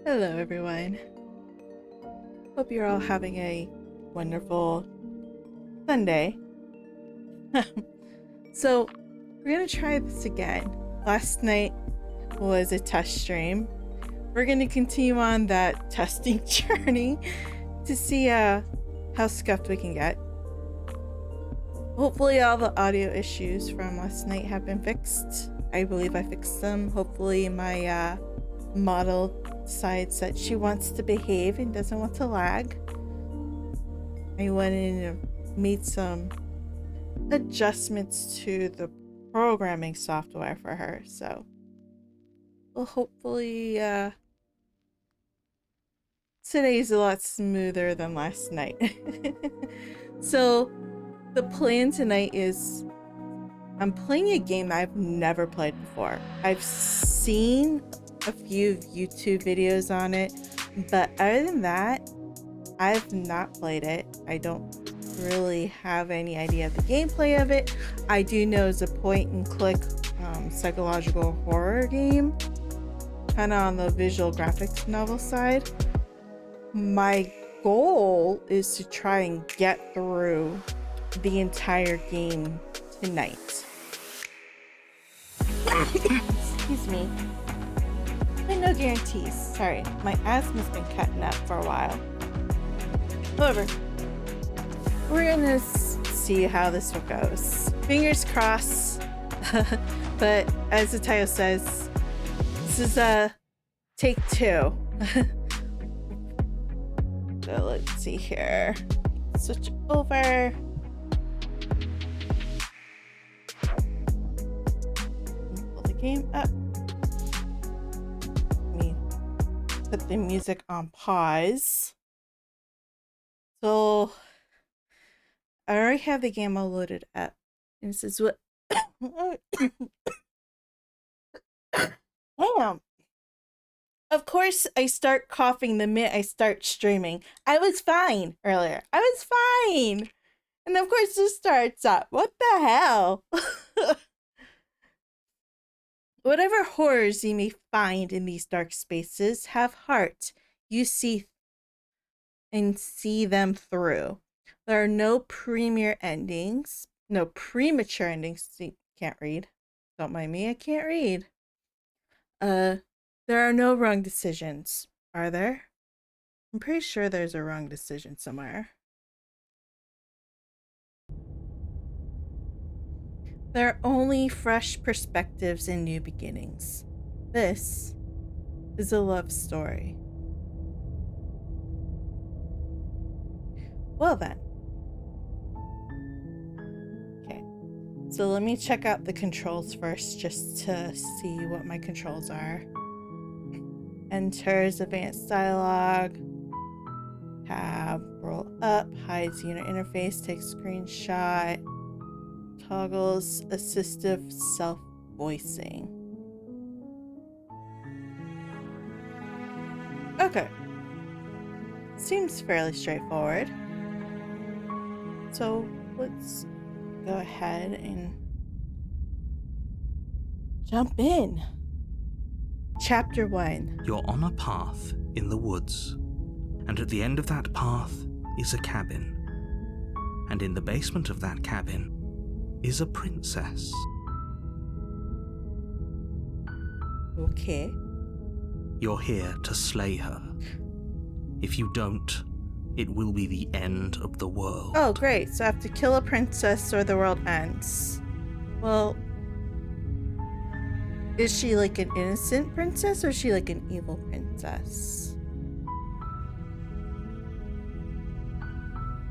Hello everyone. Hope you're all having a wonderful Sunday. So we're gonna try this again. Last night was a test stream. We're gonna continue on that testing journey to see how scuffed we can get. Hopefully all the audio issues from last night have been fixed. I believe I fixed them. Hopefully my model decides that she wants to behave and doesn't want to lag. I went in and made some adjustments to the programming software for her, so well, hopefully today's a lot smoother than last night. So the plan tonight is I'm playing a game that I've never played before. I've seen a few YouTube videos on it, but other than that, I've not played it. I don't really have any idea of the gameplay of it. I do know it's a point and click psychological horror game, kind of on the visual graphics novel side. My goal is to try and get through the entire game tonight. Excuse me. No guarantees. Sorry, my asthma's been cutting up for a while. However, we're gonna see how this one goes. Fingers crossed. But as the title says, this is take two. So let's see here. Switch over. Pull the game up. Put the music on pause. So I already have the game all loaded up. And this is what damn. Of course I start coughing the minute I start streaming. I was fine earlier. I was fine. And of course this starts up. What the hell? Whatever horrors you may find in these dark spaces have heart. You see and see them through. There are no premature endings. No premature endings. See, can't read. Don't mind me, I can't read. There are no wrong decisions. Are there? I'm pretty sure there's a wrong decision somewhere. There are only fresh perspectives and new beginnings. This is a love story. Well then. Okay, so let me check out the controls first just to see what my controls are. Enters advanced dialogue. Tab, roll up, hides unit interface, takes screenshot. Toggles assistive self-voicing. Okay. Seems fairly straightforward. So let's go ahead and jump in. Chapter 1. You're on a path in the woods, And at the end of that path is a cabin. And in the basement of that cabin is a princess. Okay. You're here to slay her. If you don't, it will be the end of the world. Oh, great. So I have to kill a princess or the world ends. Well, is she like an innocent princess or is she like an evil princess?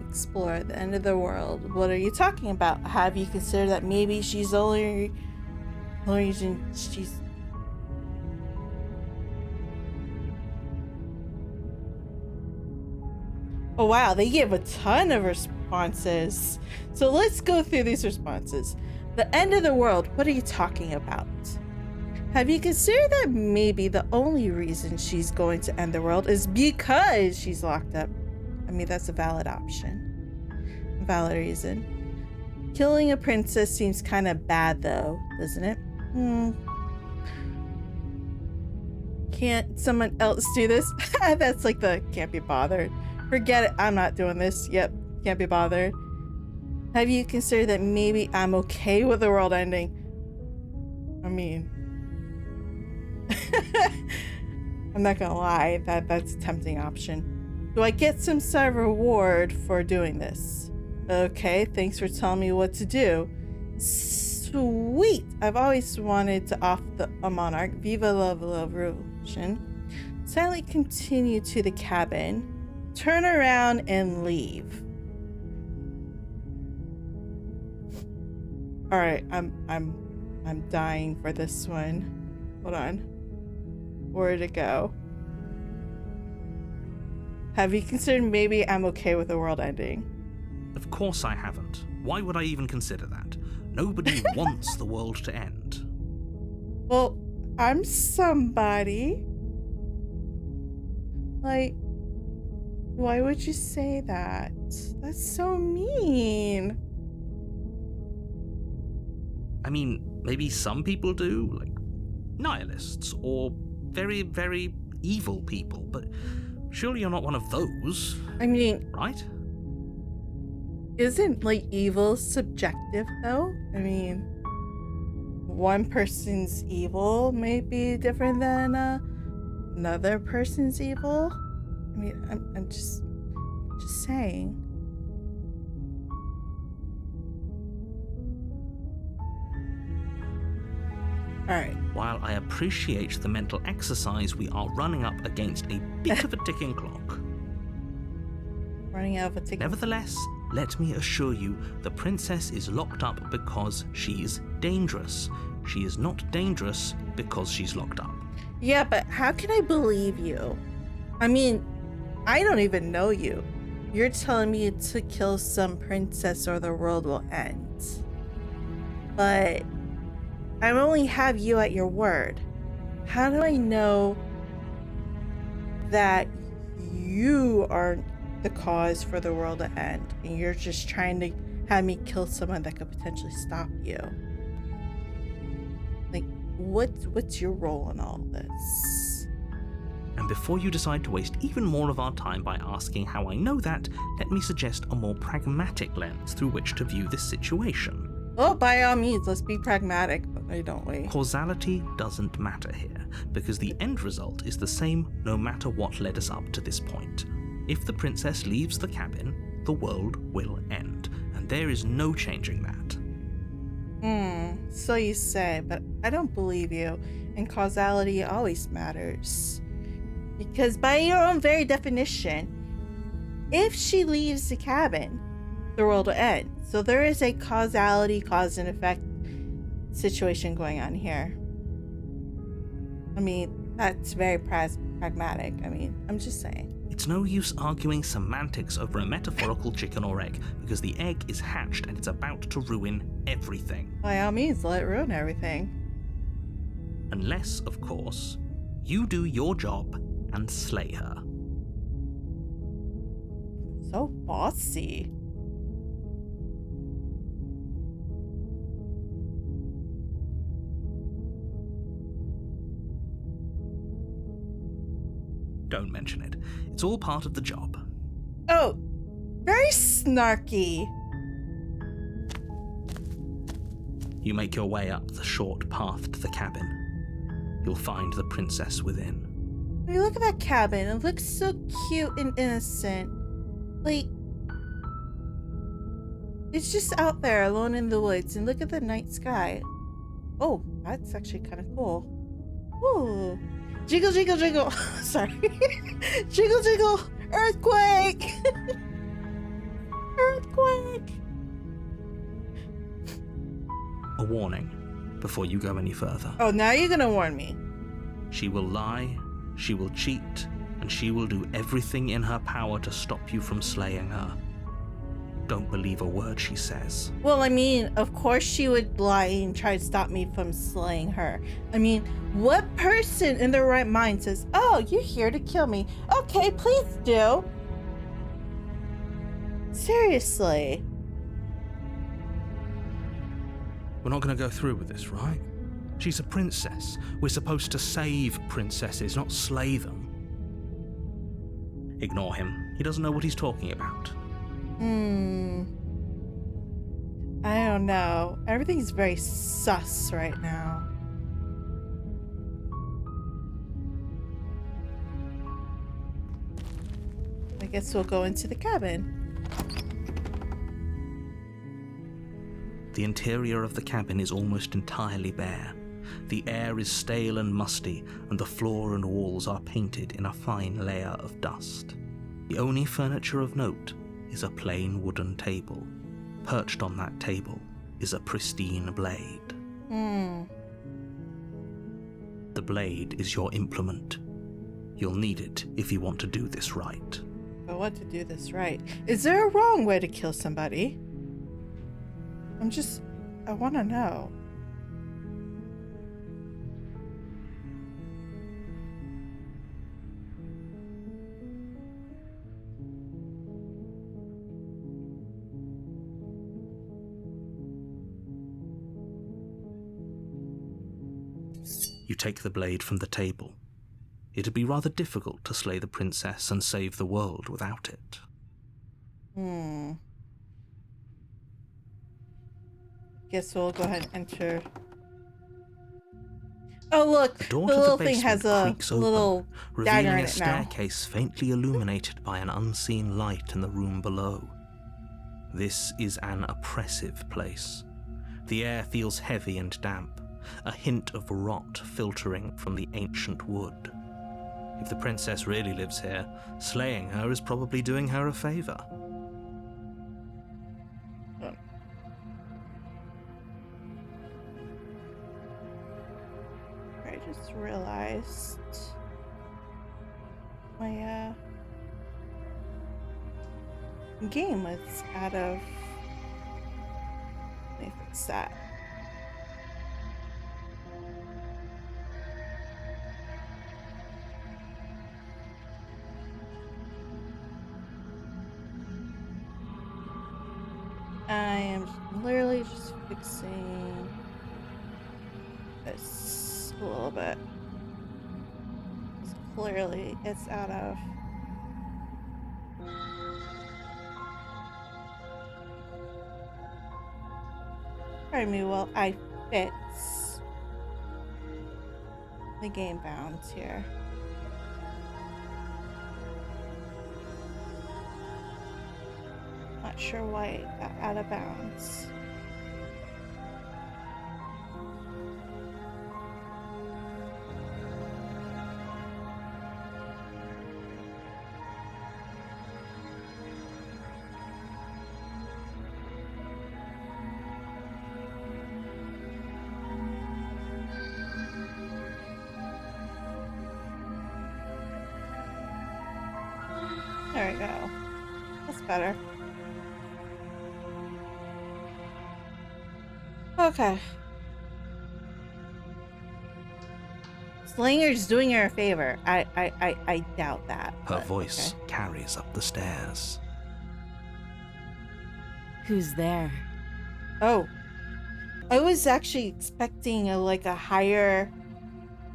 Explore the end of the world. What are you talking about? Have you considered that maybe she's only reason she's... Oh wow, they gave a ton of responses. So let's go through these responses. The end of the world, what are you talking about? Have you considered that maybe the only reason she's going to end the world is because she's locked up? I mean, that's a valid option. A valid reason. Killing a princess seems kind of bad though, doesn't it? Can't someone else do this? That's like the can't be bothered. Forget it, I'm not doing this. Yep, can't be bothered. Have you considered that maybe I'm okay with the world ending? I mean, I'm not gonna lie, that's a tempting option. Do I get some sort of reward for doing this? Okay, thanks for telling me what to do. Sweet! I've always wanted to off a monarch. Viva la revolution. Silently continue to the cabin. Turn around and leave. All right, I'm dying for this one. Hold on. Where'd it go? Have you considered maybe I'm okay with the world ending? Of course I haven't. Why would I even consider that? Nobody wants the world to end. Well, I'm somebody. Like, why would you say that? That's so mean. I mean, maybe some people do, like nihilists or very, very evil people, but surely you're not one of those. I mean, right? Isn't like evil subjective though? I mean, one person's evil may be different than another person's evil. I mean, I'm just saying. Alright. While I appreciate the mental exercise, we are running up against a bit of a ticking clock. Running out of a ticking. Nevertheless, let me assure you, the princess is locked up because she's dangerous. She is not dangerous because she's locked up. Yeah, but how can I believe you? I mean, I don't even know you. You're telling me to kill some princess or the world will end. But I only have you at your word. How do I know that you aren't the cause for the world to end and you're just trying to have me kill someone that could potentially stop you? Like, what's your role in all this? And before you decide to waste even more of our time by asking how I know that, let me suggest a more pragmatic lens through which to view this situation. Oh, by all means, let's be pragmatic, but don't we? Causality doesn't matter here, because the end result is the same no matter what led us up to this point. If the princess leaves the cabin, the world will end, and there is no changing that. So you say, but I don't believe you, and causality always matters. Because by your own very definition, if she leaves the cabin, the world will end. So there is a causality, cause and effect situation going on here. I mean, that's very pragmatic. I mean, I'm just saying. It's no use arguing semantics over a metaphorical chicken or egg, because the egg is hatched and it's about to ruin everything. By all means, let it ruin everything. Unless, of course, you do your job and slay her. So bossy. Don't mention it. It's all part of the job. Oh, very snarky. You make your way up the short path to the cabin. You'll find the princess within. I mean, look at that cabin. It looks so cute and innocent. Like, it's just out there alone in the woods, and look at the night sky. Oh, that's actually kind of cool. Ooh. Jiggle, jiggle, jiggle. Sorry. Jiggle, jiggle. Earthquake. Earthquake. A warning before you go any further. Oh, now you're gonna warn me. She will lie, she will cheat, and she will do everything in her power to stop you from slaying her. Don't believe a word she says. Well, I mean, of course she would lie and try to stop me from slaying her. I mean, what person in their right mind says, "Oh, you're here to kill me. Okay, please do." Seriously. We're not going to go through with this, right? She's a princess. We're supposed to save princesses, not slay them. Ignore him. He doesn't know what he's talking about. I don't know. Everything's very sus right now. I guess we'll go into the cabin. The interior of the cabin is almost entirely bare. The air is stale and musty, and the floor and walls are painted in a fine layer of dust. The only furniture of note is a plain wooden table. Perched on that table is a pristine blade. The blade is your implement. You'll need it if you want to do this right. I want to do this right. Is there a wrong way to kill somebody? I want to know. You take the blade from the table. It'd be rather difficult to slay the princess and save the world without it. Guess we'll go ahead and enter. Oh look, the door to little the thing has basement a creaks open, little dagger revealing in a it now. staircase faintly illuminated by an unseen light in the room below. This is an oppressive place. The air feels heavy and damp, a hint of rot filtering from the ancient wood. If the princess really lives here, slaying her is probably doing her a favor. I just realized my game was out of. Let me fix that. I am literally just fixing this a little bit. Clearly, it's out of. Pardon me while I fix the game bounds here. Not sure why it got out of bounds. There we go. That's better. Okay. Slinger's doing her a favor. I doubt that. Her voice carries up the stairs. Who's there? Oh. I was actually expecting a higher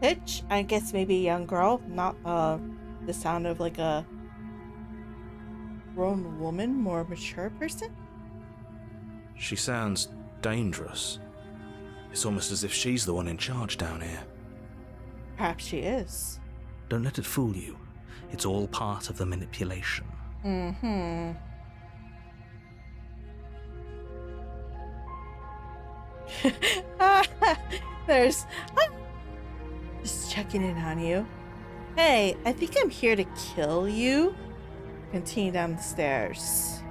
pitch. I guess maybe a young girl, not a the sound of like a grown woman, more mature person. She sounds dangerous. It's almost as if she's the one in charge down here. Perhaps she is. Don't let it fool you. It's all part of the manipulation. Mm-hmm. There's... just checking in on you. Hey, I think I'm here to kill you. Continue down the stairs.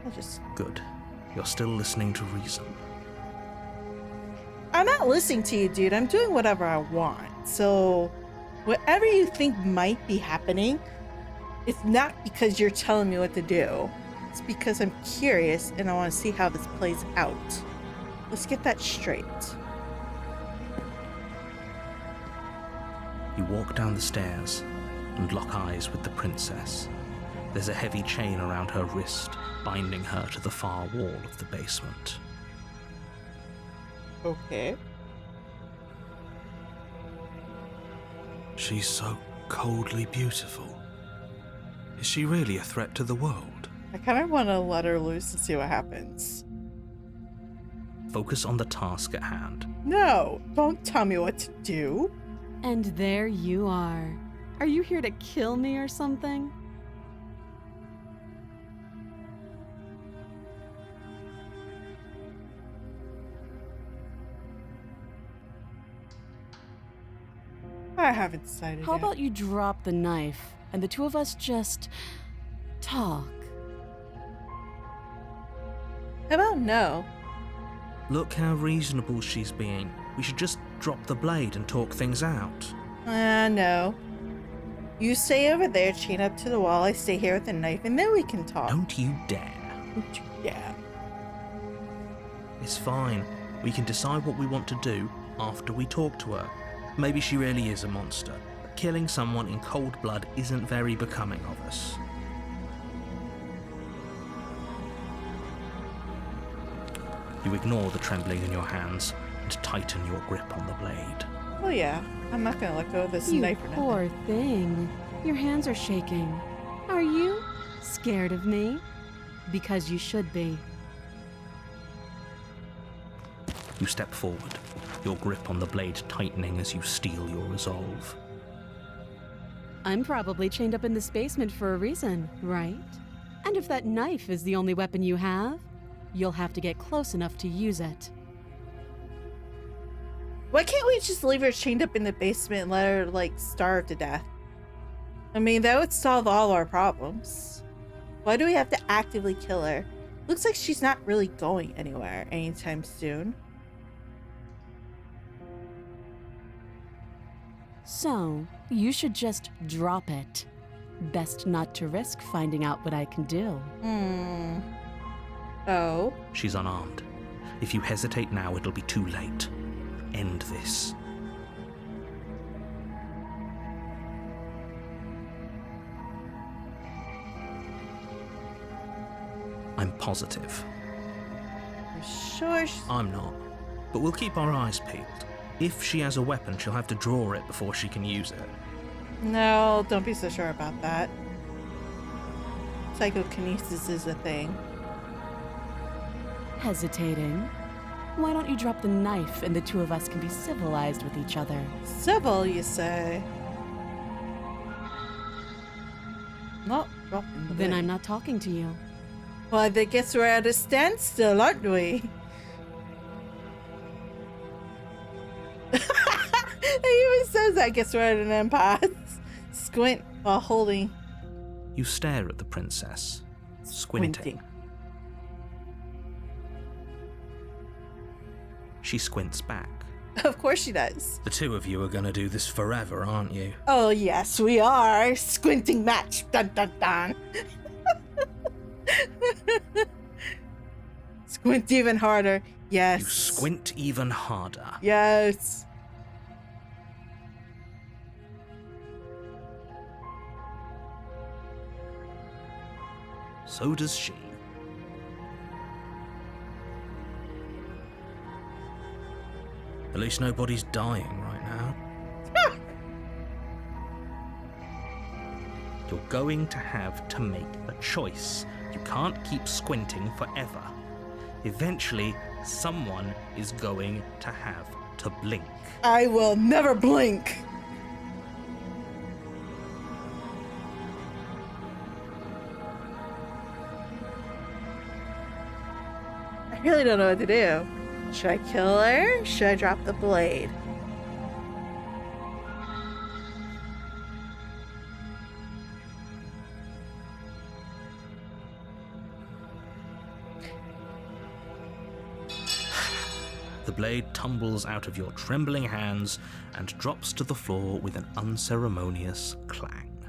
I'll just... Good. You're still listening to reason. I'm not listening to you, dude. I'm doing whatever I want. So, whatever you think might be happening, it's not because you're telling me what to do. It's because I'm curious and I want to see how this plays out. Let's get that straight. You walk down the stairs and lock eyes with the princess. There's a heavy chain around her wrist, binding her to the far wall of the basement. Okay. She's so coldly beautiful. Is she really a threat to the world? I kind of want to let her loose and see what happens. Focus on the task at hand. No, don't tell me what to do. And there you are. Are you here to kill me or something? I haven't decided How yet. about you drop the knife and the two of us just talk? How about no? Look how reasonable she's being. We should just drop the blade and talk things out. No. You stay over there, chain up to the wall. I stay here with the knife, and then we can talk. Don't you dare. Don't you dare. It's fine. We can decide what we want to do after we talk to her. Maybe she really is a monster, but killing someone in cold blood isn't very becoming of us. You ignore the trembling in your hands and tighten your grip on the blade. Oh yeah, I'm not gonna let go of this You knife or nothing. poor thing. Your hands are shaking. Are you scared of me? Because you should be. You step forward, your grip on the blade tightening as you steel your resolve. I'm probably chained up in this basement for a reason, right? And if that knife is the only weapon you have, you'll have to get close enough to use it. Why can't we just leave her chained up in the basement and let her, like, starve to death? I mean, that would solve all our problems. Why do we have to actively kill her? Looks like she's not really going anywhere anytime soon. So, you should just drop it. Best not to risk finding out what I can do. Oh. She's unarmed. If you hesitate now, it'll be too late. End this. I'm positive. I'm sure she's... I'm not. But we'll keep our eyes peeled. If she has a weapon, she'll have to draw it before she can use it. No, don't be so sure about that. Psychokinesis is a thing. Hesitating? Why don't you drop the knife and the two of us can be civilized with each other? Civil, you say? Not dropping the Then blade. I'm not talking to you. Well, I guess we're at a standstill, aren't we? He even says, I guess we're at an impasse. Squint while holding. You stare at the princess, squinting. She squints back. Of course she does. The two of you are gonna do this forever, aren't you? Oh, yes, we are. Squinting match. Dun dun dun. Squint even harder. Yes. You squint even harder. Yes. So does she. At least nobody's dying right now. You're going to have to make a choice. You can't keep squinting forever. Eventually, someone is going to have to blink. I will never blink. I really don't know what to do. Should I kill her? Should I drop the blade? The blade tumbles out of your trembling hands and drops to the floor with an unceremonious clang.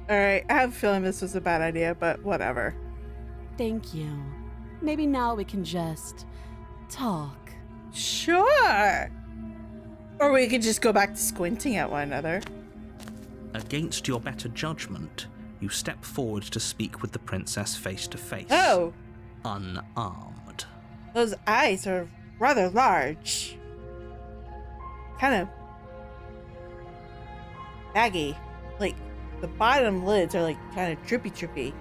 Alright, I have a feeling this was a bad idea, but whatever. Thank you. Maybe now we can just talk. Sure! Or we could just go back to squinting at one another. Against your better judgment, you step forward to speak with the princess face to face. Oh! Unarmed. Those eyes are rather large. Kind of baggy. Like, the bottom lids are like kind of drippy.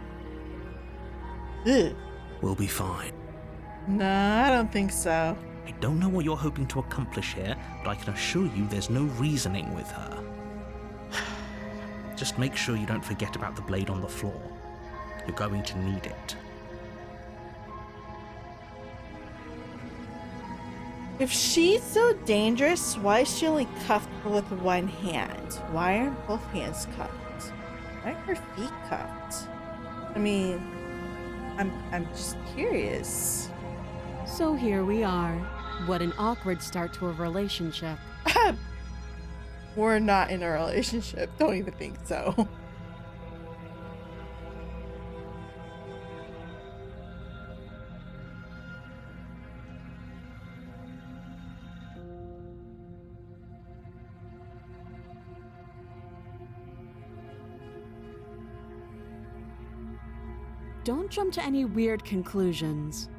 Ugh. We'll be fine. No, I don't think so. I don't know what you're hoping to accomplish here, but I can assure you there's no reasoning with her. Just make sure you don't forget about the blade on the floor. You're going to need it. If she's so dangerous, why is she only cuffed with one hand? Why aren't both hands cuffed? Why are her feet cuffed? I mean, I'm just curious. So here we are. What an awkward start to a relationship. We're not in a relationship. Don't even think so. Don't jump to any weird conclusions.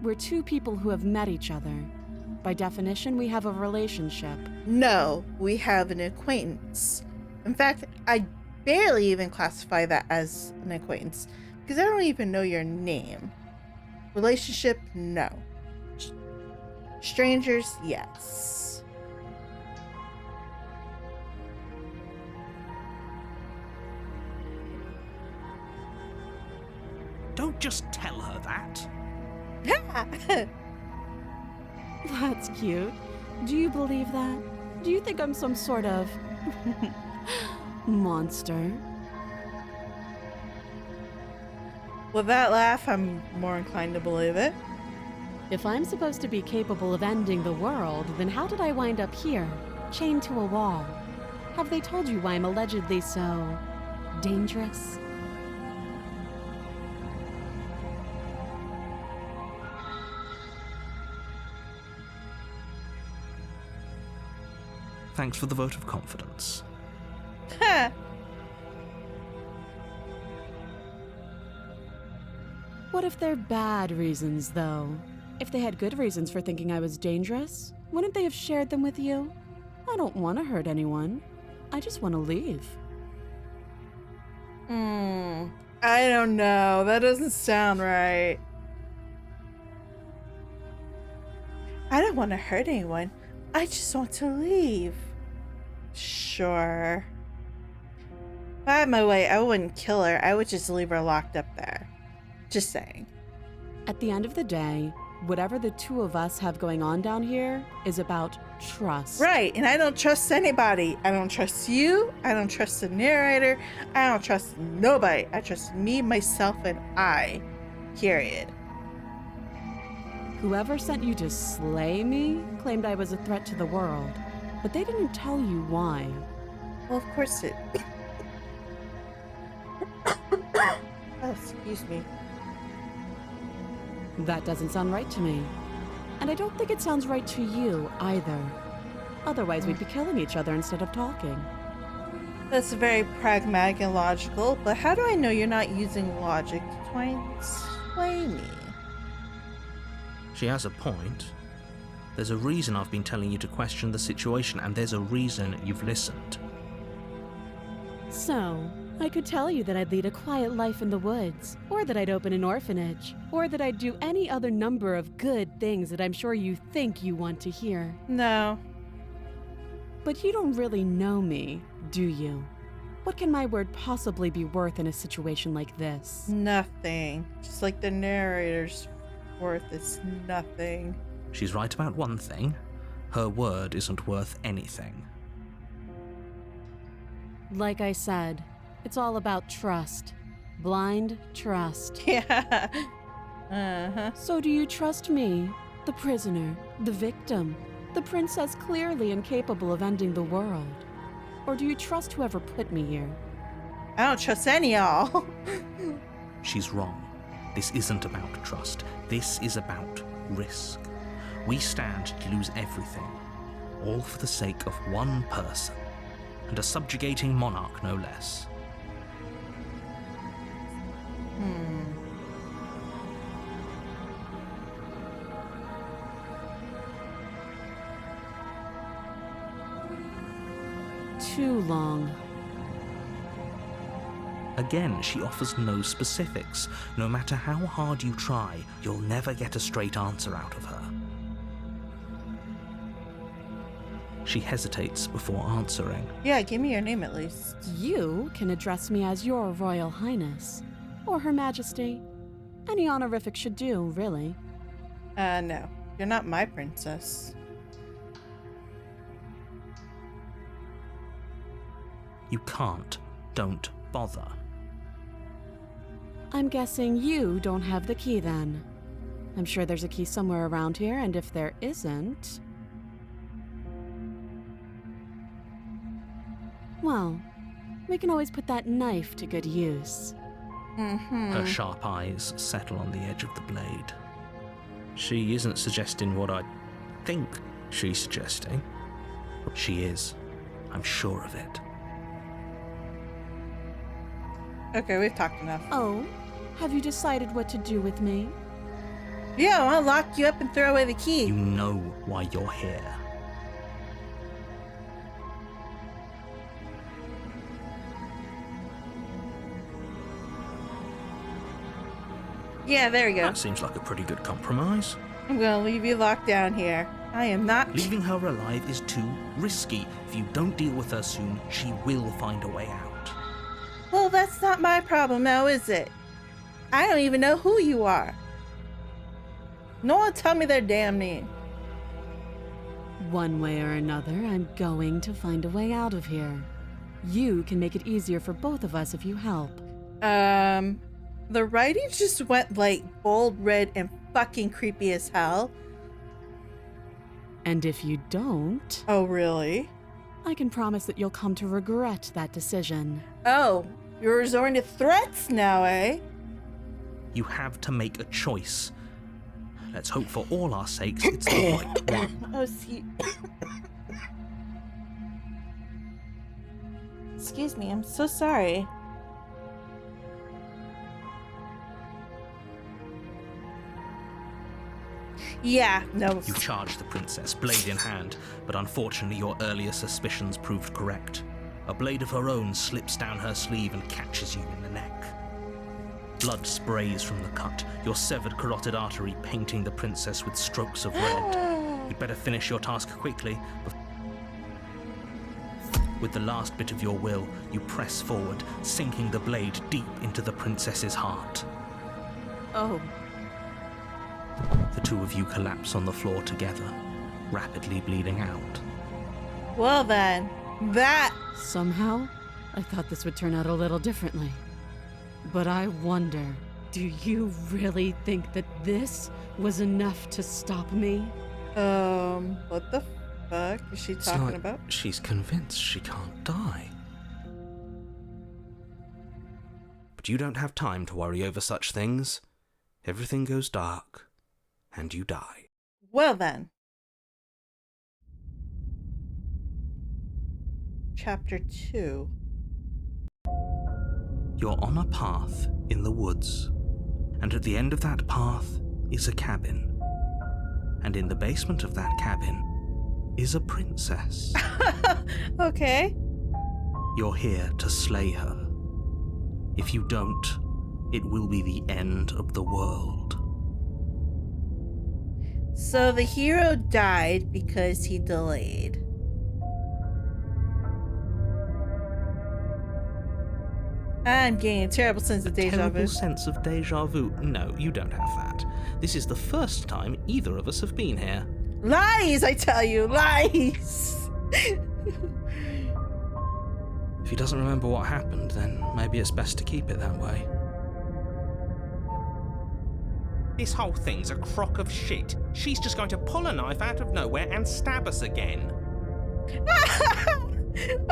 We're two people who have met each other. By definition, we have a relationship. No, we have an acquaintance. In fact, I barely even classify that as an acquaintance because I don't even know your name. Relationship, no. Strangers, yes. Don't just tell her that. That's cute. Do you believe that? Do you think I'm some sort of monster? With that laugh, I'm more inclined to believe it. If I'm supposed to be capable of ending the world, then how did I wind up here, chained to a wall? Have they told you why I'm allegedly so dangerous? Thanks for the vote of confidence. What if they're bad reasons, though? If they had good reasons for thinking I was dangerous, wouldn't they have shared them with you? I don't want to hurt anyone. I just want to leave. I don't know. That doesn't sound right. I don't want to hurt anyone. I just want to leave. Sure. If I had my way, I wouldn't kill her. I would just leave her locked up there. Just saying. At the end of the day, whatever the two of us have going on down here is about trust. Right, and I don't trust anybody. I don't trust you. I don't trust the narrator. I don't trust nobody. I trust me, myself, and I. Period. Whoever sent you to slay me claimed I was a threat to the world, but they didn't tell you why. Well, of course it... Oh, excuse me. That doesn't sound right to me. And I don't think it sounds right to you either. Otherwise, we'd be killing each other instead of talking. That's very pragmatic and logical, but how do I know you're not using logic to try and sway me? She has a point. There's a reason I've been telling you to question the situation, and there's a reason you've listened. So, I could tell you that I'd lead a quiet life in the woods, or that I'd open an orphanage, or that I'd do any other number of good things that I'm sure you think you want to hear. No. But you don't really know me, do you? What can my word possibly be worth in a situation like this? Nothing. Just like the narrator's worth is nothing. She's right about one thing. Her word isn't worth anything. Like I said, it's all about trust. Blind trust. Yeah. Uh-huh. So do you trust me, the prisoner, the victim, the princess clearly incapable of ending the world? Or do you trust whoever put me here? I don't trust any of y'all. She's wrong. This isn't about trust. This is about risk. We stand to lose everything, all for the sake of one person, and a subjugating monarch no less. Too long. Again, she offers no specifics. No matter how hard you try, you'll never get a straight answer out of her. She hesitates before answering. Yeah, give me your name at least. You can address me as Your Royal Highness, or Her Majesty. Any honorific should do, really. No. You're not my princess. You can't. Don't bother. I'm guessing you don't have the key then. I'm sure there's a key somewhere around here, and if there isn't... well, we can always put that knife to good use. Her sharp eyes settle on the edge of the blade. She isn't suggesting what I think she's suggesting. She is. I'm sure of it. Okay, we've talked enough. Oh, have you decided what to do with me? Yeah, I'll lock you up and throw away the key. You know why you're here. Yeah, there we go. That seems like a pretty good compromise. I'm gonna leave you locked down here. I am not... Leaving her alive is too risky. If you don't deal with her soon, she will find a way out. Well, that's not my problem now, is it? I don't even know who you are. No one tell me their damn name. One way or another, I'm going to find a way out of here. You can make it easier for both of us if you help. The writing just went like bold red and fucking creepy as hell. And if you don't, Oh, really? I can promise that you'll come to regret that decision. Oh, you're resorting to threats now, eh? You have to make a choice. Let's hope for all our sakes it's the right one. Oh, see. Excuse me, I'm so sorry. Yeah, no. You charge the princess, blade in hand, but unfortunately your earlier suspicions proved correct. A blade of her own slips down her sleeve and catches you in the neck. Blood sprays from the cut, your severed carotid artery painting the princess with strokes of red. You'd better finish your task quickly. With the last bit of your will, you press forward, sinking the blade deep into the princess's heart. Oh. The two of you collapse on the floor together, rapidly bleeding out. Well then, that... Somehow, I thought this would turn out a little differently. But I wonder, do you really think that this was enough to stop me? What the fuck is she It's talking like about? she's convinced she can't die. But you don't have time to worry over such things. Everything goes dark, and you die. Well then. Chapter 2. You're on a path in the woods, and at the end of that path is a cabin. And in the basement of that cabin is a princess. Okay. You're here to slay her. If you don't, it will be the end of the world. So the hero died because he delayed. I'm getting a terrible sense of deja Terrible vu. sense of deja vu? No, you don't have that. This is the first time either of us have been here. Lies, I tell you, lies. If he doesn't remember what happened, then maybe it's best to keep it that way. This whole thing's a crock of shit. She's just going to pull a knife out of nowhere and stab us again.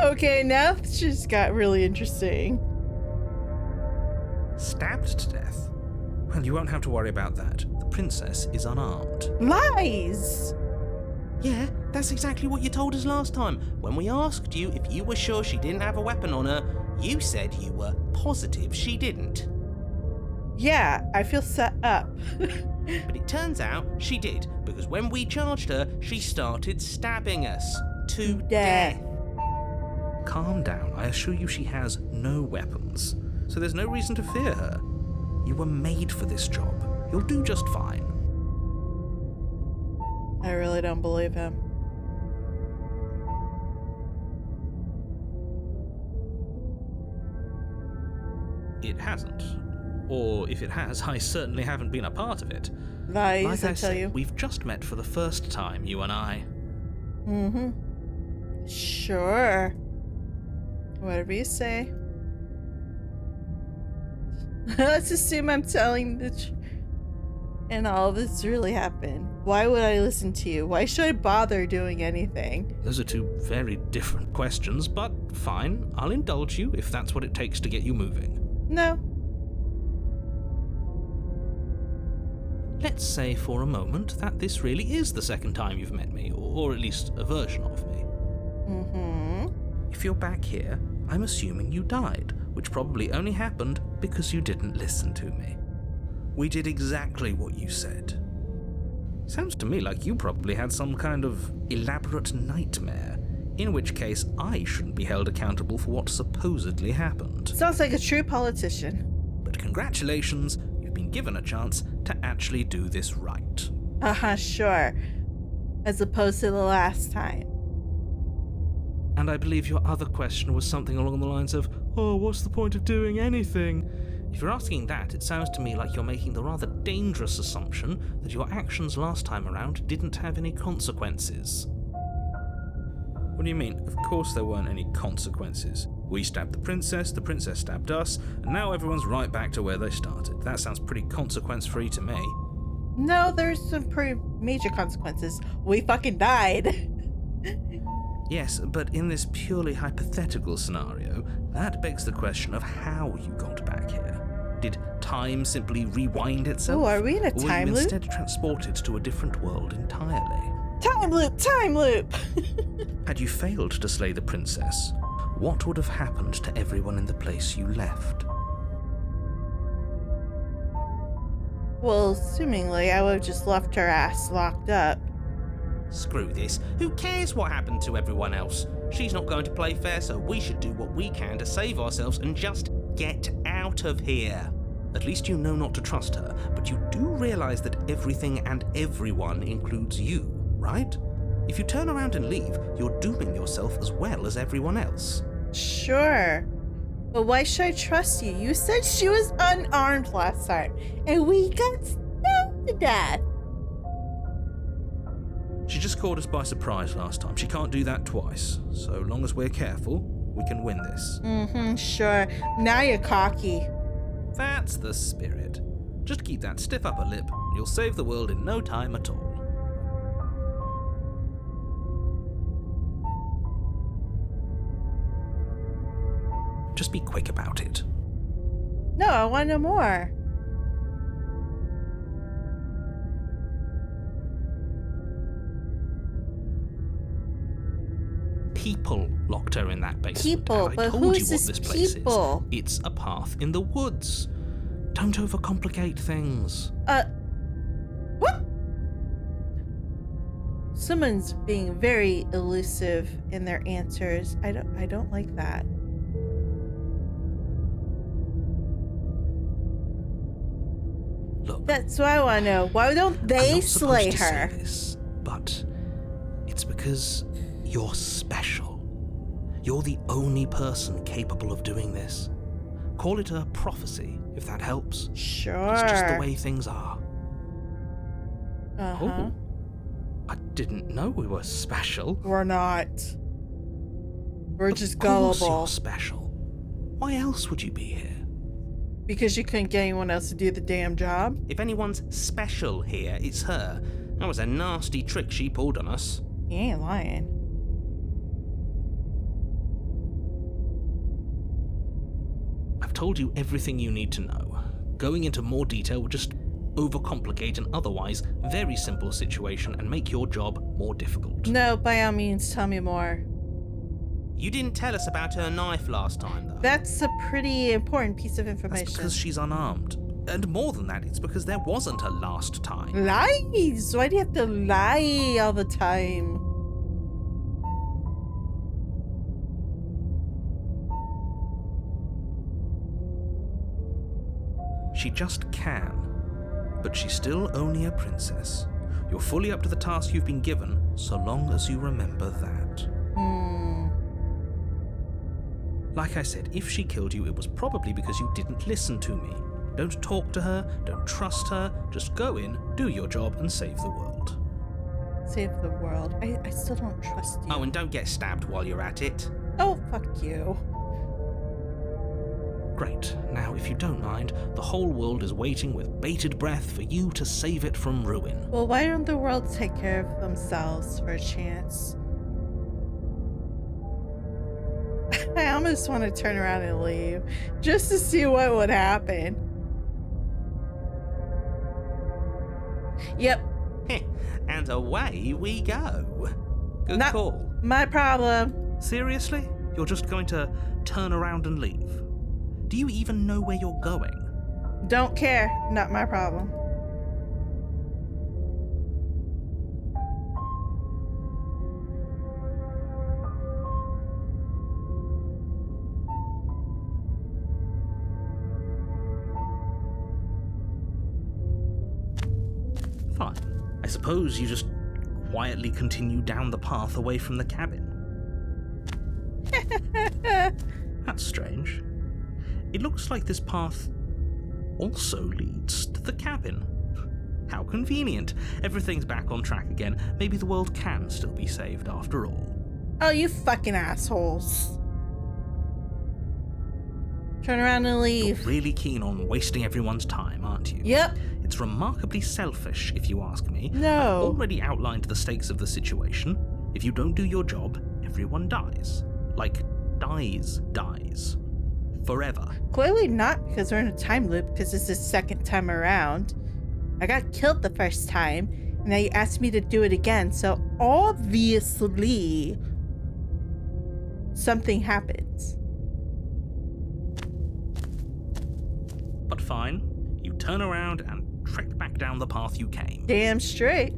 Okay, now it's just got really interesting. Stabbed to death? Well, you won't have to worry about that. The princess is unarmed. Lies. Yeah, that's exactly what you told us last time. When we asked you if you were sure she didn't have a weapon on her, you said you were positive she didn't. Yeah, I feel set up. But it turns out she did, because when we charged her, she started stabbing us. To death. Calm down. I assure you she has no weapons. So there's no reason to fear her. You were made for this job. You'll do just fine. I really don't believe him. It hasn't. Or if it has, I certainly haven't been a part of it. Lies, Like I I tell said, you. we've just met for the first time, you and I. Mm-hmm. Sure. Whatever you say. Let's assume I'm telling the truth. And all this really happened. Why would I listen to you? Why should I bother doing anything? Those are two very different questions, but fine. I'll indulge you if that's what it takes to get you moving. No. Let's say for a moment that this really is the second time you've met me, or at least a version of me. Mm-hmm. If you're back here, I'm assuming you died, which probably only happened because you didn't listen to me. We did exactly what you said. Sounds to me like you probably had some kind of elaborate nightmare, in which case I shouldn't be held accountable for what supposedly happened. Sounds like a true politician. But congratulations, you've been given a chance to actually do this right. Sure. As opposed to the last time. And I believe your other question was something along the lines of, oh, what's the point of doing anything? If you're asking that, it sounds to me like you're making the rather dangerous assumption that your actions last time around didn't have any consequences. What do you mean? Of course there weren't any consequences. We stabbed the princess stabbed us, and now everyone's right back to where they started. That sounds pretty consequence-free to me. No, there's some pretty major consequences. We fucking died. Yes, but in this purely hypothetical scenario, that begs the question of how you got back here. Did time simply rewind itself? Oh, are we in a or were time you loop? instead transported to a different world entirely? Time loop, time loop. Had you failed to slay the princess, what would have happened to everyone in the place you left? Well, assumingly, I would have just left her ass locked up. Screw this. Who cares what happened to everyone else? She's not going to play fair, so we should do what we can to save ourselves and just get out of here. At least you know not to trust her, but you do realize that everything and everyone includes you, right? If you turn around and leave, you're dooming yourself as well as everyone else. Sure. But why should I trust you? You said she was unarmed last time, and we got stabbed to death. She just caught us by surprise last time. She can't do that twice. So long as we're careful, we can win this. Sure. Now you're cocky. That's the spirit. Just keep that stiff upper lip, and you'll save the world in no time at all. Just be quick about it. No, I want to know more. People locked her in that basement. People? And I But told you who's what this this place people? is. It's a path in the woods. Don't overcomplicate things. What? Someone's being very elusive in their answers. I don't like that. Look, That's what I want to know. Why don't I'm they not slay supposed to say her? this, but it's because you're special. You're the only person capable of doing this. Call it a prophecy, if that helps. Sure. It's just the way things are. Uh-huh. Oh, I didn't know we were special. We're not. We're just Of course gullible. you're special. Why else would you be here? Because you couldn't get anyone else to do the damn job? If anyone's special here, it's her. That was a nasty trick she pulled on us. You ain't lying. I've told you everything you need to know. Going into more detail would just overcomplicate an otherwise very simple situation and make your job more difficult. No, by all means, tell me more. You didn't tell us about her knife last time, though. That's a pretty important piece of That's information. because she's unarmed. And more than that, it's because there wasn't a last time. Lies! Why do you have to lie all the time? She just can. But she's still only a princess. You're fully up to the task you've been given, so long as you remember that. Like I said, if she killed you, it was probably because you didn't listen to me. Don't talk to her, don't trust her, just go in, do your job, and save the world. Save the world. I still don't trust you. Oh, and don't get stabbed while you're at it. Oh, fuck you. Great. Now, if you don't mind, the whole world is waiting with bated breath for you to save it from ruin. Well, why don't the world take care of themselves for a chance? I almost want to turn around and leave, just to see what would happen. Yep, And away we go. Good Not- call. my problem. Seriously? You're just going to turn around and leave? Do you even know where you're going? Don't care, not my problem. Fine. I suppose you just quietly continue down the path away from the cabin. That's strange. It looks like this path also leads to the cabin. How convenient. Everything's back on track again. Maybe the world can still be saved after all. Oh, you fucking assholes. Turn around and You're leave. really keen on wasting everyone's time, aren't you? Yep. It's remarkably selfish, if you ask me. No. I've already outlined the stakes of the situation. If you don't do your job, everyone dies. Like, dies. Forever. Clearly not, because we're in a time loop, because this is the second time around. I got killed the first time, and now you asked me to do it again, so obviously something happens. But fine, you turn around and trek back down the path you came. Damn straight.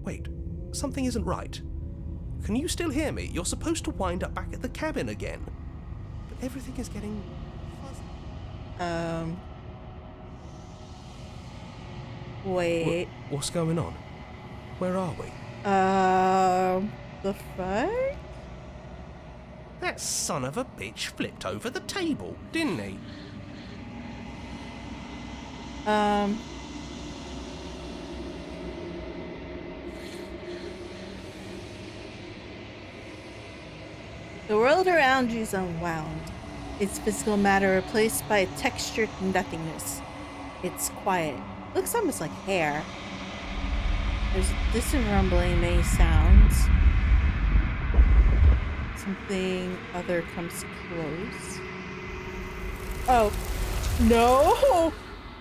Wait, something isn't right. Can you still hear me? You're supposed to wind up back at the cabin again. But everything is getting fuzzy. Wait. What's going on? Where are we? The fuck? That son of a bitch flipped over the table, didn't he? The world around you is unwound. Its physical matter replaced by a textured nothingness. It's quiet. Looks almost like hair. There's a distant rumbling, many sounds. Something other comes close. Oh. No!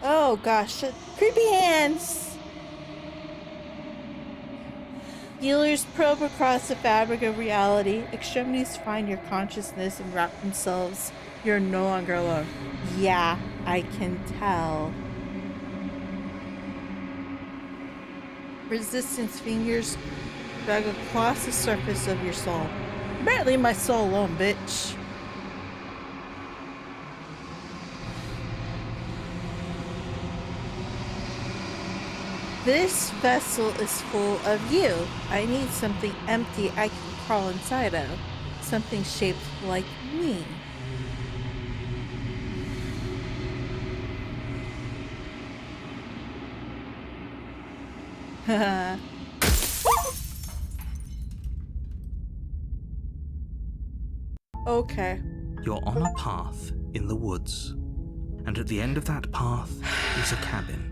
Oh gosh. Creepy hands! Healers probe across the fabric of reality. Extremities find your consciousness and wrap themselves. You're no longer alone. Yeah, I can tell. Resistance fingers drag across the surface of your soul. You better leave my soul alone, bitch. This vessel is full of you. I need something empty I can crawl inside of. Something shaped like me. Okay. You're on a path in the woods, and at the end of that path is a cabin.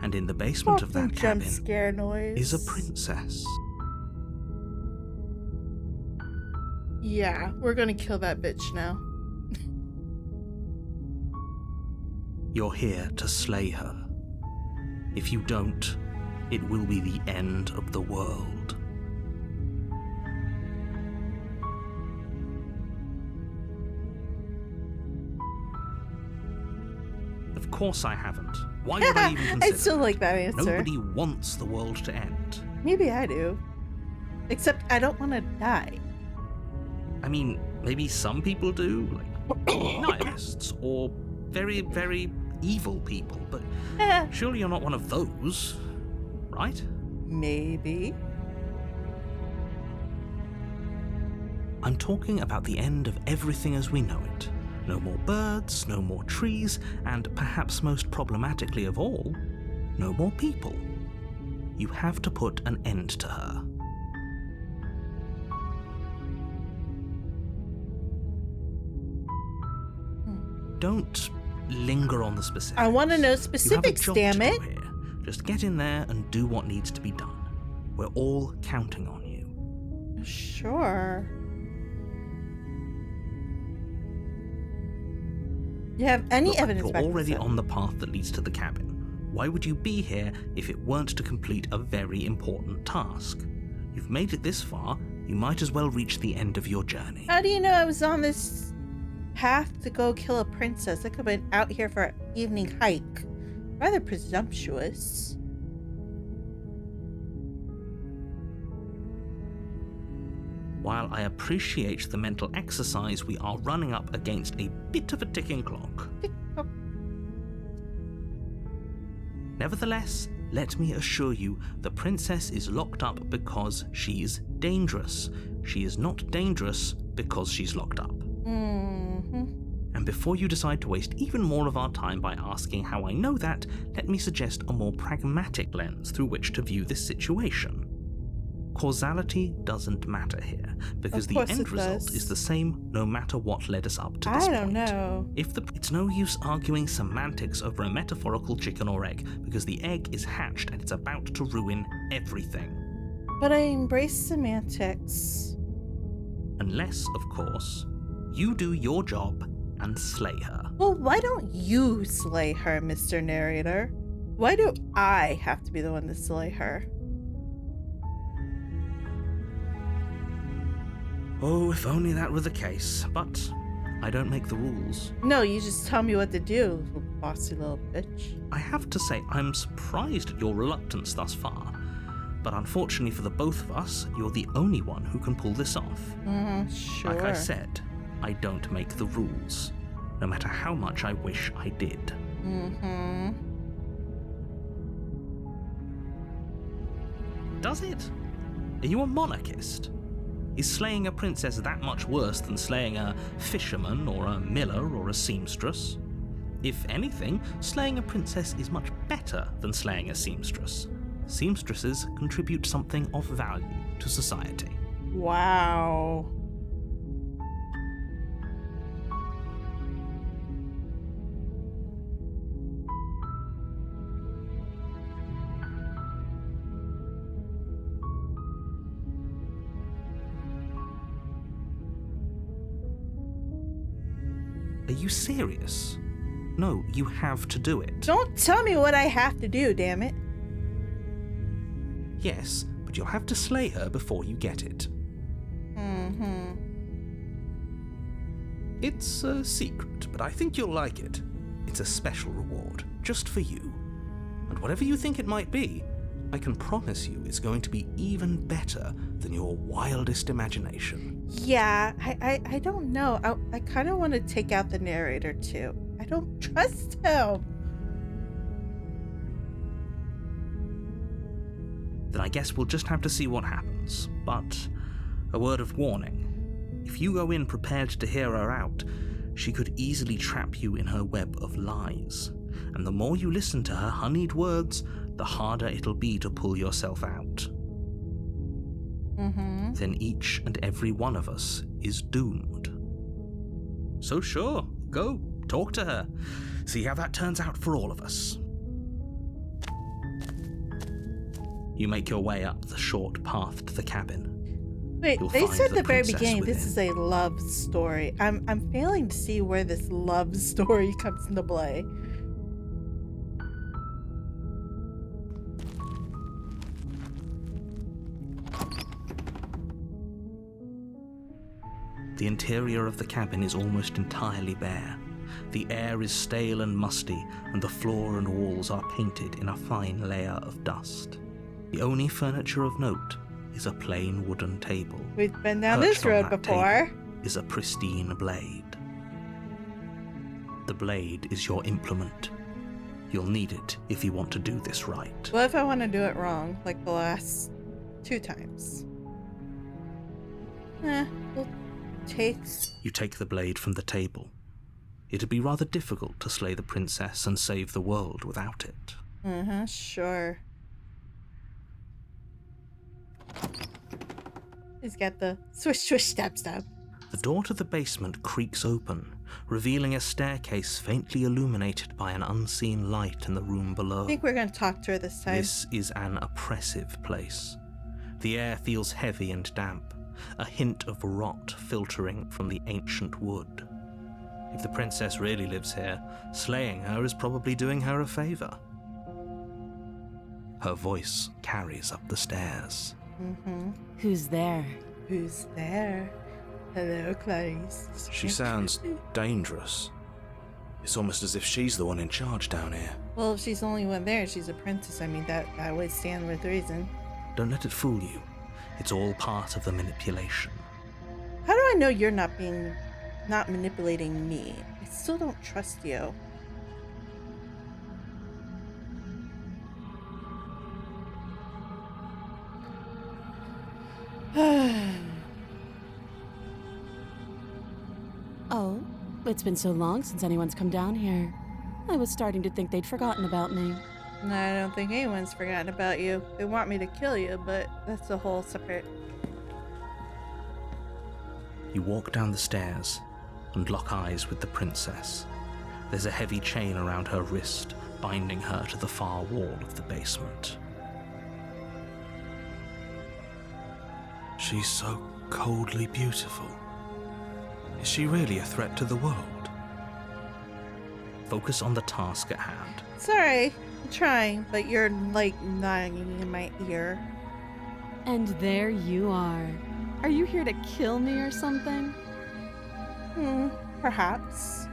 And in the basement of that Jump cabin scare noise. is a princess. Yeah, we're gonna kill that bitch now. You're here to slay her. If you don't, it will be the end of the world. Of course I haven't. Why would I even consider I still like that answer. Nobody wants the world to end. Maybe I do. Except I don't want to die. I mean, maybe some people do, like nihilists or very, very evil people, but surely you're not one of those, right? Maybe. I'm talking about the end of everything as we know it. No more birds, no more trees, and perhaps most problematically of all, no more people. You have to put an end to her. Don't linger on the specifics. I want to know You have a specifics, job damn to it. do here. Just get in there and do what needs to be done. We're all counting on you. Sure. You have any Look, evidence you're back already this up? on the path that leads to the cabin. Why would you be here if it weren't to complete a very important task? You've made it this far, you might as well reach the end of your journey. How do you know I was on this path to go kill a princess? I could have been out here for an evening hike. Rather presumptuous. While I appreciate the mental exercise, we are running up against a bit of a ticking clock. Nevertheless, let me assure you, the princess is locked up because she's dangerous. She is not dangerous because she's locked up. Mm-hmm. And before you decide to waste even more of our time by asking how I know that, let me suggest a more pragmatic lens through which to view this situation. Causality doesn't matter here, because the end result is the same no matter what led us up to this point. I don't know. It's no use arguing semantics over a metaphorical chicken or egg, because the egg is hatched and it's about to ruin everything. But I embrace semantics. Unless, of course, you do your job and slay her. Well, why don't you slay her, Mr. Narrator? Why do I have to be the one to slay her? Oh, if only that were the case, but I don't make the rules. No, you just tell me what to do, little bossy little bitch. I have to say, I'm surprised at your reluctance thus far, but unfortunately for the both of us, you're the only one who can pull this off. Sure. Like I said, I don't make the rules, no matter how much I wish I did. Does it? Are you a monarchist? Is slaying a princess that much worse than slaying a fisherman or a miller or a seamstress? If anything, slaying a princess is much better than slaying a seamstress. Seamstresses contribute something of value to society. Wow. Are you serious? No, you have to do it. Don't tell me what I have to do, damn it. Yes, but you'll have to slay her before you get it. It's a secret, but I think you'll like it. It's a special reward, just for you. And whatever you think it might be, I can promise you it's going to be even better than your wildest imagination. Yeah, I don't know. I kind of want to take out the narrator too. I don't trust him. then I guess we'll just have to see what happens. But a word of warning. If you go in prepared to hear her out, she could easily trap you in her web of lies. And the more you listen to her honeyed words, the harder it'll be to pull yourself out. Then each and every one of us is doomed. So sure, go, talk to her. See how that turns out for all of us. You make your way up the short path to the cabin. Wait, You'll they find said at the the very princess beginning this within. is a love story. I'm failing to see where this love story comes into play. The interior of the cabin is almost entirely bare. The air is stale and musty, and the floor and walls are painted in a fine layer of dust. The only furniture of note is a plain wooden table. We've been down Perched this on road that before. table is a pristine blade. The blade is your implement. You'll need it if you want to do this right. What if I want to do it wrong, like the last 2 times? We'll take... You take the blade from the table. It'd be rather difficult to slay the princess and save the world without it. Sure. He's got the swish, swish, stab, stab. The door to the basement creaks open, revealing a staircase faintly illuminated by an unseen light in the room below. I think we're going to talk to her this time. This is an oppressive place. The air feels heavy and damp, a hint of rot filtering from the ancient wood. If the princess really lives here, slaying her is probably doing her a favor. Her voice carries up the stairs. Who's there? Who's there? Hello, Clarice. She sounds dangerous. It's almost as if she's the one in charge down here. Well, if she's the only one there, she's a princess. I mean, that would stand with reason. Don't let it fool you. It's all part of the manipulation. How do I know you're not manipulating me? I still don't trust you. Oh, it's been so long since anyone's come down here. I was starting to think they'd forgotten about me. No, I don't think anyone's forgotten about you. They want me to kill you, but that's a whole separate... You walk down the stairs and lock eyes with the princess. There's a heavy chain around her wrist, binding her to the far wall of the basement. She's so coldly beautiful. Is she really a threat to the world? Focus on the task at hand. Sorry, I'm trying, but you're like nagging in my ear. And there you are. Are you here to kill me or something? Perhaps.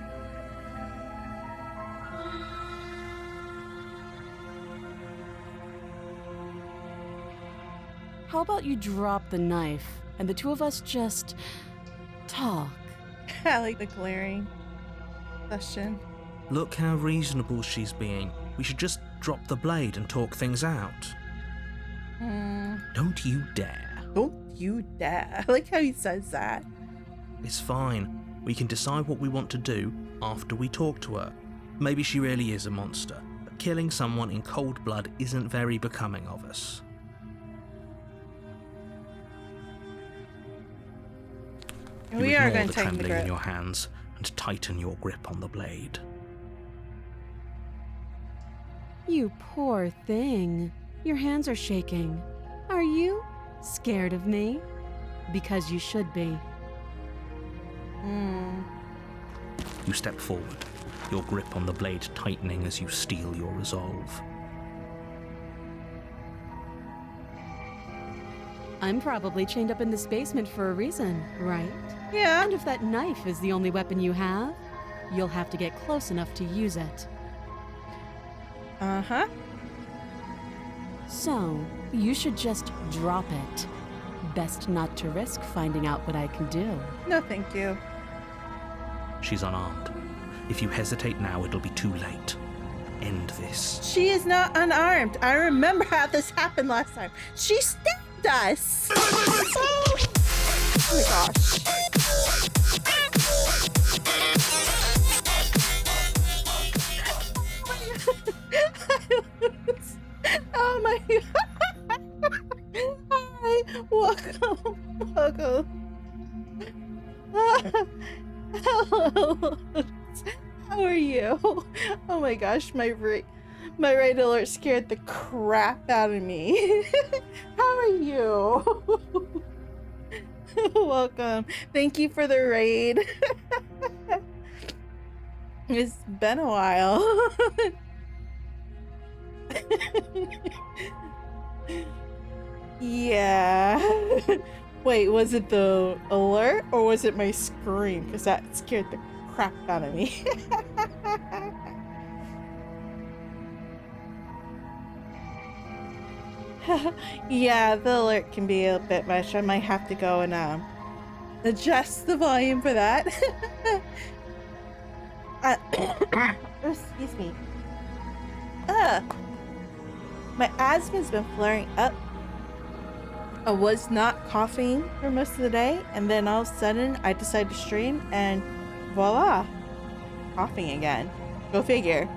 How about you drop the knife and the two of us just talk? I like the glaring question. Look how reasonable she's being. We should just drop the blade and talk things out. Don't you dare. Don't you dare. I like how he says that. It's fine. We can decide what we want to do after we talk to her. Maybe she really is a monster, but killing someone in cold blood isn't very becoming of us. We You are ignore going the to tighten the trembling in grip. your hands and tighten your grip on the blade. You poor thing. Your hands are shaking. Are you scared of me? Because you should be. You step forward, your grip on the blade tightening as you steel your resolve. I'm probably chained up in this basement for a reason, right? Yeah. And if that knife is the only weapon you have, you'll have to get close enough to use it. Uh-huh. So, you should just drop it. Best not to risk finding out what I can do. No, thank you. She's unarmed. If you hesitate now, it'll be too late. end this. She is not unarmed. I remember how this happened last time. She stabbed us. Oh my gosh. Oh my god. Hi. Welcome. Welcome. Hello. How are you? Oh my gosh, my raid alert scared the crap out of me. How are you? Welcome. Thank you for the raid. It's been a while. Yeah. Wait, was it the alert or was it my scream? Because that scared the crap out of me. Yeah, the alert can be a bit much. I might have to go and adjust the volume for that. Excuse me. My asthma's been flaring up. I was not coughing for most of the day, and then all of a sudden I decided to stream and voila, coughing again. Go figure.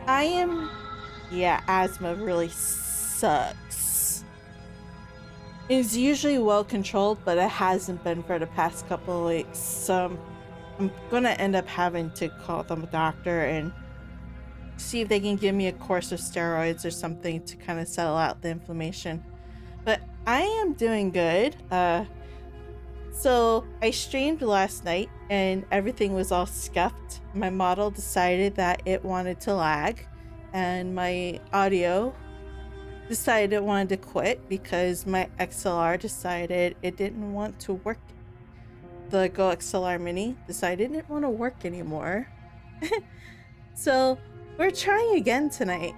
Yeah, asthma really sucks. It's usually well controlled, but it hasn't been for the past couple of weeks, so I'm gonna end up having to call the doctor and see if they can give me a course of steroids or something to kind of settle out the inflammation. But I am doing good. So I streamed last night and everything was all scuffed. My model decided that it wanted to lag, and my audio decided it wanted to quit because my XLR decided it didn't want to work. The Go XLR Mini decided it didn't want to work anymore. So we're trying again tonight.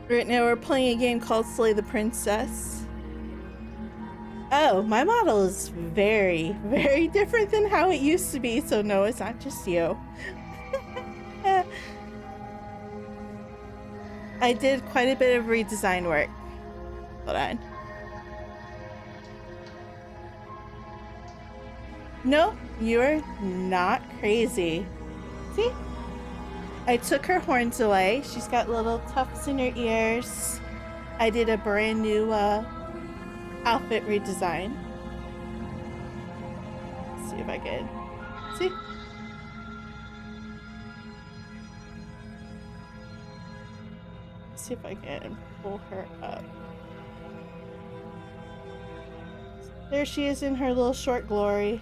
Right now we're playing a game called Slay the Princess. Oh, my model is very, very different than how it used to be, so no, it's not just you. I did quite a bit of redesign work. Hold on. No, you're not crazy. See? I took her horns away. She's got little tufts in her ears. I did a brand new outfit redesign. Let's see if I can. See? Let's see if I can pull her up. There she is in her little short glory.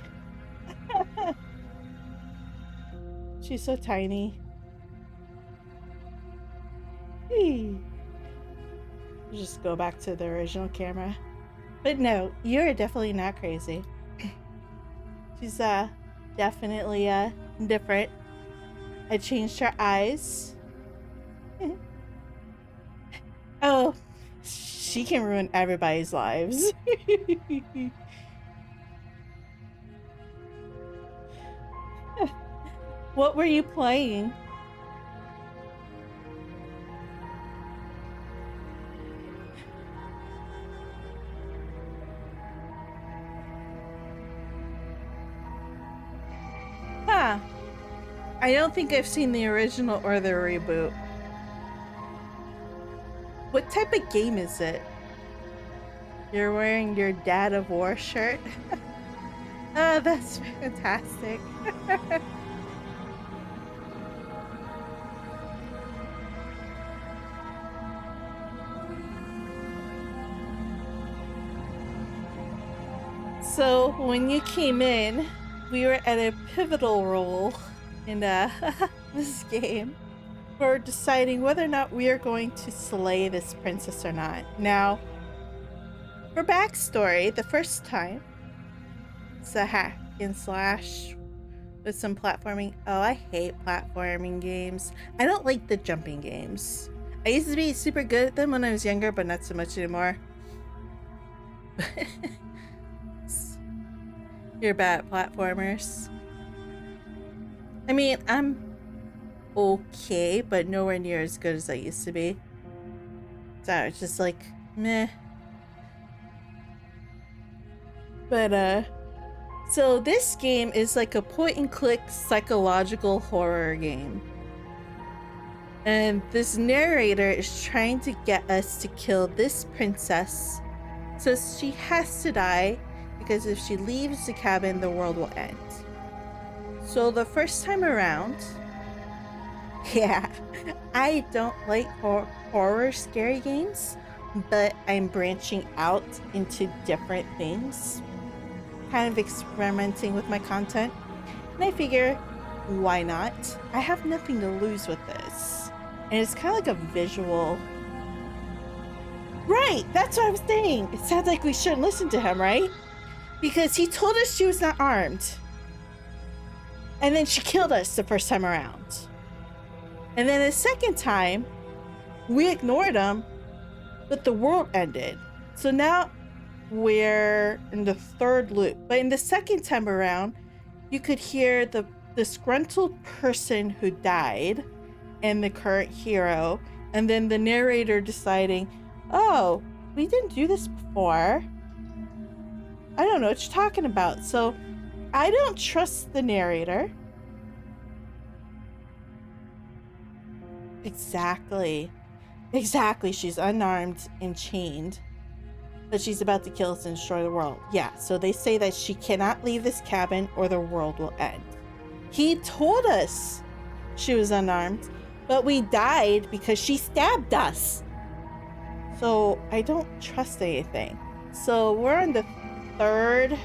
She's so tiny. Just go back to the original camera. But no, you're definitely not crazy. She's definitely different. I changed her eyes. Oh, she can ruin everybody's lives. What were you playing? Huh. I don't think I've seen the original or the reboot. What type of game is it? You're wearing your Dad of War shirt? Oh, that's fantastic. So when you came in, we were at a pivotal role in this game. We're deciding whether or not we are going to slay this princess or not. Now, for backstory, the first time, it's a hack and slash with some platforming. Oh, I hate platforming games. I don't like the jumping games. I used to be super good at them when I was younger, but not so much anymore. You're bad at platformers. I mean, I'm okay, but nowhere near as good as I used to be. So it's just like, meh. But, so this game is like a point-and-click psychological horror game. And this narrator is trying to get us to kill this princess. So she has to die, because if she leaves the cabin, the world will end. So the first time around, yeah, I don't like horror scary games, but I'm branching out into different things, kind of experimenting with my content. And I figure, why not? I have nothing to lose with this. And it's kind of like a visual. Right, that's what I was saying. It sounds like we shouldn't listen to him, right? Because he told us she was not armed. And then she killed us the first time around. And then the second time, we ignored him, but the world ended. So now we're in the third loop. But in the second time around, you could hear the disgruntled person who died and the current hero, and then the narrator deciding, oh, we didn't do this before. I don't know what you're talking about. So I don't trust the narrator. Exactly. She's unarmed and chained, but she's about to kill us and destroy the world. Yeah, so they say that she cannot leave this cabin or the world will end. He told us she was unarmed, but we died because she stabbed us. So I don't trust anything. So we're on the third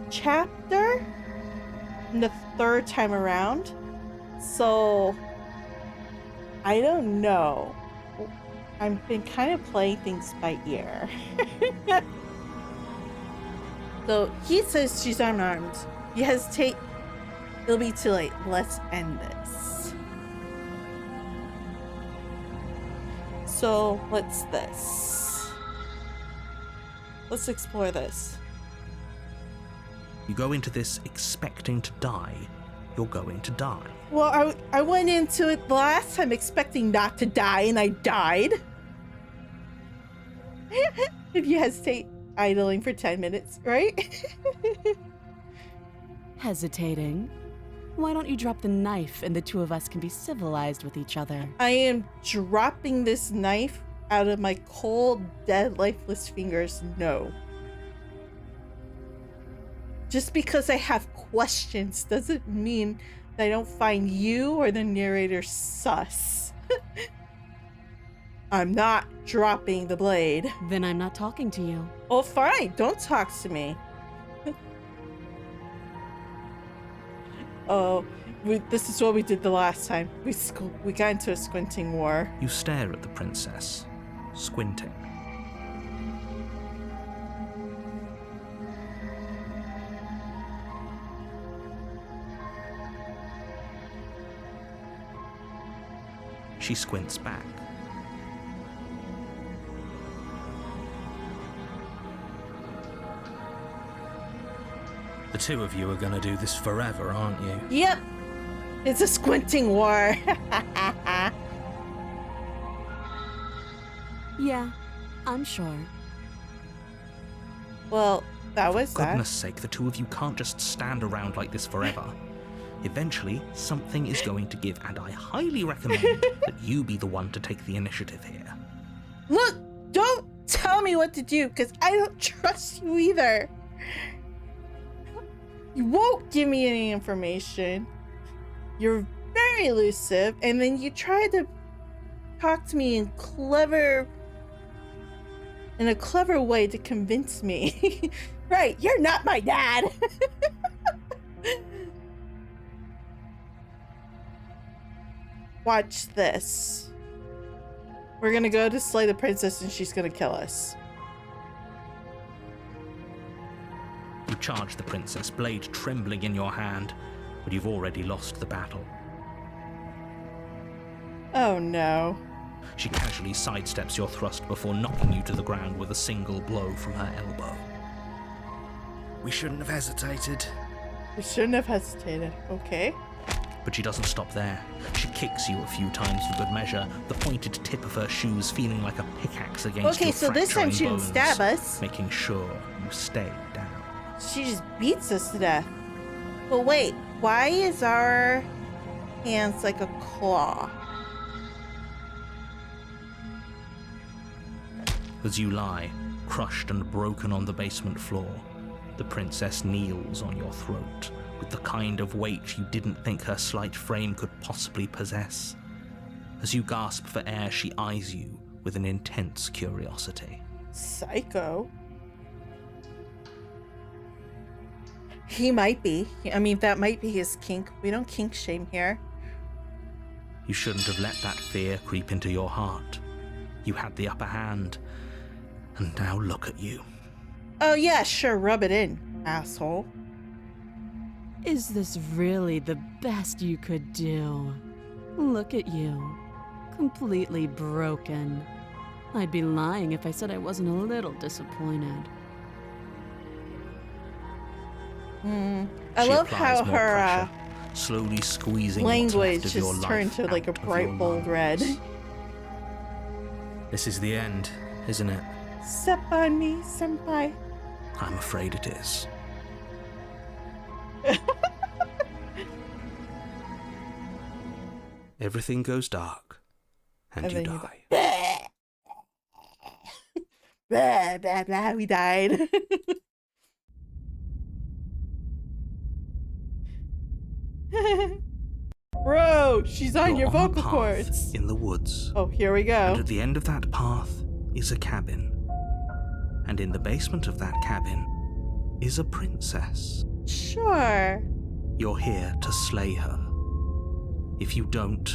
chapter, in the third time around. So I don't know. I've been kind of playing things by ear. So he says she's unarmed. You hesitate. It'll be too late. Let's end this. So what's this? Let's explore this. You go into this expecting to die, you're going to die. Well, I went into it the last time expecting not to die, and I died. If you hesitate, idling for 10 minutes, right? Hesitating? Why don't you drop the knife and the two of us can be civilized with each other? I am dropping this knife out of my cold, dead, lifeless fingers. No. Just because I have questions doesn't mean that I don't find you or the narrator sus. I'm not dropping the blade. Then I'm not talking to you. Oh, fine. Don't talk to me. Oh, this is what we did the last time. We got into a squinting war. You stare at the princess, squinting. She squints back. The two of you are gonna do this forever, aren't you? Yep. It's a squinting war. Yeah, I'm sure. Well, that was For goodness sake, the two of you can't just stand around like this forever. Eventually, something is going to give, and I highly recommend that you be the one to take the initiative here. Look, don't tell me what to do, because I don't trust you either. You won't give me any information. You're very elusive, and then you try to talk to me in a clever way to convince me. Right, you're not my dad. Watch this. We're gonna go to slay the princess and she's gonna kill us. You charge the princess, blade trembling in your hand, but you've already lost the battle. Oh no. She casually sidesteps your thrust before knocking you to the ground with a single blow from her elbow. We shouldn't have hesitated. We shouldn't have hesitated. Okay. But she doesn't stop there. She kicks you a few times for good measure, the pointed tip of her shoes feeling like a pickaxe against Okay, your so this time she didn't bones, stab us. making sure you stay down. She just beats us to death. But wait, why is our hands like a claw? As you lie, crushed and broken on the basement floor, the princess kneels on your throat with the kind of weight you didn't think her slight frame could possibly possess. As you gasp for air, she eyes you with an intense curiosity. Psycho. He might be. I mean, that might be his kink. We don't kink shame here. You shouldn't have let that fear creep into your heart. You had the upper hand, and now look at you. Oh yeah, sure, rub it in, asshole. Is this really the best you could do? Look at you. Completely broken. I'd be lying if I said I wasn't a little disappointed. I She love applies how more her pressure, slowly squeezing what's language left of your just life turned to like a out of bright your bold red. lungs. This is the end, isn't it? Step on me, senpai. I'm afraid it is. Everything goes dark, and you then you die. Blah, blah, blah, we died. Bro, she's on your You're on a vocal path cords. in the woods. Oh, here we And go. at the end of that path is a cabin. And in the basement of that cabin is a princess. Sure. You're here to slay her. If you don't,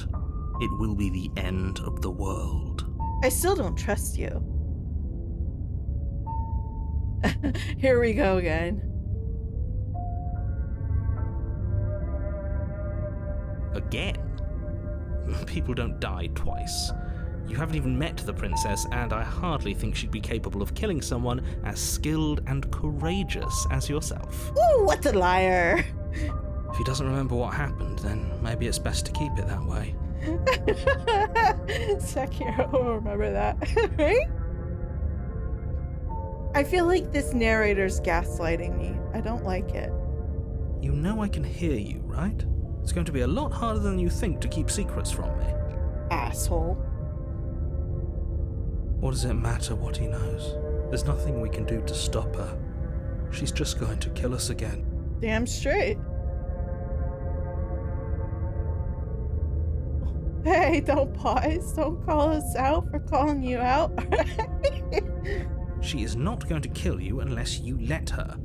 it will be the end of the world. I still don't trust you. Here we go again. Again? People don't die twice. You haven't even met the princess, and I hardly think she'd be capable of killing someone as skilled and courageous as yourself. Ooh, what a liar. If he doesn't remember what happened, then maybe it's best to keep it that way. Sekiro will remember that, right? I feel like this narrator's gaslighting me. I don't like it. You know I can hear you, right? It's going to be a lot harder than you think to keep secrets from me. Asshole. What does it matter what he knows? There's nothing we can do to stop her. She's just going to kill us again. Damn straight. Hey, don't pause. Don't call us out for calling you out. She is not going to kill you unless you let her.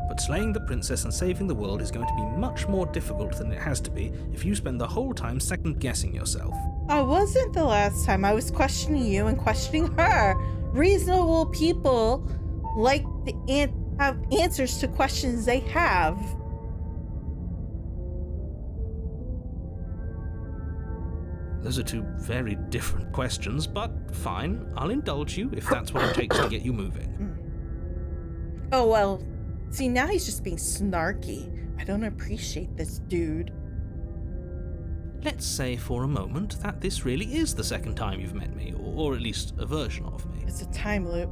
But slaying the princess and saving the world is going to be much more difficult than it has to be if you spend the whole time second-guessing yourself. I wasn't the last time. I was questioning you and questioning her. Reasonable people like to have answers to questions they have. Those are two very different questions, but fine. I'll indulge you if that's what it takes to get you moving. Oh, well, see, now he's just being snarky. I don't appreciate this dude. Let's say for a moment that this really is the second time you've met me, or at least a version of me. It's a time loop.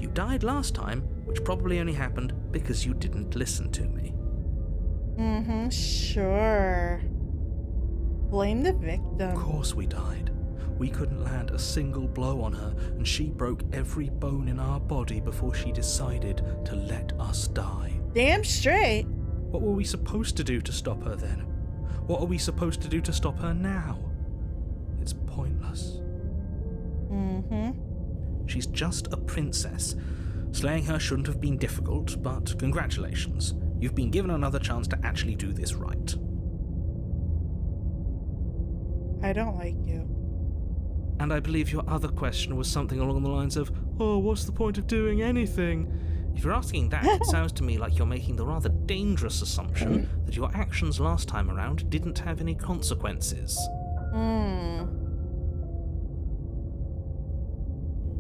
You died last time, which probably only happened because you didn't listen to me. Mm-hmm, sure. Blame the victim. Of course we died. We couldn't land a single blow on her, and she broke every bone in our body before she decided to let us die. Damn straight. What were we supposed to do to stop her then? What are we supposed to do to stop her now? It's pointless. Mm-hmm. She's just a princess. Slaying her shouldn't have been difficult, but congratulations. You've been given another chance to actually do this right. I don't like you. And I believe your other question was something along the lines of, oh, what's the point of doing anything? If you're asking that, it sounds to me like you're making the rather dangerous assumption that your actions last time around didn't have any consequences. Hmm.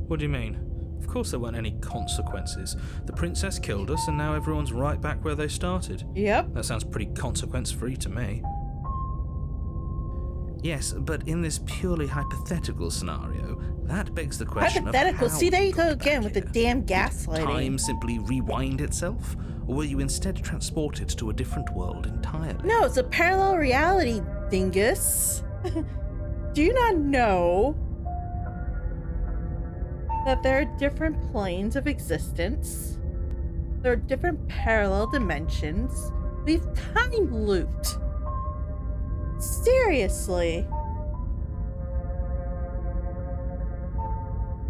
What do you mean? Of course there weren't any consequences. The princess killed us and now everyone's right back where they started. Yep. That sounds pretty consequence-free to me. Yes, but in this purely hypothetical scenario, that begs the question Hypothetical. of how See, there we you got go again back with the here. damn Did gaslighting. time simply rewind itself? Or were you instead transported to a different world entirely? No, it's a parallel reality, dingus. Do you not know that there are different planes of existence? There are different parallel dimensions. We've time looped. Seriously.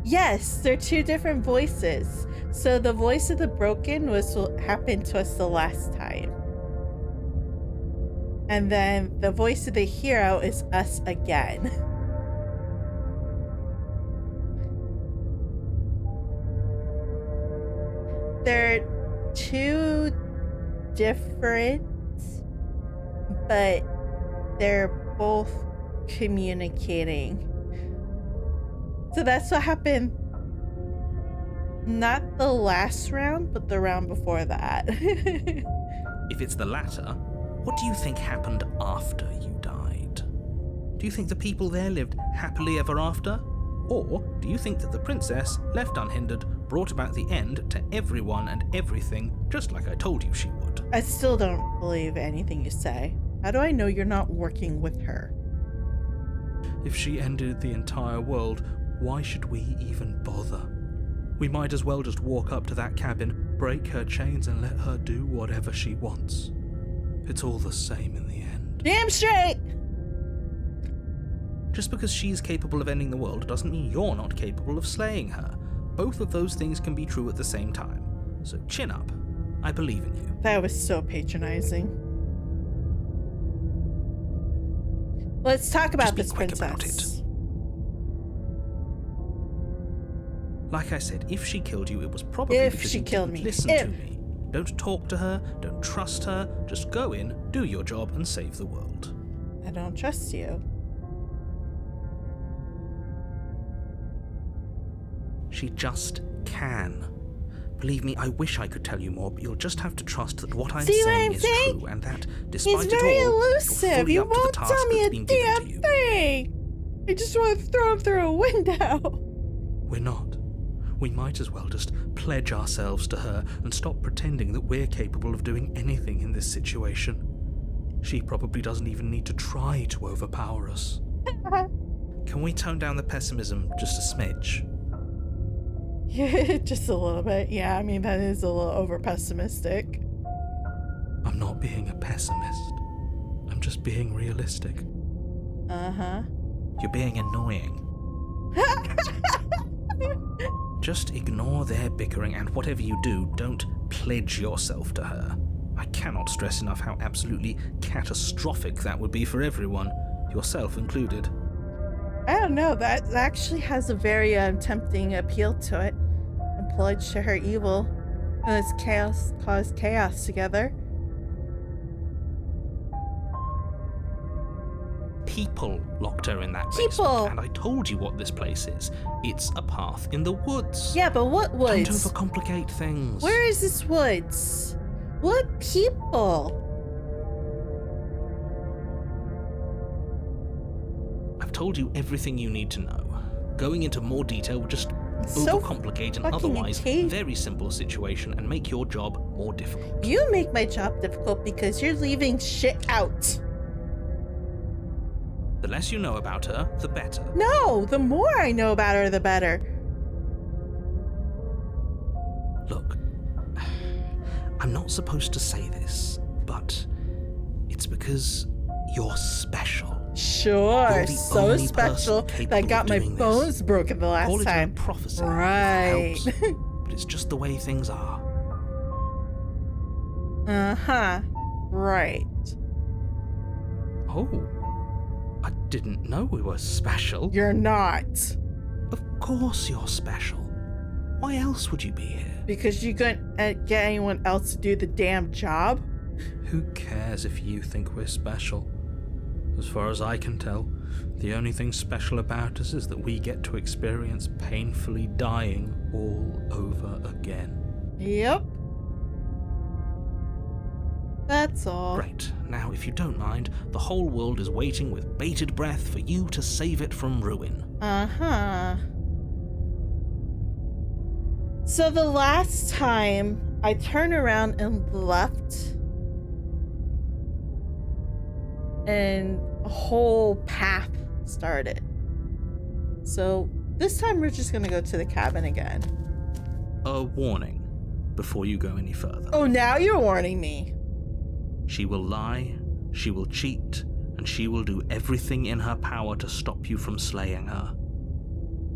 Yes, they're two different voices. So the voice of the broken was what happened to us the last time. And then the voice of the hero is us again. They're two different, but they're both communicating. So that's what happened. Not the last round, but the round before that. If it's the latter, what do you think happened after you died? Do you think the people there lived happily ever after? Or do you think that the princess, left unhindered, brought about the end to everyone and everything, just like I told you she would? I still don't believe anything you say. How do I know you're not working with her? If she ended the entire world, why should we even bother? We might as well just walk up to that cabin, break her chains and let her do whatever she wants. It's all the same in the end. Damn straight! Just because she's capable of ending the world doesn't mean you're not capable of slaying her. Both of those things can be true at the same time. So chin up. I believe in you. That was so patronizing. Let's talk about Just be this quick princess. about it. Like I said, if she killed you, it was probably If because she you killed didn't me. listen If. to me. Don't talk to her, don't trust her, just go in, do your job and save the world. I don't trust you. She just can. Believe me, I wish I could tell you more, but you'll just have to trust that what I'm See what saying I'm is saying? true, and that, despite He's it very all, you're elusive. fully He up to the won't task tell me that's a been given to damn you. thing. I just want to throw him through a window. We're not. We might as well just pledge ourselves to her and stop pretending that we're capable of doing anything in this situation. She probably doesn't even need to try to overpower us. Can we tone down the pessimism just a smidge? Yeah, just a little bit. Yeah, I mean, that is a little over pessimistic. I'm not being a pessimist. I'm just being realistic. Uh-huh. You're being annoying. Just ignore their bickering, and whatever you do, don't pledge yourself to her. I cannot stress enough how absolutely catastrophic that would be for everyone, yourself included. I don't know. That actually has a very tempting appeal to it. And pledge to her evil. And let's cause chaos together. People locked her in that People! basement, and I told you what this place is. It's a path in the woods. Yeah, but what Don't woods? overcomplicate things. Where is this woods? What people? I've told you everything you need to know. Going into more detail would just So overcomplicate an fucking otherwise cave. very simple situation and make your job more difficult. You make my job difficult because you're leaving shit out. The less you know about her, the better. No, the more I know about her, the better. Look, I'm not supposed to say this, but it's because you're special. Sure, You're the so only special person that I capable got of my doing this. bones broken the last Call it time. a prophecy. Right. If that helps, but it's just the way things are. Uh-huh. Right. Oh, I didn't know we were special. You're not. Of course you're special. Why else would you be here? Because you couldn't get anyone else to do the damn job? Who cares if you think we're special? As far as I can tell, The only thing special about us is that we get to experience painfully dying all over again. Yep. That's all. Great. Now, if you don't mind, the whole world is waiting with bated breath for you to save it from ruin. Uh-huh. So the last time I turned around and left, and a whole path started. So this time we're just gonna go to the cabin again. A warning before you go any further. Oh, now you're warning me. She will lie, she will cheat, and she will do everything in her power to stop you from slaying her.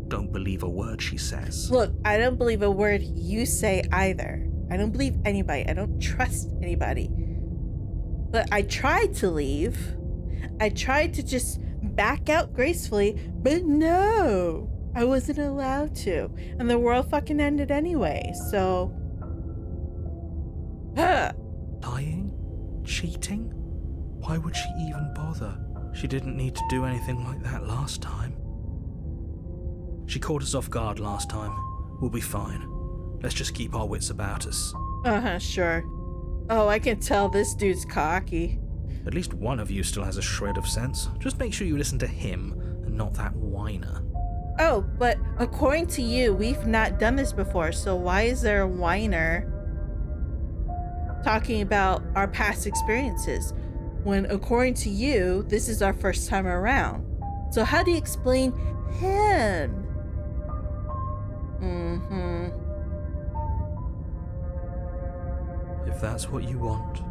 Don't believe a word she says. Look, I don't believe a word you say either. I don't believe anybody. I don't trust anybody. But I tried to leave. I tried to just back out gracefully, but no, I wasn't allowed to. And the world fucking ended anyway, so... Lying? Cheating? Why would she even bother? She didn't need to do anything like that last time. She caught us off guard last time. We'll be fine. Let's just keep our wits about us. Uh-huh, sure. Oh, I can tell this dude's cocky. At least one of you still has a shred of sense. Just make sure you listen to him and not that whiner. Oh, but according to you, we've not done this before, so why is there a whiner talking about our past experiences when, according to you, this is our first time around? So how do you explain him? If that's what you want,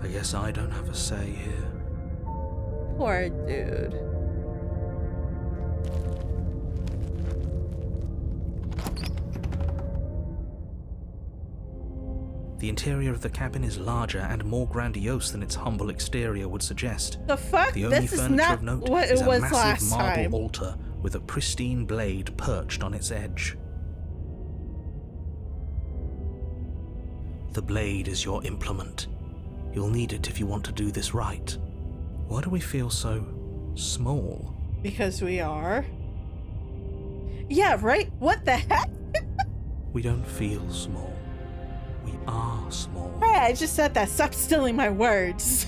I guess I don't have a say here. Poor dude. The interior of the cabin is larger and more grandiose than its humble exterior would suggest. The fuck? The only This is furniture not of note what is it a was massive last marble time. altar with a pristine blade perched on its edge. The blade is your implement. You'll need it if you want to do this right. Why do we feel so small? Because we are. Yeah, right? What the heck? We don't feel small. We are small. Hey, I just said that. Stop stealing my words.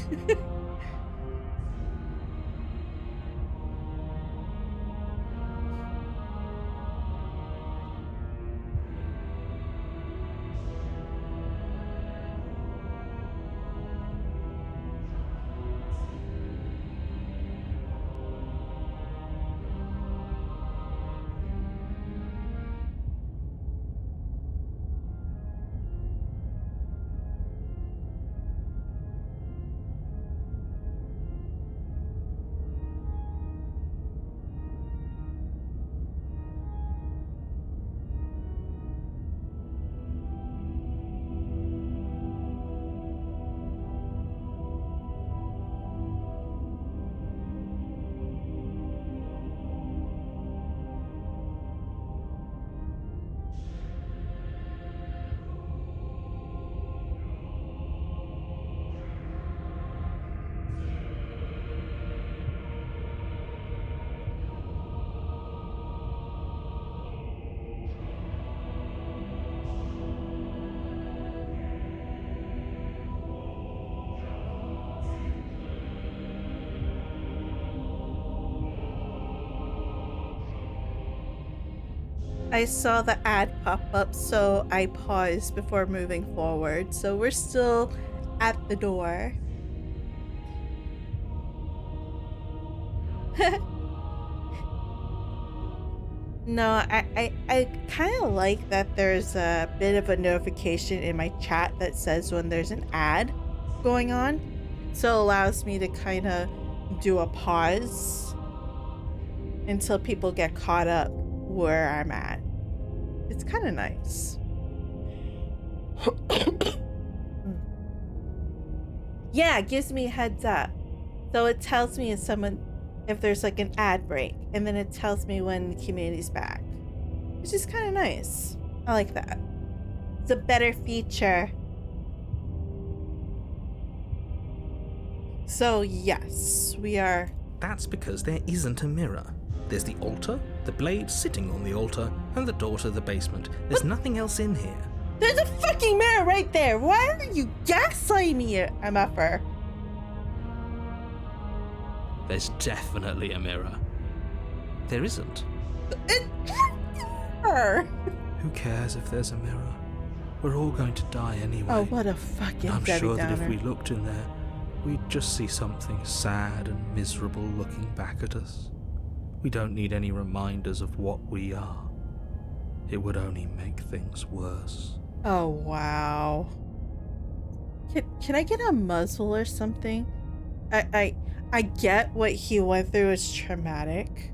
I saw the ad pop up, so I paused before moving forward. So we're still at the door. No, I kind of like that there's a bit of a notification in my chat that says when there's an ad going on. So it allows me to kind of do a pause until people get caught up where I'm at. It's kind of nice. Yeah, it gives me a heads up. So it tells me if there's like an ad break, and then it tells me when the community's back, which is kind of nice. I like that. It's a better feature. So yes, we are That's because there isn't a mirror. There's the altar, the blade sitting on the altar, and the door to the basement. There's nothing else in here. There's a fucking mirror right there. Why are you gaslighting me, MFR? There's definitely a mirror. There isn't. Who cares if there's a mirror? We're all going to die anyway. Oh, what a fucking I'm Debbie sure that Downer. if we looked in there, we'd just see something sad and miserable looking back at us. We don't need any reminders of what we are. It would only make things worse. Oh, wow. Can I get a muzzle or something? I get what he went through is traumatic.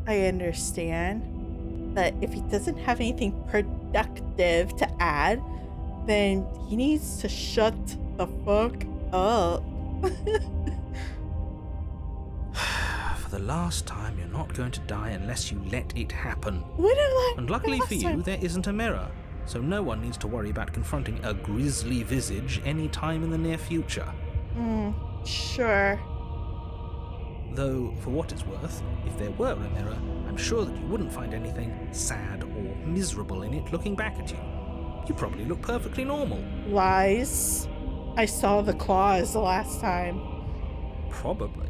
I understand. But if he doesn't have anything productive to add, then he needs to shut the fuck up. For the last time, you're not going to die unless you let it happen. And luckily for you, there isn't a mirror, so no one needs to worry about confronting a grisly visage any time in the near future. Sure. Though, for what it's worth, if there were a mirror, I'm sure that you wouldn't find anything sad or miserable in it looking back at you. You probably look perfectly normal. Lies. I saw the claws the last time. Probably.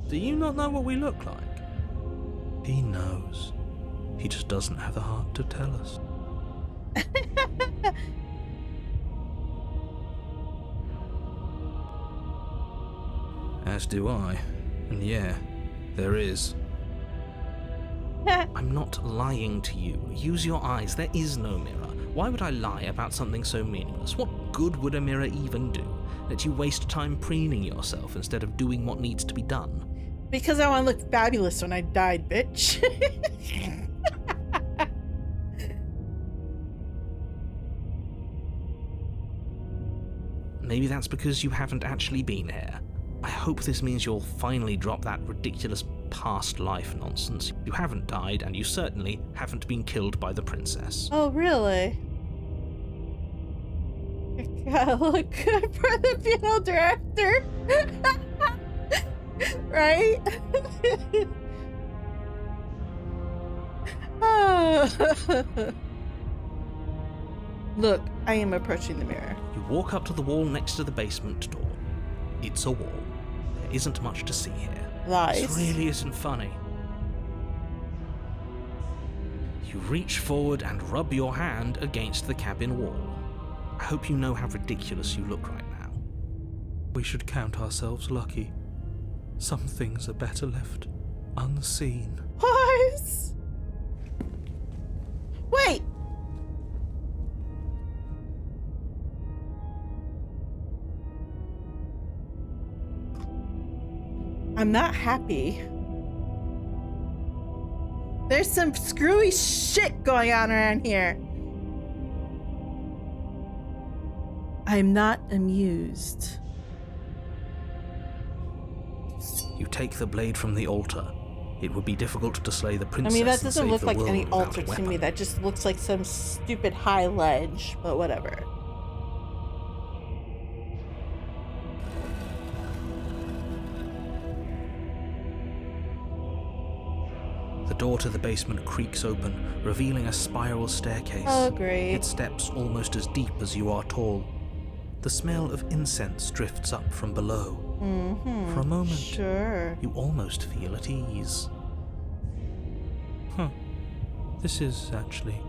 Do you not know what we look like? He knows. He just doesn't have the heart to tell us. As do I. And yeah, there is. I'm not lying to you. Use your eyes. There is no mirror. Why would I lie about something so meaningless? What good would a mirror even do? Let you waste time preening yourself instead of doing what needs to be done. Because I want to look fabulous when I died, bitch. Maybe that's because you haven't actually been here. I hope this means you'll finally drop that ridiculous past life nonsense. You haven't died, and you certainly haven't been killed by the princess. Oh, really? I gotta look good for the funeral director. Right? Look, I am approaching the mirror. You walk up to the wall next to the basement door. It's a wall. There isn't much to see here. Lies. This really isn't funny. You reach forward and rub your hand against the cabin wall. I hope you know how ridiculous you look right now. We should count ourselves lucky. Some things are better left unseen. Lies. Wait. I'm not happy. There's some screwy shit going on around here. I'm not amused. You take the blade from the altar. It would be difficult to slay the princess. I mean, that and doesn't save look the like world any without altar a to weapon. me. That just looks like some stupid high ledge, but whatever. The door to the basement creaks open, revealing a spiral staircase. Oh, great. Its steps almost as deep as you are tall. The smell of incense drifts up from below. For a moment, Sure. you almost feel at ease. This is actually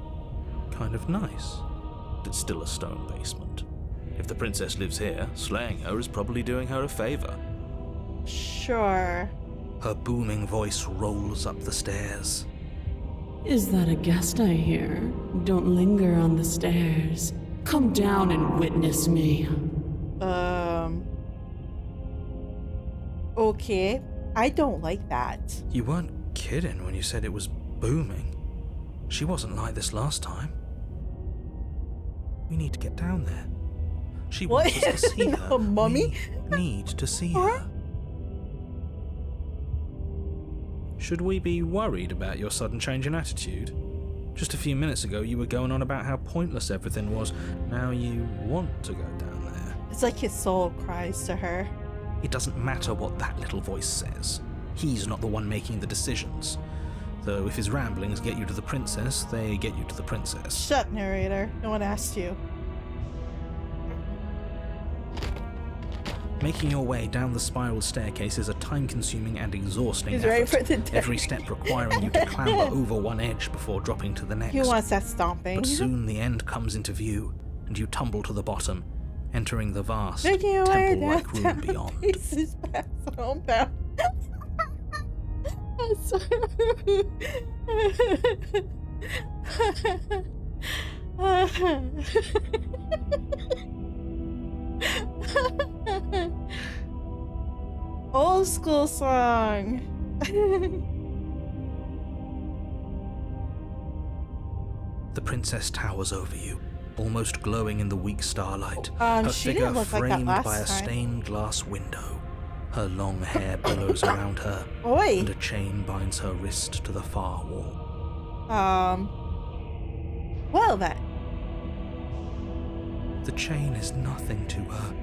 kind of nice. It's still a stone basement. If the princess lives here, slaying her is probably doing her a favor. Sure. Her booming voice rolls up the stairs. Is that a guest I hear? Don't linger on the stairs. Come down and witness me. Okay. I don't like that. You weren't kidding when you said it was booming. She wasn't like this last time. We need to get down there. She What? wants us to see her. A mummy? We need to see Huh? her. Should we be worried about your sudden change in attitude? Just a few minutes ago you were going on about how pointless everything was. Now you want to go down there. It's like his soul cries to her. It doesn't matter what that little voice says. He's not the one making the decisions. Though if his ramblings get you to the princess, they get you to the princess. Shut, narrator. No one asked you. Making your way down the spiral staircase is a time-consuming and exhausting He's ready effort, for the day. every step requiring you to clamber over one edge before dropping to the next. He wants that stomping. But soon the end comes into view, and you tumble to the bottom, entering the vast, Making your way temple-like room down beyond. Pieces past homebound. I'm sorry. Old school song. The princess towers over you, almost glowing in the weak starlight, her She figure didn't look like that framed last by a time. stained glass window. Her long hair billows around her, Oi. and a chain binds her wrist to the far wall. Well then. The chain is nothing to her.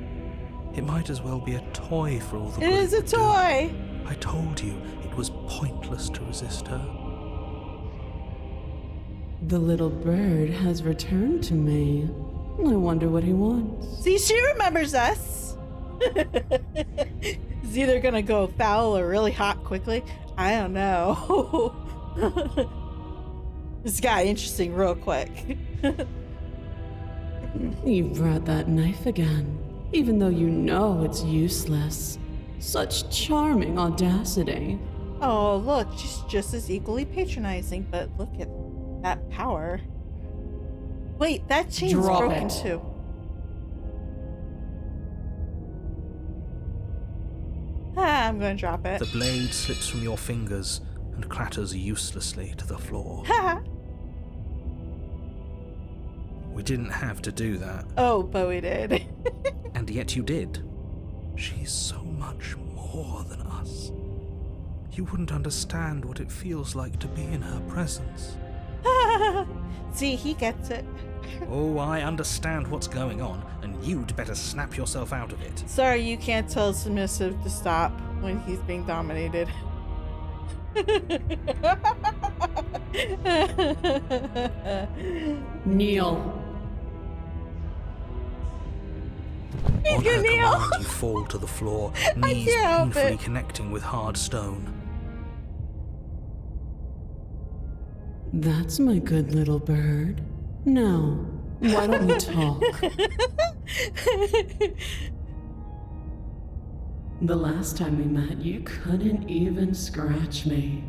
It might as well be a toy for all the It good is a would do. toy. I told you it was pointless to resist her. The little bird has returned to me. I wonder what he wants. See, she remembers us. It's either gonna go foul or really hot quickly. I don't know. This got interesting real quick. You brought that knife again, even though you know it's useless. Such charming audacity. Oh, look, she's just as equally patronizing, but look at that power. Wait, that chain's Drop broken it. too. I'm gonna drop it. The blade slips from your fingers and clatters uselessly to the floor. We didn't have to do that, Oh, but we did. and yet you did. She's so much more than us. You wouldn't understand what it feels like to be in her presence. See, he gets it. Oh, I understand what's going on, and you'd better snap yourself out of it. Sorry, you can't tell submissive to stop when he's being dominated. Kneel. He's On gonna her kneel. command, you fall to the floor, knees can't help painfully it. connecting with hard stone. That's my good little bird. Now, why don't we talk? The last time we met, you couldn't even scratch me.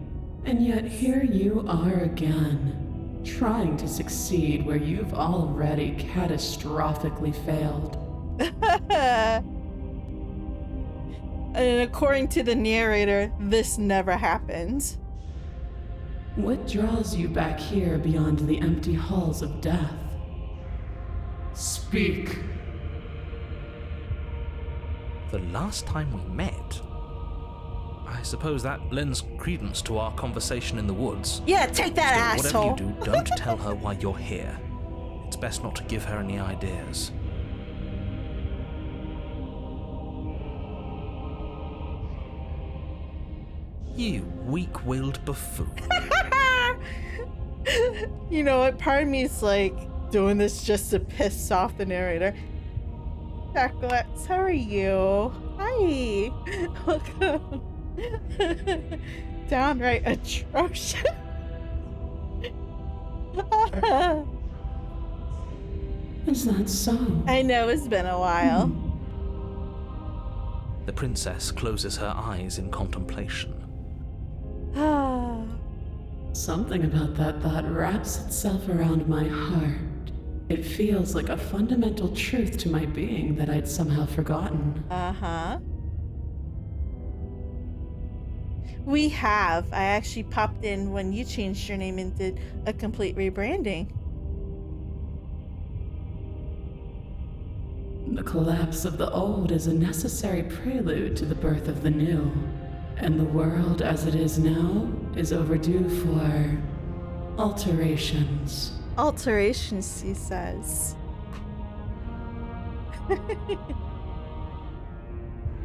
And yet here you are again, trying to succeed where you've already catastrophically failed. And according to the narrator, this never happened. What draws you back here beyond the empty halls of death? Speak. The last time we met? I suppose that lends credence to our conversation in the woods. Yeah, take that, Still, asshole. whatever you do, don't tell her why you're here. It's best not to give her any ideas. You weak-willed buffoon. You know what? Part of me is like doing this just to piss off the narrator. Chocolates, how are you? Hi. Welcome. Downright atrocious. Is that so? I know it's been a while. The princess closes her eyes in contemplation. Something about that thought wraps itself around my heart. It feels like a fundamental truth to my being that I'd somehow forgotten. Uh-huh. We have. I actually popped in when you changed your name and did a complete rebranding. The collapse of the old is a necessary prelude to the birth of the new. And the world as it is now is overdue for alterations. Alterations, he says.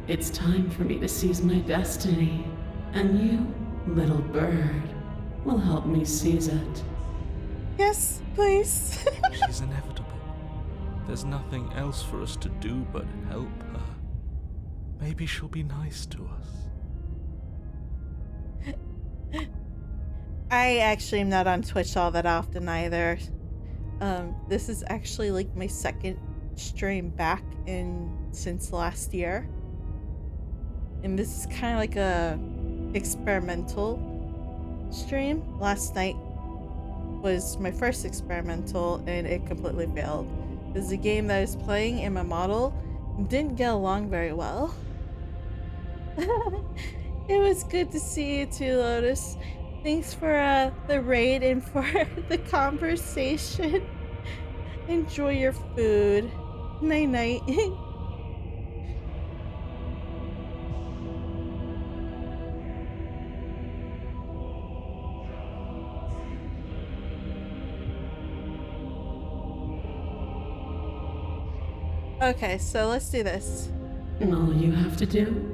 It's time for me to seize my destiny And you, little bird, will help me seize it. Yes, please. She's inevitable. There's nothing else for us to do but help her. Maybe she'll be nice to us. I actually am not on Twitch all that often either. This is actually like my second stream back since last year. And this is kind of like a experimental stream. Last night was my first experimental and it completely failed. It was a game that I was playing and my model didn't get along very well. It was good to see you too, Lotus. Thanks for the raid and for the conversation. Enjoy your food. Night night. Okay, so let's do this. All you have to do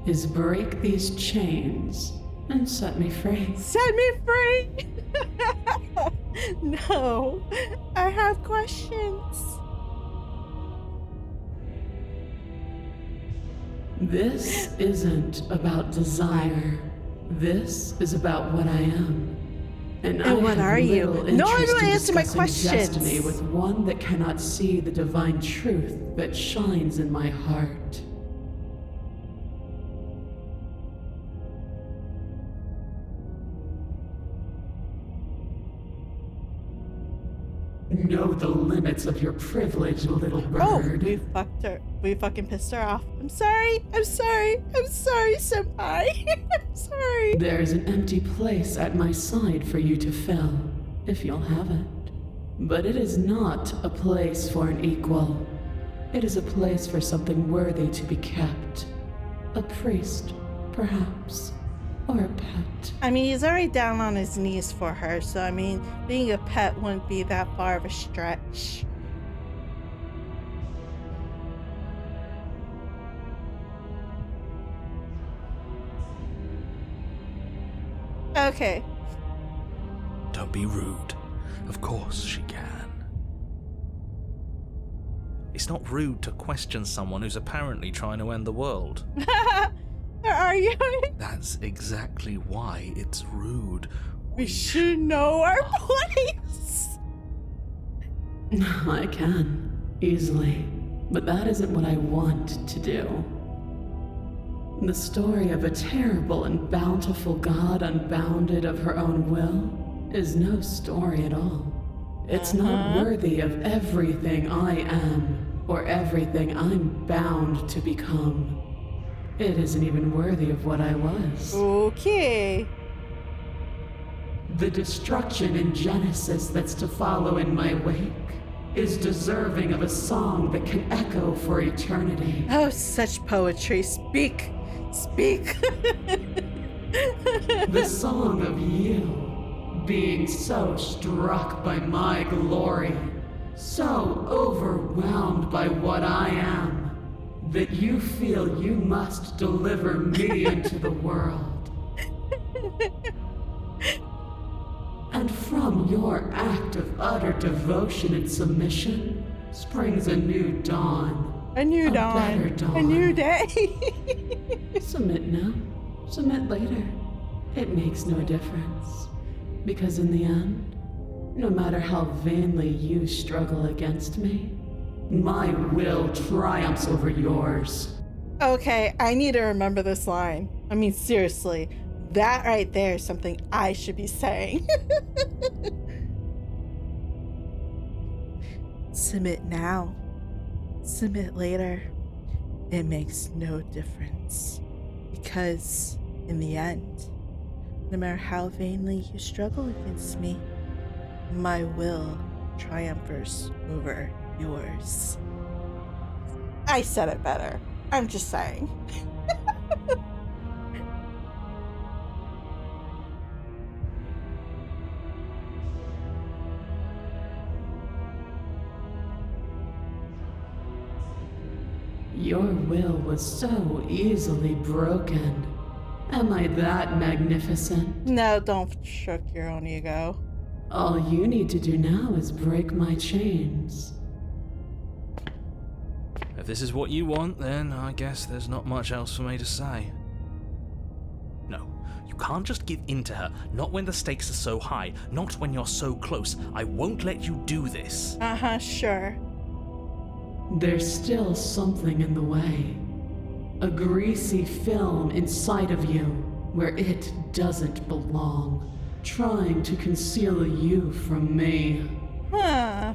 is break these chains and set me free. Set me free! No, I have questions. This isn't about desire. This is about what I am. And I what have are you? little No one interest will in answer my discussing questions. destiny with one that cannot see the divine truth that shines in my heart. Know the limits of your privilege, little bird. Oh, we fucked her. We fucking pissed her off. I'm sorry. I'm sorry. I'm sorry, senpai. I'm sorry. There's an empty place at my side for you to fill, if you'll have it. But it is not a place for an equal. It is a place for something worthy to be kept. A priest, perhaps. Or a pet. I mean, he's already down on his knees for her, so I mean, being a pet wouldn't be that far of a stretch. Okay. Don't be rude. Of course she can. It's not rude to question someone who's apparently trying to end the world. They're arguing. That's exactly why it's rude. We should know our place. I can, easily. But that isn't what I want to do. The story of a terrible and bountiful god unbounded of her own will is no story at all. It's not worthy of everything I am, or everything I'm bound to become. It isn't even worthy of what I was. Okay. The destruction in Genesis that's to follow in my wake is deserving of a song that can echo for eternity. Oh, such poetry. Speak. Speak. The song of you being so struck by my glory, so overwhelmed by what I am, that you feel you must deliver me into the world. And from your act of utter devotion and submission springs a new dawn. A new better dawn. dawn. A new day. Submit now, submit later. It makes no difference. Because in the end, no matter how vainly you struggle against me, my will triumphs over yours. Okay, I need to remember this line. I mean, seriously. That right there is something I should be saying. Submit now. Submit later. It makes no difference. Because, in the end, no matter how vainly you struggle against me, my will triumphs over yours. I said it better. I'm just saying. Your will was so easily broken. Am I that magnificent? No, don't stroke your own ego. All you need to do now is break my chains. If this is what you want, then I guess there's not much else for me to say. No, you can't just give in to her. Not when the stakes are so high. Not when you're so close. I won't let you do this. Uh-huh, sure. There's still something in the way. A greasy film inside of you where it doesn't belong, trying to conceal you from me. Huh.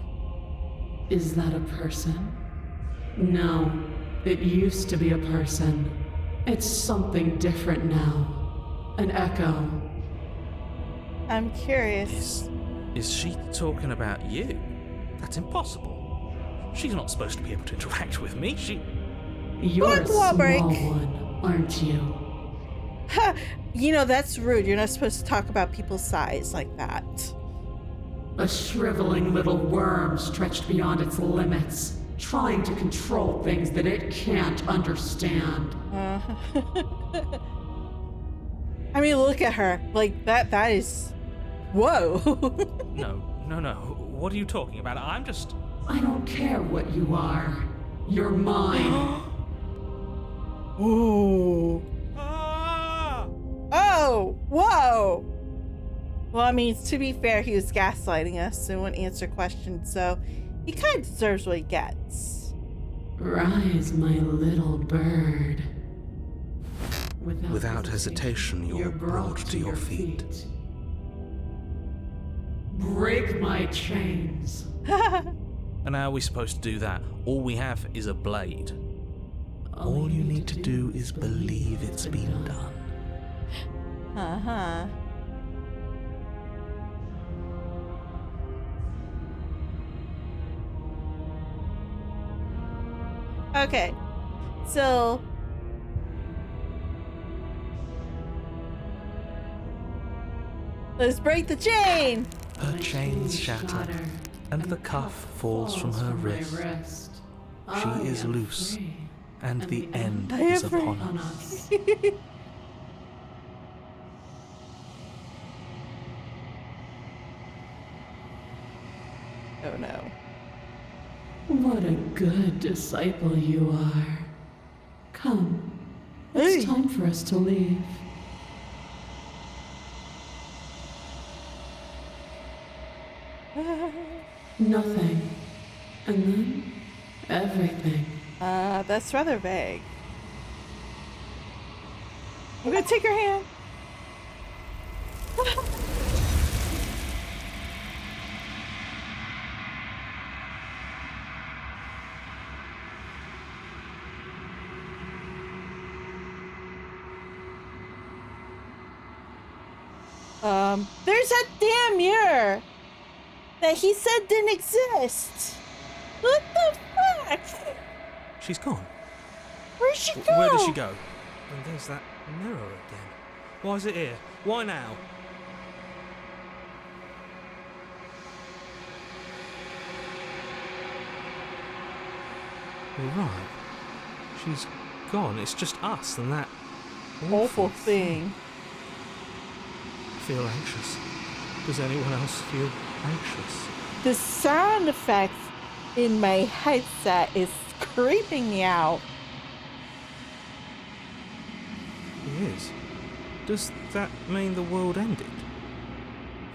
Is that a person? No, it used to be a person. It's something different now. An echo. I'm curious. Is she talking about you? That's impossible. She's not supposed to be able to interact with me. You're a Fourth wall small break. one, aren't you? Ha! You know, that's rude. You're not supposed to talk about people's size like that. A shriveling little worm stretched beyond its limits, trying to control things that it can't understand. I mean, look at her. Like, that is... Whoa. No. What are you talking about? I'm just... I don't care what you are. You're mine. Ooh. Oh, whoa. Well, I mean, to be fair, he was gaslighting us and wouldn't answer questions, so he kind of deserves what he gets. Rise, my little bird. Without hesitation, you're brought to your feet. Break my chains. And how are we supposed to do that? All we have is a blade. All you need to do is believe it's been done. Uh-huh. Okay, so... let's break the chain! Her chains shatter, and the cuff falls from her wrist. She is loose, and the end is upon us. Oh no. What a good disciple you are. Come, it's Hey. time for us to leave. Nothing. And then, everything. That's rather vague. I'm gonna take her hand. There's that damn mirror that he said didn't exist. What the fuck? She's gone. Where'd she go? Where did she go? And there's that mirror again. Why is it here? Why now? You're right. She's gone. It's just us and that Awful thing. I feel anxious. Does anyone else feel anxious? The sound effect in my headset is creeping me out. It is. Does that mean the world ended?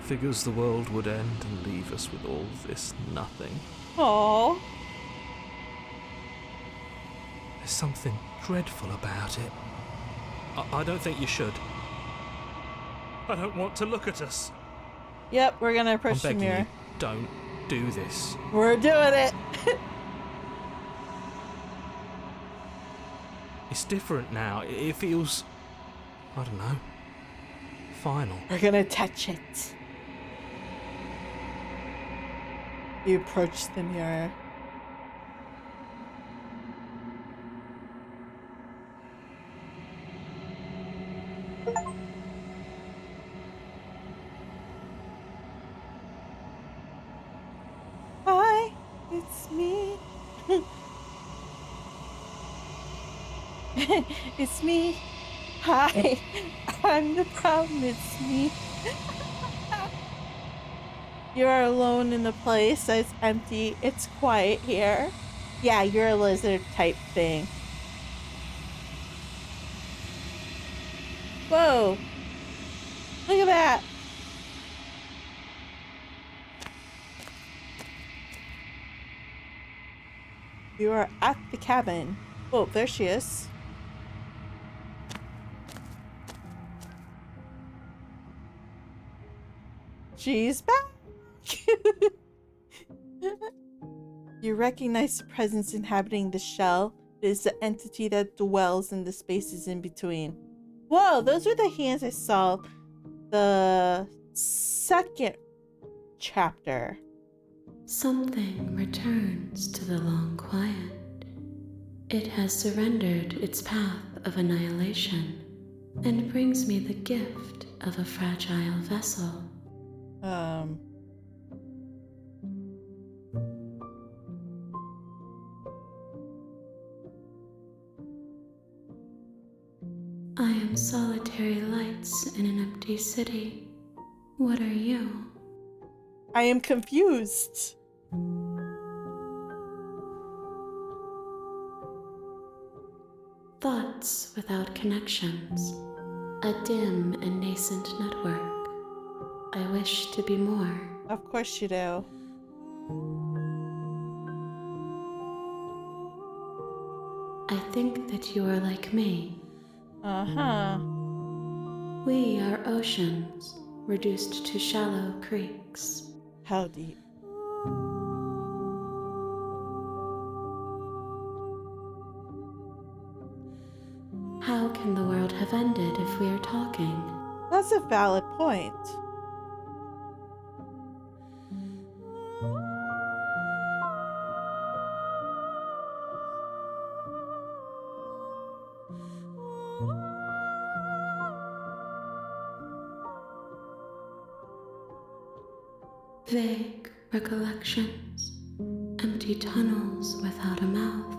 Figures the world would end and leave us with all this nothing. Aww. There's something dreadful about it. I don't think you should. I don't want to look at us. Yep, we're gonna I'm approach the begging mirror. you, don't do this. We're doing it. It's different now. It feels, I don't know, final. We're gonna touch it. You approach the mirror. Hi, it's me. It's me. Hi, I'm the problem, it's me. You're alone in a place that's empty. It's quiet here. Yeah, you're a lizard type thing. Whoa! Look at that! You are at the cabin. Oh, there she is. She's back! You recognize the presence inhabiting the shell. It is the entity that dwells in the spaces in between. Whoa, those were the hands I saw the second chapter. Something returns to the long quiet. It has surrendered its path of annihilation and brings me the gift of a fragile vessel. I am solitary lights in an empty city. What are you? I am confused. Thoughts without connections. A dim and nascent network. I wish to be more. Of course you do. I think that you are like me. Uh-huh. We are oceans, reduced to shallow creeks. How deep? How can the world have ended if we are talking? That's a valid point. Vague recollections, empty tunnels without a mouth.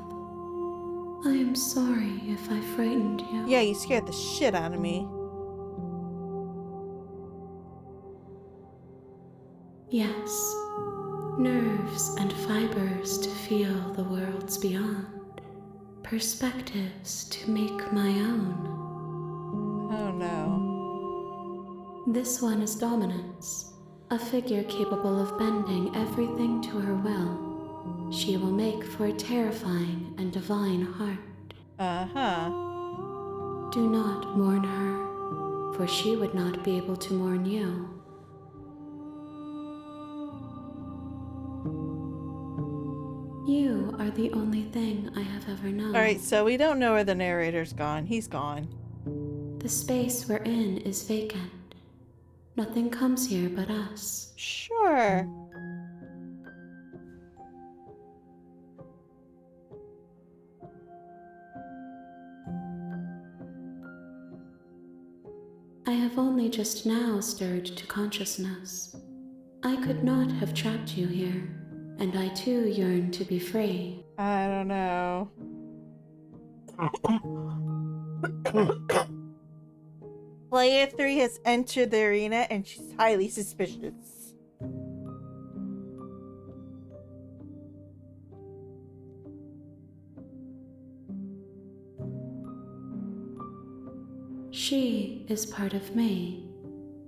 I am sorry if I frightened you. Yeah, you scared the shit out of me. Yes, nerves and fibers to feel the worlds beyond, perspectives to make my own. Oh no. This one is dominance. A figure capable of bending everything to her will. She will make for a terrifying and divine heart. Uh-huh. Do not mourn her, for she would not be able to mourn you. You are the only thing I have ever known. Alright, so we don't know where the narrator's gone. He's gone. The space we're in is vacant. Nothing comes here but us. Sure. I have only just now stirred to consciousness. I could not have trapped you here, and I too yearn to be free. I don't know. Player 3 has entered the arena and she's highly suspicious. She is part of me,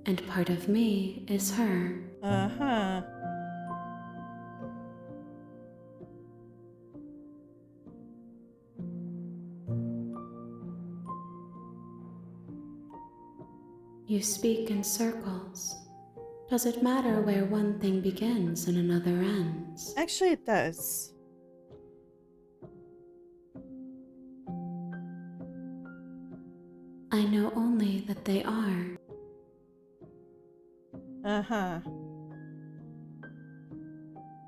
and part of me is her. Uh-huh. You speak in circles. Does it matter where one thing begins and another ends? Actually, it does. I know only that they are. Uh-huh.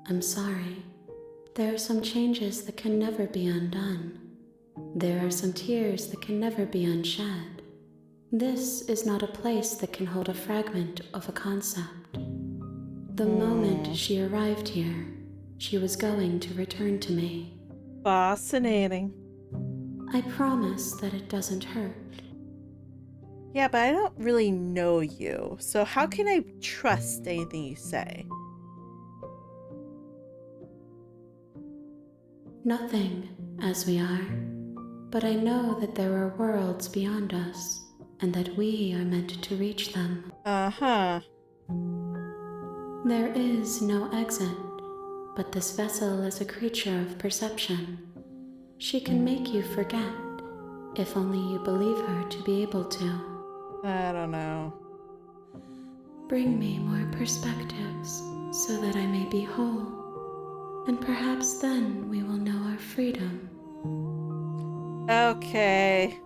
I'm sorry. There are some changes that can never be undone. There are some tears that can never be unshed. This is not a place that can hold a fragment of a concept. The moment she arrived here, she was going to return to me. Fascinating. I promise that it doesn't hurt. Yeah, but I don't really know you, so how can I trust anything you say? Nothing, as we are, but I know that there are worlds beyond us, and that we are meant to reach them. Uh-huh. There is no exit, but this vessel is a creature of perception. She can make you forget, if only you believe her to be able to. I don't know. Bring me more perspectives, so that I may be whole, and perhaps then we will know our freedom. Okay.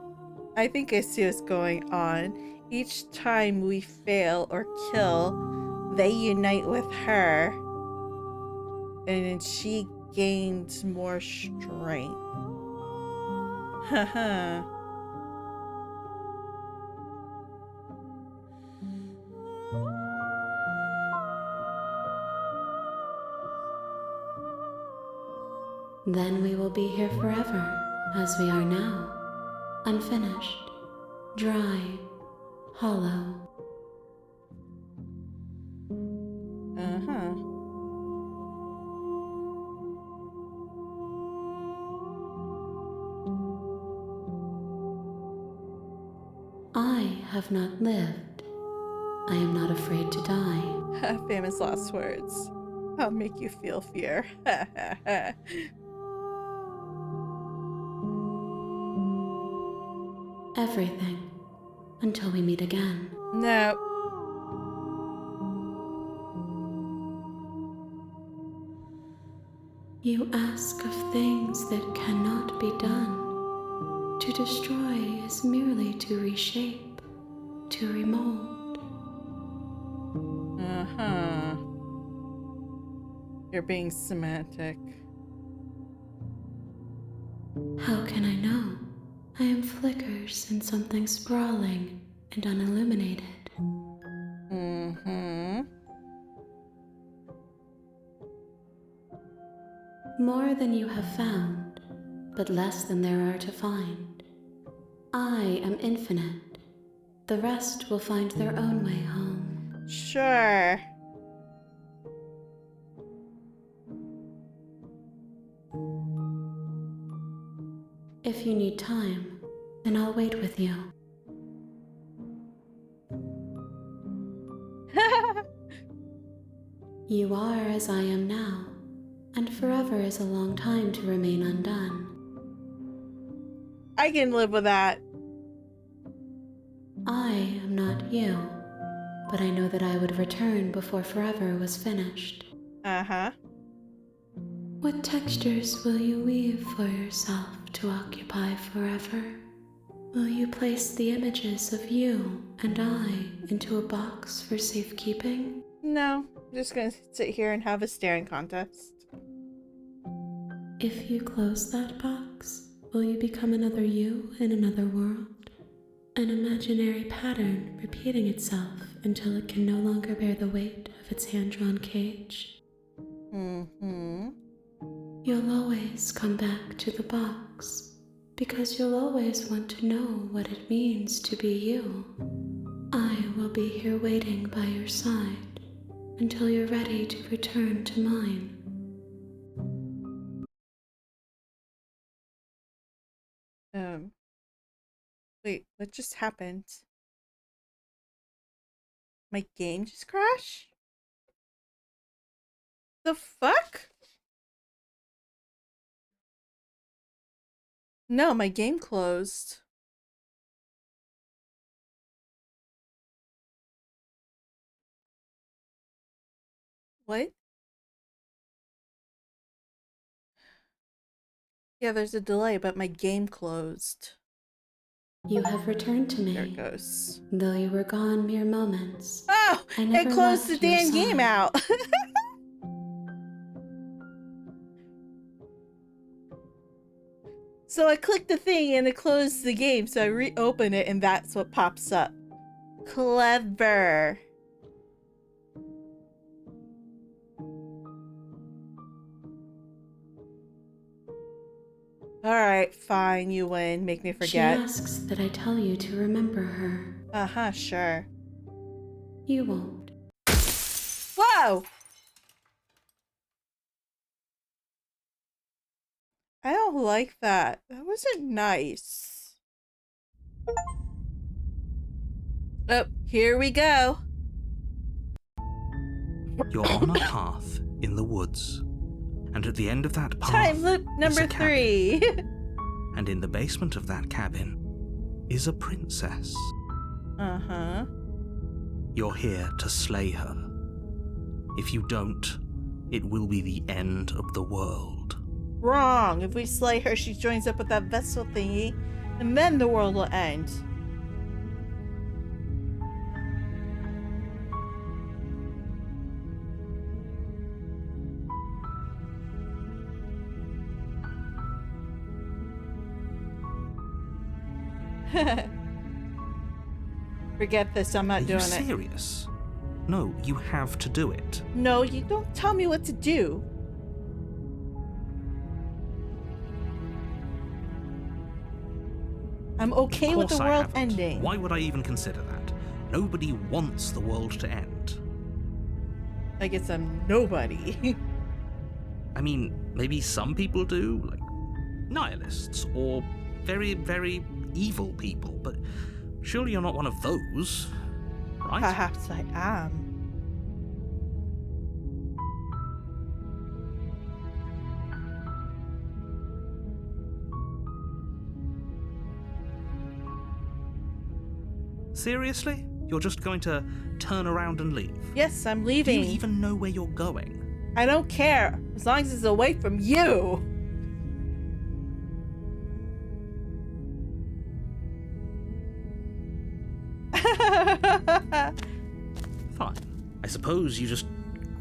I think I see what's going on. Each time we fail or kill, they unite with her, and then she gains more strength. Haha. Then we will be here forever, as we are now, unfinished, dry, hollow. Uh-huh. I have not lived. I am not afraid to die. Famous last words. I'll make you feel fear. Everything, until we meet again. No. You ask of things that cannot be done. To destroy is merely to reshape, to remold. Uh-huh. You're being semantic. How can I know? I am flickers in something sprawling and unilluminated. Mm-hmm. More than you have found, but less than there are to find. I am infinite. The rest will find their own way home. Sure. If you need time, then I'll wait with you. You are as I am now, and forever is a long time to remain undone. I can live with that. I am not you, but I know that I would return before forever was finished. Uh-huh. What textures will you weave for yourself to occupy forever? Will you place the images of you and I into a box for safekeeping? No, I'm just gonna sit here and have a staring contest. If you close that box, will you become another you in another world? An imaginary pattern repeating itself until it can no longer bear the weight of its hand-drawn cage? Mm-hmm. You'll always come back to the box, because you'll always want to know what it means to be you. I will be here waiting by your side until you're ready to return to mine. Wait, what just happened? My game just crashed? The fuck? No, my game closed. What? Yeah, there's a delay, but my game closed. You have returned to There it me, goes. though you were gone mere moments. Oh! I It never closed the left your damn game side. out! So I clicked the thing and it closed the game, so I reopen it and that's what pops up. Clever. Alright, fine, you win. Make me She forget. asks that I tell you to remember her. Uh-huh, sure. You won't. Whoa! I don't like that. That wasn't nice. Oh, here we go. You're on a path in the woods, and at the end of that path Time loop number is a cabin. 3. And in the basement of that cabin is a princess. Uh-huh. You're here to slay her. If you don't, it will be the end of the world. Wrong. If we slay her, she joins up with that vessel thingy, and then the world will end. Forget this, I'm not Are doing you it. serious? No, you have to do it. No, you don't tell me what to do. I'm okay with the Of course I world haven't. ending. Why would I even consider that? Nobody wants the world to end. I guess I'm nobody. I mean, maybe some people do, like nihilists or very, very evil people, but surely you're not one of those, right? Perhaps I am. Seriously? You're just going to turn around and leave? Yes, I'm Do leaving. you even know where you're going? I don't care, as long as it's away from you. Fine. I suppose you just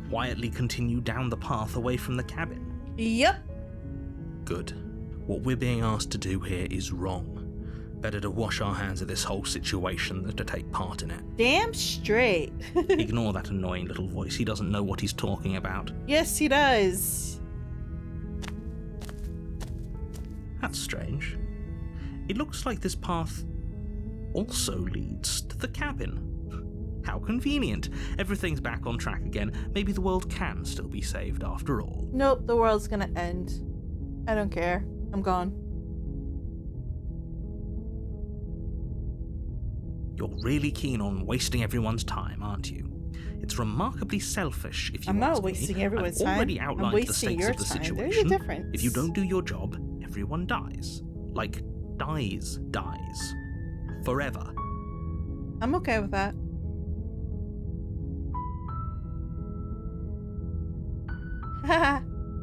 quietly continue down the path away from the cabin. Yep. Good. What we're being asked to do here is wrong. Better to wash our hands of this whole situation than to take part in it. Damn straight. Ignore that annoying little voice. He doesn't know what he's talking about. Yes, he does. That's strange. It looks like this path also leads to the cabin. How convenient. Everything's back on track again. Maybe the world can still be saved after all. Nope, the world's gonna end. I don't care. I'm gone. You're really keen on wasting everyone's time, aren't you? It's remarkably selfish, if you I'm ask not wasting me. everyone's I've already time. I'm outlined the wasting stakes your of the time. situation. There's a difference. If you don't do your job, everyone dies. Like, dies. Forever. I'm okay with that. Haha.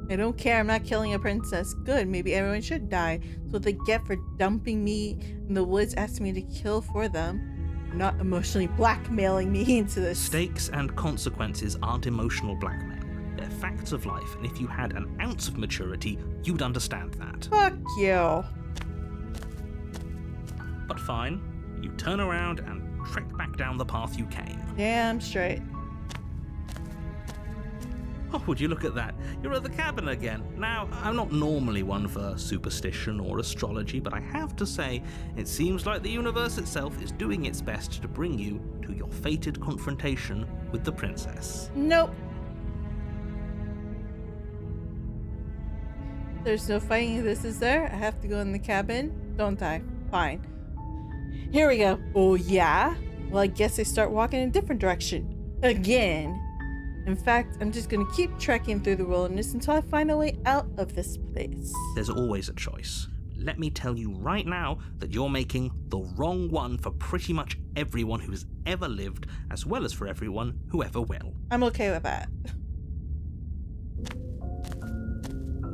I don't care. I'm not killing a princess. Good. Maybe everyone should die. That's what they get for dumping me in the woods, asking me to kill for them. Not emotionally blackmailing me into this. Stakes and consequences aren't emotional blackmail. They're facts of life, and if you had an ounce of maturity, you'd understand that. Fuck you. But fine, you turn around and trek back down the path you came. Damn straight. Oh, would you look at that? You're at the cabin again. Now, I'm not normally one for superstition or astrology, but I have to say, it seems like the universe itself is doing its best to bring you to your fated confrontation with the princess. Nope. There's no fighting this, is there? I have to go in the cabin? Don't I? Fine. Here we go. Oh, yeah? Well, I guess I start walking in a different direction. Again. In fact, I'm just gonna keep trekking through the wilderness until I find a way out of this place. There's always a choice. Let me tell you right now that you're making the wrong one for pretty much everyone who has ever lived, as well as for everyone who ever will. I'm okay with that.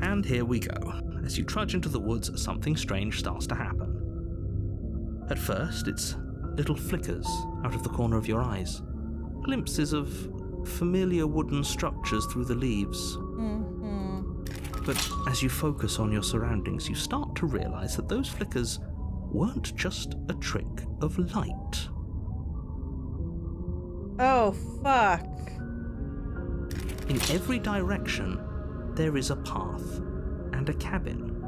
And here we go. As you trudge into the woods, something strange starts to happen. At first, it's little flickers out of the corner of your eyes. Glimpses of familiar wooden structures through the leaves. But as you focus on your surroundings, you start to realize that those flickers weren't just a trick of light. Oh, fuck. In every direction, there is a path and a cabin.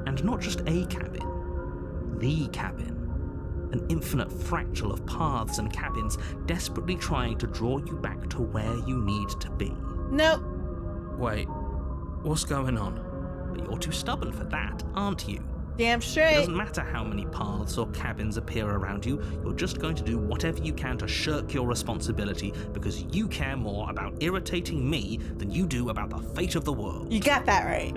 And not just a cabin, the cabin. an infinite fractal of paths and cabins desperately trying to draw you back to where you need to be. Nope. Wait, what's going on? But you're too stubborn for that, aren't you? Damn It straight. doesn't matter how many paths or cabins appear around you, you're just going to do whatever you can to shirk your responsibility because you care more about irritating me than you do about the fate of the world. You got that right.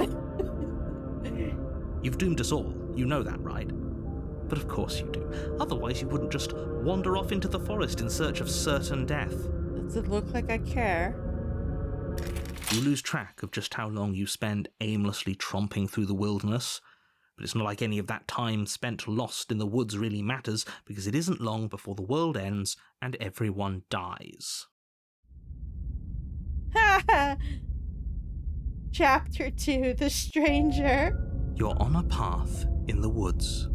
You've doomed us all, you know that, right? But of course you do. Otherwise you wouldn't just wander off into the forest in search of certain death. Does it look like I care? You lose track of just how long you spend aimlessly tromping through the wilderness. But it's not like any of that time spent lost in the woods really matters, because it isn't long before the world ends and everyone dies. Chapter 2, The Stranger. You're on a path in the woods,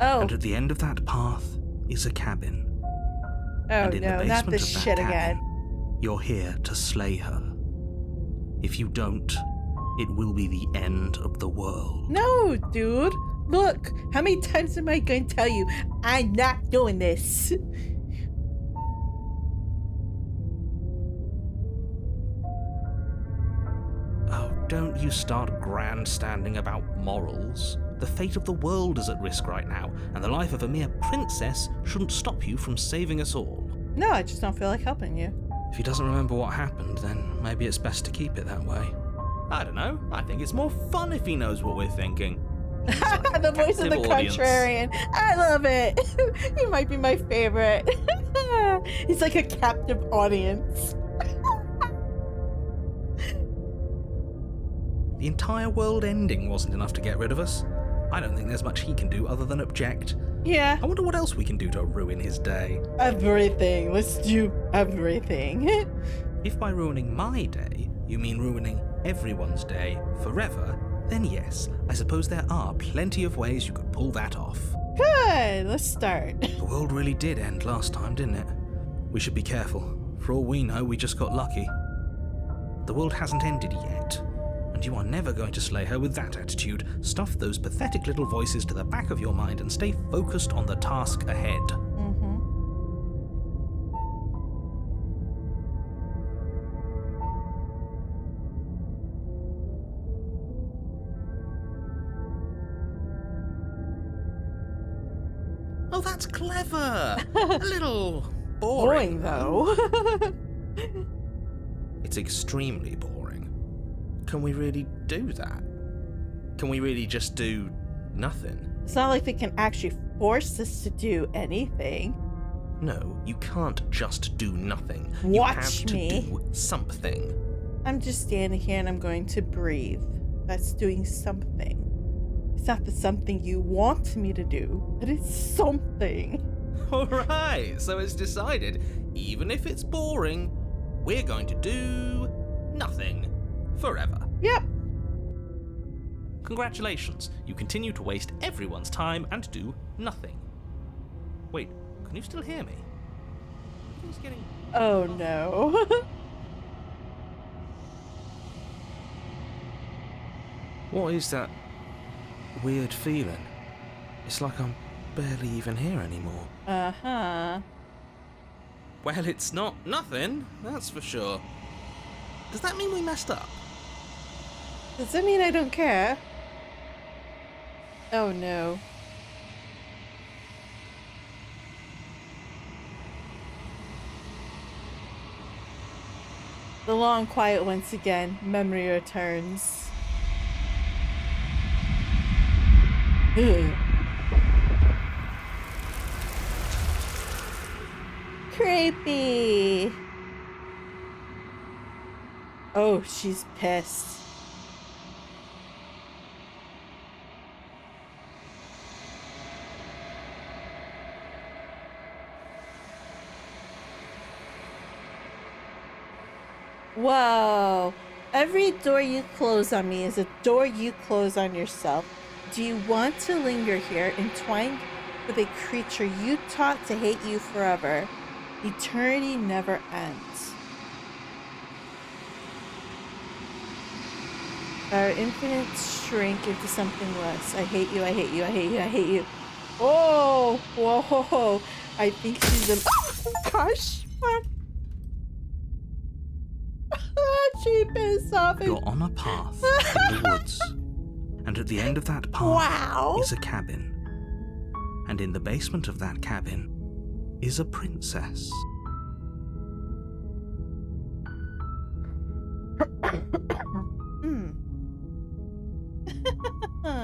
Oh, and at the end of that path is a cabin. And in the no, basement not this of that shit cabin, again. you're here to slay her. If you don't, it will be the end of the world. No, dude. Look, how many times am I going to tell you I'm not doing this? Oh, don't you start grandstanding about morals. The fate of the world is at risk right now, and the life of a mere princess shouldn't stop you from saving us all. No, I just don't feel like helping you. If he doesn't remember what happened, then maybe it's best to keep it that way. I don't know. I think it's more fun if he knows what we're thinking. The voice of the captive audience. contrarian. I love it. He might be my favorite. He's like a captive audience. The entire world ending wasn't enough to get rid of us. I don't think there's much he can do other than object. Yeah, I wonder what else we can do to ruin his day. everything. Let's do everything. If by ruining my day, you mean ruining everyone's day forever, then yes, I suppose there are plenty of ways you could pull that off. Good, let's start. The world really did end last time, didn't it? We should be careful. For all we know, we just got lucky. The world hasn't ended yet, and you are never going to slay her with that attitude. Stuff those pathetic little voices to the back of your mind and stay focused on the task ahead. Oh, that's clever. A little Boring boring, though. It's extremely boring. Can we really do that? Can we really just do nothing? It's not like they can actually force us to do anything. No, you can't just do nothing. You Watch have to me. do something. I'm just standing here and I'm going to breathe. That's doing something. It's not the something you want me to do, but it's something. Alright, so it's decided. Even if it's boring, we're going to do nothing. Forever. Yep. Congratulations, you continue to waste everyone's time and do nothing. Wait, can you still hear me? He's getting... Oh no. What is that weird feeling? It's like I'm barely even here anymore. Uh-huh. Well, it's not nothing, that's for sure. Does that mean we messed up? Does that mean I don't care? Oh no. The long quiet once again. Memory returns. Ugh. Creepy. Oh, she's pissed. Whoa. Every door you close on me is a door you close on yourself. Do you want to linger here, entwined with a creature you taught to hate you forever? Eternity never ends. Our infinite shrink into something less. I hate you, I hate you, I hate you, I hate you. Oh, whoa. I think she's an. Oh, gosh. Fuck. She pissed off. You're on a path in the woods, and at the end of that path is a cabin. And in the basement of that cabin is a princess.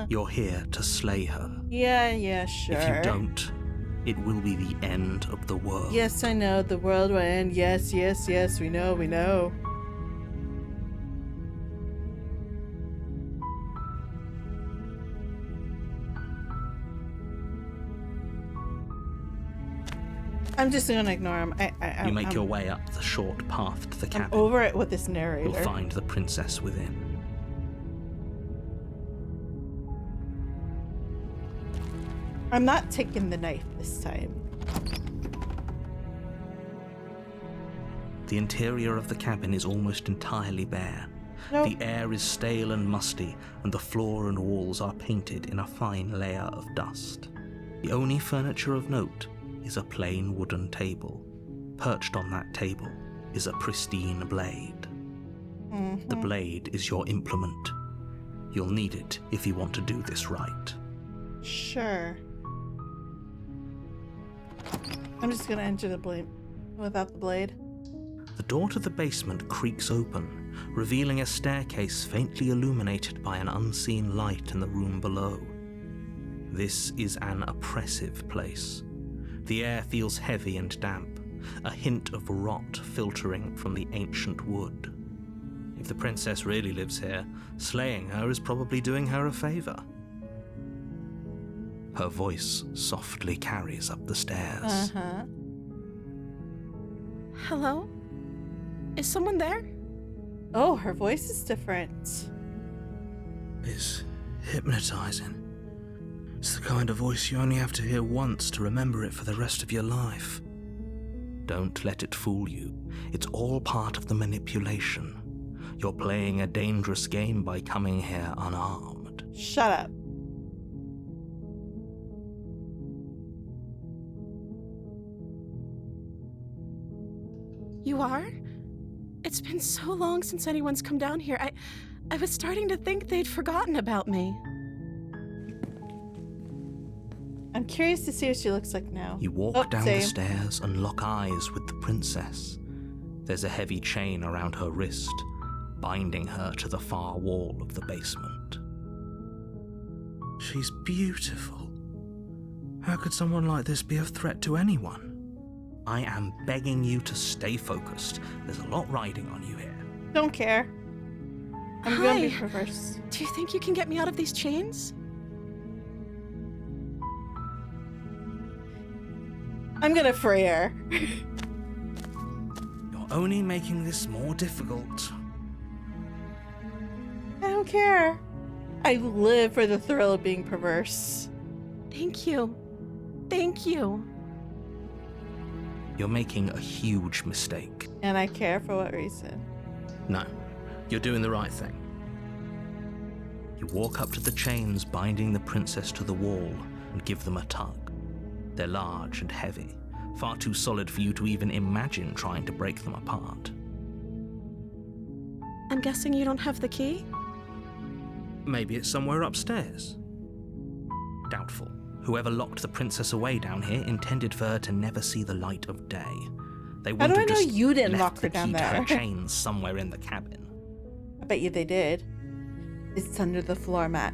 You're here to slay her. Yeah, sure. If you don't, it will be the end of the world. Yes, I know. The world will end. Yes. We know. I'm just gonna ignore him. You make your way up the short path to the cabin. I'm over it with this narrator. You'll find the princess within. I'm not taking the knife this time. The interior of the cabin is almost entirely bare. Nope. The air is stale and musty, and the floor and walls are painted in a fine layer of dust. The only furniture of note is a plain wooden table. Perched on that table is a pristine blade. Mm-hmm. The blade is your implement. You'll need it if you want to do this right. Sure. I'm just gonna enter the blade without the blade. The door to the basement creaks open, revealing a staircase faintly illuminated by an unseen light in the room below. This is an oppressive place. The air feels heavy and damp, a hint of rot filtering from the ancient wood. If the princess really lives here, slaying her is probably doing her a favor. Her voice softly carries up the stairs. Uh-huh. Hello? Is someone there? Oh, her voice is different. It's hypnotizing. It's the kind of voice you only have to hear once to remember it for the rest of your life. Don't let it fool you. It's all part of the manipulation. You're playing a dangerous game by coming here unarmed. Shut up. You are? It's been so long since anyone's come down here. I was starting to think they'd forgotten about me. I'm curious to see what she looks like now. You walk down the same. stairs and lock eyes with the princess. There's a heavy chain around her wrist, binding her to the far wall of the basement. She's beautiful. How could someone like this be a threat to anyone? I am begging you to stay focused. There's a lot riding on you here. Don't care. I'm gonna be perverse. Do you think you can get me out of these chains? I'm gonna free her. You're only making this more difficult. I don't care. I live for the thrill of being perverse. Thank you. Thank you. You're making a huge mistake. And I care for what reason? No, you're doing the right thing. You walk up to the chains binding the princess to the wall and give them a tug. They're large and heavy, far too solid for you to even imagine trying to break them apart. I'm guessing you don't have the key? Maybe it's somewhere upstairs. Doubtful. Whoever locked the princess away down here intended for her to never see the light of day. They How wouldn't do I have know just you didn't left lock her the down key to there? her chains somewhere in the cabin. I bet you they did. It's under the floor mat.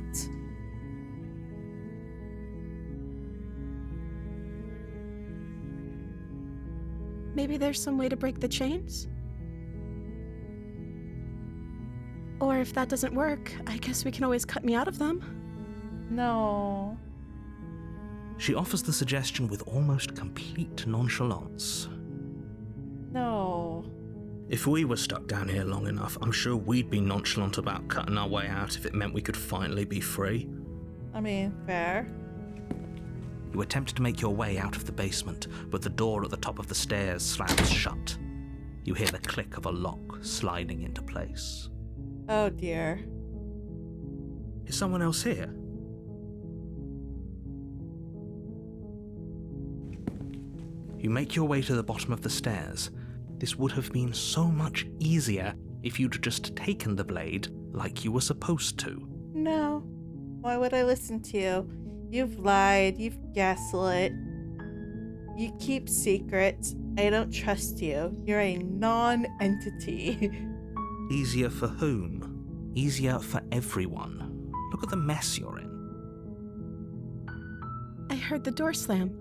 Maybe there's some way to break the chains? Or if that doesn't work, I guess we can always cut me out of them. No. She offers the suggestion with almost complete nonchalance. No. If we were stuck down here long enough, I'm sure we'd be nonchalant about cutting our way out if it meant we could finally be free. I mean, fair. You attempt to make your way out of the basement, but the door at the top of the stairs slams shut. You hear the click of a lock sliding into place. Oh dear. Is someone else here? You make your way to the bottom of the stairs. This would have been so much easier if you'd just taken the blade like you were supposed to. No. Why would I listen to you? You've lied. You've gaslit. You keep secrets. I don't trust you. You're a non-entity. Easier for whom? Easier for everyone. Look at the mess you're in. I heard the door slam.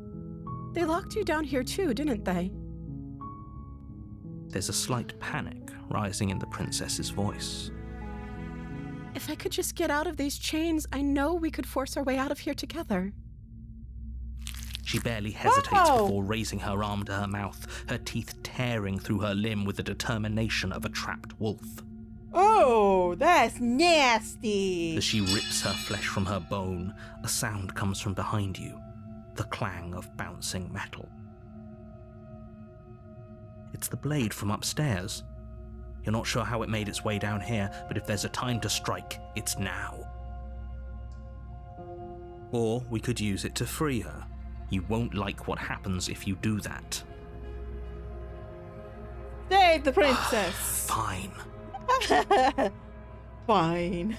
They locked you down here too, didn't they? There's a slight panic rising in the princess's voice. If I could just get out of these chains, I know we could force our way out of here together. She barely hesitates before raising her arm to her mouth, her teeth tearing through her limb with the determination of a trapped wolf. Oh, that's nasty. As she rips her flesh from her bone, a sound comes from behind you, the clang of bouncing metal. It's the blade from upstairs. You're not sure how it made its way down here, but if there's a time to strike, it's now. Or we could use it to free her. You won't like what happens if you do that. Save the princess. Fine. Fine.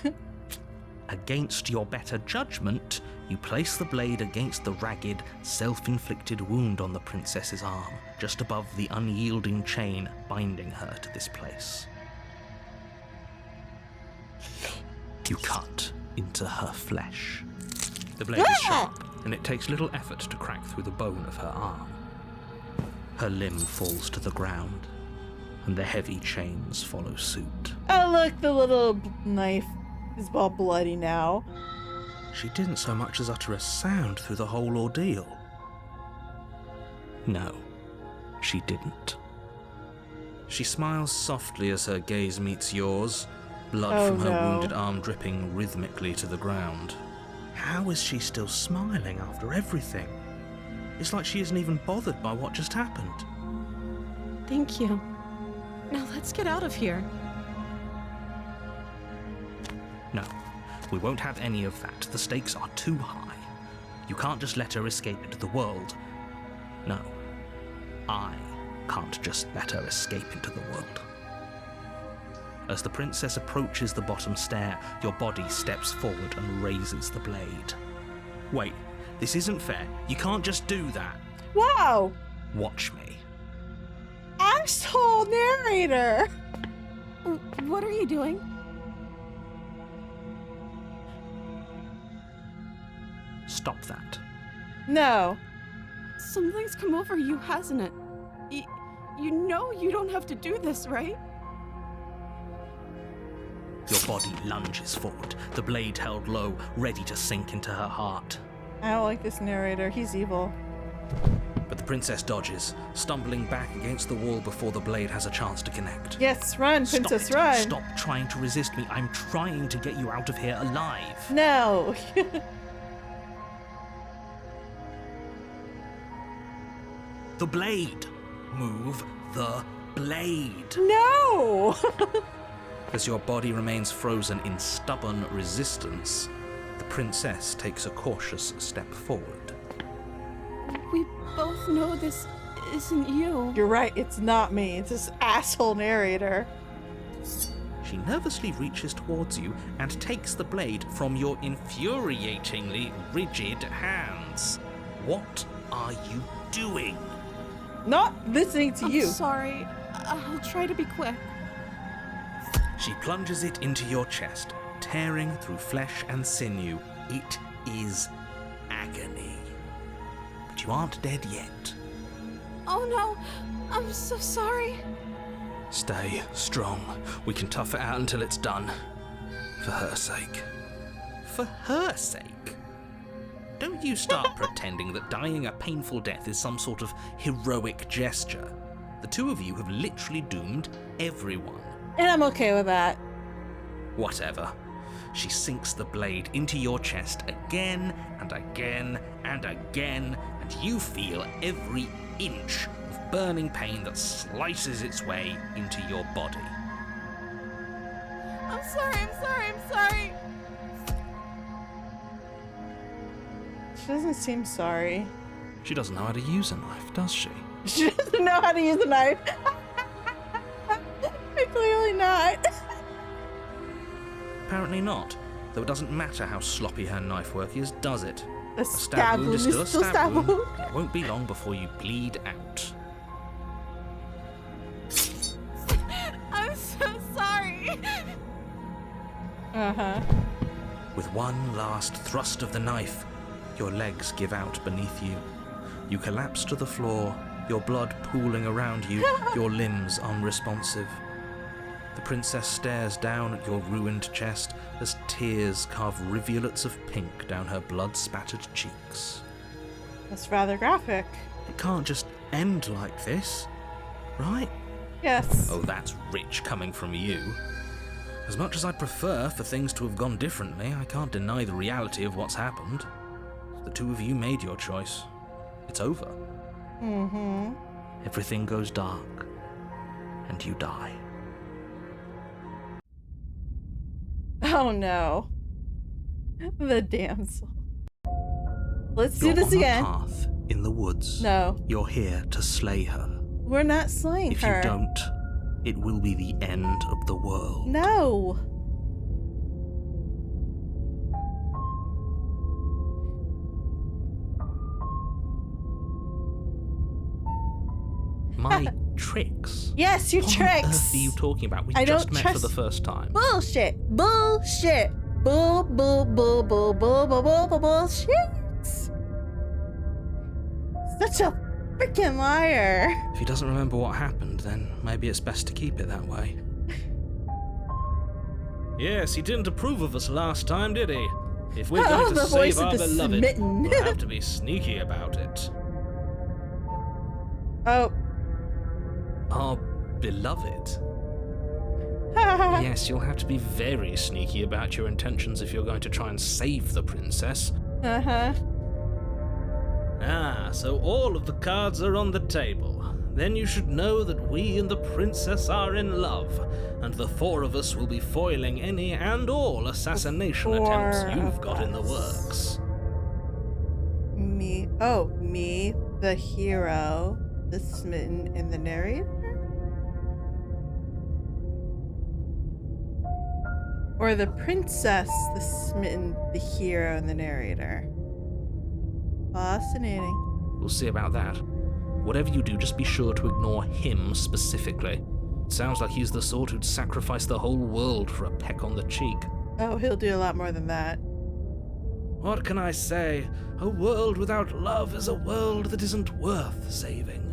Against your better judgment, you place the blade against the ragged, self-inflicted wound on the princess's arm, just above the unyielding chain binding her to this place. You cut into her flesh. The blade is sharp, and it takes little effort to crack through the bone of her arm. Her limb falls to the ground, and the heavy chains follow suit. Oh, look, the little knife is all bloody now. She didn't so much as utter a sound through the whole ordeal. No, she didn't. She smiles softly as her gaze meets yours, blood from her wounded arm dripping rhythmically to the ground. How is she still smiling after everything? It's like she isn't even bothered by what just happened. Thank you. Now let's get out of here. No, we won't have any of that. The stakes are too high. You can't just let her escape into the world. No, I can't just let her escape into the world. As the princess approaches the bottom stair, your body steps forward and raises the blade. Wait, this isn't fair. You can't just do that. Wow. Watch me. Asshole narrator. What are you doing? Stop that. No. Something's come over you, hasn't it? You know you don't have to do this, right? Your body lunges forward, the blade held low, ready to sink into her heart. I don't like this narrator. He's evil. But the princess dodges, stumbling back against the wall before the blade has a chance to connect. Yes, run, princess, Stop it. run. Stop trying to resist me. I'm trying to get you out of here alive. No. The blade. Move the blade. No. As your body remains frozen in stubborn resistance, the princess takes a cautious step forward. We both know this isn't you. You're right. It's not me. It's this asshole narrator. She nervously reaches towards you and takes the blade from your infuriatingly rigid hands. What are you doing? Not listening to you. I'm sorry. I'll try to be quick. She plunges it into your chest, tearing through flesh and sinew. It is agony. But you aren't dead yet. Oh no, I'm so sorry. Stay strong. We can tough it out until it's done. For her sake. For her sake? Don't you start pretending that dying a painful death is some sort of heroic gesture. The two of you have literally doomed everyone. And I'm okay with that. Whatever. She sinks the blade into your chest again and again and again, and you feel every inch of burning pain that slices its way into your body. I'm sorry. She doesn't seem sorry. She doesn't know how to use a knife, does she? She doesn't know how to use a knife. Clearly not. Apparently not. Though it doesn't matter how sloppy her knife work is, does it? A stab wound is is still a still stab wound. wound. It won't be long before you bleed out. I'm so sorry. Uh-huh. With one last thrust of the knife, your legs give out beneath you. You collapse to the floor, your blood pooling around you, your limbs unresponsive. The princess stares down at your ruined chest as tears carve rivulets of pink down her blood-spattered cheeks. That's rather graphic. It can't just end like this, right? Yes. Oh, that's rich coming from you. As much as I'd prefer for things to have gone differently, I can't deny the reality of what's happened. The two of you made your choice. It's over. Mm-hmm. Everything goes dark, and you die. Oh no. The damsel. Let's do You're this on again. a path in the woods. No. You're here to slay her. We're not slaying If her. you don't, it will be the end of the world. No. My tricks? Yes, your What on tricks. earth are you talking about? We I just don't met trust- for the first time. Bullshit. Bullshit. Bull, bull, bull, bull, bull, bull, bull, bull, bullshit. Such a freaking liar. If he doesn't remember what happened, then maybe it's best to keep it that way. Yes, he didn't approve of us last time, did he? If we're Oh, going the to voice save of our the beloved, smitten. we'll have to be sneaky about it. Oh. Our beloved? Yes, you'll have to be very sneaky about your intentions if you're going to try and save the princess. Uh-huh. Ah, so all of the cards are on the table. Then you should know that we and the princess are in love, and the four of us will be foiling any and all assassination attempts you've got in the works. Me, the hero, the smitten, and the narrator? Or the princess, the smitten, the hero, and the narrator? Fascinating. We'll see about that. Whatever you do, just be sure to ignore him specifically. It sounds like he's the sort who'd sacrifice the whole world for a peck on the cheek. Oh, he'll do a lot more than that. What can I say? A world without love is a world that isn't worth saving.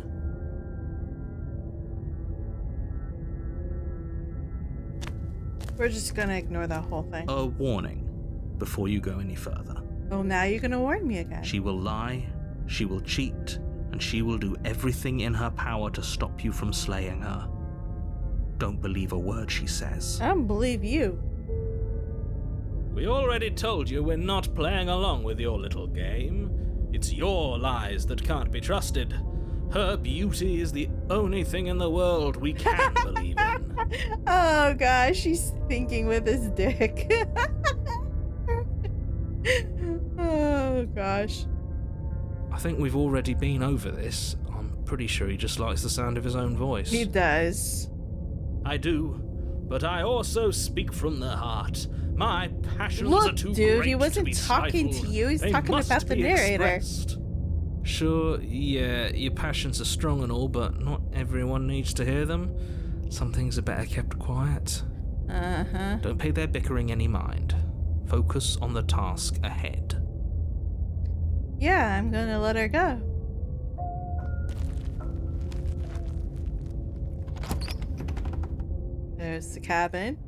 We're just gonna ignore that whole thing. A warning before you go any further. Oh, now you're gonna warn me again. She will lie, she will cheat, and she will do everything in her power to stop you from slaying her. Don't believe a word she says. I don't believe you. We already told you we're not playing along with your little game. It's your lies that can't be trusted. Her beauty is the only thing in the world we can believe in. Oh gosh, she's thinking with his dick. Oh gosh. I think we've already been over this. I'm pretty sure he just likes the sound of his own voice. He does. I do, but I also speak from the heart. My passions are Look, too dude, great he to wasn't be talking to stifled. you. He's They talking must about the be narrator. expressed. Sure, yeah, your passions are strong and all, but not everyone needs to hear them. Some things are better kept quiet. Uh-huh. Don't pay their bickering any mind. Focus on the task ahead. Yeah, I'm gonna let her go. There's the cabin.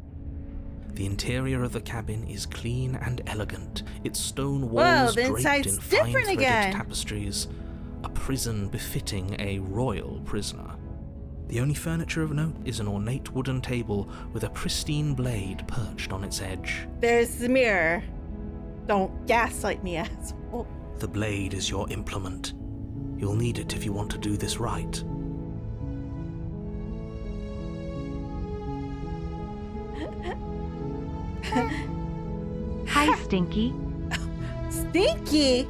The interior of the cabin is clean and elegant, its stone Whoa, walls the draped inside's in different fine-threaded again. tapestries. A prison befitting a royal prisoner. The only furniture of note is an ornate wooden table with a pristine blade perched on its edge. There's the mirror. Don't gaslight me, asshole. The blade is your implement. You'll need it if you want to do this right. Hi, Stinky. Stinky?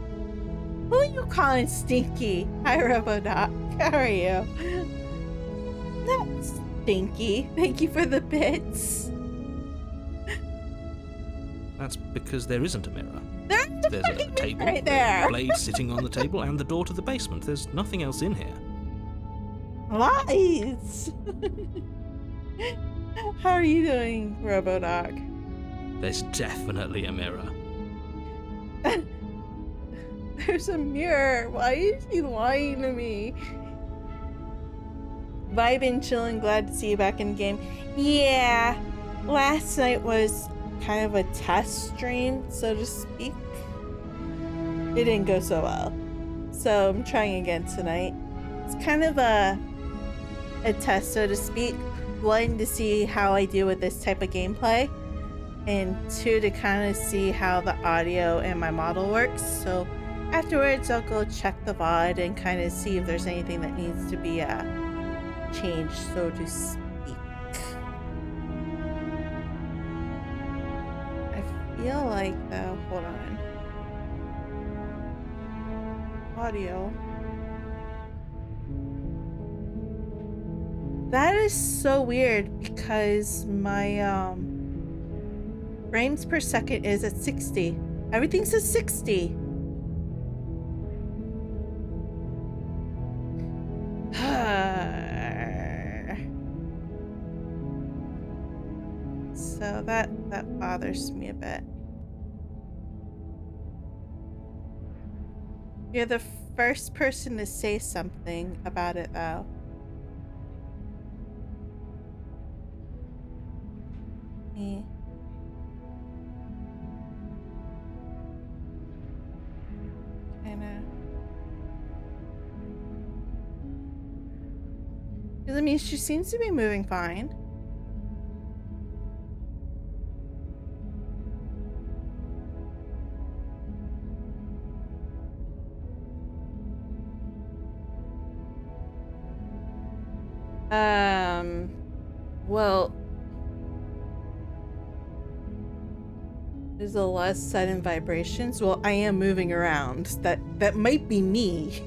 Who are you calling Stinky? Hi, Robodot. How are you? Not stinky. Thank you for the bits. That's because there isn't a mirror. There's There's a table, right there. a blade sitting on the table, and the door to the basement. There's nothing else in here. Lies. How are you doing, RoboDog? There's definitely a mirror. There's a mirror. Why is he lying to me? Vibing, chilling, glad to see you back in the game. Yeah, last night was kind of a test stream, so to speak. It didn't go so well. So I'm trying again tonight. It's kind of a test, so to speak. One, to see how I do with this type of gameplay. And two, to kind of see how the audio and my model works. So afterwards, I'll go check the VOD and kind of see if there's anything that needs to be changed, so to speak. I feel like, though, hold on. Audio. That is so weird because my frames per second is at 60. Everything's at 60. So that bothers me a bit. You're the first person to say something about it, though. Me. Kinda. Because I mean, she seems to be moving fine. Well, there's a less sudden vibrations. Well, I am moving around. That might be me.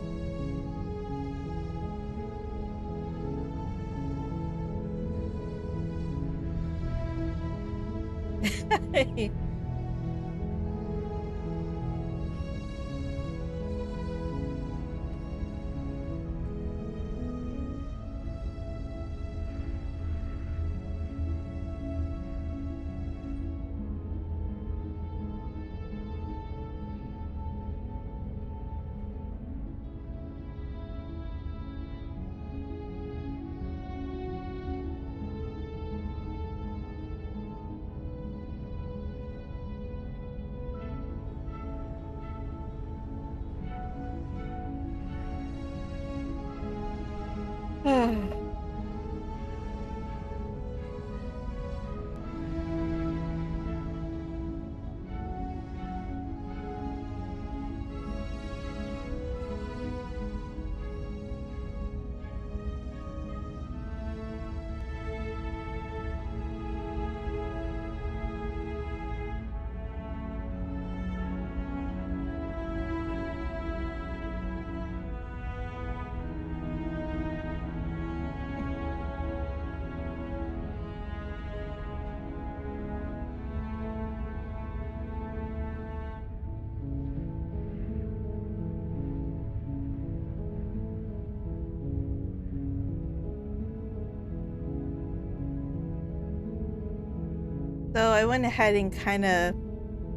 So I went ahead and kind of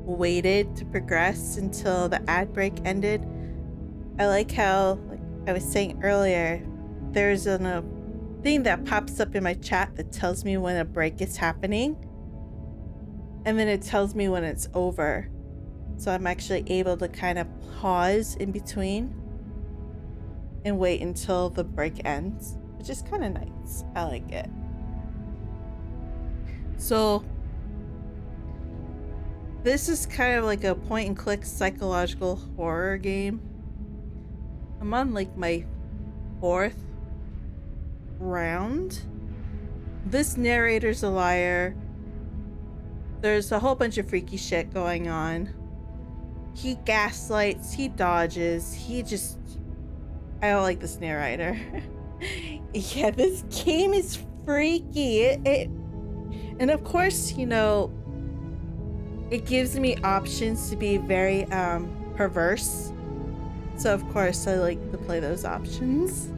waited to progress until the ad break ended. I like how, like I was saying earlier, there's a thing that pops up in my chat that tells me when a break is happening. And then it tells me when it's over. So I'm actually able to kind of pause in between and wait until the break ends, which is kind of nice. I like it. So this is kind of like a point and click psychological horror game. I'm on like my 4th round. This narrator's a liar. There's a whole bunch of freaky shit going on. He gaslights, he dodges, he just I don't like this narrator. Yeah, this game is freaky. And of course, you know, it gives me options to be very perverse. So of course I like to play those options.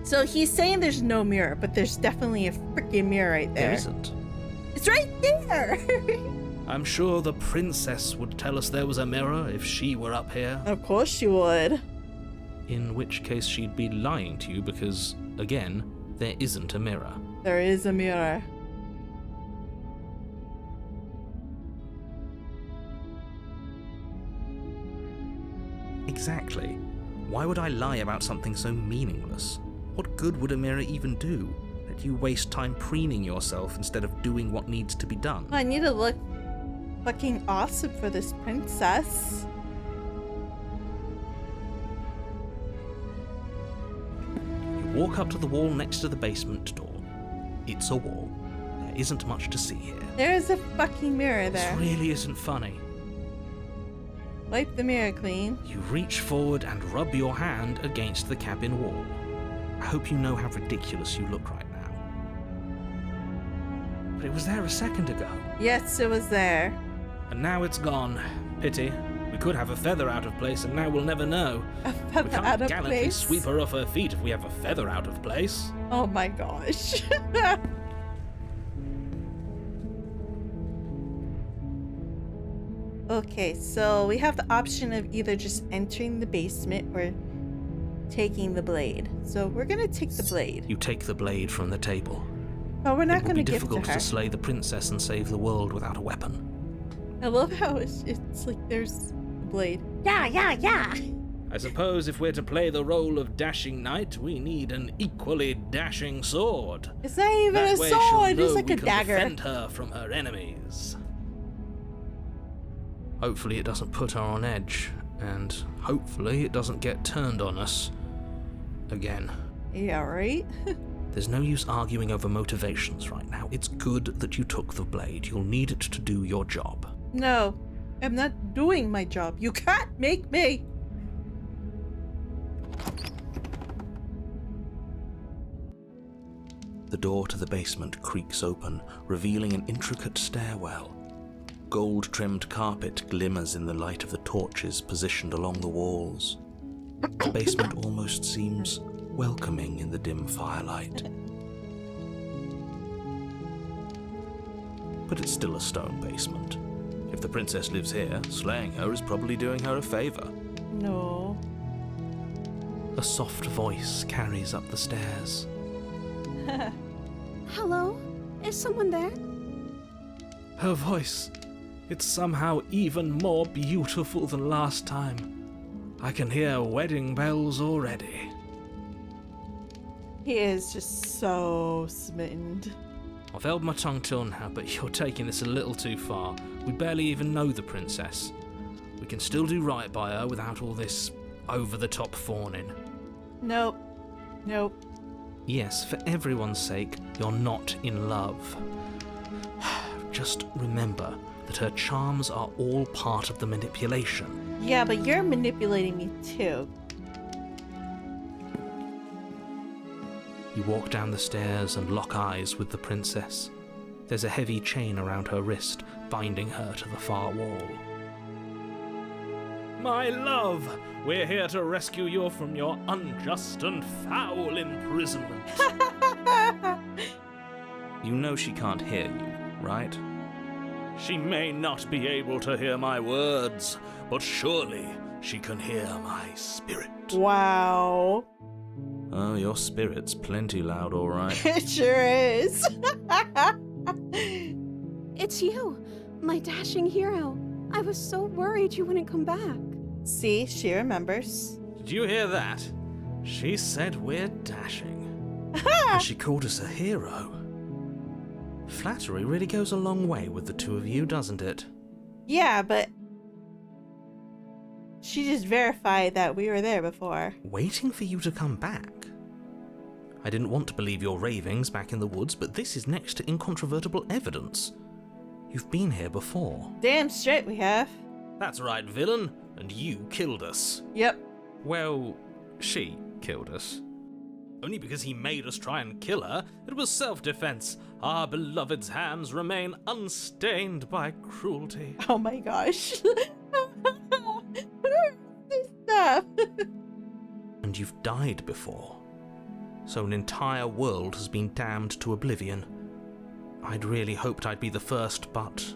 So he's saying there's no mirror, but there's definitely a freaking mirror right there. There isn't. It's right there. I'm sure the princess would tell us there was a mirror if she were up here. Of course she would. In which case she'd be lying to you because, again, there isn't a mirror. There is a mirror. Exactly. Why would I lie about something so meaningless? What good would a mirror even do? Let you waste time preening yourself instead of doing what needs to be done. I need to look fucking awesome for this princess. You walk up to the wall next to the basement door. It's a wall. There isn't much to see here. There's a fucking mirror there. This really isn't funny. Wipe the mirror clean. You reach forward and rub your hand against the cabin wall. I hope you know how ridiculous you look right now. But it was there a second ago. Yes, it was there. And now it's gone. Pity. We could have a feather out of place and now we'll never know. A We feather can't out of gallantly place. sweep her off her feet if we have a feather out of place. Oh my gosh. Okay, so we have the option of either just entering the basement or taking the blade. So we're gonna take the blade. You take the blade from the table. But we're not It will gonna be give it difficult to her. to slay the princess and save the world without a weapon. I love how it's like there's a blade. Yeah. I suppose if we're to play the role of dashing knight, we need an equally dashing sword. It's not even That a way she'll sword, know it's like we a can dagger. defend her from her enemies. Hopefully it doesn't put her on edge, and hopefully it doesn't get turned on us again. Yeah, right? There's no use arguing over motivations right now. It's good that you took the blade. You'll need it to do your job. No, I'm not doing my job. You can't make me. The door to the basement creaks open, revealing an intricate stairwell. Gold-trimmed carpet glimmers in the light of the torches positioned along the walls. The basement almost seems welcoming in the dim firelight. But it's still a stone basement. If the princess lives here, slaying her is probably doing her a favor. No. A soft voice carries up the stairs. Hello? Is someone there? Her voice, it's somehow even more beautiful than last time. I can hear wedding bells already. He is just so smitten. I've held my tongue till now, but you're taking this a little too far. We barely even know the princess. We can still do right by her without all this over-the-top fawning. Nope. Yes, for everyone's sake, you're not in love. Just remember that her charms are all part of the manipulation. Yeah, but you're manipulating me too. You walk down the stairs and lock eyes with the princess. There's a heavy chain around her wrist, binding her to the far wall. My love, we're here to rescue you from your unjust and foul imprisonment. You know she can't hear you, right? She may not be able to hear my words, but surely she can hear my spirit. Wow. Oh, your spirit's plenty loud, all right. It sure is. It's you, my dashing hero. I was so worried you wouldn't come back. See, she remembers. Did you hear that? She said we're dashing. And she called us a hero. Flattery really goes a long way with the two of you, doesn't it? Yeah, but she just verified that we were there before. Waiting for you to come back. I didn't want to believe your ravings back in the woods, but this is next to incontrovertible evidence. You've been here before. Damn straight we have. That's right, villain, and you killed us. Yep. Well, She killed us. Only because he made us try and kill her. It was self-defense. Our beloved's hands remain unstained by cruelty. Oh my gosh. This stuff. And you've died before. So an entire world has been damned to oblivion. I'd really hoped I'd be the first, but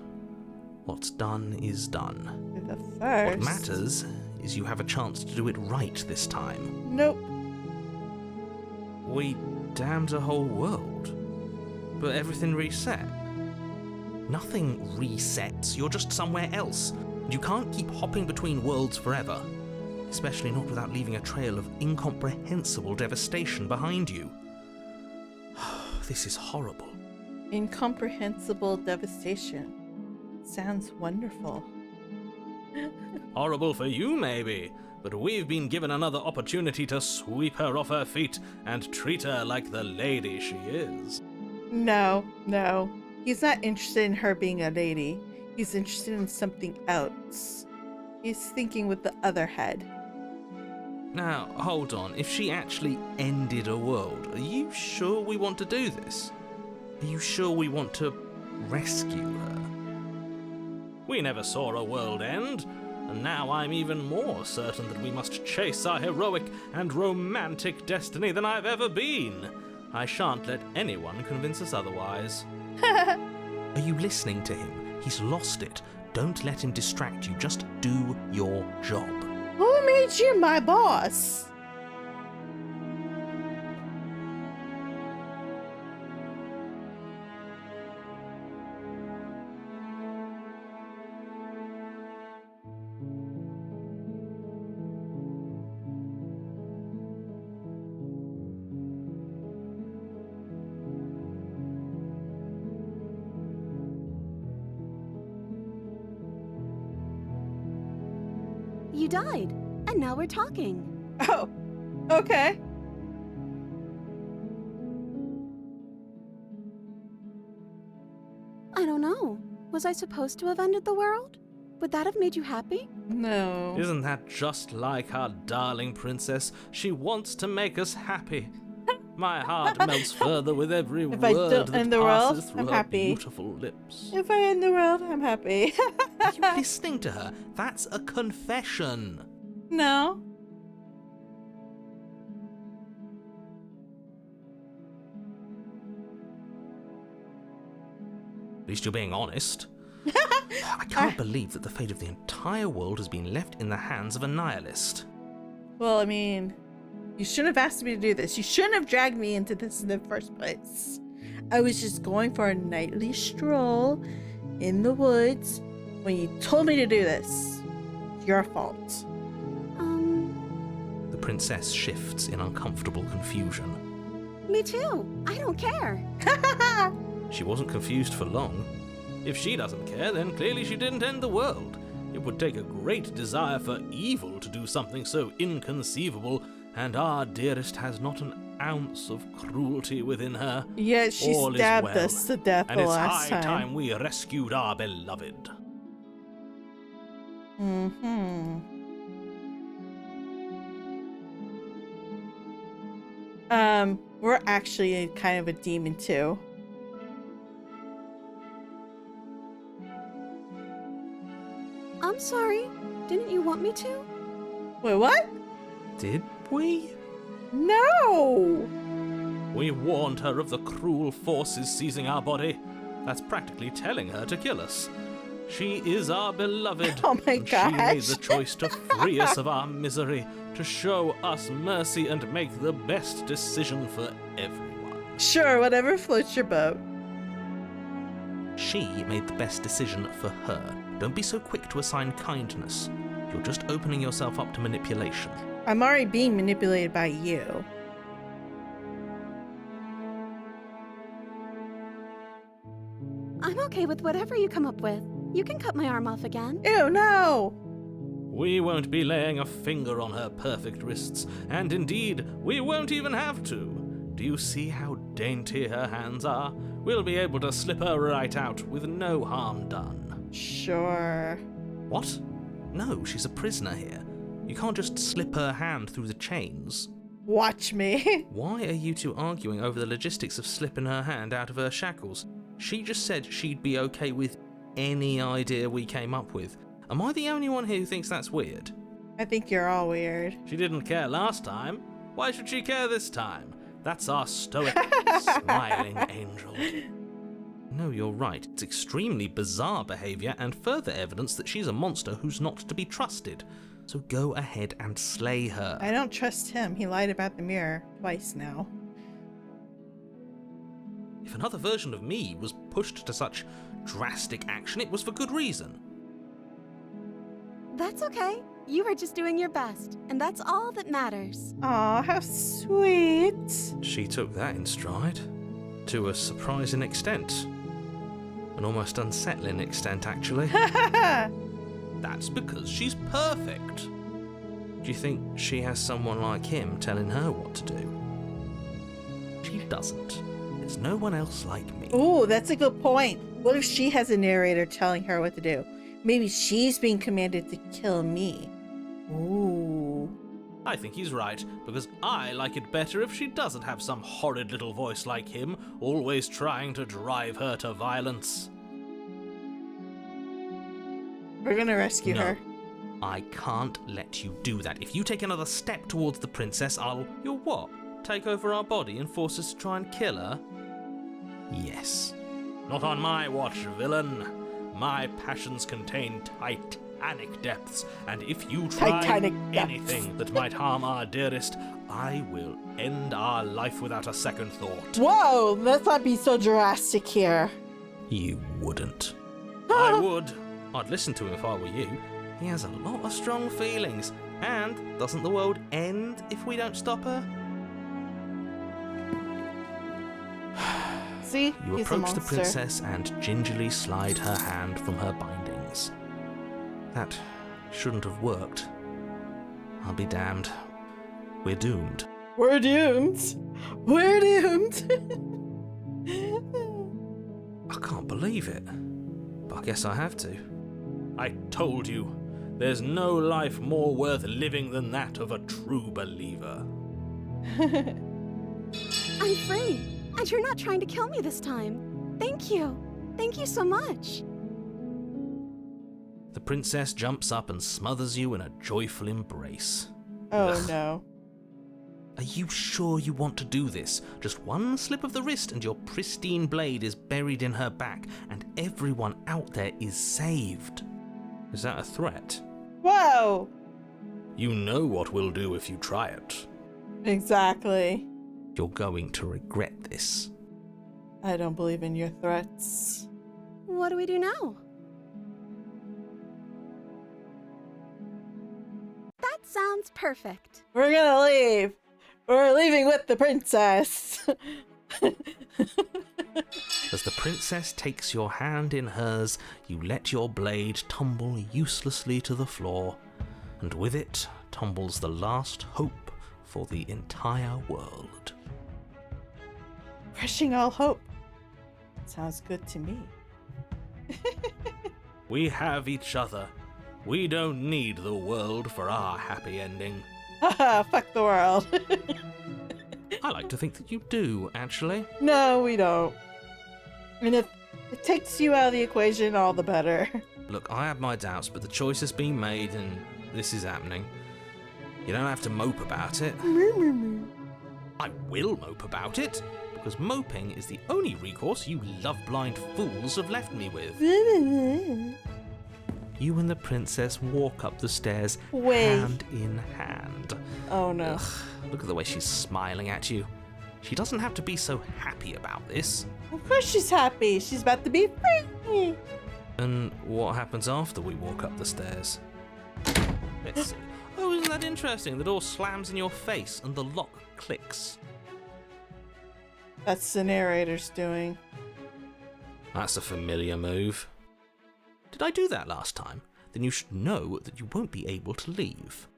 what's done is done. The first. What matters is you have a chance to do it right this time. Nope. We damned a whole world, but everything reset. Nothing resets, you're just somewhere else. You can't keep hopping between worlds forever, especially not without leaving a trail of incomprehensible devastation behind you. This is horrible. Incomprehensible devastation. Sounds wonderful. Horrible for you, maybe, but we've been given another opportunity to sweep her off her feet and treat her like the lady she is. No. He's not interested in her being a lady. He's interested in something else. He's thinking with the other head. Now, hold on. If she actually ended a world, are you sure we want to do this? Are you sure we want to rescue her? We never saw a world end, and now I'm even more certain that we must chase our heroic and romantic destiny than I've ever been. I shan't let anyone convince us otherwise. Are you listening to him? He's lost it. Don't let him distract you. Just do your job. Who made you my boss? You died, and now we're talking. Oh, okay. I don't know. Was I supposed to have ended the world? Would that have made you happy? No. Isn't that just like our darling princess? She wants to make us happy. My heart melts further with every If I word don't that end the world, passes through I'm her happy. beautiful lips. If I end the world, I'm happy. Are you listening to her? That's a confession. No. At least you're being honest. I can't believe that the fate of the entire world has been left in the hands of a nihilist. Well, I mean, you shouldn't have asked me to do this. You shouldn't have dragged me into this in the first place. I was just going for a nightly stroll in the woods when you told me to do this. It's your fault. The princess shifts in uncomfortable confusion. Me too. I don't care. She wasn't confused for long. If she doesn't care, then clearly she didn't end the world. It would take a great desire for evil to do something so inconceivable, and our dearest has not an ounce of cruelty within her. Yeah, she All is stabbed well, us to death and the it's last high time. time we rescued our beloved. We're actually kind of a demon too. I'm sorry. Didn't you want me to? Wait, what? Did we? No! We warned her of the cruel forces seizing our body. That's practically telling her to kill us. She is our beloved. Oh my and She made gosh. the choice to free us of our misery, to show us mercy and make the best decision for everyone. Sure, whatever floats your boat. She made the best decision for her. Don't be so quick to assign kindness. You're just opening yourself up to manipulation. I'm already being manipulated by you. I'm okay with whatever you come up with. You can cut my arm off again. Ew, no! We won't be laying a finger on her perfect wrists, and indeed, we won't even have to. Do you see how dainty her hands are? We'll be able to slip her right out with no harm done. Sure. What? No, she's a prisoner here. You can't just slip her hand through the chains. Watch me. Why are you two arguing over the logistics of slipping her hand out of her shackles? She just said she'd be okay with any idea we came up with. Am I the only one here who thinks that's weird? I think you're all weird. She didn't care last time. Why should she care this time? That's our stoic, smiling angel. No, you're right. It's extremely bizarre behaviour and further evidence that she's a monster who's not to be trusted. So go ahead and slay her. I don't trust him. He lied about the mirror twice now. If another version of me was pushed to such drastic action, it was for good reason. That's okay. You were just doing your best, and that's all that matters. Aw, how sweet. She took that in stride. To a surprising extent. An almost unsettling extent, actually. That's because she's perfect. Do you think she has someone like him telling her what to do? She doesn't. There's no one else like me. Ooh, that's a good point. What if she has a narrator telling her what to do? Maybe she's being commanded to kill me. Ooh. I think he's right, because I like it better if she doesn't have some horrid little voice like him, always trying to drive her to violence. We're gonna rescue No. her. I can't let you do that. If you take another step towards the princess, You'll what? Take over our body and force us to try and kill her? Yes. Not on my watch, villain. My passions contain titanic depths, and if you try Titanic depths. anything that might harm our dearest, I will end our life without a second thought. Whoa, let's not be so drastic here. You wouldn't. I would. I'd listen to him if I were you. He has a lot of strong feelings. And doesn't the world end if we don't stop her? See? You He's a approach the monster. princess and gingerly slide her hand from her bindings. That shouldn't have worked. I'll be damned. We're doomed. We're doomed. We're doomed. I can't believe it. But I guess I have to. I told you, there's no life more worth living than that of a true believer. I'm free, and you're not trying to kill me this time. Thank you. Thank you so much. The princess jumps up and smothers you in a joyful embrace. Oh Ugh. no. Are you sure you want to do this? Just one slip of the wrist and your pristine blade is buried in her back, and everyone out there is saved. Is that a threat? Whoa. You know what we'll do if you try it. Exactly. You're going to regret this. I don't believe in your threats. What do we do now? That sounds perfect. We're gonna leave. We're leaving with the princess. As the princess takes your hand in hers, you let your blade tumble uselessly to the floor, and with it tumbles the last hope for the entire world. Crushing all hope. Sounds good to me. We have each other. We don't need the world for our happy ending. Haha, fuck the world. I like to think that you do, actually. No, we don't. And if it takes you out of the equation, all the better. Look, I have my doubts, but the choice has been made and this is happening. You don't have to mope about it. I will mope about it, because moping is the only recourse you love-blind fools have left me with. You and the princess walk up the stairs, Wait. hand in hand. Oh no. Ugh, look at the way she's smiling at you. She doesn't have to be so happy about this. Of course she's happy. She's about to be free. And what happens after we walk up the stairs? Let's see. Oh, isn't that interesting? The door slams in your face and the lock clicks. That's the narrator's doing. That's a familiar move. Did I do that last time? Then you should know that you won't be able to leave.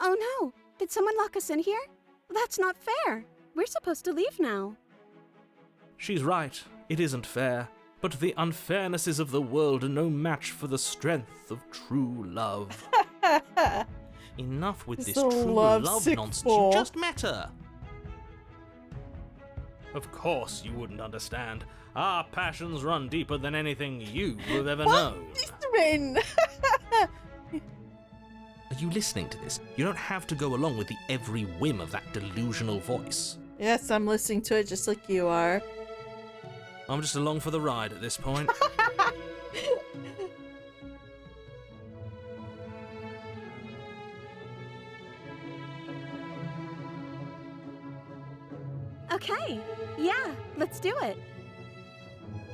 Oh no! Did someone lock us in here? That's not fair. We're supposed to leave now. She's right. It isn't fair. But the unfairnesses of the world are no match for the strength of true love. Enough with It's this a true love lovesick nonsense. fool. You just met her. Of course you wouldn't understand. Our passions run deeper than anything you have ever known. Rin. Are you listening to this? You don't have to go along with the every whim of that delusional voice. Yes, I'm listening to it just like you are. I'm just along for the ride at this point. Okay, yeah, let's do it.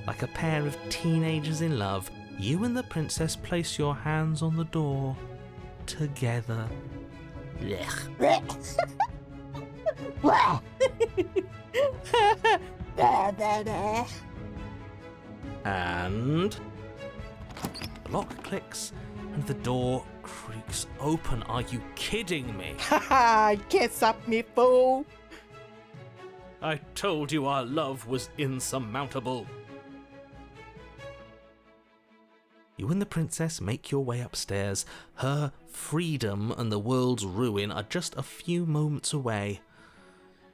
Like a pair of teenagers in love, you and the princess place your hands on the door. Together. Blech. And the lock clicks and the door creaks open. Are you kidding me? Haha, can't stop me, fool. I told you our love was insurmountable. You and the princess make your way upstairs. Her freedom and the world's ruin are just a few moments away.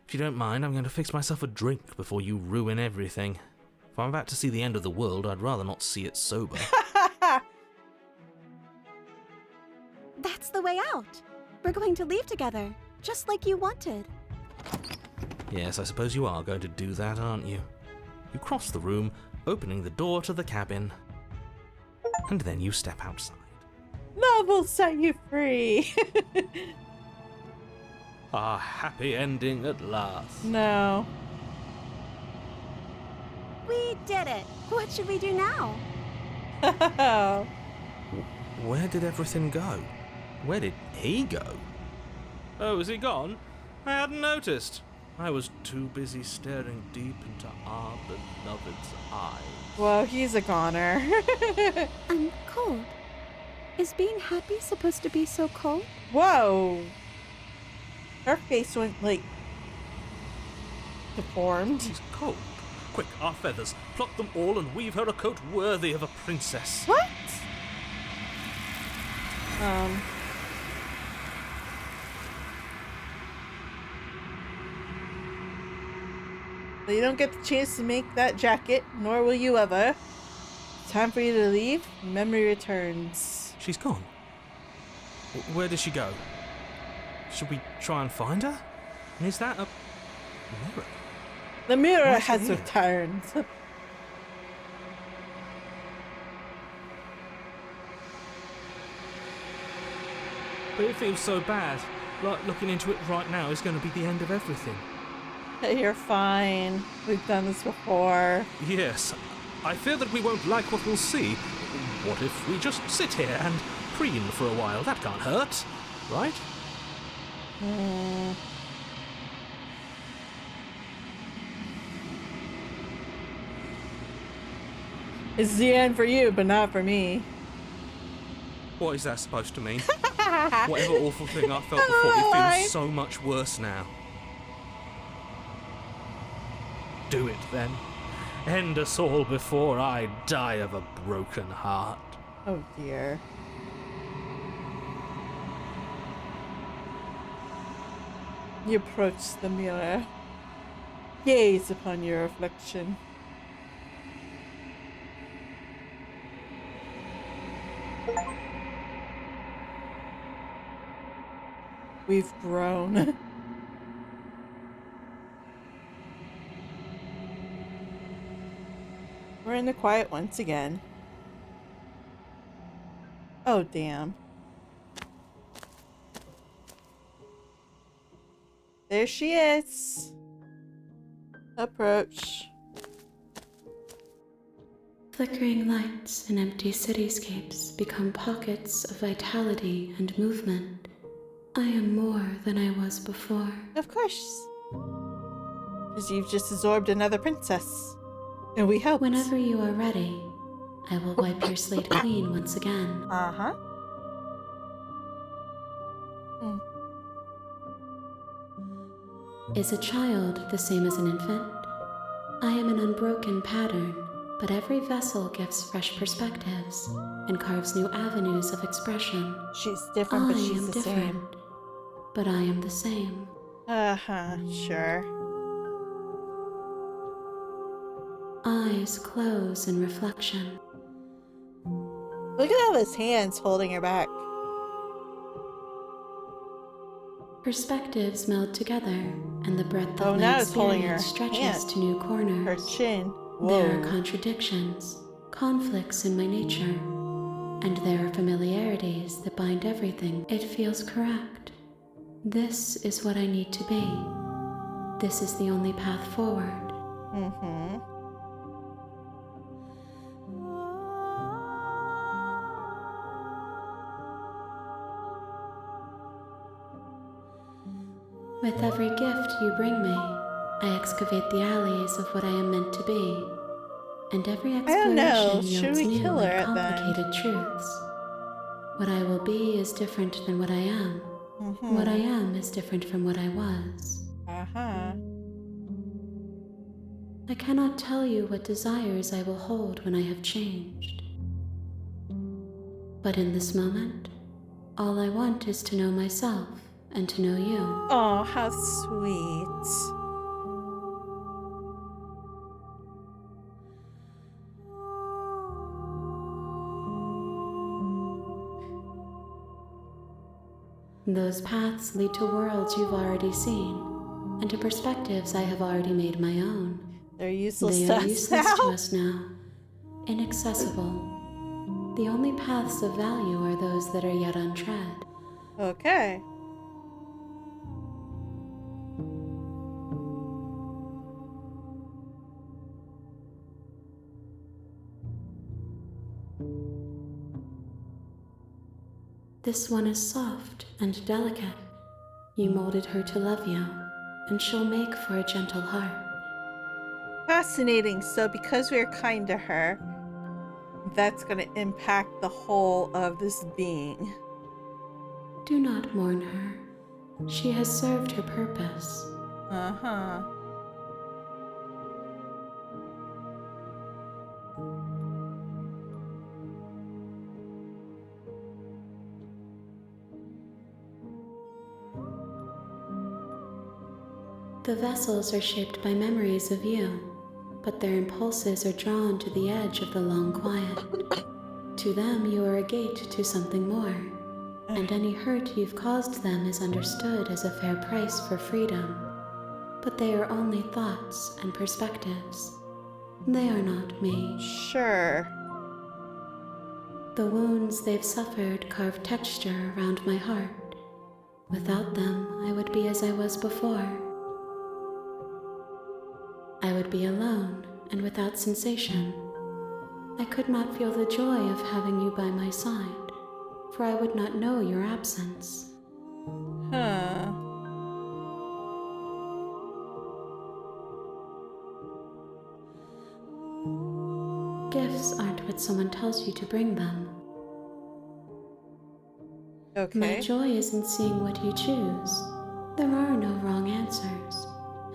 If you don't mind, I'm going to fix myself a drink before you ruin everything. If I'm about to see the end of the world, I'd rather not see it sober. That's the way out. We're going to leave together, just like you wanted. Yes, I suppose you are going to do that, aren't you? You cross the room, opening the door to the cabin. And then you step outside. Love will set you free. A happy ending at last. No. We did it. What should we do now? Where did everything go? Where did he go? Oh, is he gone? I hadn't noticed. I was too busy staring deep into our beloved's eyes. Well, he's a goner. I'm cold. Is being happy supposed to be so cold? Whoa. Her face went, like, deformed. She's cold. Quick, our feathers. Pluck them all and weave her a coat worthy of a princess. What? So you don't get the chance to make that jacket, nor will you ever. Time for you to leave. Memory returns. She's gone. Where did she go? Should we try and find her? And is that a mirror? The mirror Why is she has here? returned. But it feels so bad. Like looking into it right now is going to be the end of everything. You're fine. We've done this before. Yes. I fear that we won't like what we'll see. What if we just sit here and preen for a while? That can't hurt, right? It's the end for you, but not for me. What is that supposed to mean? Whatever awful thing I felt before, it feels so much worse now. Do it then. End us all before I die of a broken heart. Oh dear. You approach the mirror. Gaze upon your reflection. We've grown. We're in the quiet once again. Oh, damn. There she is. Approach. Flickering lights and empty cityscapes become pockets of vitality and movement. I am more than I was before. Of course. Because you've just absorbed another princess. And we helped. Whenever you are ready, I will wipe your slate clean once again. Uh-huh. Is a child the same as an infant? I am an unbroken pattern, but every vessel gives fresh perspectives. and carves new avenues of expression. She's different, but I she's am the different, same. but I am the same. Sure. Eyes close in reflection. Look at all his hands holding her back. Perspectives meld together, and the breadth Oh, of now my it's holding her experience stretches hand. to new corners. Her chin. There are Whoa. contradictions, conflicts in my nature, and there are familiarities that bind everything. It feels correct. This is what I need to be. This is the only path forward. Mm-hmm. With every gift you bring me, I excavate the alleys of what I am meant to be, and every I don't know. exploration Should yields we new kill her and then? complicated truths. What I will be is different than what I am. Mm-hmm. What I am is different from what I was. Uh-huh. I cannot tell you what desires I will hold when I have changed. But in this moment, all I want is to know myself and to know you. Oh, how sweet. Those paths lead to worlds you've already seen, and to perspectives I have already made my own. They're useless They to are us useless now. to us now, inaccessible. The only paths of value are those that are yet untread. Okay. This one is soft and delicate. You molded her to love you, and she'll make for a gentle heart. Fascinating. So because we're kind to her, that's going to impact the whole of this being. Do not mourn her. She has served her purpose. Uh-huh. The vessels are shaped by memories of you, but their impulses are drawn to the edge of the long quiet. To them, you are a gate to something more, and any hurt you've caused them is understood as a fair price for freedom. But they are only thoughts and perspectives. They are not me. Sure. The wounds they've suffered carve texture around my heart. Without them, I would be as I was before. I would be alone and without sensation. I could not feel the joy of having you by my side, for I would not know your absence. Huh. Gifts aren't what someone tells you to bring them. Okay. My joy is in seeing what you choose. There are no wrong answers,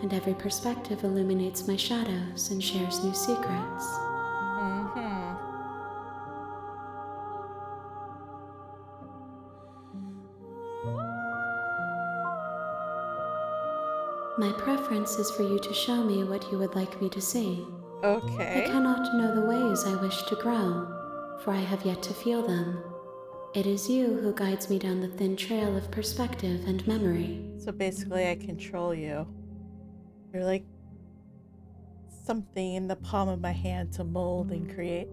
and every perspective illuminates my shadows and shares new secrets. Mm-hmm. My preference is for you to show me what you would like me to see. Okay. I cannot know the ways I wish to grow, for I have yet to feel them. It is you who guides me down the thin trail of perspective and memory. So basically I control you. You're like something in the palm of my hand to mold and create.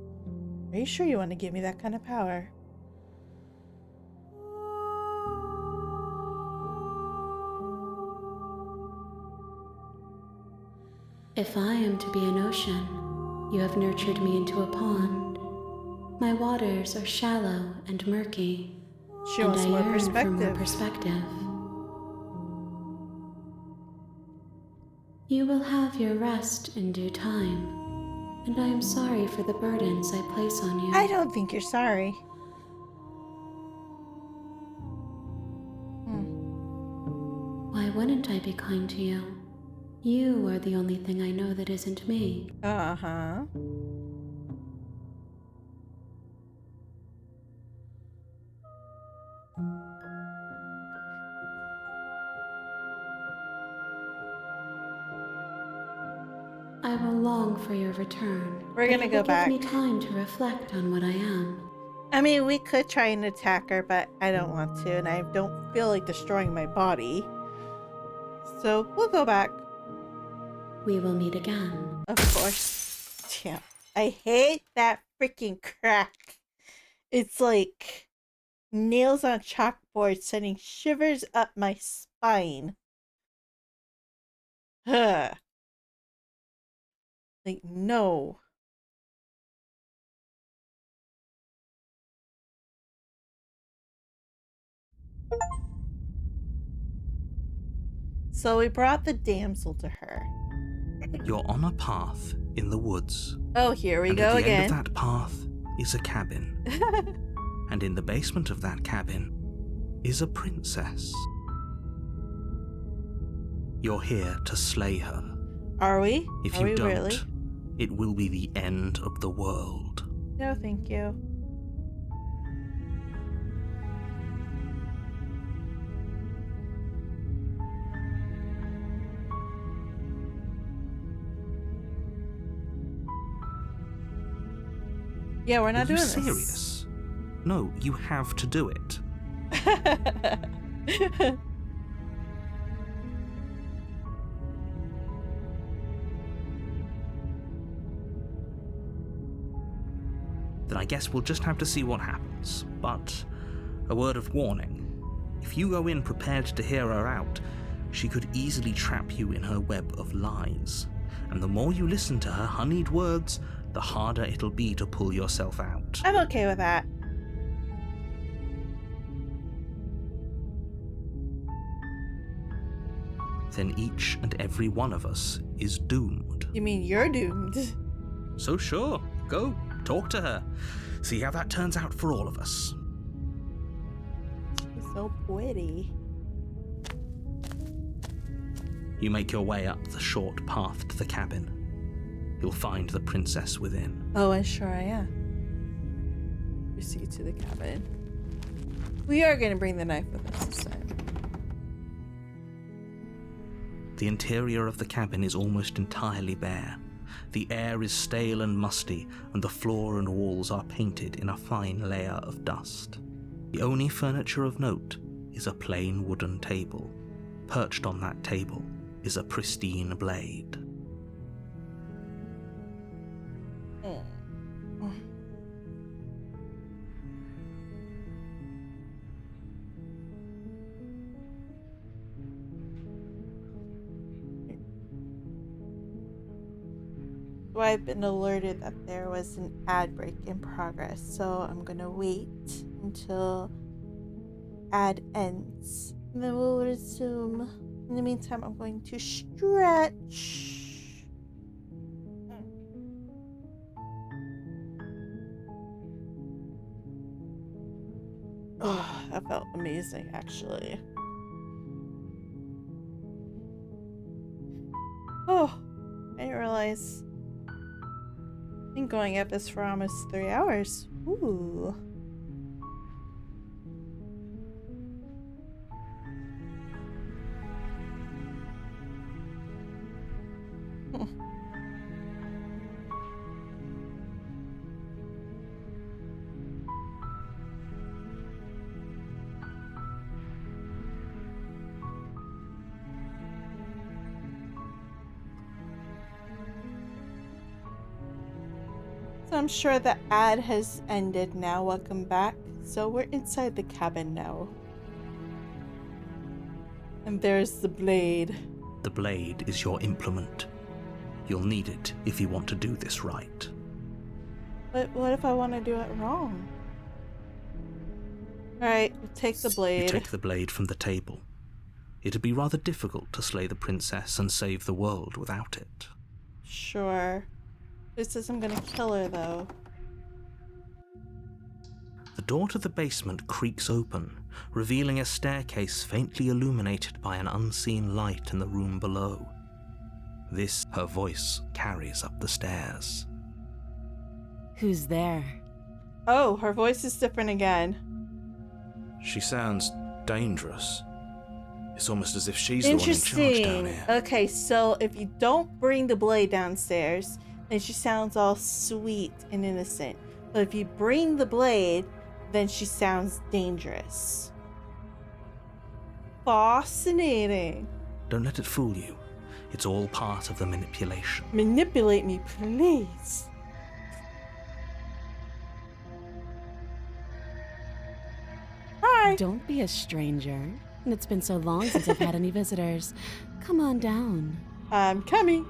Are you sure you want to give me that kind of power? If I am to be an ocean, you have nurtured me into a pond. My waters are shallow and murky, She and wants I more yearn for more perspective. perspective. You will have your rest in due time, and I am sorry for the burdens I place on you. I don't think you're sorry. Why wouldn't I be kind to you? You are the only thing I know that isn't me. Uh-huh. I will long for your return. We're gonna go back. Give me time to reflect on what I am. I mean, we could try and attack her, but I don't want to, and I don't feel like destroying my body. So we'll go back. We will meet again. Of course. Yeah. I hate that freaking crack. It's like nails on a chalkboard sending shivers up my spine. Huh. Like, no. So we brought the damsel to her. You're on a path in the woods. Oh, here we and go at the again. end of that path is a cabin. And in the basement of that cabin is a princess. You're here to slay her. Are we? If Are you we don't, really? it will be the end of the world. No, thank you. Yeah, we're not Are you doing serious? No, you have to do it. this. Then I guess we'll just have to see what happens. But a word of warning. If you go in prepared to hear her out, she could easily trap you in her web of lies. And the more you listen to her honeyed words, the harder it'll be to pull yourself out. I'm okay with that. Then each and every one of us is doomed. You mean you're doomed? So sure, go, talk to her. See how that turns out for all of us. She's so pretty. You make your way up the short path to the cabin. You'll find the princess within. Oh, and sure I am. Proceed to the cabin. We are going to bring the knife with us this time. The interior of the cabin is almost entirely bare. The air is stale and musty, and the floor and walls are painted in a fine layer of dust. The only furniture of note is a plain wooden table. Perched on that table is a pristine blade. So I've been alerted that there was an ad break in progress, so I'm gonna wait until ad ends. And then we'll resume. In the meantime, I'm going to stretch. Oh, that felt amazing, actually. Oh, I didn't realize. I've been going at this for almost 3 hours. Ooh. So I'm sure the ad has ended now. Welcome back. So we're inside the cabin now. And there's the blade. The blade is your implement. You'll need it if you want to do this right. But what if I want to do it wrong? Alright, we'll take the blade. You take the blade from the table. It'd be rather difficult to slay the princess and save the world without it. Sure. Who says I'm gonna kill her, though? The door to the basement creaks open, revealing a staircase faintly illuminated by an unseen light in the room below. This, her voice, carries up the stairs. Who's there? Oh, her voice is different again. She sounds dangerous. It's almost as if she's the one in charge down Interesting. here. Okay, so if you don't bring the blade downstairs, then she sounds all sweet and innocent. But if you bring the blade, then she sounds dangerous. Fascinating. Don't let it fool you. It's all part of the manipulation. Manipulate me, please. Hi. Don't be a stranger. And it's been so long since I've had any visitors. Come on down. I'm coming.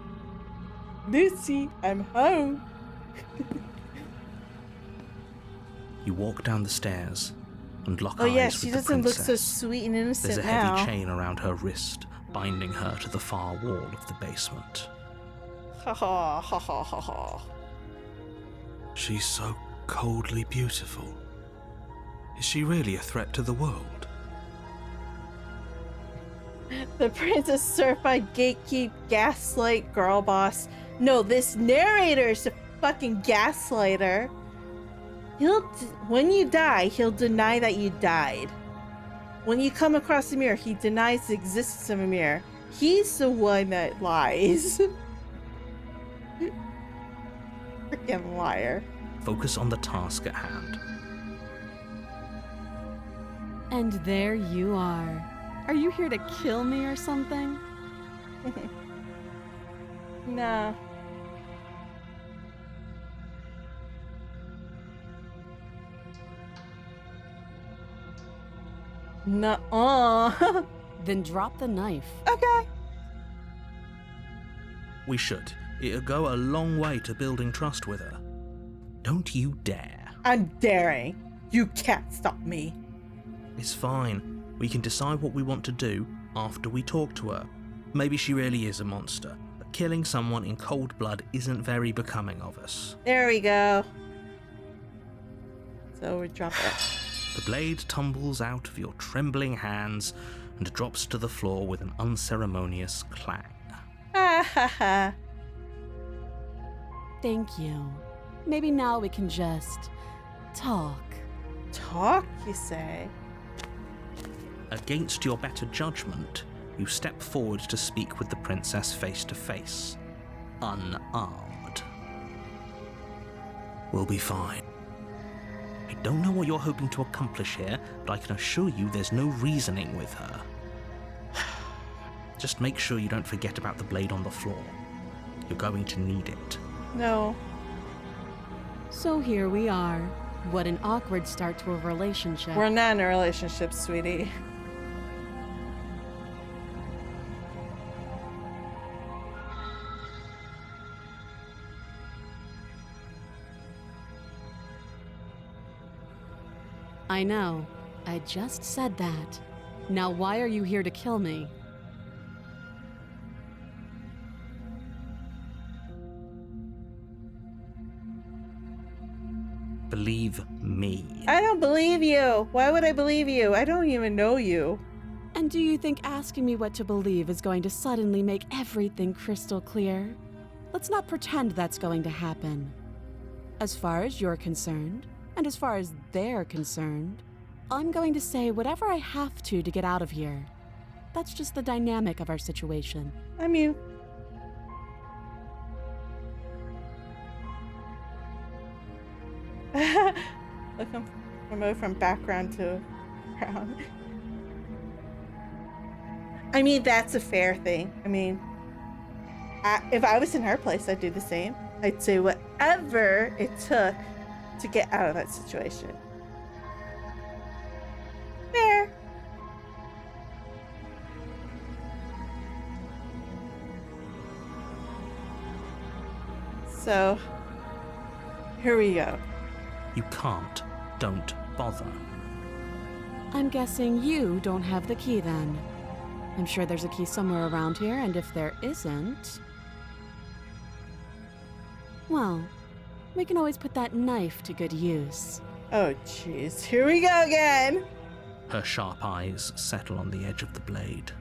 Lucy, I'm home. You walk down the stairs and lock Oh eyes yeah, with she the doesn't look so princess. sweet and innocent There's a now. heavy chain around her wrist, binding her to the far wall of the basement. Ha ha ha ha ha ha. She's so coldly beautiful. Is she really a threat to the world? The princess certified gatekeep gaslight girl boss. No, this narrator's a fucking gaslighter. When you die, he'll deny that you died. When you come across a mirror, he denies the existence of a mirror. He's the one that lies. Freaking liar. Focus on the task at hand. And there you are. Are you here to kill me or something? Nah. Nuh-uh. Then drop the knife. Okay. We should. It'll go a long way to building trust with her. Don't you dare. I'm daring. You can't stop me. It's fine. We can decide what we want to do after we talk to her. Maybe she really is a monster, but killing someone in cold blood isn't very becoming of us. There we go. So we drop it. The blade tumbles out of your trembling hands and drops to the floor with an unceremonious clang. Ha ha ha. Thank you. Maybe now we can just talk. Talk, you say? Against your better judgment, you step forward to speak with the princess face to face, unarmed. We'll be fine. I don't know what you're hoping to accomplish here, but I can assure you there's no reasoning with her. Just make sure you don't forget about the blade on the floor. You're going to need it. No. So here we are. What an awkward start to a relationship. We're not in a relationship, sweetie. I know. I just said that. Now why are you here to kill me? Believe me. I don't believe you. Why would I believe you? I don't even know you. And do you think asking me what to believe is going to suddenly make everything crystal clear? Let's not pretend that's going to happen. As far as you're concerned, and as far as they're concerned, I'm going to say whatever I have to get out of here. That's just the dynamic of our situation. I mean... Look, I'm moving from background to ground. I mean, that's a fair thing. I mean, if I was in her place, I'd do the same. I'd say whatever it took to get out of that situation. Fair. So, here we go. You can't. Don't bother. I'm guessing you don't have the key then. I'm sure there's a key somewhere around here, and if there isn't... well, we can always put that knife to good use. Oh, jeez. Here we go again. Her sharp eyes settle on the edge of the blade.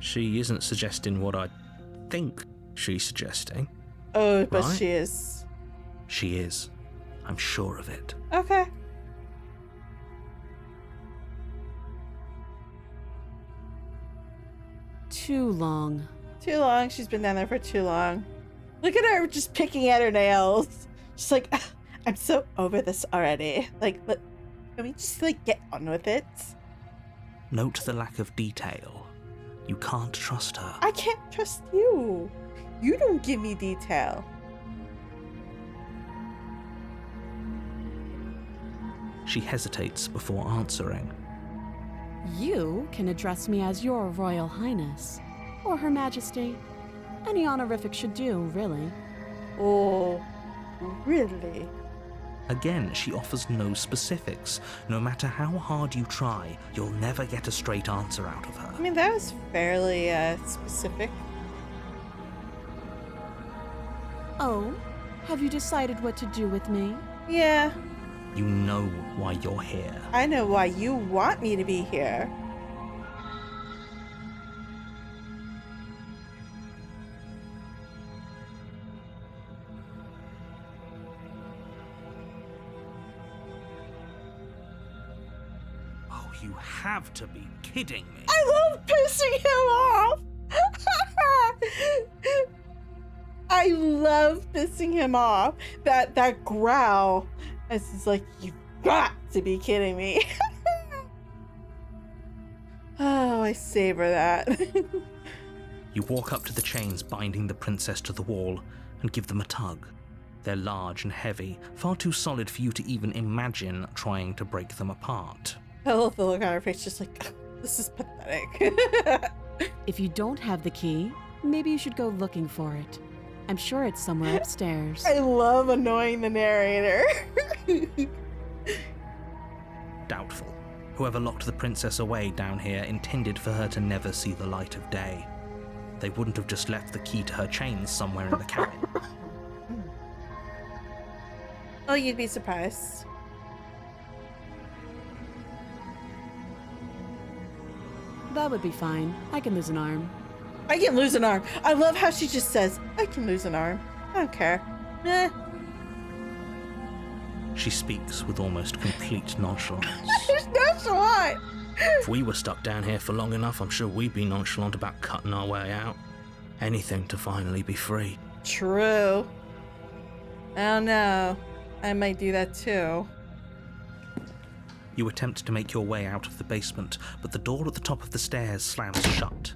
She isn't suggesting what I think she's suggesting. Oh, but Right? she is. She is. I'm sure of it. Okay. too long. Too long. She's been down there for too long. Look at her just picking at her nails. She's like, "Ugh, I'm so over this already. Like, can we just like get on with it?" Note the lack of detail. You can't trust her. I can't trust you. You don't give me detail. She hesitates before answering. You can address me as Your Royal Highness, or Her Majesty. Any honorific should do, really. Oh, really? Again, she offers no specifics. No matter how hard you try, you'll never get a straight answer out of her. I mean, that was fairly specific. Oh, have you decided what to do with me? Yeah, You know why you're here. I know why you want me to be here. Oh, you have to be kidding me. I love pissing him off. I love pissing him off. That growl. It's just like, you've got to be kidding me. Oh, I savor that. You walk up to the chains binding the princess to the wall and give them a tug. They're large and heavy, far too solid for you to even imagine trying to break them apart. I love the look on her face, just like, this is pathetic. If you don't have the key, maybe you should go looking for it. I'm sure it's somewhere upstairs. I love annoying the narrator. Doubtful. Whoever locked the princess away down here intended for her to never see the light of day. They wouldn't have just left the key to her chains somewhere in the cabin. Oh, you'd be surprised. That would be fine. I can lose an arm. I can lose an arm. I love how she just says, I can lose an arm. I don't care. Eh. She speaks with almost complete nonchalance. That's what. If we were stuck down here for long enough, I'm sure we'd be nonchalant about cutting our way out. Anything to finally be free. True. I don't know. I might do that too. You attempt to make your way out of the basement, but the door at the top of the stairs slams shut.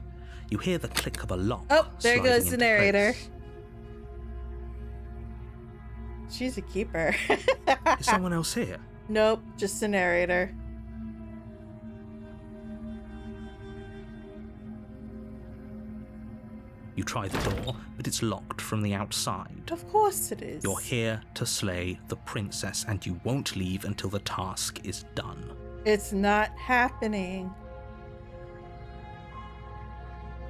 You hear the click of a lock. Oh, there sliding goes the into narrator. place. She's a keeper. Is someone else here? Nope, just the narrator. You try the door, but it's locked from the outside. Of course it is. You're here to slay the princess, and you won't leave until the task is done. It's not happening.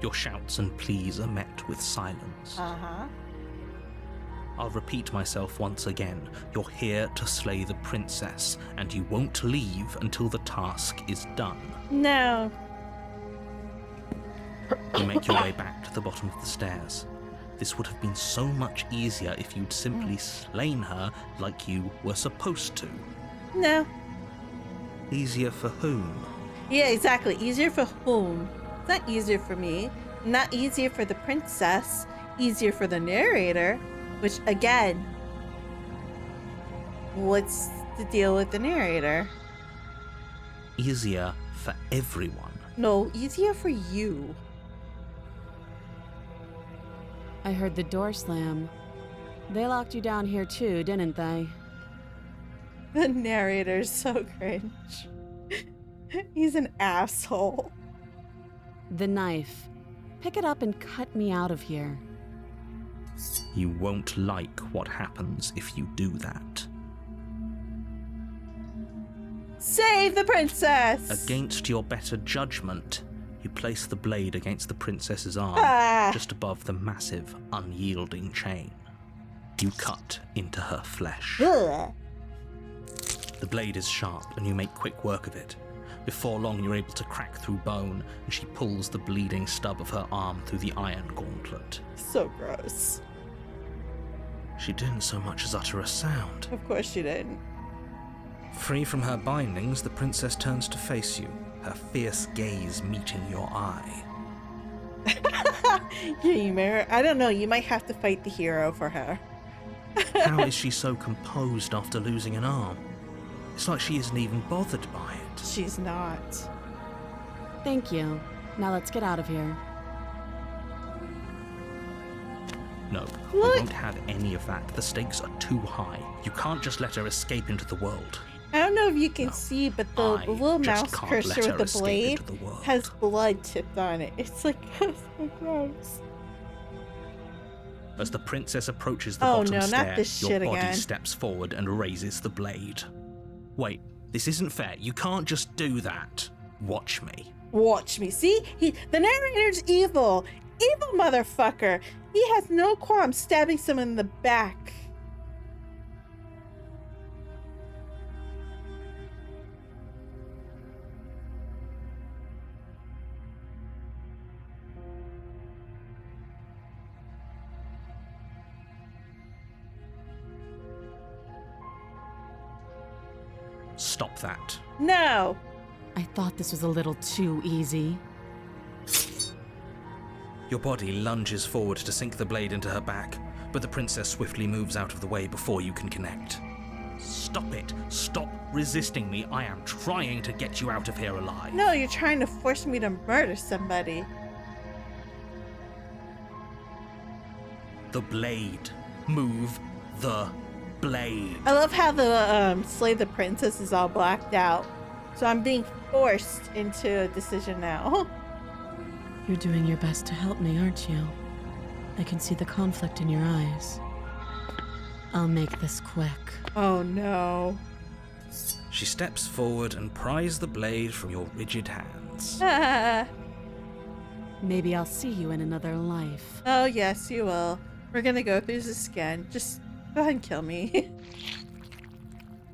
Your shouts and pleas are met with silence. Uh-huh. I'll repeat myself once again. You're here to slay the princess, and you won't leave until the task is done. No. You make your way back to the bottom of the stairs. This would have been so much easier if you'd simply slain her like you were supposed to. No. Easier for whom? Yeah, exactly. Easier for whom? It's not easier for me. Not easier for the princess. Easier for the narrator. Which, again, what's the deal with the narrator? Easier for everyone. No, easier for you. I heard the door slam. They locked you down here too, didn't they? The narrator's so cringe. He's an asshole. The knife. Pick it up and cut me out of here. You won't like what happens if you do that. Save the princess! Against your better judgment, you place the blade against the princess's arm, Ah. just above the massive, unyielding chain. You cut into her flesh. Ugh. The blade is sharp, and you make quick work of it. Before long, you're able to crack through bone, and she pulls the bleeding stub of her arm through the iron gauntlet. So gross. She didn't so much as utter a sound. Of course she didn't. Free from her bindings, the princess turns to face you, her fierce gaze meeting your eye. Yeah, you may. I don't know. You might have to fight the hero for her. How is she so composed after losing an arm? It's like she isn't even bothered by it. She's not. Thank you. Now let's get out of here. No, Look. we won't have any of that. The stakes are too high. You can't just let her escape into the world. I don't know if you can No, see, but the I little just mouse can't cursor let with her the escape blade into the world. has blood tipped on it. It's like so gross. As the princess approaches the Oh, bottom no, not stair, this your shit body again. steps forward and raises the blade. Wait, this isn't fair. You can't just do that. Watch me. Watch me. See? The narrator's evil. Evil motherfucker. He has no qualm stabbing someone in the back. Stop that. No. I thought this was a little too easy. Your body lunges forward to sink the blade into her back, but the princess swiftly moves out of the way before you can connect. Stop it. Stop resisting me. I am trying to get you out of here alive. No, you're trying to force me to murder somebody. The blade. Move the blade. I love how the Slay the Princess is all blacked out. So I'm being forced into a decision now. You're doing your best to help me, aren't you? I can see the conflict in your eyes. I'll make this quick. Oh no. She steps forward and pries the blade from your rigid hands. Maybe I'll see you in another life. Oh yes, you will. We're gonna go through this again. Just go ahead and kill me.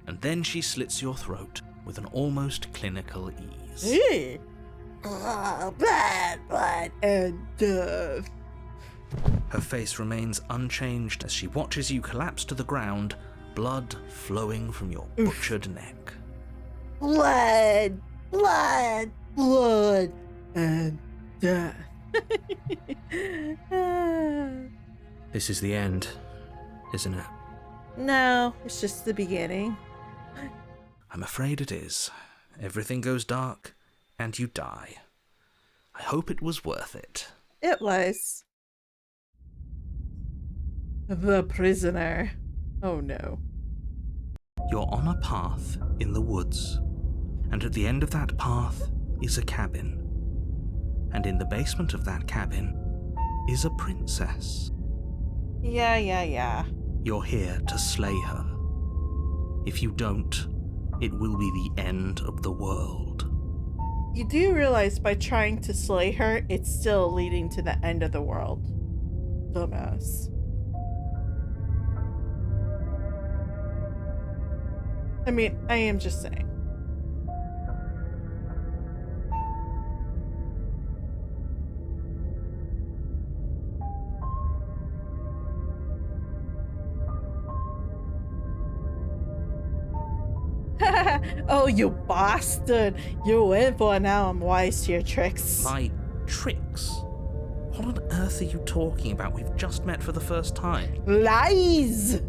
And then she slits your throat with an almost clinical ease. Ew. Blood, and death. Her face remains unchanged as she watches you collapse to the ground, blood flowing from your butchered neck. Blood, and death. This is the end, isn't it? No, it's just the beginning. I'm afraid it is. Everything goes dark, and you die. I hope it was worth it. It was. The prisoner. Oh no. You're on a path in the woods, and at the end of that path is a cabin. And in the basement of that cabin is a princess. Yeah. You're here to slay her. If you don't, it will be the end of the world. You do realize by trying to slay her, it's still leading to the end of the world. Dumbass. I mean, I am just saying. Oh, you bastard! You win for now. I'm wise to your tricks. My tricks? What on earth are you talking about? We've just met for the first time. Lies!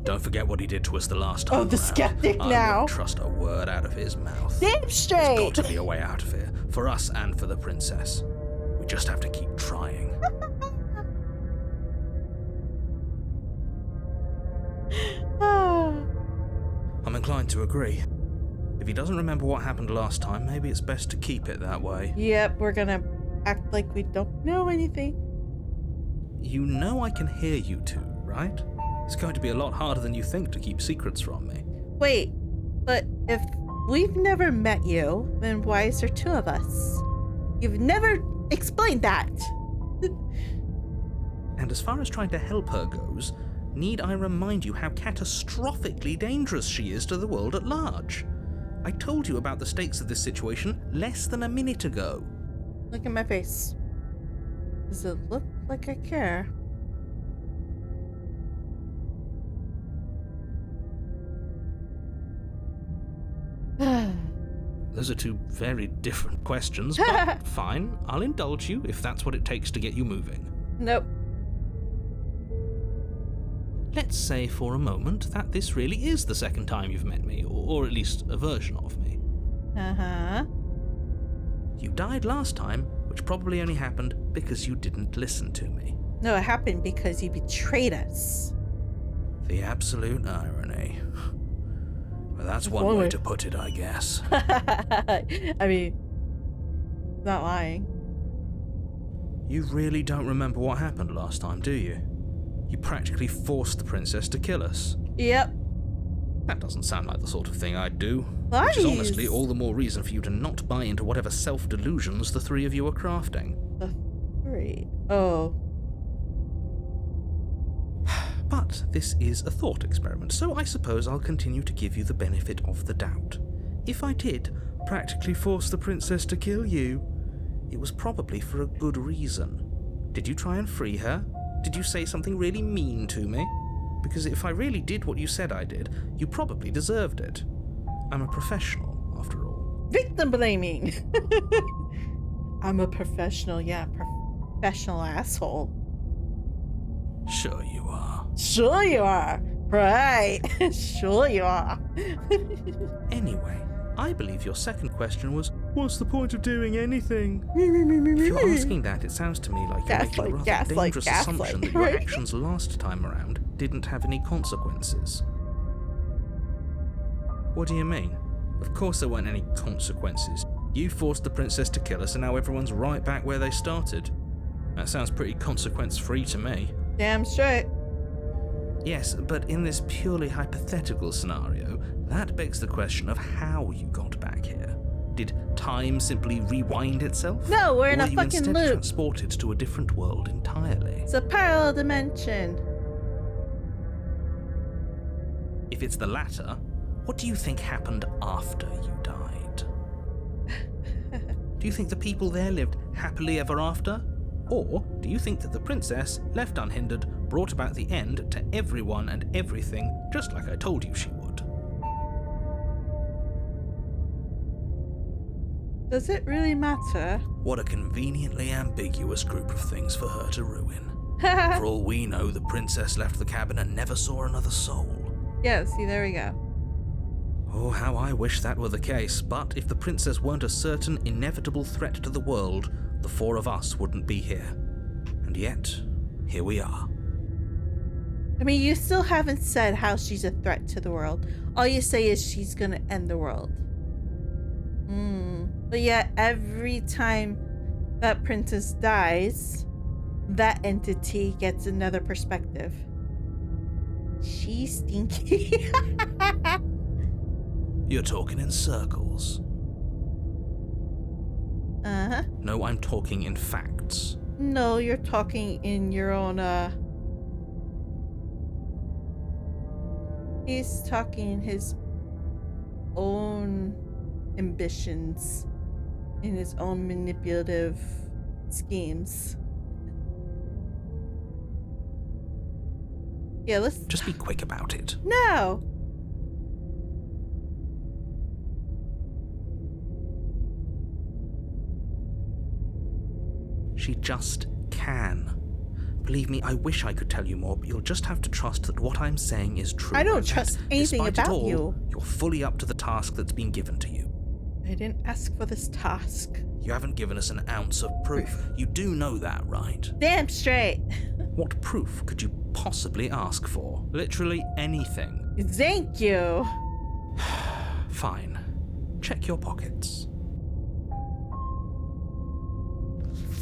Don't forget what he did to us the last time. Oh, the round. skeptic I now. wouldn't trust a word out of his mouth. Damn There's straight! got to be a way out of here, for us and for the princess. We just have to keep trying. I'm inclined to agree. If he doesn't remember what happened last time, maybe it's best to keep it that way. Yep, we're gonna act like we don't know anything. You know I can hear you two, right? It's going to be a lot harder than you think to keep secrets from me. Wait, but if we've never met you, then why is there two of us? You've never explained that. And as far as trying to help her goes, need I remind you how catastrophically dangerous she is to the world at large? I told you about the stakes of this situation less than a minute ago. Look at my face. Does it look like I care? those are two very different questions, but fine, I'll indulge you if that's what it takes to get you moving. Nope. Let's say for a moment that this really is the second time you've met me, or at least a version of me. Uh-huh. You died last time, which probably only happened because you didn't listen to me. No, it happened because you betrayed us. The absolute irony. Well, that's one way to put it, I guess. I mean, not lying. You really don't remember what happened last time, do you? You practically forced the princess to kill us. Yep. That doesn't sound like the sort of thing I'd do. Lies. Which is honestly all the more reason for you to not buy into whatever self-delusions the three of you are crafting. The three. Oh. But this is a thought experiment, so I suppose I'll continue to give you the benefit of the doubt. If I did practically force the princess to kill you, it was probably for a good reason. Did you try and free her? Did you say something really mean to me? Because if I really did what you said I did, you probably deserved it. I'm a professional, after all. Victim blaming. I'm a professional, yeah, professional asshole. Sure you are. Sure you are. Right. Sure you are. Anyway, I believe your second question was, what's the point of doing anything? If you're asking that, it sounds to me like you're making a rather dangerous assumption that your actions last time around didn't have any consequences. What do you mean? Of course there weren't any consequences. You forced the princess to kill us and now everyone's right back where they started. That sounds pretty consequence-free to me. Damn straight. Yes, but in this purely hypothetical scenario, that begs the question of how you got back here. Did time simply rewind itself? No, we're in a fucking fucking instead loop. Transported to a different world entirely. It's a parallel dimension. If it's the latter, what do you think happened after you died? Do you think the people there lived happily ever after? Or do you think that the princess, left unhindered, brought about the end to everyone and everything, just like I told you she would? Does it really matter? What a conveniently ambiguous group of things for her to ruin. For all we know, the princess left the cabin and never saw another soul. Yeah, see, there we go. Oh, how I wish that were the case, but if the princess weren't a certain, inevitable threat to the world, the four of us wouldn't be here. And yet, here we are. I mean, you still haven't said how she's a threat to the world. All you say is she's gonna end the world. But yet, every time that princess dies, that entity gets another perspective. She's stinky. You're talking in circles. Uh-huh. No, I'm talking in facts. No, you're talking in your own, He's talking his own ambitions, in his own manipulative schemes. Yeah, let's... Just be quick about it. No! She just can. Believe me, I wish I could tell you more, but you'll just have to trust that what I'm saying is true. I don't trust anything despite about it all, you. You're fully up to the task that's been given to you. I didn't ask for this task. You haven't given us an ounce of proof. You do know that, right? Damn straight. What proof could you possibly ask for? Literally anything. Thank you. Fine. Check your pockets.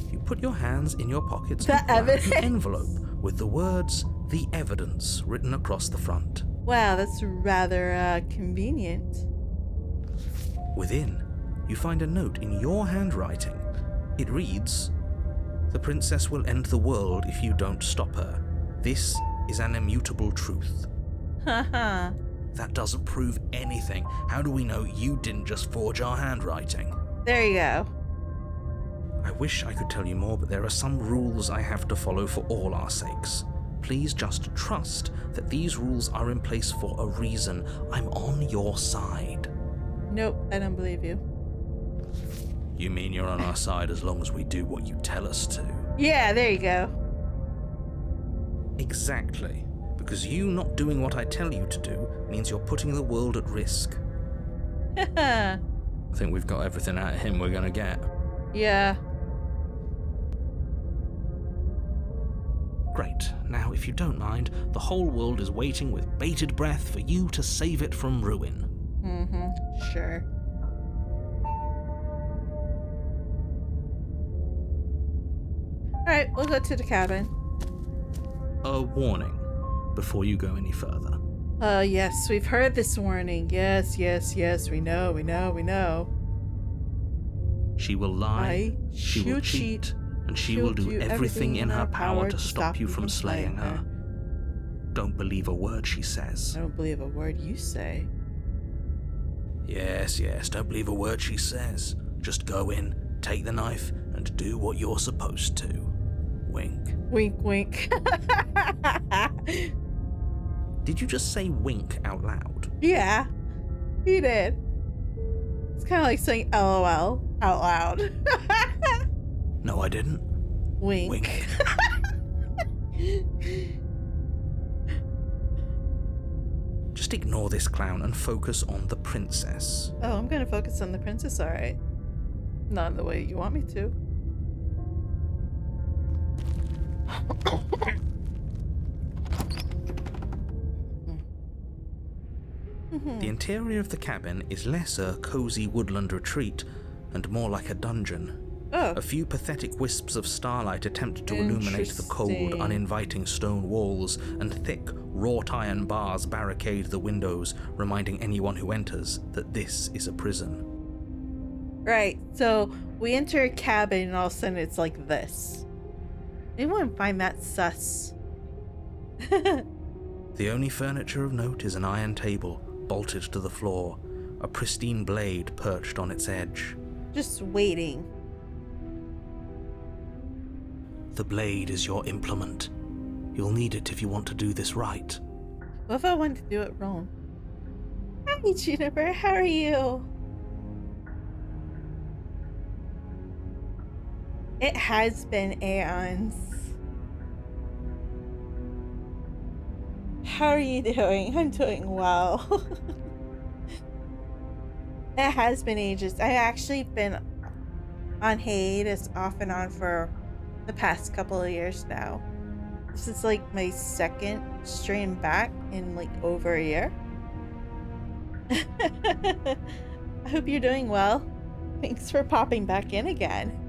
You put your hands in your pockets The and pull out evidence? an envelope with the words, "The Evidence," written across the front. Wow, that's rather convenient. Within, you find a note in your handwriting. It reads, "The princess will end the world if you don't stop her. This is an immutable truth." Haha. That doesn't prove anything. How do we know you didn't just forge our handwriting? There you go. I wish I could tell you more, but there are some rules I have to follow for all our sakes. Please just trust that these rules are in place for a reason. I'm on your side. Nope, I don't believe you. You mean you're on our side as long as we do what you tell us to? Yeah, there you go. Exactly. Because you not doing what I tell you to do means you're putting the world at risk. I think we've got everything out of him we're gonna get. Yeah. Great. Now, if you don't mind, the whole world is waiting with bated breath for you to save it from ruin. Sure. Alright, we'll go to the cabin. A warning before you go any further. Yes, we've heard this warning. Yes, we know. She will lie, she will cheat, and she will do everything in her power to stop you from slaying her. Don't believe a word she says. I don't believe a word you say. Yes, don't believe a word she says. Just go in, take the knife, and do what you're supposed to. Wink. Wink, wink. Did you just say wink out loud? Yeah, he did. It's kind of like saying LOL out loud. No, I didn't. Wink. Wink. Just ignore this clown and focus on the princess. Oh, I'm gonna focus on the princess, alright. Not in the way you want me to. The interior of the cabin is less a cozy woodland retreat and more like a dungeon. Oh. A few pathetic wisps of starlight attempt to illuminate the cold, Interesting. uninviting stone walls, and thick, wrought iron bars barricade the windows, reminding anyone who enters that this is a prison. Right, so we enter a cabin and all of a sudden it's like this. Anyone find that sus? The only furniture of note is an iron table, bolted to the floor, a pristine blade perched on its edge. Just waiting. The blade is your implement. You'll need it if you want to do this right. What if I want to do it wrong? Hi, Juniper, how are you? It has been aeons. How are you doing? I'm doing well. It has been ages. I've actually been on hiatus off and on for the past couple of years now. This is like my second stream back in like over a year. I hope you're doing well. Thanks for popping back in again.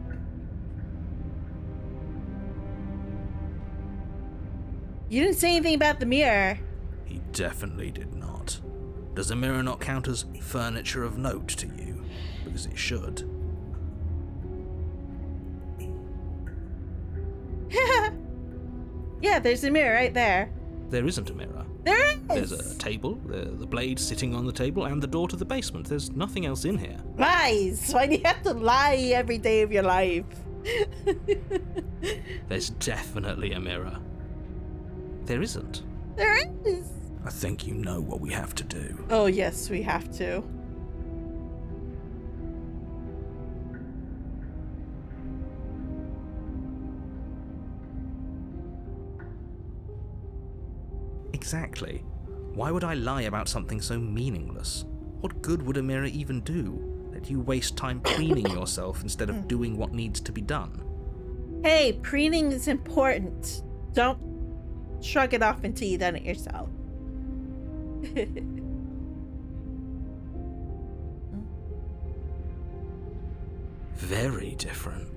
You didn't say anything about the mirror. He definitely did not. Does a mirror not count as furniture of note to you? Because it should. Yeah, there's a mirror right there. There isn't a mirror. There is! There's a table, the blade sitting on the table, and the door to the basement. There's nothing else in here. Lies! Why do you have to lie every day of your life? There's definitely a mirror. There isn't. There is! I think you know what we have to do. Oh yes, we have to. Exactly. Why would I lie about something so meaningless? What good would a mirror even do? Let you waste time preening yourself instead of doing what needs to be done. Hey, preening is important. Don't shrug it off until you've done it yourself. Very different.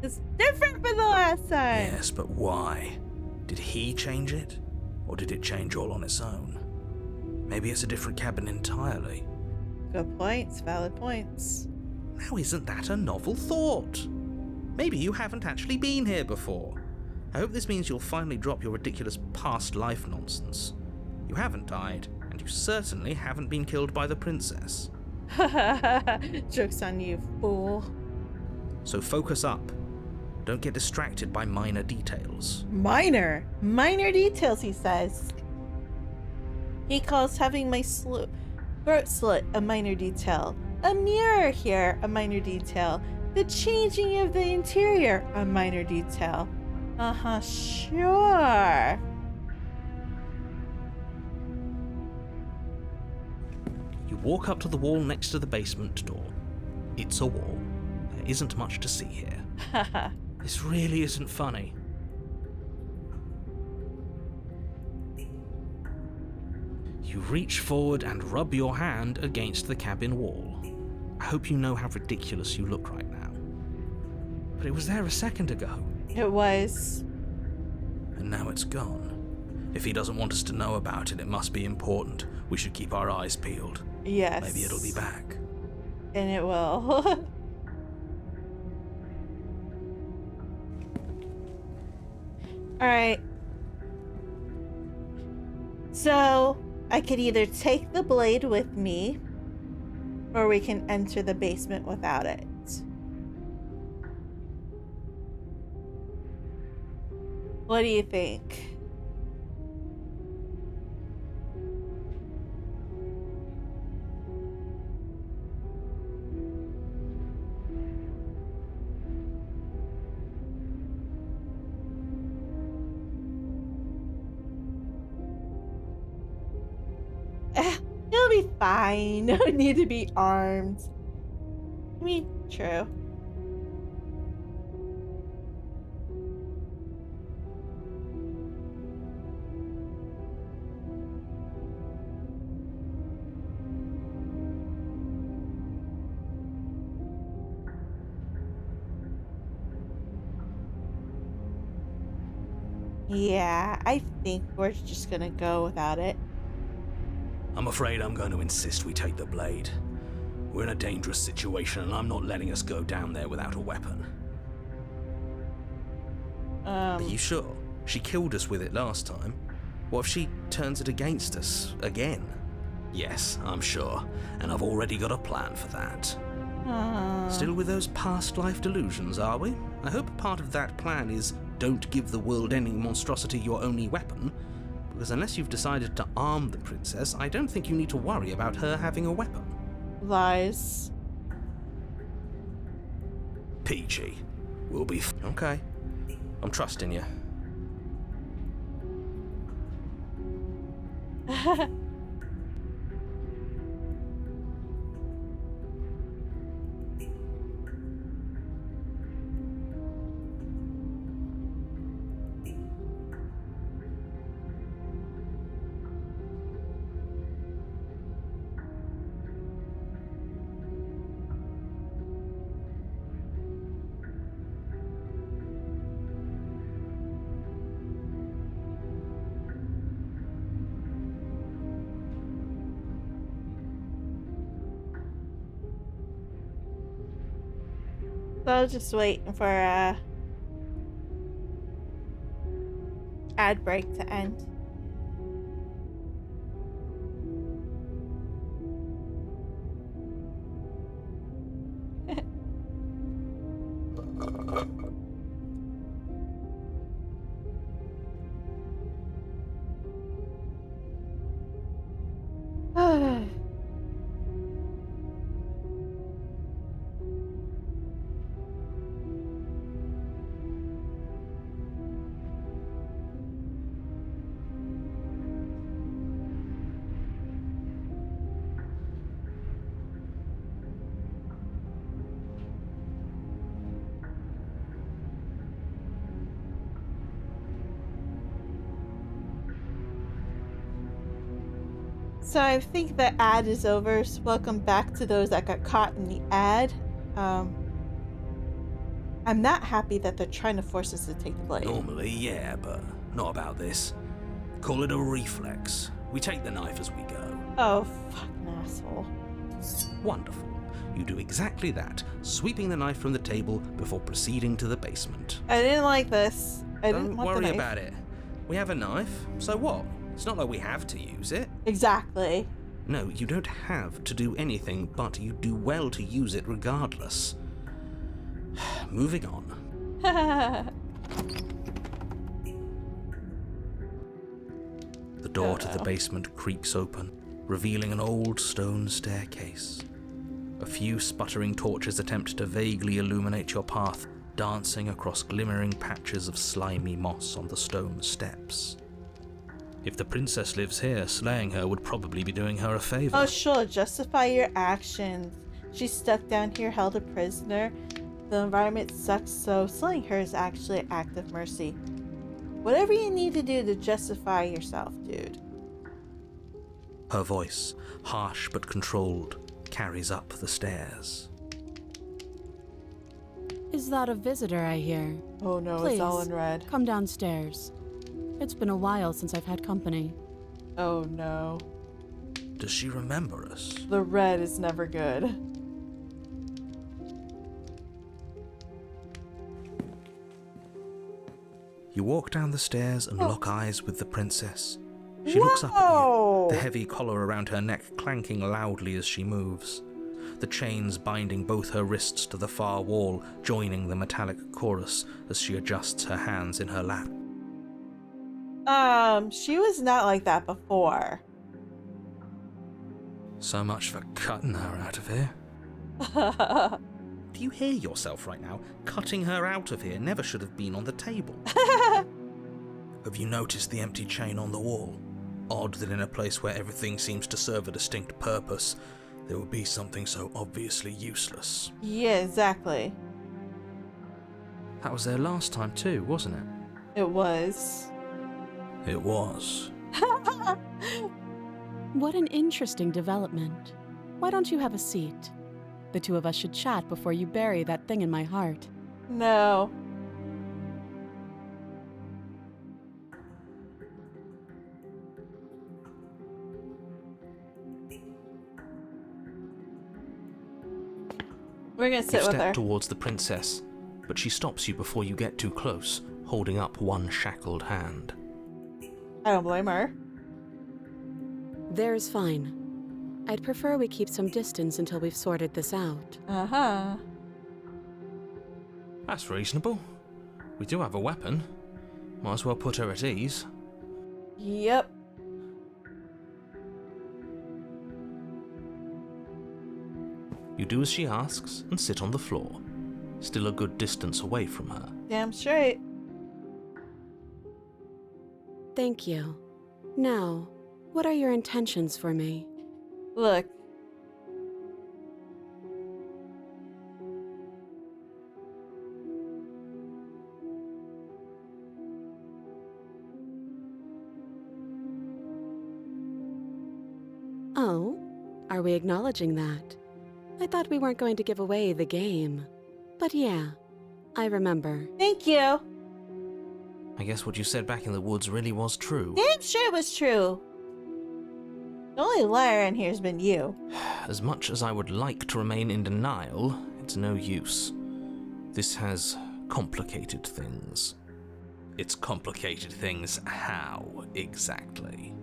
It's different from the last time. Yes, but why? Did he change it? Or did it change all on its own? Maybe it's a different cabin entirely. Good points, valid points. Now isn't that a novel thought? Maybe you haven't actually been here before. I hope this means you'll finally drop your ridiculous past life nonsense. You haven't died, and you certainly haven't been killed by the princess. Joke's on you, fool. So focus up. Don't get distracted by minor details. Minor details, he says. He calls having my throat slit a minor detail. a mirror here, a minor detail. The changing of the interior, a minor detail. Sure. You walk up to the wall next to the basement door. It's a wall. There isn't much to see here. This really isn't funny. You reach forward and rub your hand against the cabin wall. I hope you know how ridiculous you look right now. But it was there a second ago. It was. And now it's gone. If he doesn't want us to know about it, it must be important. We should keep our eyes peeled. Yes. Maybe it'll be back. And it will. Alright. So, I could either take the blade with me, or we can enter the basement without it. What do you think? He'll be fine. No need to be armed. I mean, true. Yeah, I think we're just gonna go without it. I'm afraid I'm going to insist we take the blade. We're in a dangerous situation and I'm not letting us go down there without a weapon. Are you sure? She killed us with it last time. What if she turns it against us again? Yes, I'm sure. And I've already got a plan for that. Still with those past life delusions, are we? I hope part of that plan is don't give the world-ending monstrosity your only weapon, because unless you've decided to arm the princess, I don't think you need to worry about her having a weapon. Lies. Peachy. We'll be Okay. I'm trusting you. So I'll just wait for ad break to end. So I think the ad is over. So welcome back to those that got caught in the ad. I'm not happy that they're trying to force us to take the blade. Normally, yeah, but not about this. Call it a reflex. We take the knife as we go. Oh, fucking asshole. Wonderful. You do exactly that, sweeping the knife from the table before proceeding to the basement. I didn't like this. I Don't didn't want the worry knife. about it. We have a knife, so what? It's not like we have to use it. Exactly. No, you don't have to do anything, but you do well to use it regardless. Moving on. The door to the basement creaks open, revealing an old stone staircase. A few sputtering torches attempt to vaguely illuminate your path, dancing across glimmering patches of slimy moss on the stone steps. If the princess lives here, slaying her would probably be doing her a favor. Oh, sure, justify your actions. She's stuck down here, held a prisoner. The environment sucks, so slaying her is actually an act of mercy. Whatever you need to do to justify yourself, dude. Her voice, harsh but controlled, carries up the stairs. Is that a visitor I hear? Oh no, Please, it's all in red. come downstairs. It's been a while since I've had company. Oh no. Does she remember us? The red is never good. You walk down the stairs and lock eyes with the princess. She looks up at you, the heavy collar around her neck clanking loudly as she moves. The chains binding both her wrists to the far wall, joining the metallic chorus as she adjusts her hands in her lap. She was not like that before. So much for cutting her out of here. Do you hear yourself right now? Cutting her out of here never should have been on the table. Have you noticed the empty chain on the wall? Odd that in a place where everything seems to serve a distinct purpose, there would be something so obviously useless. Yeah, exactly. That was there last time too, wasn't it? It was. It was. What an interesting development. Why don't you have a seat? The two of us should chat before you bury that thing in my heart. No. We're gonna sit You with step her. towards the princess, but she stops you before you get too close, holding up one shackled hand. I don't blame her. There's fine. I'd prefer we keep some distance until we've sorted this out. Uh-huh. That's reasonable. We do have a weapon. Might as well put her at ease. Yep. You do as she asks and sit on the floor, still a good distance away from her. Damn straight. Thank you. Now, what are your intentions for me? Look. Oh, are we acknowledging that? I thought we weren't going to give away the game. But yeah, I remember. Thank you. I guess what you said back in the woods really was true. Damn sure it was true. The only liar in here has been you. As much as I would like to remain in denial, it's no use. This has complicated things. It's complicated things how, exactly?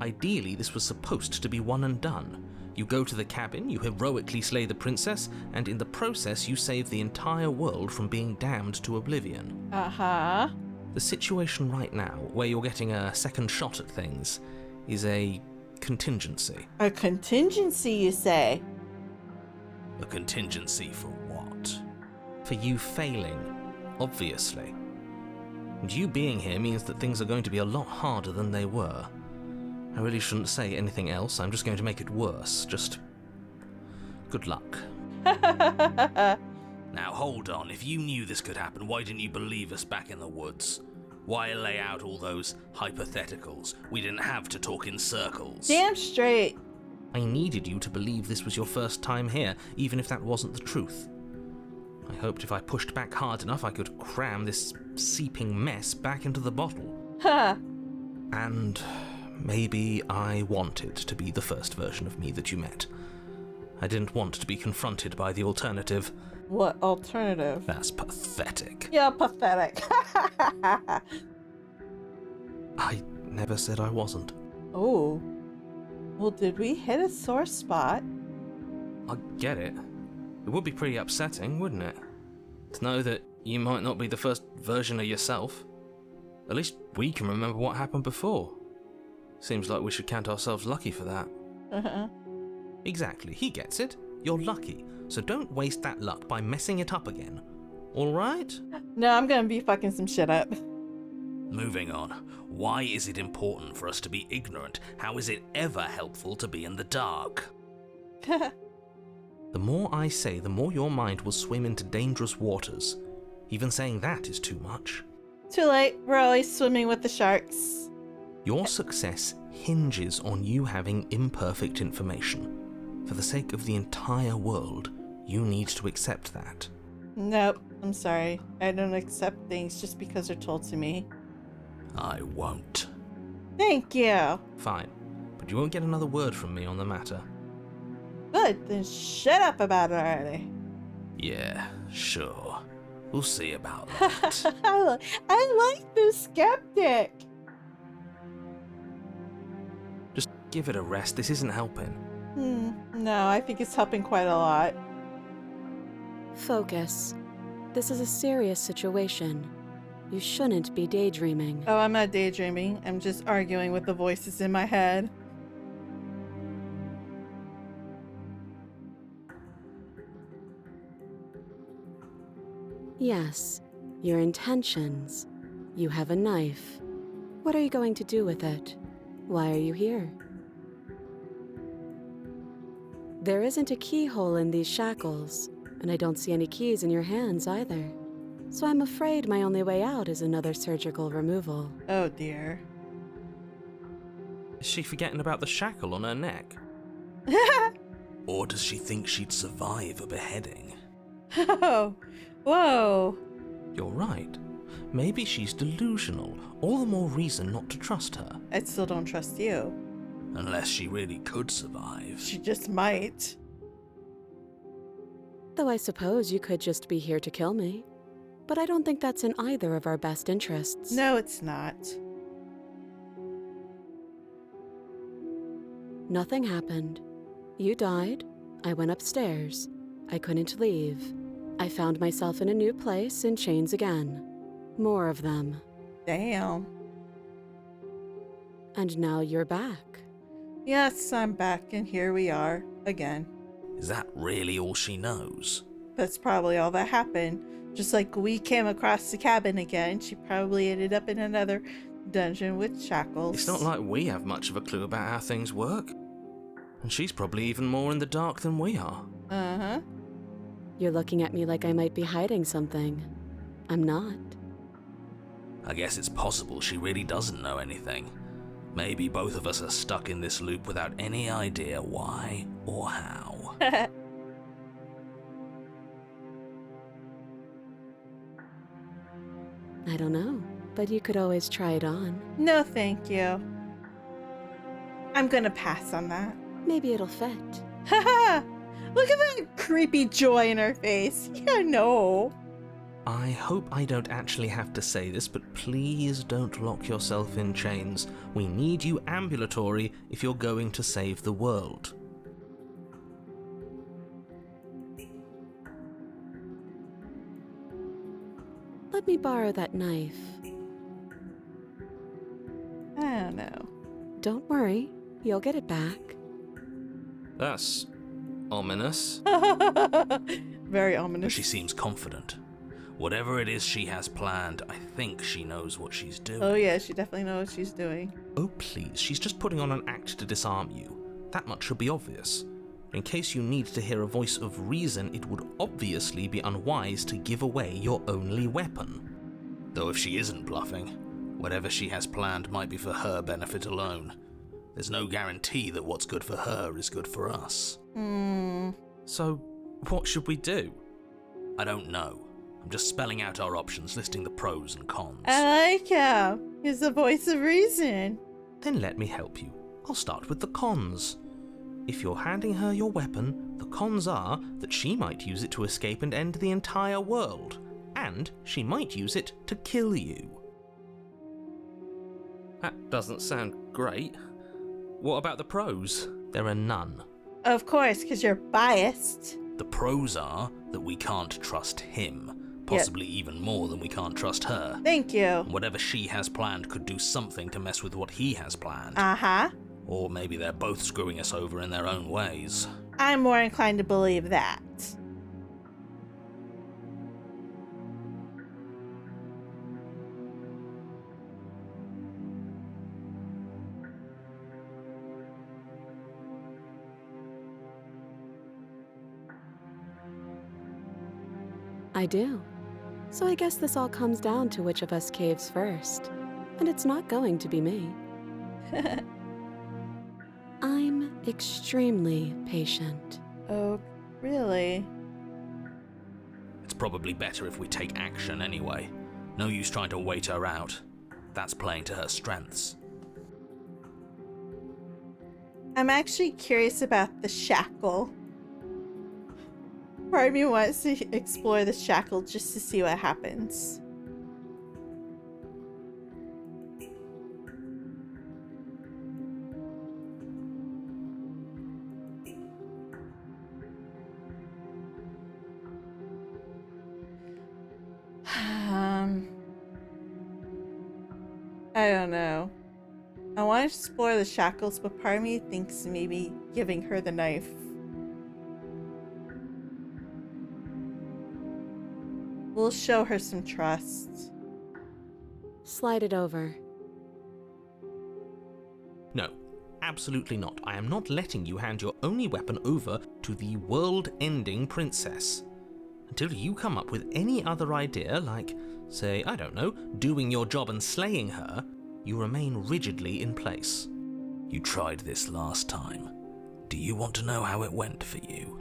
Ideally, this was supposed to be one and done. You go to the cabin, you heroically slay the princess, and in the process you save the entire world from being damned to oblivion. Uh-huh. The situation right now, where you're getting a second shot at things, is a contingency. A contingency, you say? A contingency for what? For you failing, obviously. And you being here means that things are going to be a lot harder than they were. I really shouldn't say anything else, I'm just going to make it worse. Just good luck. Now hold on, if you knew this could happen, why didn't you believe us back in the woods? Why lay out all those hypotheticals? We didn't have to talk in circles. Damn straight. I needed you to believe this was your first time here, even if that wasn't the truth. I hoped if I pushed back hard enough I could cram this seeping mess back into the bottle. Ha. And maybe I wanted to be the first version of me that you met. I didn't want to be confronted by the alternative. What alternative? That's pathetic. You're pathetic. I never said I wasn't. Oh. Well, did we hit a sore spot? I get it. It would be pretty upsetting, wouldn't it? To know that you might not be the first version of yourself. At least we can remember what happened before. Seems like we should count ourselves lucky for that. Uh-huh. Exactly, he gets it. You're lucky, so don't waste that luck by messing it up again. Alright? No, I'm gonna be fucking some shit up. Moving on. Why is it important for us to be ignorant? How is it ever helpful to be in the dark? The more I say, the more your mind will swim into dangerous waters. Even saying that is too much. Too late. We're always swimming with the sharks. Your success hinges on you having imperfect information. For the sake of the entire world, you need to accept that. Nope. I'm sorry. I don't accept things just because they're told to me. I won't. Thank you. Fine, but you won't get another word from me on the matter. Good. Then shut up about it already. Yeah, sure. We'll see about that. I like the skeptic. Just give it a rest. This isn't helping. No, I think it's helping quite a lot. Focus. This is a serious situation. You shouldn't be daydreaming. Oh, I'm not daydreaming. I'm just arguing with the voices in my head. Yes, your intentions. You have a knife. What are you going to do with it? Why are you here? There isn't a keyhole in these shackles, and I don't see any keys in your hands either. So I'm afraid my only way out is another surgical removal. Oh dear. Is she forgetting about the shackle on her neck? Or does she think she'd survive a beheading? Oh, whoa. You're right. Maybe she's delusional. All the more reason not to trust her. I still don't trust you. Unless she really could survive. She just might. Though I suppose you could just be here to kill me. But I don't think that's in either of our best interests. No, it's not. Nothing happened. You died. I went upstairs. I couldn't leave. I found myself in a new place in chains again. More of them. Damn. And now you're back. Yes, I'm back, and here we are again. Is that really all she knows? That's probably all that happened. Just like we came across the cabin again, she probably ended up in another dungeon with shackles. It's not like we have much of a clue about how things work. And she's probably even more in the dark than we are. Uh-huh. You're looking at me like I might be hiding something. I'm not. I guess it's possible she really doesn't know anything. Maybe both of us are stuck in this loop without any idea why or how. I don't know, but you could always try it on. No, thank you. I'm gonna pass on that. Maybe it'll fit. Haha! Look at that creepy joy in her face. Yeah, no. I hope I don't actually have to say this, but please don't lock yourself in chains. We need you ambulatory if you're going to save the world. Let me borrow that knife. I don't know. Don't worry, you'll get it back. That's ominous. Very But ominous. she seems confident. Whatever it is she has planned, I think she knows what she's doing. Oh yeah, she definitely knows what she's doing. Oh please, she's just putting on an act to disarm you. That much should be obvious. In case you need to hear a voice of reason, it would obviously be unwise to give away your only weapon. Though if she isn't bluffing, whatever she has planned might be for her benefit alone. There's no guarantee that what's good for her is good for us. So, what should we do? I don't know. I'm just spelling out our options, listing the pros and cons. I like him. He's the voice of reason. Then let me help you. I'll start with the cons. If you're handing her your weapon, the cons are that she might use it to escape and end the entire world, and she might use it to kill you. That doesn't sound great. What about the pros? There are none. Of course, because you're biased. The pros are that we can't trust him, possibly even more than we can't trust her. Thank you. And whatever she has planned could do something to mess with what he has planned. Uh-huh. Or maybe they're both screwing us over in their own ways. I'm more inclined to believe that. I do. So I guess this all comes down to which of us caves first. And it's not going to be me. I'm extremely patient. Oh, really? It's probably better if we take action anyway. No use trying to wait her out. That's playing to her strengths. I'm actually curious about the shackle. Part of me wants to explore the shackle just to see what happens. I don't know. I want to explore the shackles, but part of me thinks maybe giving her the knife. We'll show her some trust. Slide it over. No, absolutely not. I am not letting you hand your only weapon over to the world-ending princess. Until you come up with any other idea, like, say, I don't know, doing your job and slaying her, you remain rigidly in place. You tried this last time. Do you want to know how it went for you?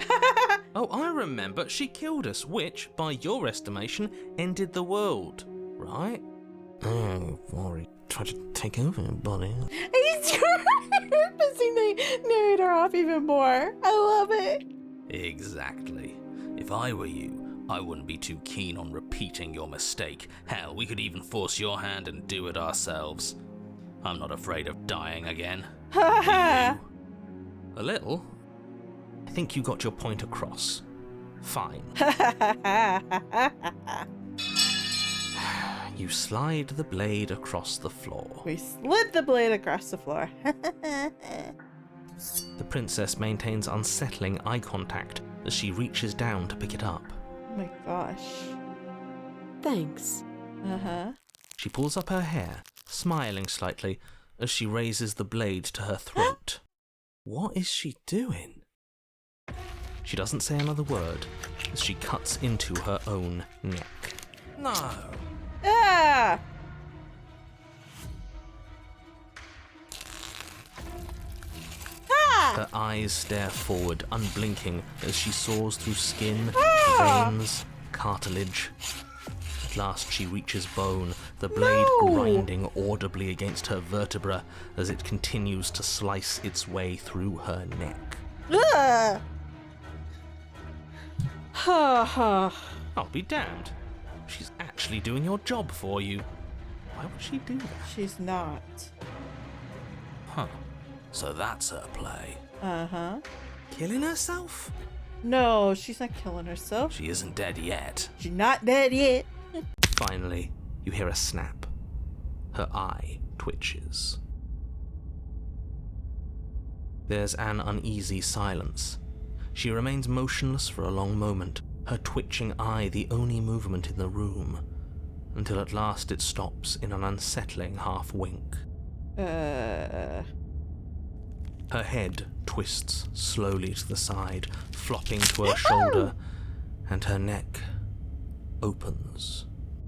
Oh, I remember. She killed us, which, by your estimation, ended the world, right? Oh, Vroid tried to take over, buddy. He's pissing the narrator off even more. I love it. Exactly. If I were you, I wouldn't be too keen on repeating your mistake. Hell, we could even force your hand and do it ourselves. I'm not afraid of dying again. Are you? A little. I think you got your point across. Fine. You slide the blade across the floor. We slid the blade across the floor. The princess maintains unsettling eye contact as she reaches down to pick it up. Oh my gosh. Thanks. Uh-huh. She pulls up her hair, smiling slightly as she raises the blade to her throat. What is she doing? She doesn't say another word as she cuts into her own neck. No! Ah! Her eyes stare forward, unblinking, as she saws through skin, veins, cartilage. At last she reaches bone, the blade grinding audibly against her vertebra as it continues to slice its way through her neck. Ah! Ha ha. I'll be damned. She's actually doing your job for you. Why would she do that? She's not. Huh. So that's her play. Uh-huh. Killing herself? No, she's not killing herself. She isn't dead yet. She's not dead yet. Finally, you hear a snap. Her eye twitches. There's an uneasy silence. She remains motionless for a long moment, her twitching eye the only movement in the room, until at last it stops in an unsettling half-wink. Her head twists slowly to the side, flopping to her shoulder, and her neck opens.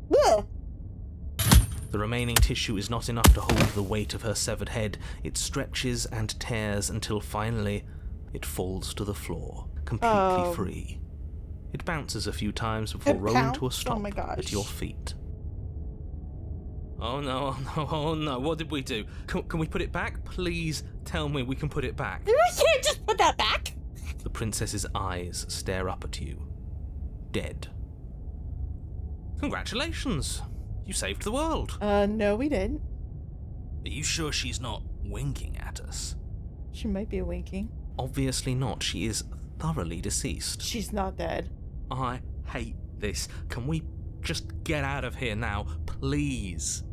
The remaining tissue is not enough to hold the weight of her severed head. It stretches and tears until finally it falls to the floor, completely free. It bounces a few times before rolling to a stop at your feet. Oh no, oh no, oh no, what did we do? Can we put it back? Please tell me we can put it back. We can't just put that back. The princess's eyes stare up at you. Dead. Congratulations! You saved the world. No we didn't. Are you sure she's not winking at us? She might be winking. Obviously not. She is thoroughly deceased. She's not dead. I hate this. Can we just get out of here now, please?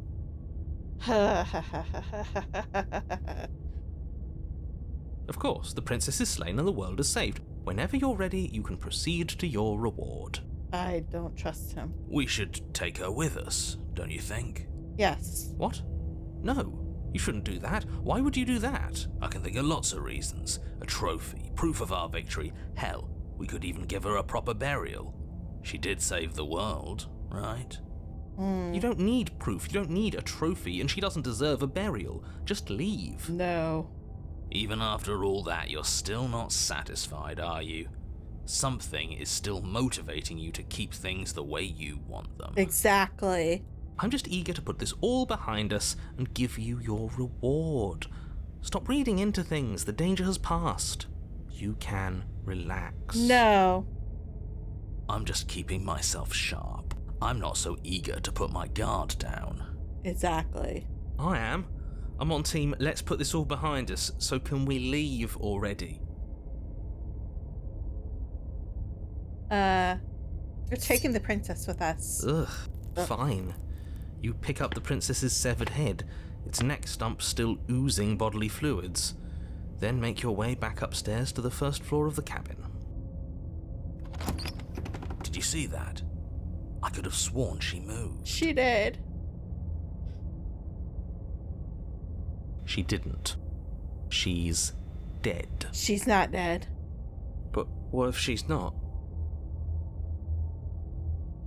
Of course, the princess is slain and the world is saved. Whenever you're ready, you can proceed to your reward. I don't trust him. We should take her with us, don't you think? Yes. What? No, you shouldn't do that. Why would you do that? I can think of lots of reasons. A trophy, proof of our victory. Hell, we could even give her a proper burial. She did save the world, right? You don't need proof, you don't need a trophy, and she doesn't deserve a burial. Just leave. No. Even after all that, you're still not satisfied, are you? Something is still motivating you to keep things the way you want them. Exactly. I'm just eager to put this all behind us and give you your reward. Stop reading into things, the danger has passed. You can relax. No. I'm just keeping myself sharp. I'm not so eager to put my guard down. Exactly. I am. I'm on team, let's put this all behind us, so can we leave already? We're taking the princess with us. Ugh, fine. You pick up the princess's severed head, its neck stump still oozing bodily fluids. Then make your way back upstairs to the first floor of the cabin. Did you see that? I could have sworn she moved. She did. She didn't. She's dead. She's not dead. But what if she's not?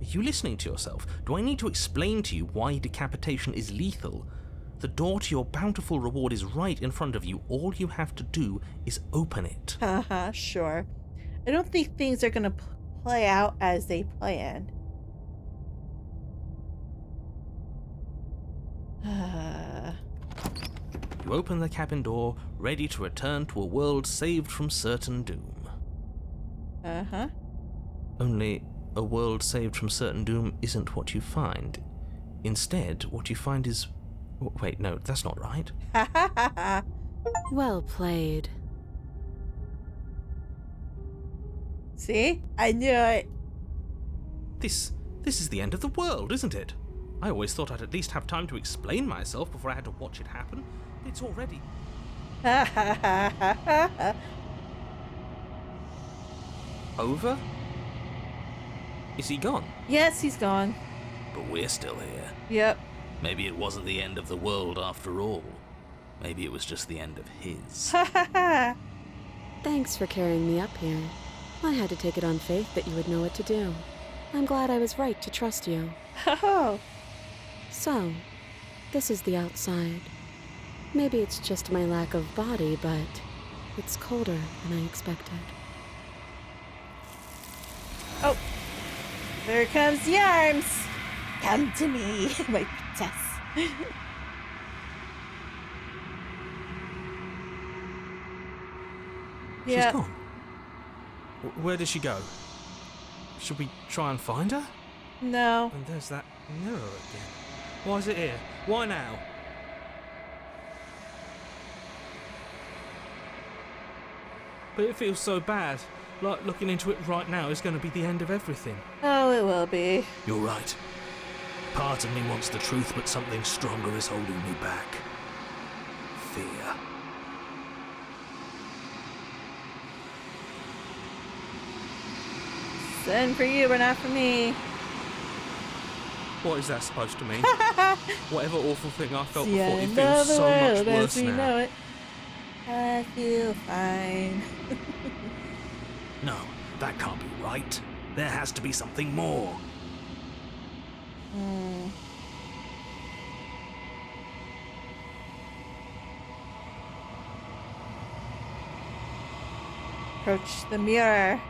Are you listening to yourself? Do I need to explain to you why decapitation is lethal? The door to your bountiful reward is right in front of you. All you have to do is open it. Haha, sure. I don't think things are gonna play out as they planned. You open the cabin door, ready to return to a world saved from certain doom. Uh-huh. Only a world saved from certain doom isn't what you find. Instead, what you find is... Wait, no, that's not right. Ha ha ha ha. Well played. See? I knew it. This is the end of the world, isn't it? I always thought I'd at least have time to explain myself before I had to watch it happen. It's already... Ha ha ha ha ha ha. over? Is he gone? Yes, he's gone. But we're still here. Yep. Maybe it wasn't the end of the world after all. Maybe it was just the end of his. Ha ha ha. Thanks for carrying me up here. I had to take it on faith that you would know what to do. I'm glad I was right to trust you. Oh. So, this is the outside. Maybe it's just my lack of body, but it's colder than I expected. Oh. There comes the arms. Come to me, my princess. She's gone. Where did she go? Should we try and find her? No. And there's that mirror again. Why is it here? Why now? But it feels so bad. Like looking into it right now is going to be the end of everything. Oh, it will be. You're right. Part of me wants the truth, but something stronger is holding me back. Fear. Send for you, but not for me. What is that supposed to mean? Whatever awful thing I felt The before, it end feels of the so much world as worse we now. know it. I feel fine. No, that can't be right. There has to be something more. Approach the mirror.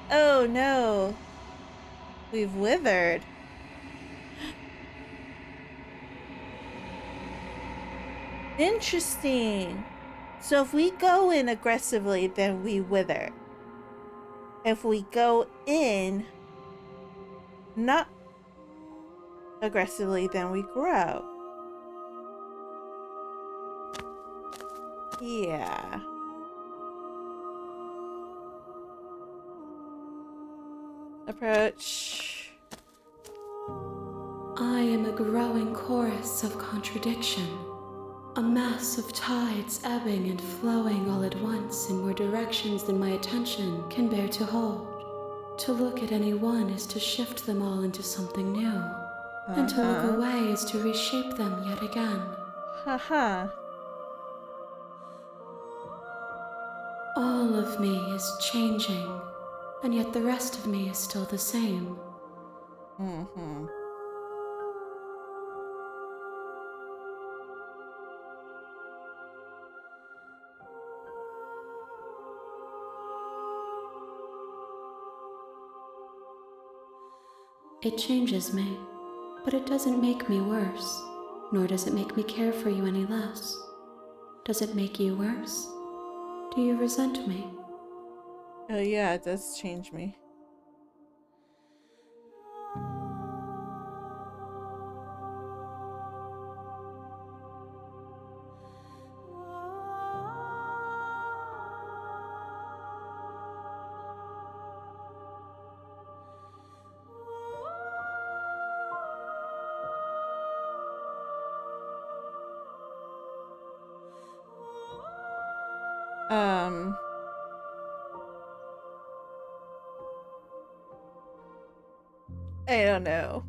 Oh no. We've withered. Interesting. So if we go in aggressively, then we wither. If we go in not aggressively, then we grow. Yeah. Approach. I am a growing chorus of contradiction. A mass of tides ebbing and flowing all at once in more directions than my attention can bear to hold. To look at any one is to shift them all into something new. And to look away is to reshape them yet again. Haha. All of me is changing, and yet the rest of me is still the same. Mm-hmm. It changes me, but it doesn't make me worse, nor does it make me care for you any less. Does it make you worse? Do you resent me? Oh yeah, it does change me. I don't know.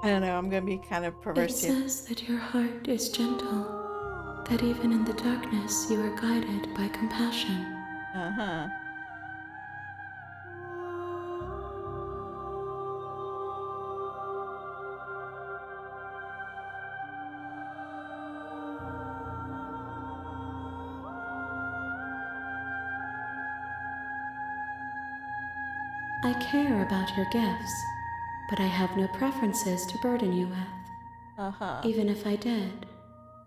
I don't know, I'm gonna be kind of perverse It here. says that your heart is gentle, that even in the darkness you are guided by compassion. Uh-huh. I care about your gifts, but I have no preferences to burden you with. Uh-huh. Even if I did,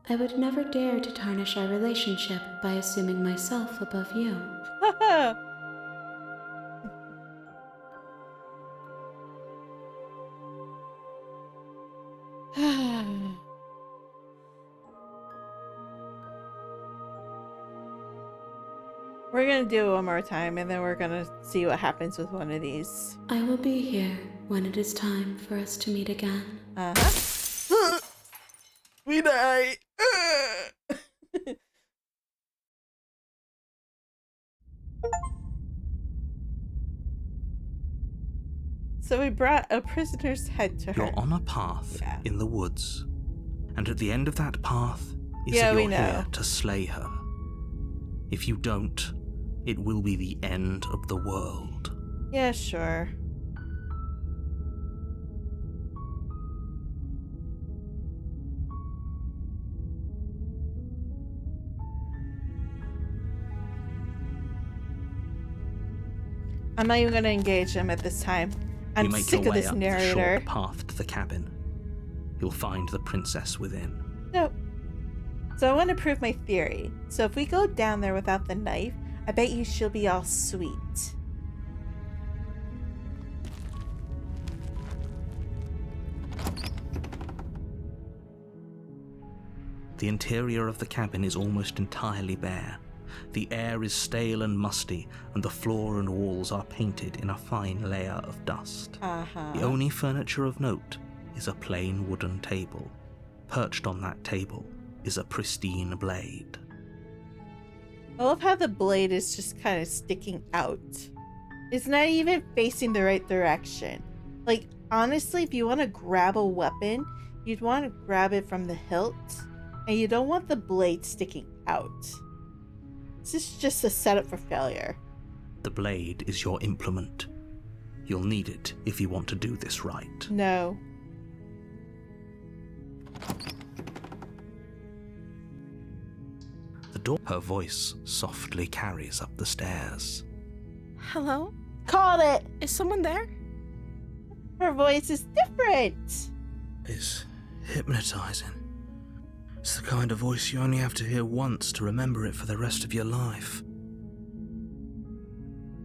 I would never dare to tarnish our relationship by assuming myself above you. We're gonna do it one more time and then we're gonna see what happens with one of these. I will be here when it is time for us to meet again. Uh-huh. We die. So we brought a prisoner's head to her. You're on a path Yeah. in the woods, and at the end of that path is Yeah, that we you're know. here to slay her. If you don't, it will be the end of the world. Yeah, sure. I'm not even gonna engage him at this time. I'm you make sick your of way this up narrator. the short path to the cabin. You'll find the princess within. Nope. So I want to prove my theory. So if we go down there without the knife, I bet you she'll be all sweet. The interior of the cabin is almost entirely bare. The air is stale and musty, and the floor and walls are painted in a fine layer of dust. Uh-huh. The only furniture of note is a plain wooden table. Perched on that table is a pristine blade. I love how the blade is just kind of sticking out. It's not even facing the right direction. Like, honestly, if you want to grab a weapon, you'd want to grab it from the hilt, and you don't want the blade sticking out. This is just a setup for failure. The blade is your implement. You'll need it if you want to do this right. No. The door, her voice softly carries up the stairs. Hello? Called it! Is someone there? Her voice is different! Is hypnotizing. It's the kind of voice you only have to hear once to remember it for the rest of your life.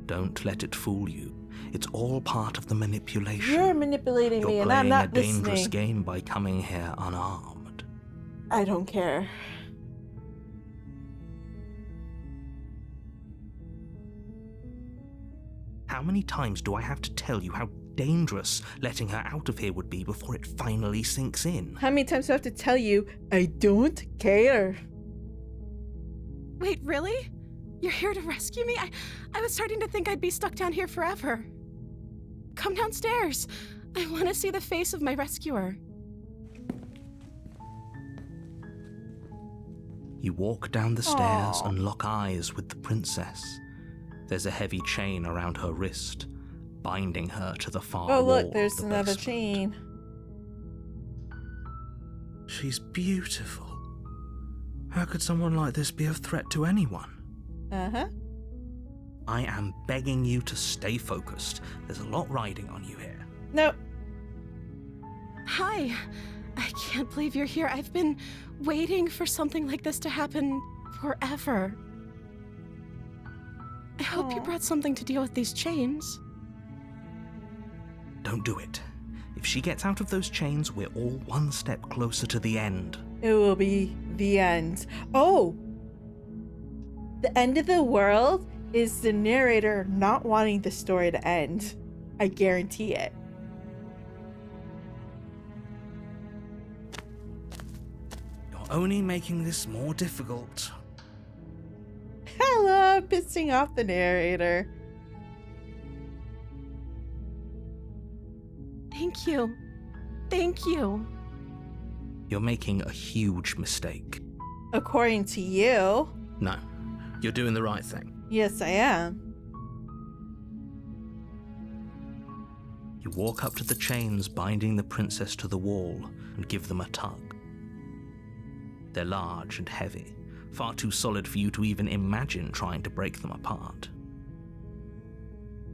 Don't let it fool you. It's all part of the manipulation. You're manipulating You're me and playing I'm not a dangerous listening. game by coming here unarmed. I don't care. How many times do I have to tell you how dangerous letting her out of here would be before it finally sinks in? How many times do I have to tell you I don't care? Wait, really? You're here to rescue me? I was starting to think I'd be stuck down here forever. Come downstairs. I want to see the face of my rescuer. You walk down the stairs Aw. and lock eyes with the princess. There's a heavy chain around her wrist, binding her to the far Oh, wall look, there's of the another basement. chain. She's beautiful. How could someone like this be a threat to anyone? Uh-huh. I am begging you to stay focused. There's a lot riding on you here. Nope. Hi. I can't believe you're here. I've been waiting for something like this to happen forever. I hope you Aw. brought something to deal with these chains. Don't do it. If she gets out of those chains, we're all one step closer to the end. It will be the end. Oh! The end of the world is the narrator not wanting the story to end. I guarantee it. You're only making this more difficult. Hello, pissing off the narrator. Thank you. Thank you. You're making a huge mistake. According to you. No, you're doing the right thing. Yes, I am. You walk up to the chains binding the princess to the wall and give them a tug. They're large and heavy, far too solid for you to even imagine trying to break them apart.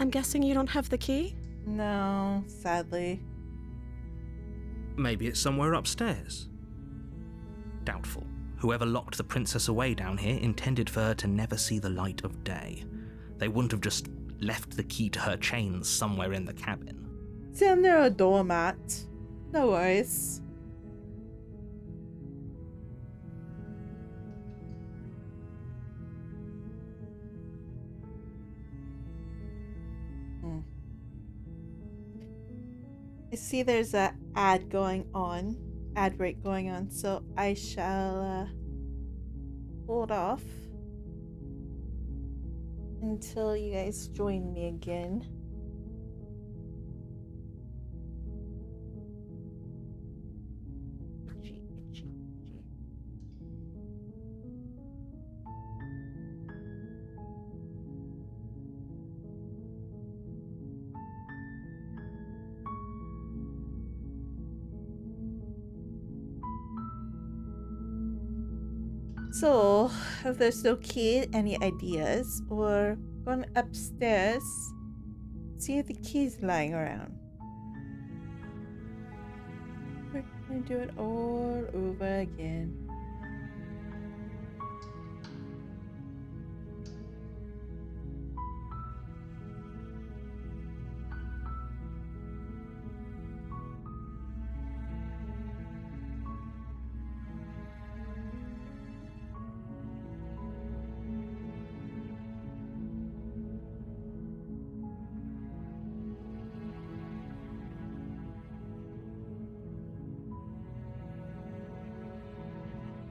I'm guessing you don't have the key? No, sadly. Maybe it's somewhere upstairs. Doubtful. Whoever locked the princess away down here intended for her to never see the light of day. They wouldn't have just left the key to her chains somewhere in the cabin. It's under a doormat. No worries. I see there's a ad break going on, so I shall hold off until you guys join me again. So, if there's no key, any ideas? Or going upstairs, see if the key's lying around. We're gonna do it all over again.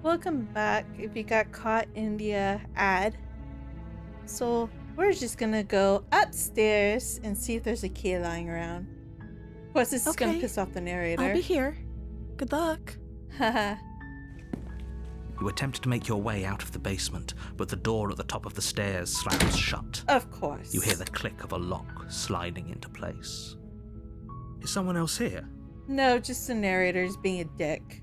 Welcome back if you got caught in the ad. So we're just gonna go upstairs and see if there's a key lying around. Of course, this is gonna Okay. piss off the narrator. I'll be here. Good luck. Haha. You attempt to make your way out of the basement, but the door at the top of the stairs slams shut. Of course. You hear the click of a lock sliding into place. Is someone else here? No, just the narrator's being a dick.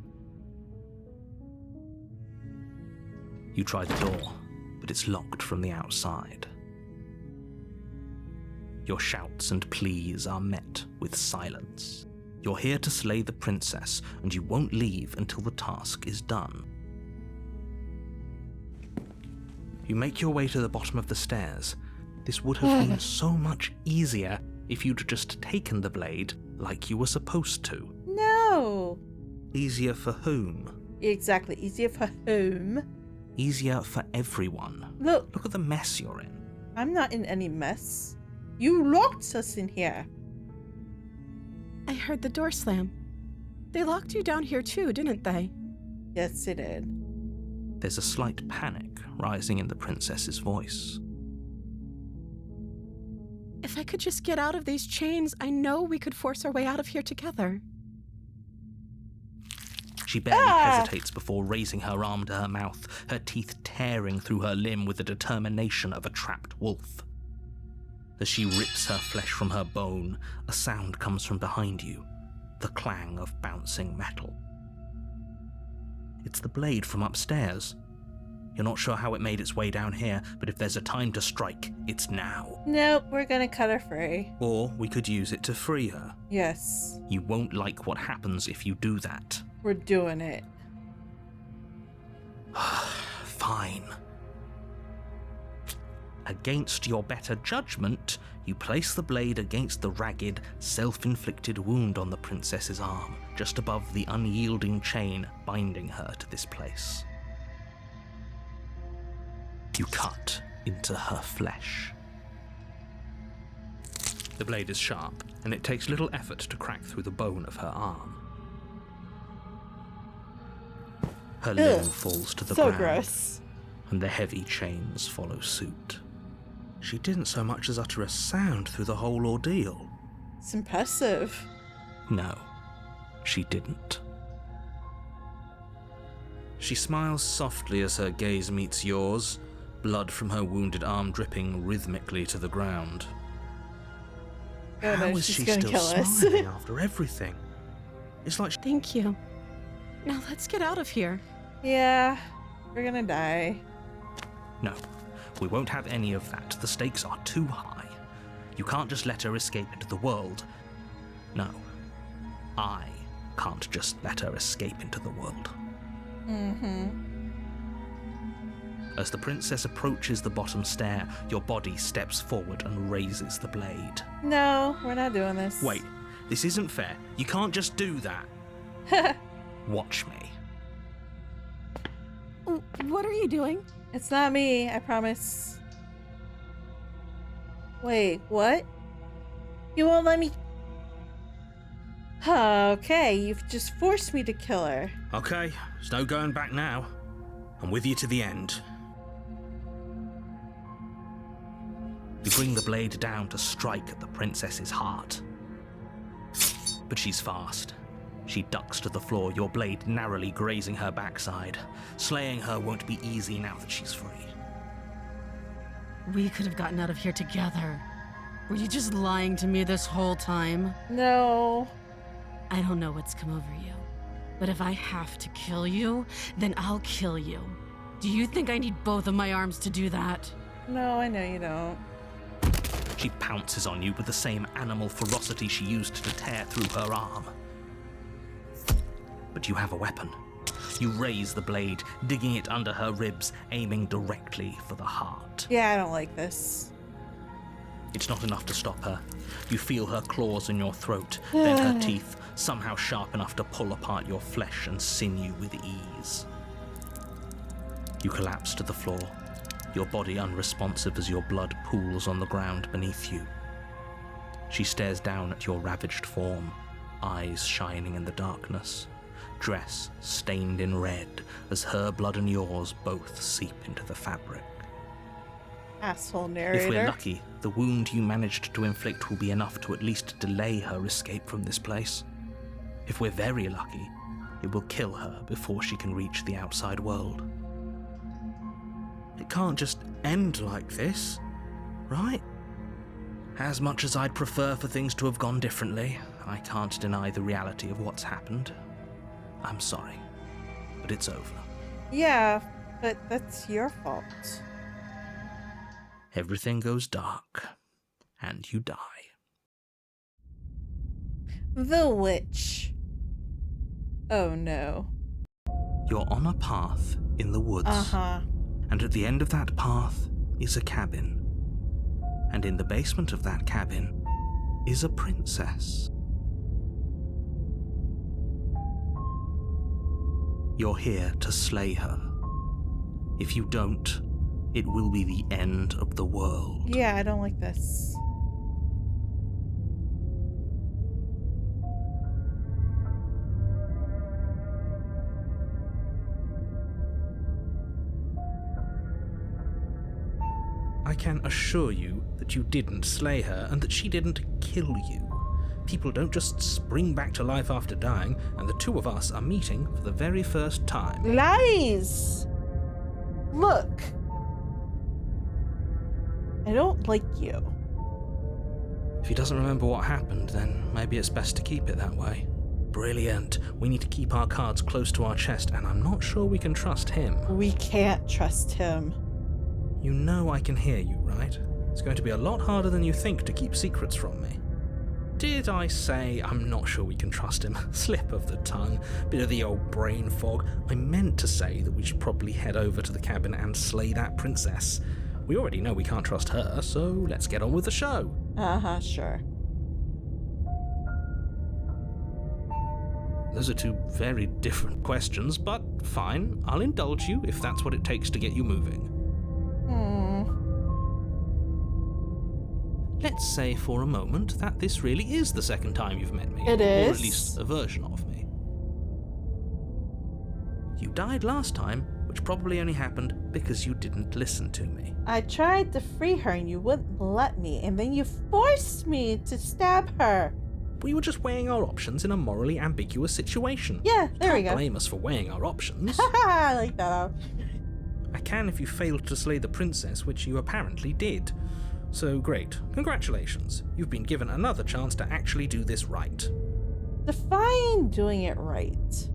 You try the door, but it's locked from the outside. Your shouts and pleas are met with silence. You're here to slay the princess, and you won't leave until the task is done. You make your way to the bottom of the stairs. This would have been so much easier if you'd just taken the blade like you were supposed to. No. Easier for whom? Exactly. Easier for whom? Easier for everyone. Look, Look at the mess you're in. I'm not in any mess. You locked us in here. I heard the door slam. They locked you down here too, didn't they? Yes, it did. There's a slight panic rising in the princess's voice. If I could just get out of these chains, I know we could force our way out of here together. She barely hesitates before raising her arm to her mouth, her teeth tearing through her limb with the determination of a trapped wolf. As she rips her flesh from her bone, a sound comes from behind you, the clang of bouncing metal. It's the blade from upstairs. You're not sure how it made its way down here, but if there's a time to strike, it's now. Nope, we're gonna cut her free. Or we could use it to free her. Yes, You won't like what happens if you do that. we're doing it. Fine. Against your better judgment, you place the blade against the ragged, self-inflicted wound on the princess's arm, just above the unyielding chain binding her to this place. You cut into her flesh. The blade is sharp, and it takes little effort to crack through the bone of her arm. Her limb falls to the So ground, gross. and the heavy chains follow suit. She didn't so much as utter a sound through the whole ordeal. It's impressive. No, she didn't. She smiles softly as her gaze meets yours, blood from her wounded arm dripping rhythmically to the ground. Oh, How no, is she's she gonna still kill us. smiling after everything? It's like Thank you. Now let's get out of here. Yeah, we're gonna die. No, we won't have any of that. The stakes are too high. You can't just let her escape into the world. No, I can't just let her escape into the world. As the princess approaches the bottom stair, your body steps forward and raises the blade. No, we're not doing this. Wait, this isn't fair. You can't just do that. Watch me. What are you doing? It's not me, I promise. Wait, what? You won't let me... Okay, you've just forced me to kill her. Okay, there's no going back now. I'm with you to the end. You bring the blade down to strike at the princess's heart. But she's fast. She ducks to the floor, your blade narrowly grazing her backside. Slaying her won't be easy now that she's free. We could have gotten out of here together. Were you just lying to me this whole time? No. I don't know what's come over you, but if I have to kill you, then I'll kill you. Do you think I need both of my arms to do that? No, I know you don't. She pounces on you with the same animal ferocity she used to tear through her arm. But you have a weapon. You raise the blade, digging it under her ribs, aiming directly for the heart. Yeah, I don't like this. It's not enough to stop her. You feel her claws in your throat, then her teeth, somehow sharp enough to pull apart your flesh and sinew with ease. You collapse to the floor, your body unresponsive as your blood pools on the ground beneath you. She stares down at your ravaged form, eyes shining in the darkness, dress stained in red as her blood and yours both seep into the fabric. Asshole narrator. If we're lucky, the wound you managed to inflict will be enough to at least delay her escape from this place. If we're very lucky, it will kill her before she can reach the outside world. It can't just end like this, right? As much as I'd prefer for things to have gone differently, I can't deny the reality of what's happened. I'm sorry, but it's over. Yeah, but that's your fault. Everything goes dark, and you die. The witch. Oh no. You're on a path in the woods. Uh-huh. And at the end of that path is a cabin. And in the basement of that cabin is a princess. You're here to slay her. If you don't, it will be the end of the world. Yeah, I don't like this. I can assure you that you didn't slay her and that she didn't kill you. People don't just spring back to life after dying, and the two of us are meeting for the very first time. Lies! Look. I don't like you. If he doesn't remember what happened, then maybe it's best to keep it that way. Brilliant. We need to keep our cards close to our chest, and I'm not sure we can trust him. We can't trust him. You know I can hear you, right? It's going to be a lot harder than you think to keep secrets from me. Did I say I'm not sure we can trust him? Slip of the tongue, bit of the old brain fog. I meant to say that we should probably head over to the cabin and slay that princess. We already know we can't trust her, so let's get on with the show. Uh-huh, sure. Those are two very different questions, but fine, I'll indulge you if that's what it takes to get you moving. Let's say for a moment that this really is the second time you've met me. It Or is. at least a version of me. You died last time, which probably only happened because you didn't listen to me. I tried to free her and you wouldn't let me, and then you forced me to stab her. We were just weighing our options in a morally ambiguous situation. Yeah, there we Can't go. blame us for weighing our options. I like that. I can if you failed to slay the princess, which you apparently did. So great. Congratulations. You've been given another chance to actually do this right. Define doing it right.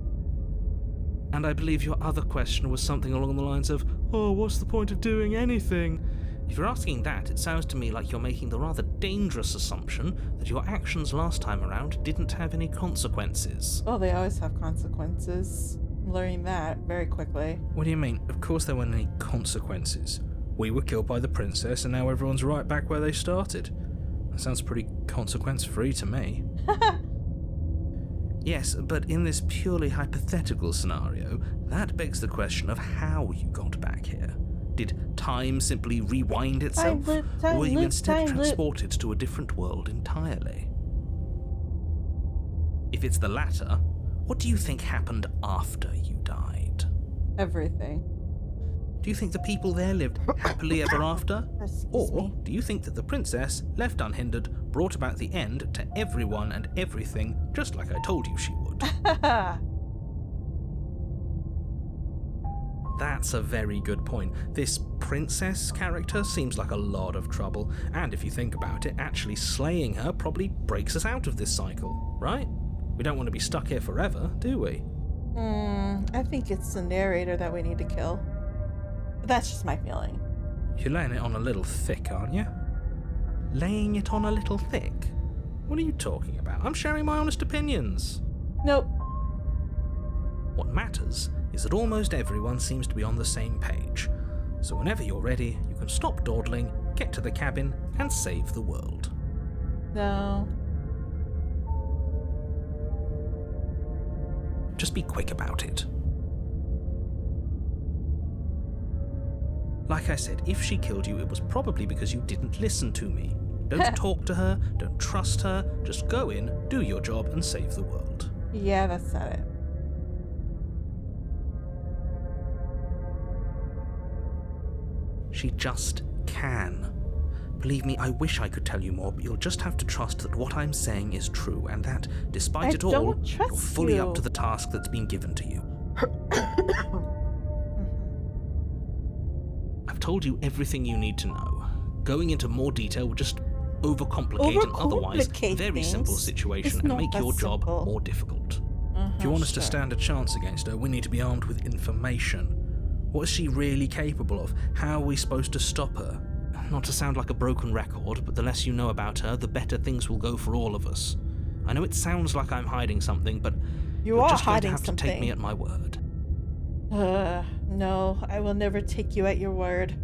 And I believe your other question was something along the lines of, oh, what's the point of doing anything? If you're asking that, it sounds to me like you're making the rather dangerous assumption that your actions last time around didn't have any consequences. Oh, they always have consequences. I'm learning that very quickly. What do you mean? Of course there weren't any consequences. We were killed by the princess and now everyone's right back where they started. That sounds pretty consequence-free to me. Yes, but in this purely hypothetical scenario, that begs the question of how you got back here. Did time simply rewind itself? Time or were you loop, instead time loop. transported to a different world entirely? If it's the latter, what do you think happened after you died? Everything. Do you think the people there lived happily ever after? Excuse Or me. do you think that the princess, left unhindered, brought about the end to everyone and everything, just like I told you she would? That's a very good point. This princess character seems like a lot of trouble, and if you think about it, actually slaying her probably breaks us out of this cycle, right? We don't want to be stuck here forever, do we? I think it's the narrator that we need to kill. But that's just my feeling. You're laying it on a little thick, aren't you? Laying it on a little thick? What are you talking about? I'm sharing my honest opinions. Nope. What matters is that almost everyone seems to be on the same page. So whenever you're ready, you can stop dawdling, get to the cabin, and save the world. No. Just be quick about it. Like I said, if she killed you, it was probably because you didn't listen to me. Don't talk to her, don't trust her, just go in, do your job, and save the world. Yeah, that's not it. She just can. Believe me, I wish I could tell you more, but you'll just have to trust that what I'm saying is true, and that, despite I it all, don't you're trust fully you. up to the task that's been given to you. I've told you everything you need to know. Going into more detail would just overcomplicate an otherwise Overcomplicate very simple things. situation It's and not make that your job simple. more difficult. If you want us to stand a chance against her, we need to be armed with information. What is she really capable of? How are we supposed to stop her? Not to sound like a broken record, but the less you know about her, the better things will go for all of us. I know it sounds like I'm hiding something, but You you're are just going to hiding have to take me something. at my word. No, I will never take you at your word.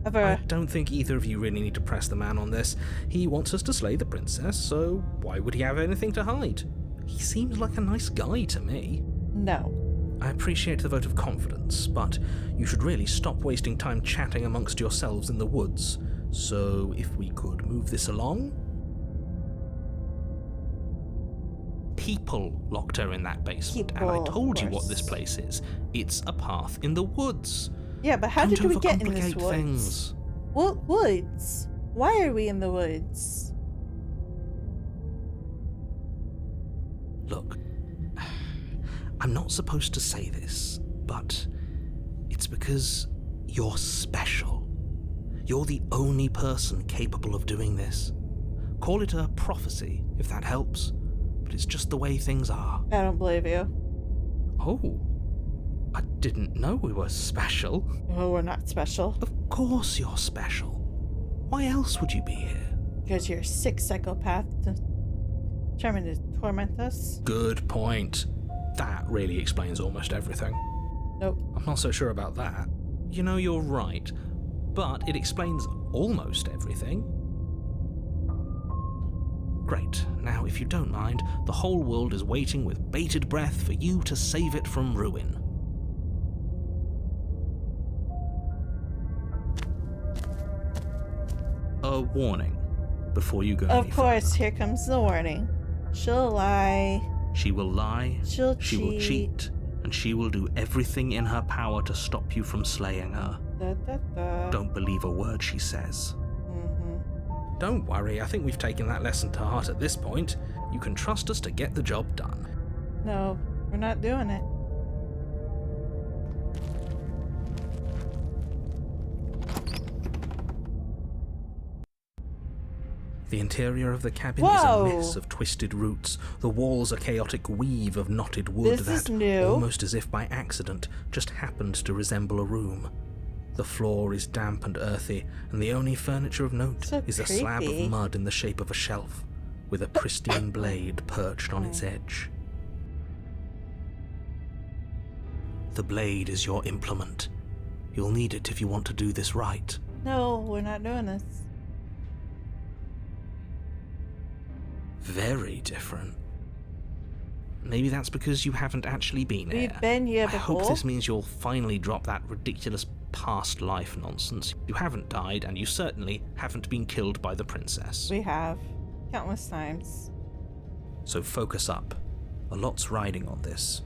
Ever. I don't think either of you really need to press the man on this. He wants us to slay the princess, so why would he have anything to hide? He seems like a nice guy to me. No. I appreciate the vote of confidence, but you should really stop wasting time chatting amongst yourselves in the woods. So if we could move this along? People locked her in that basement, and I People, told you of what this course. place is. It's a path in the woods. Yeah, but how Don't did we get in this overcomplicate woods? things. What woods? Why are we in the woods? Look, I'm not supposed to say this, but it's because you're special. You're the only person capable of doing this. Call it a prophecy, if that helps, but it's just the way things are. I don't believe you. Oh, I didn't know we were special. Oh, we're not special. Of course you're special. Why else would you be here? Because you're a sick psychopath trying to torment us. Good point. That really explains almost everything. Nope. I'm not so sure about that. You know, you're right, but it explains almost everything. Great. Now, if you don't mind, the whole world is waiting with bated breath for you to save it from ruin. A warning before you go Of any course, further. here comes the warning. She'll lie. She will lie, She'll she will cheat, and she will do everything in her power to stop you from slaying her. Da, da, da. Don't believe a word she says. Mhm. Don't worry, I think we've taken that lesson to heart at this point. You can trust us to get the job done. No, we're not doing it. The interior of the cabin Whoa. is a mess of twisted roots. The walls a chaotic weave of knotted wood This is that, new. almost as if by accident, just happened to resemble a room. The floor is damp and earthy, and the only furniture of note So is a slab creepy. of mud in the shape of a shelf, with a pristine blade perched on its edge. The blade is your implement. You'll need it if you want to do this right. No, we're not doing this. Very different. Maybe that's because you haven't actually been here. We've been here I hope before. this means you'll finally drop that ridiculous past life nonsense. You haven't died, and you certainly haven't been killed by the princess. We have. Countless times. So focus up. A lot's riding on this.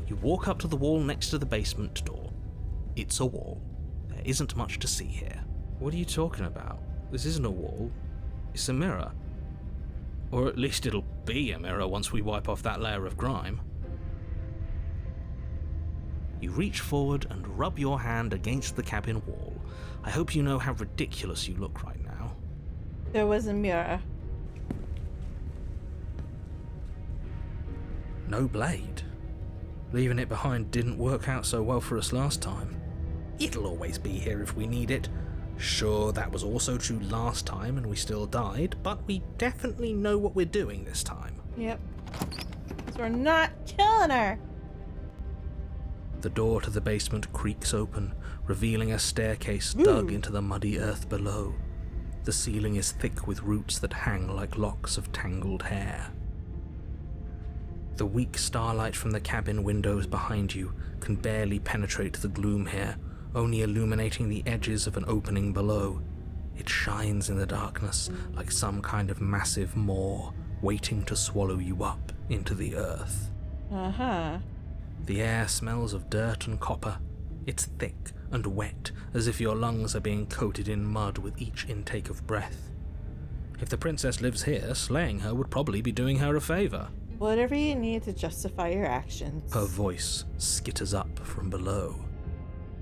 You walk up to the wall next to the basement door. It's a wall. There isn't much to see here. What are you talking about? This isn't a wall. It's a mirror. Or at least it'll be a mirror once we wipe off that layer of grime. You reach forward and rub your hand against the cabin wall. I hope you know how ridiculous you look right now. There was a mirror. No blade. Leaving it behind didn't work out so well for us last time. It'll always be here if we need it. Sure, that was also true last time and we still died, but we definitely know what we're doing this time. Yep. So we're not killing her. The door to the basement creaks open, revealing a staircase dug into the muddy earth below. The ceiling is thick with roots that hang like locks of tangled hair. The weak starlight from the cabin windows behind you can barely penetrate the gloom here, only illuminating the edges of an opening below. It shines in the darkness like some kind of massive maw waiting to swallow you up into the earth. Uh-huh. The air smells of dirt and copper. It's thick and wet, as if your lungs are being coated in mud with each intake of breath. If the princess lives here, slaying her would probably be doing her a favor. Whatever you need to justify your actions. Her voice skitters up from below.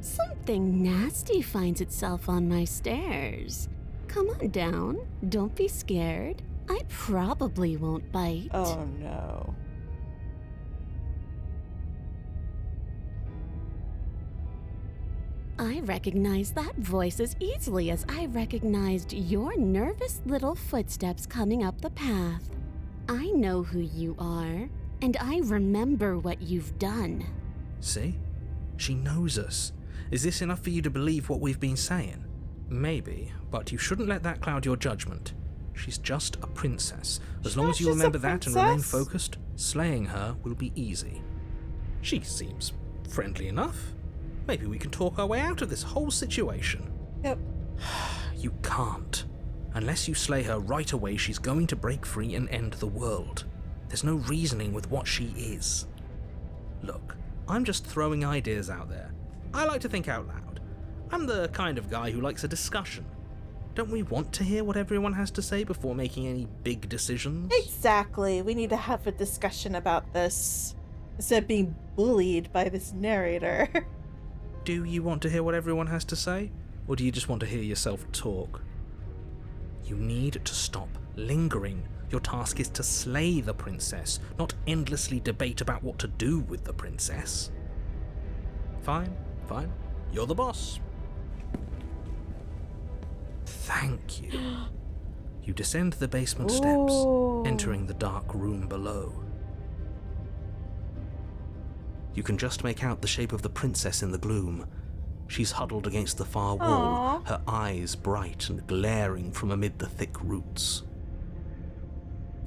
Something nasty finds itself on my stairs. Come on down. Don't be scared. I probably won't bite. Oh no. I recognize that voice as easily as I recognized your nervous little footsteps coming up the path. I know who you are, and I remember what you've done. See? She knows us. Is this enough for you to believe what we've been saying? Maybe, but you shouldn't let that cloud your judgment. She's just a princess. As long as you remember that and remain focused, slaying her will be easy. She seems friendly enough. Maybe we can talk our way out of this whole situation. Yep. You can't. Unless you slay her right away, she's going to break free and end the world. There's no reasoning with what she is. Look, I'm just throwing ideas out there. I like to think out loud. I'm the kind of guy who likes a discussion. Don't we want to hear what everyone has to say before making any big decisions? Exactly. We need to have a discussion about this instead of being bullied by this narrator. Do you want to hear what everyone has to say? Or do you just want to hear yourself talk? You need to stop lingering. Your task is to slay the princess, not endlessly debate about what to do with the princess. Fine. You're the boss. Thank you. You descend the basement steps, entering the dark room below. You can just make out the shape of the princess in the gloom. She's huddled against the far wall, her eyes bright and glaring from amid the thick roots.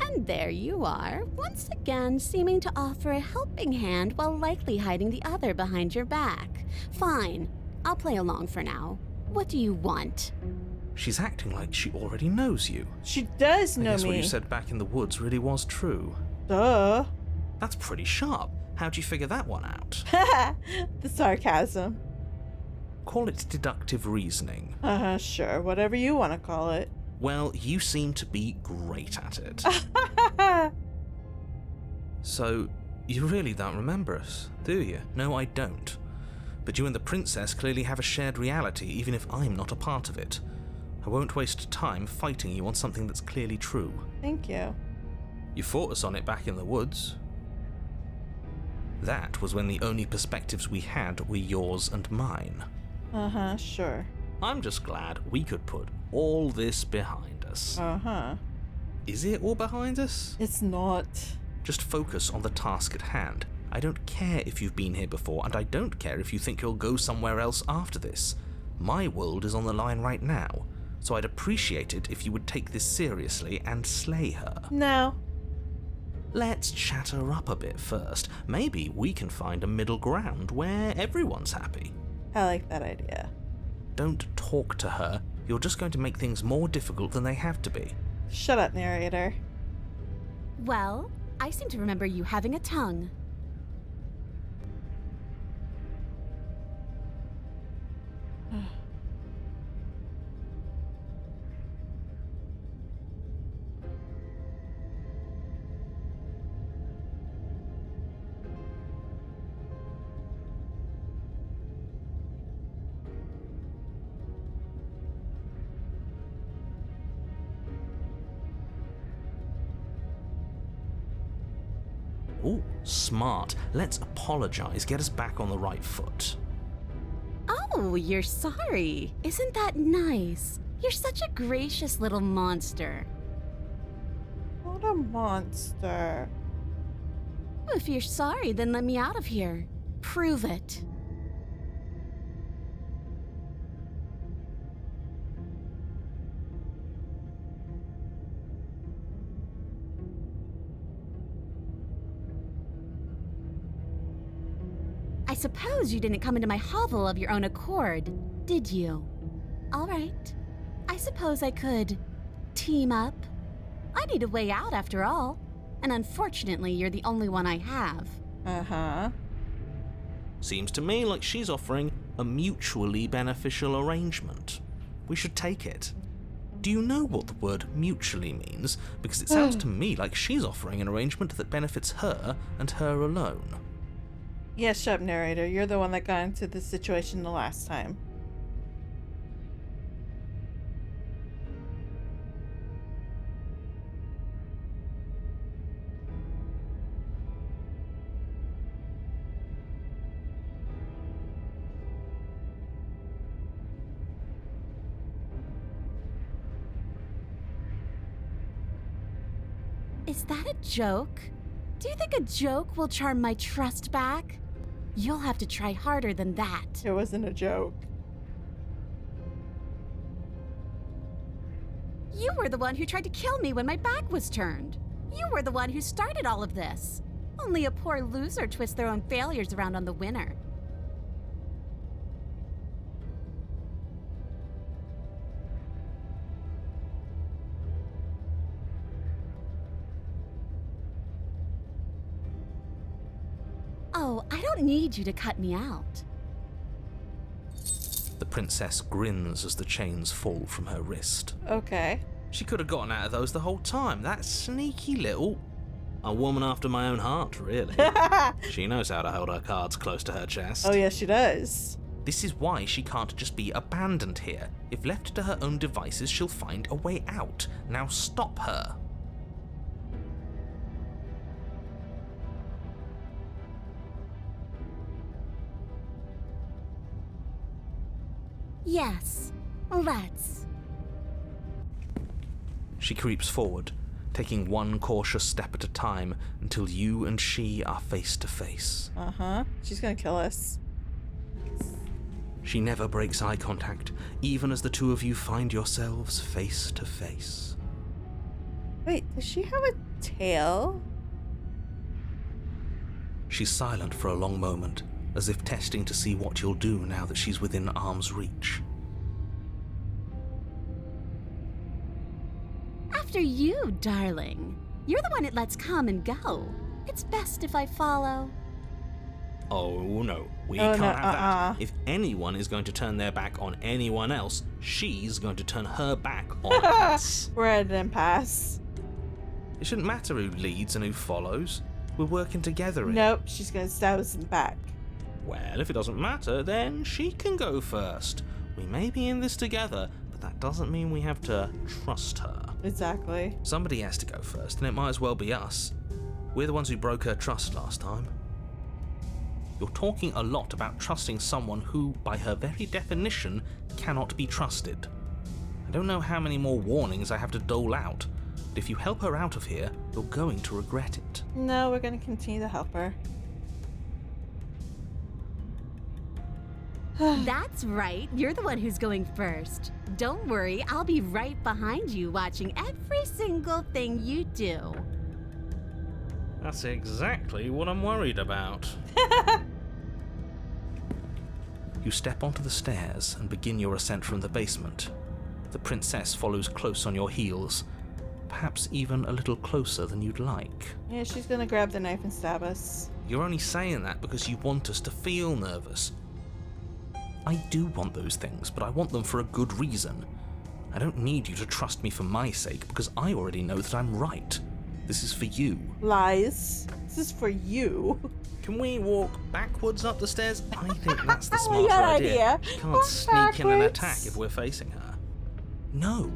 And there you are, once again seeming to offer a helping hand while likely hiding the other behind your back. Fine, I'll play along for now. What do you want? She's acting like she already knows you. She does know I guess me. what you said back in the woods really was true. Duh. That's pretty sharp. How'd you figure that one out? The sarcasm. Call it deductive reasoning. Sure. Whatever you want to call it. Well, you seem to be great at it. So, you really don't remember us, do you? No, I don't. But you and the princess clearly have a shared reality, even if I'm not a part of it. I won't waste time fighting you on something that's clearly true. Thank you. You fought us on it back in the woods. That was when the only perspectives we had were yours and mine. Sure. I'm just glad we could put all this behind us. Is it all behind us? It's not. Just focus on the task at hand. I don't care if you've been here before, and I don't care if you think you'll go somewhere else after this. My world is on the line right now, so I'd appreciate it if you would take this seriously and slay her. No. Let's chat her up a bit first. Maybe we can find a middle ground where everyone's happy. I like that idea. Don't talk to her. You're just going to make things more difficult than they have to be. Shut up, narrator. Well, I seem to remember you having a tongue. Ooh, smart. Let's apologize, get us back on the right foot. Oh, you're sorry. Isn't that nice? You're such a gracious little monster. What a monster. If you're sorry, then let me out of here. Prove it. I suppose you didn't come into my hovel of your own accord, did you? All right. I suppose I could team up. I need a way out after all. And unfortunately, you're the only one I have. Seems to me like she's offering a mutually beneficial arrangement. We should take it. Do you know what the word mutually means? Because it sounds to me like she's offering an arrangement that benefits her and her alone. Yeah, shut up, narrator. You're the one that got into this situation the last time. Is that a joke? Do you think a joke will charm my trust back? You'll have to try harder than that. It wasn't a joke. You were the one who tried to kill me when my back was turned. You were the one who started all of this. Only a poor loser twists their own failures around on the winner. Oh, I don't need you to cut me out. The princess grins as the chains fall from her wrist. Okay. She could have gotten out of those the whole time. That sneaky little... A woman after my own heart, really. She knows how to hold her cards close to her chest. Oh, yes, she does. This is why she can't just be abandoned here. If left to her own devices, she'll find a way out. Now stop her. Yes, let's. She creeps forward, taking one cautious step at a time until you and she are face to face. Uh-huh. She's gonna kill us. She never breaks eye contact, even as the two of you find yourselves face to face. Wait, does she have a tail? She's silent for a long moment, as if testing to see what you'll do now that she's within arm's reach. After you, darling. You're the one it lets come and go. It's best if I follow. Oh, no. We Oh, can't no, have that. If anyone is going to turn their back on anyone else, she's going to turn her back on us. We're at an impasse. It shouldn't matter who leads and who follows. We're working together here. Nope, she's gonna stab us in the back. Well, if it doesn't matter, then she can go first. We may be in this together, but that doesn't mean we have to trust her. Exactly. Somebody has to go first, and it might as well be us. We're the ones who broke her trust last time. You're talking a lot about trusting someone who, by her very definition, cannot be trusted. I don't know how many more warnings I have to dole out, but if you help her out of here, you're going to regret it. No, we're gonna continue to help her. That's right. You're the one who's going first. Don't worry, I'll be right behind you watching every single thing you do. That's exactly what I'm worried about. You step onto the stairs and begin your ascent from the basement. The princess follows close on your heels, perhaps even a little closer than you'd like. Yeah, she's gonna grab the knife and stab us. You're only saying that because you want us to feel nervous. I do want those things, but I want them for a good reason. I don't need you to trust me for my sake, because I already know that I'm right. This is for you. Lies. This is for you. Can we walk backwards up the stairs? I think that's the Oh, smarter good idea. idea. She can't Walk sneak in and backwards. attack if we're facing her. No.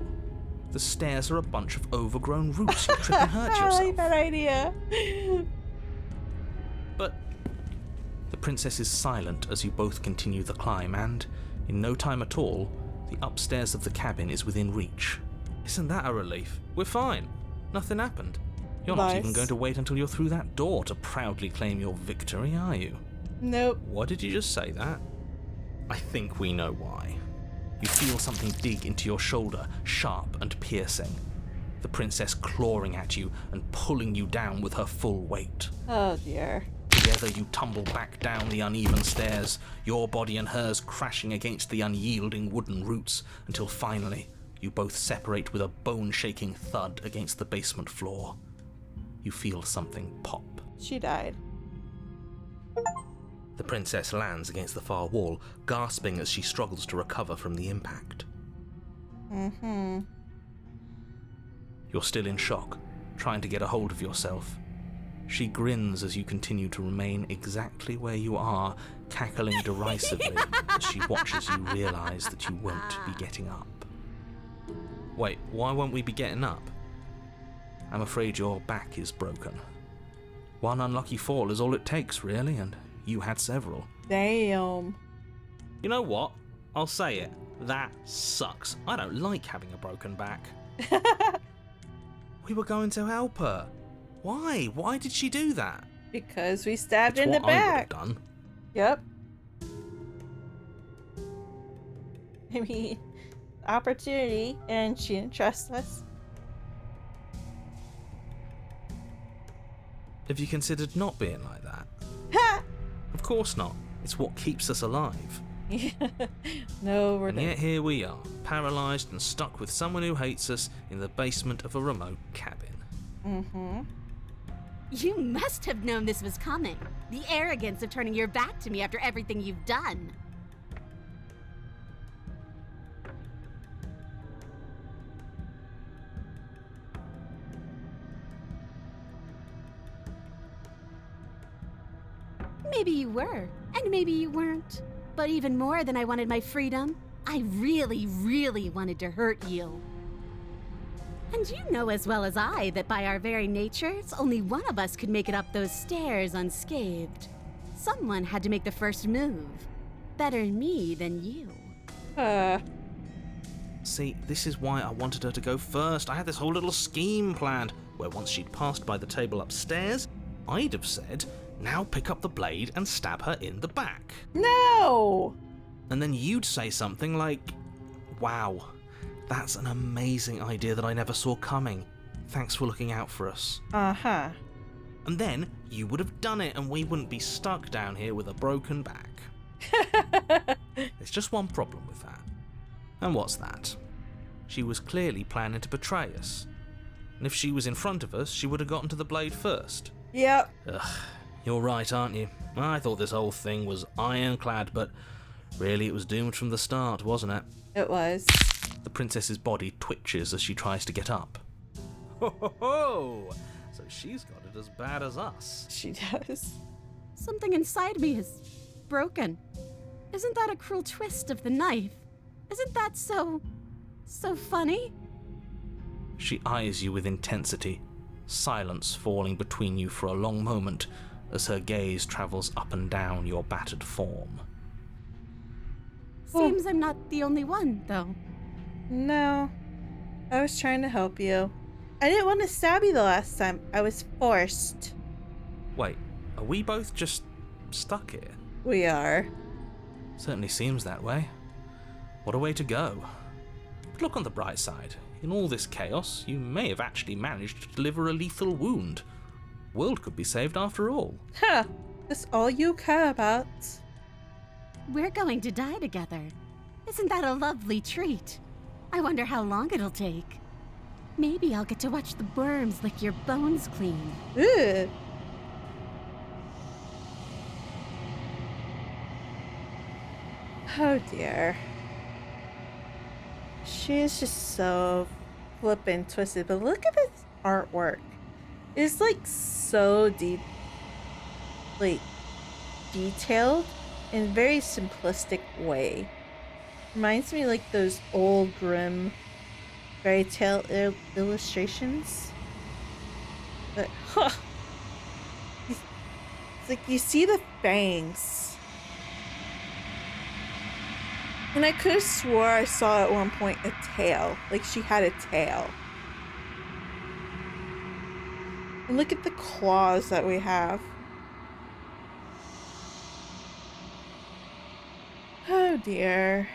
The stairs are a bunch of overgrown roots. You'll trip and hurt I like yourself. that idea. But The princess is silent as you both continue the climb, and, in no time at all, the upstairs of the cabin is within reach. isn't that a relief? We're fine. Nothing happened. You're not Nice. even going to wait until you're through that door to proudly claim your victory, are you? Nope. What did you just say that? I think we know why. You feel something dig into your shoulder, sharp and piercing. The princess clawing at you and pulling you down with her full weight. Oh dear. Together you tumble back down the uneven stairs, your body and hers crashing against the unyielding wooden roots, until finally you both separate with a bone-shaking thud against the basement floor. You feel something pop. She died. The princess lands against the far wall, gasping as she struggles to recover from the impact. Mm-hmm. You're still in shock, trying to get a hold of yourself. She grins as you continue to remain exactly where you are, cackling derisively as she watches you realize that you won't be getting up. Wait, why won't we be getting up? I'm afraid your back is broken. One unlucky fall is all it takes, really, and you had several. Damn. You know what? I'll say it. That sucks. I don't like having a broken back. We were going to help her. Why? Why did she do that? Because we stabbed It's in the what I would have back. done. Yep. I mean, opportunity, and she didn't trust us. Have you considered not being like that? Ha! Of course not. It's what keeps us alive. No, we're And not. yet here we are, paralysed and stuck with someone who hates us in the basement of a remote cabin. Mm-hmm. You must have known this was coming. The arrogance of turning your back to me after everything you've done. Maybe you were, and maybe you weren't. But even more than I wanted my freedom, I really, really wanted to hurt you. And you know as well as I that by our very natures, only one of us could make it up those stairs unscathed. Someone had to make the first move. Better me than you. See, this is why I wanted her to go first. I had this whole little scheme planned, where once she'd passed by the table upstairs, I'd have said, now pick up the blade and stab her in the back. No! And then you'd say something like, wow, that's an amazing idea that I never saw coming. Thanks for looking out for us. Uh-huh. And then you would have done it and we wouldn't be stuck down here with a broken back. There's just one problem with that. And what's that? She was clearly planning to betray us. And if she was in front of us, she would have gotten to the blade first. Yep. Ugh, you're right, aren't you? I thought this whole thing was ironclad, but really it was doomed from the start, wasn't it? It was. The princess's body twitches as she tries to get up. Ho ho ho! So she's got it as bad as us. She does. Something inside me is broken. Isn't that a cruel twist of the knife? Isn't that so funny? She eyes you with intensity, silence falling between you for a long moment as her gaze travels up and down your battered form. Seems I'm not the only one, though. No. I was trying to help you. I didn't want to stab you the last time. I was forced. Wait, are we both just stuck here? We are. Certainly seems that way. What a way to go. But look on the bright side. In all this chaos, you may have actually managed to deliver a lethal wound. World could be saved after all. Huh. That's all you care about. We're going to die together. Isn't that a lovely treat? I wonder how long it'll take. Maybe I'll get to watch the worms lick your bones clean. Ugh. Oh dear. She is just so flippin' twisted, but look at this artwork. It's like so detailed in a very simplistic way. Reminds me like those old grim fairy tale illustrations. But huh. It's like you see the fangs. And I could have swore I saw at one point a tail. Like she had a tail. And look at the claws that we have. Oh dear.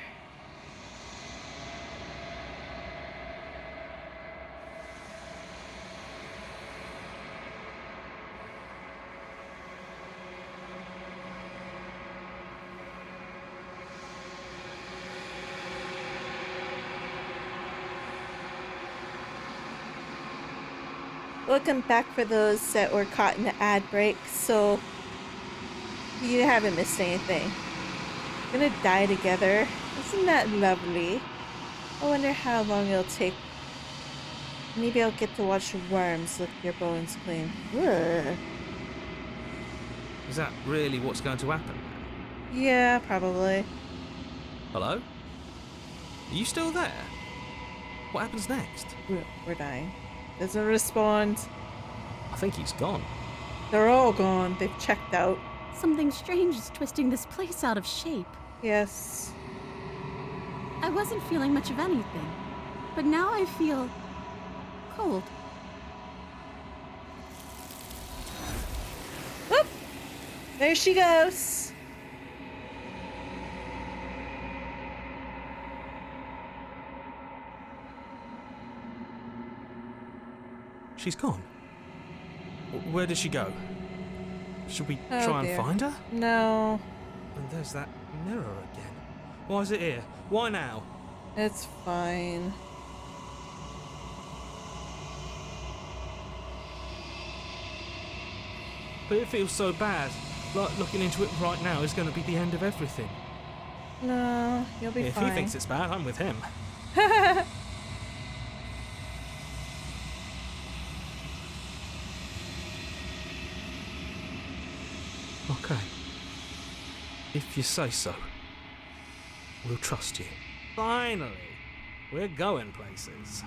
Welcome back for those that were caught in the ad break, so you haven't missed anything. We're gonna die together. Isn't that lovely? I wonder how long it'll take. Maybe I'll get to watch worms lick your bones clean. Ugh. Is that really what's going to happen? Yeah, probably. Hello? Are you still there? What happens next? We're dying. Doesn't respond. I think he's gone. They're all gone. They've checked out. Something strange is twisting this place out of shape. Yes. I wasn't feeling much of anything, but now I feel cold. There she goes. She's gone. Where did she go? Should we Oh, try dear. and find her? No, And there's that mirror again. Why is it here? Why now? it's fine. But it feels so bad. Like looking into it right now is going to be the end of everything. No, you'll be If fine. he thinks it's bad, I'm with him. Okay. If you say so, we'll trust you. Finally, we're going places.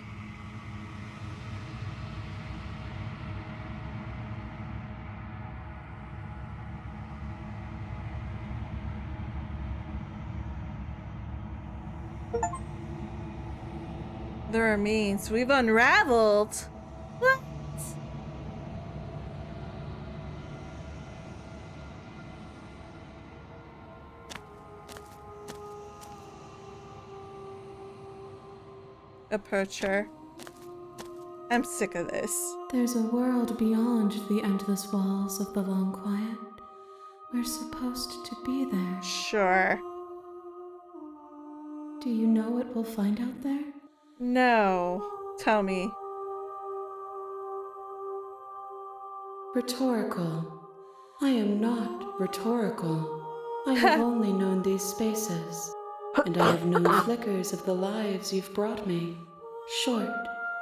The remains. We've unraveled. What? Approach her. I'm sick of this. There's a world beyond the endless walls of the long quiet. We're supposed to be there. Sure. Do you know what we'll find out there? No. Tell me. Rhetorical. I am not rhetorical. I have only known these spaces, and I have known flickers of the lives you've brought me. Short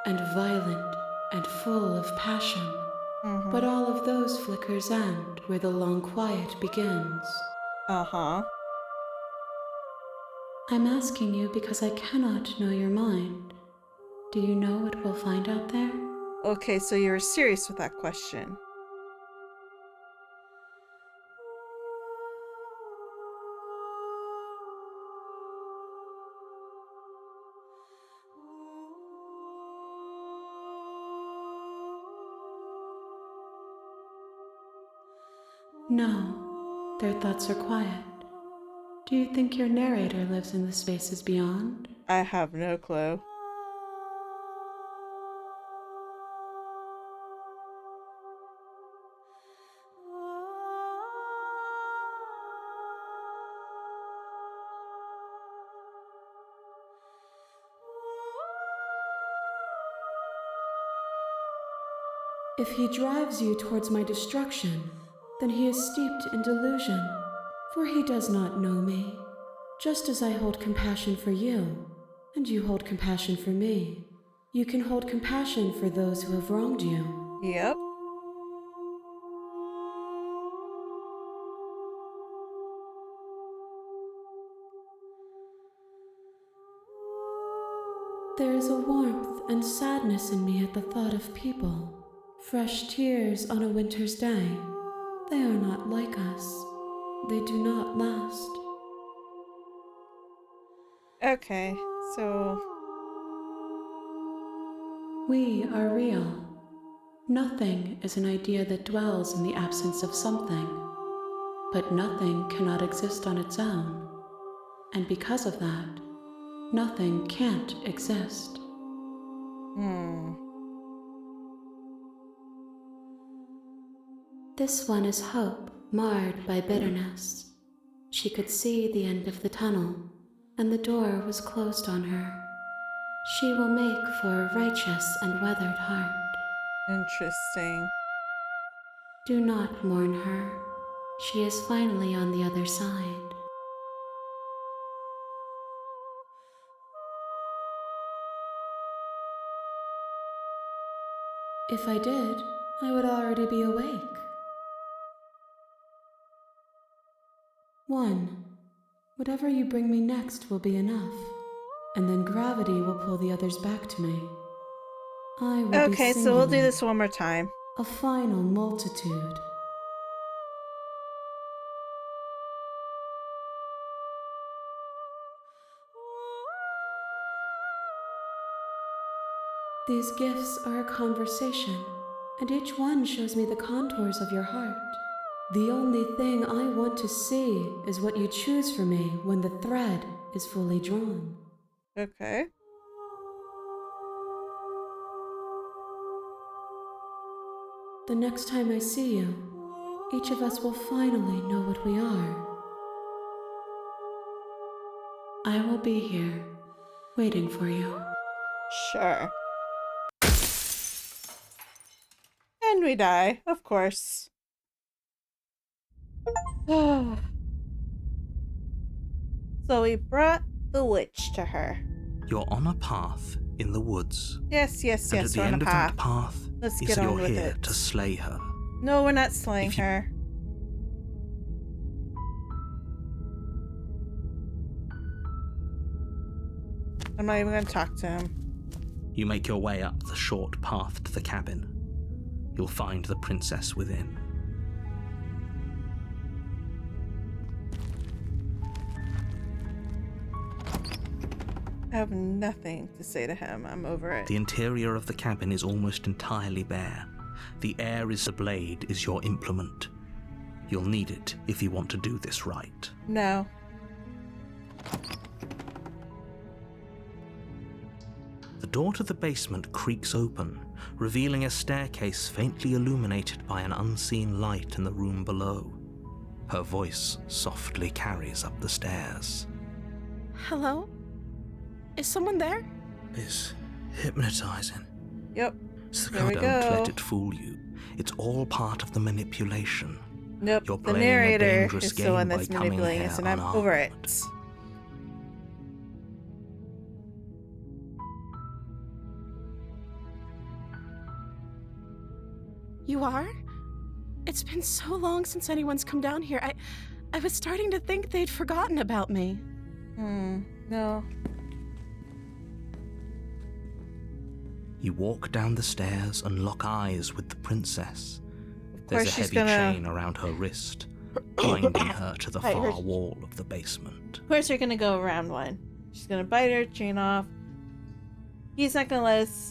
and violent and full of passion. But all of those flickers end where the long quiet begins. Uh-huh. I'm asking you because I cannot know your mind. Do you know what we'll find out there? Okay, so you're serious with that question. No, their thoughts are quiet. Do you think your narrator lives in the spaces beyond? I have no clue. If he drives you towards my destruction, then he is steeped in delusion, for he does not know me. Just as I hold compassion for you, and you hold compassion for me, you can hold compassion for those who have wronged you. Yep. There is a warmth and sadness in me at the thought of people. Fresh tears on a winter's day. They are not like us. They do not last. Okay, so We are real. Nothing is an idea that dwells in the absence of something. But nothing cannot exist on its own. And because of that, nothing can't exist. This one is hope, marred by bitterness. She could see the end of the tunnel, and the door was closed on her. She will make for a righteous and weathered heart. interesting. Do not mourn her. She is finally on the other side. If I did, I would already be awake. 1. Whatever you bring me next will be enough, and then gravity will pull the others back to me. I will be Okay, so we'll do singular, this one more time. a final multitude. These gifts are a conversation, and each one shows me the contours of your heart. The only thing I want to see is what you choose for me when the thread is fully drawn. Okay. The next time I see you, each of us will finally know what we are. I will be here, waiting for you. Sure. And we die, of course. So we brought the witch to her. You're on a path in the woods. Yes, yes, And yes, at the we're on end a of path. that path Let's is get on you're with here it. to slay her. No, we're not slaying If you- her. I'm not even gonna talk to him. You make your way up the short path to the cabin. You'll find the princess within. I have nothing to say to him. I'm over it. The interior of the cabin is almost entirely bare. The air is a blade is your implement. You'll need it if you want to do this right. No. The door to the basement creaks open, revealing a staircase faintly illuminated by an unseen light in the room below. Her voice softly carries up the stairs. Hello? Is someone there? It's hypnotizing. Yep. So There we don't go. let it fool you. It's all part of the manipulation. Nope. You're The playing a narrator dangerous is the game one by that's coming manipulating here us, and I'm unarmed. over it. You are? It's been so long since anyone's come down here. I was starting to think they'd forgotten about me. No. You walk down the stairs and lock eyes with the princess. Of There's a course she's heavy gonna... chain around her wrist, binding her to the Bite her. far wall of the basement. Of course you're gonna go around one. She's gonna bite her, chain off. He's not gonna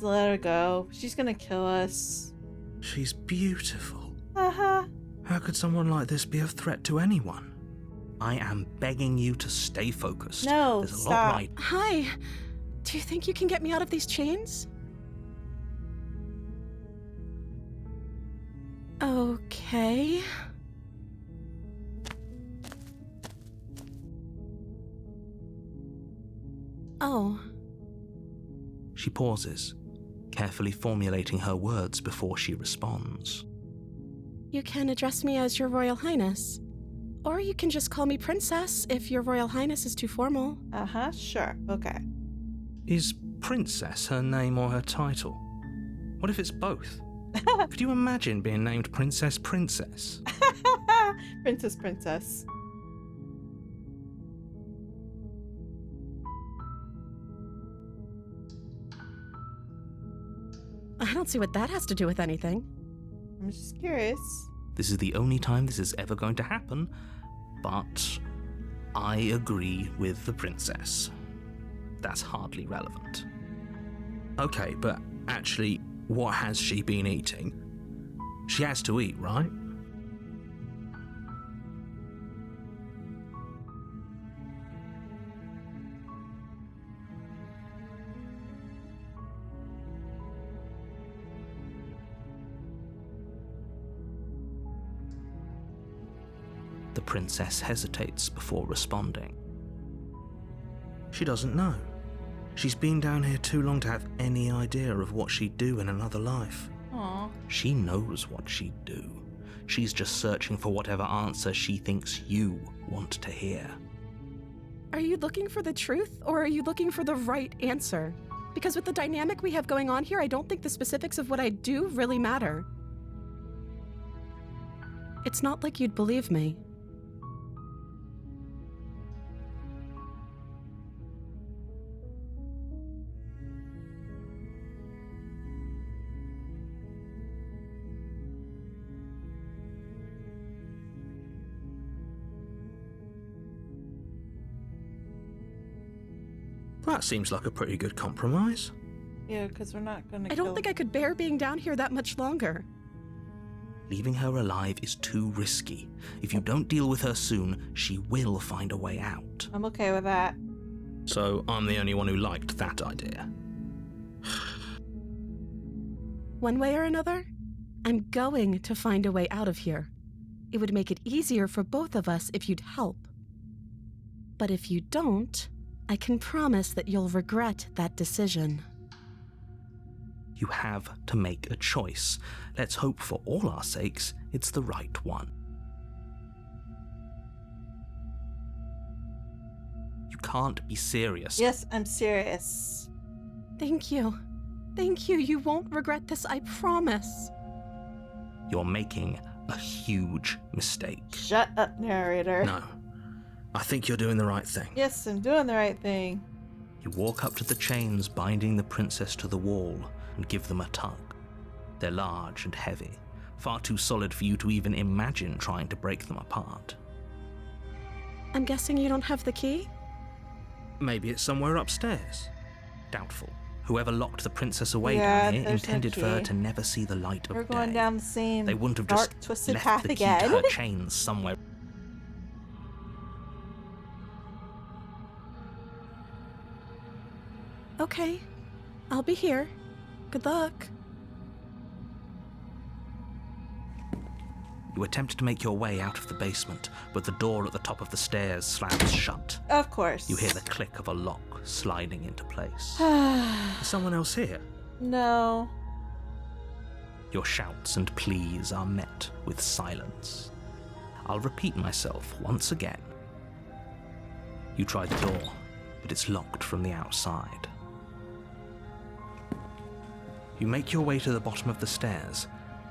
let her go. She's gonna kill us. She's beautiful. Haha. How could someone like this be a threat to anyone? I am begging you to stay focused. No, There's a stop. lot right. Hi. Do you think you can get me out of these chains? Okay. Oh. She pauses, carefully formulating her words before she responds. You can address me as Your Royal Highness. Or you can just call me Princess if Your Royal Highness is too formal. Uh-huh, sure. Okay. Is Princess her name or her title? What if it's both? Could you imagine being named Princess Princess? Princess. I don't see what that has to do with anything. I'm just curious. This is the only time this is ever going to happen, but I agree with the princess. That's hardly relevant. Okay, but actually, what has she been eating? She has to eat, right? The princess hesitates before responding. She doesn't know. She's been down here too long to have any idea of what she'd do in another life. Aw. She knows what she'd do. She's just searching for whatever answer she thinks you want to hear. Are you looking for the truth, or are you looking for the right answer? Because with the dynamic we have going on here, I don't think the specifics of what I do really matter. It's not like you'd believe me. That seems like a pretty good compromise. Yeah, because we're not gonna I don't think I could bear being down here that much longer. Leaving her alive is too risky. If you don't deal with her soon, she will find a way out. I'm okay with that. So I'm the only one who liked that idea. One way or another, I'm going to find a way out of here. It would make it easier for both of us if you'd help. But if you don't, I can promise that you'll regret that decision. You have to make a choice. Let's hope for all our sakes it's the right one. You can't be serious. Yes, I'm serious. Thank you. Thank you. You won't regret this, I promise. You're making a huge mistake. Shut up, narrator. No. I think you're doing the right thing. Yes, I'm doing the right thing. You walk up to the chains binding the princess to the wall and give them a tug. They're large and heavy, far too solid for you to even imagine trying to break them apart. I'm guessing you don't have the key? Maybe it's somewhere upstairs. Doubtful. Whoever locked the princess away Yeah, down here there's no intended for her key. to never see the light of We're day. going down the same They wouldn't have dark, just twisted left path the key again. to her chains somewhere. Okay. I'll be here. Good luck. You attempt to make your way out of the basement, but the door at the top of the stairs slams shut. Of course. You hear the click of a lock sliding into place. Is someone else here? No. Your shouts and pleas are met with silence. I'll repeat myself once again. You try the door, but it's locked from the outside. You make your way to the bottom of the stairs.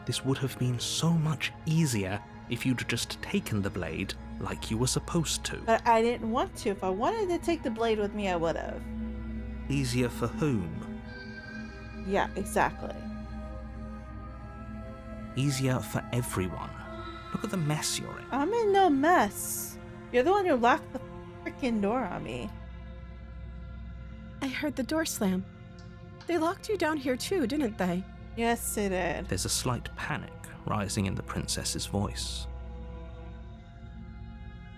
This would have been so much easier if you'd just taken the blade like you were supposed to. But I didn't want to. If I wanted to take the blade with me, I would have. Easier for whom? Yeah, exactly. Easier for everyone. Look at the mess you're in. I'm in no mess. You're the one who locked the freaking door on me. I heard the door slam. They locked you down here too, didn't they? Yes, it did. There's a slight panic rising in the princess's voice.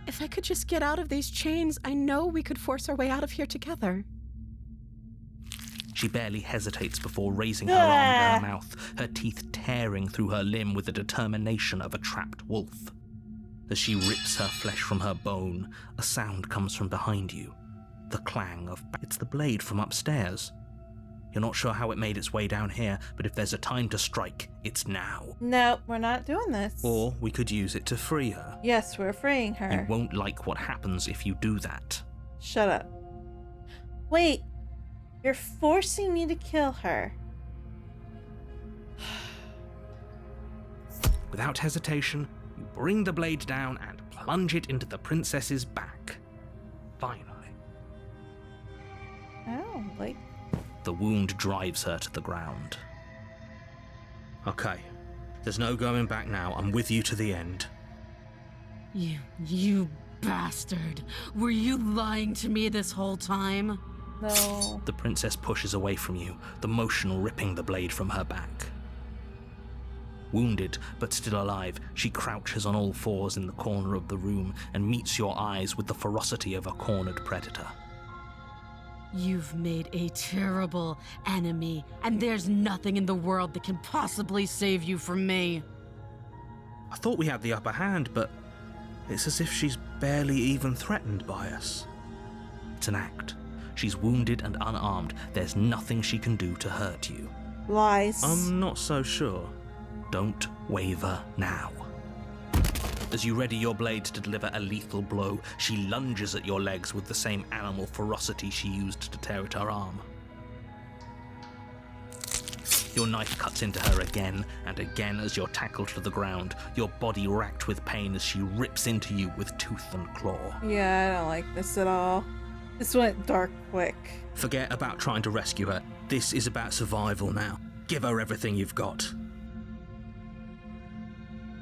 If I could just get out of these chains, I know we could force our way out of here together. She barely hesitates before raising her arm to her mouth, her teeth tearing through her limb with the determination of a trapped wolf. As she rips her flesh from her bone, a sound comes from behind you. The clang of... It's the blade from upstairs. You're not sure how it made its way down here, but if there's a time to strike, it's now. No, we're not doing this. Or we could use it to free her. Yes, we're freeing her. You won't like what happens if you do that. Shut up. Wait. You're forcing me to kill her. Without hesitation, you bring the blade down and plunge it into the princess's back. Finally. Oh, like... The wound drives her to the ground. Okay. There's no going back now. I'm with you to the end. You bastard. Were you lying to me this whole time? No. The princess pushes away from you, the motion ripping the blade from her back. Wounded, but still alive, she crouches on all fours in the corner of the room and meets your eyes with the ferocity of a cornered predator. You've made a terrible enemy, and there's nothing in the world that can possibly save you from me. I thought we had the upper hand, but it's as if she's barely even threatened by us. It's an act. She's wounded and unarmed. There's nothing she can do to hurt you. Lies. I'm not so sure. Don't waver now. As you ready your blade to deliver a lethal blow, she lunges at your legs with the same animal ferocity she used to tear at her arm. Your knife cuts into her again and again as you're tackled to the ground, your body racked with pain as she rips into you with tooth and claw. Yeah, I don't like this at all. This went dark quick. Forget about trying to rescue her. This is about survival now. Give her everything you've got.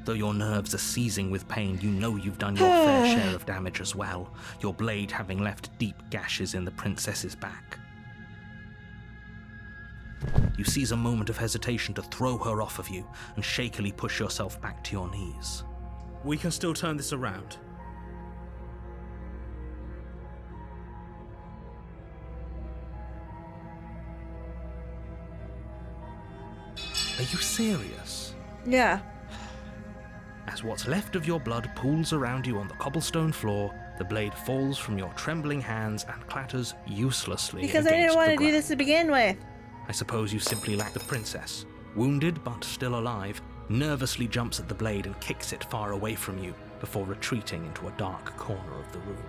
Though your nerves are seizing with pain, you know you've done your fair share of damage as well, your blade having left deep gashes in the princess's back. You seize a moment of hesitation to throw her off of you and shakily push yourself back to your knees. We can still turn this around. Are you serious? Yeah. As what's left of your blood pools around you on the cobblestone floor, the blade falls from your trembling hands and clatters uselessly Because I against didn't want the to do ground. this to begin with. I suppose you simply lack the princess. Wounded but still alive, nervously jumps at the blade and kicks it far away from you before retreating into a dark corner of the room.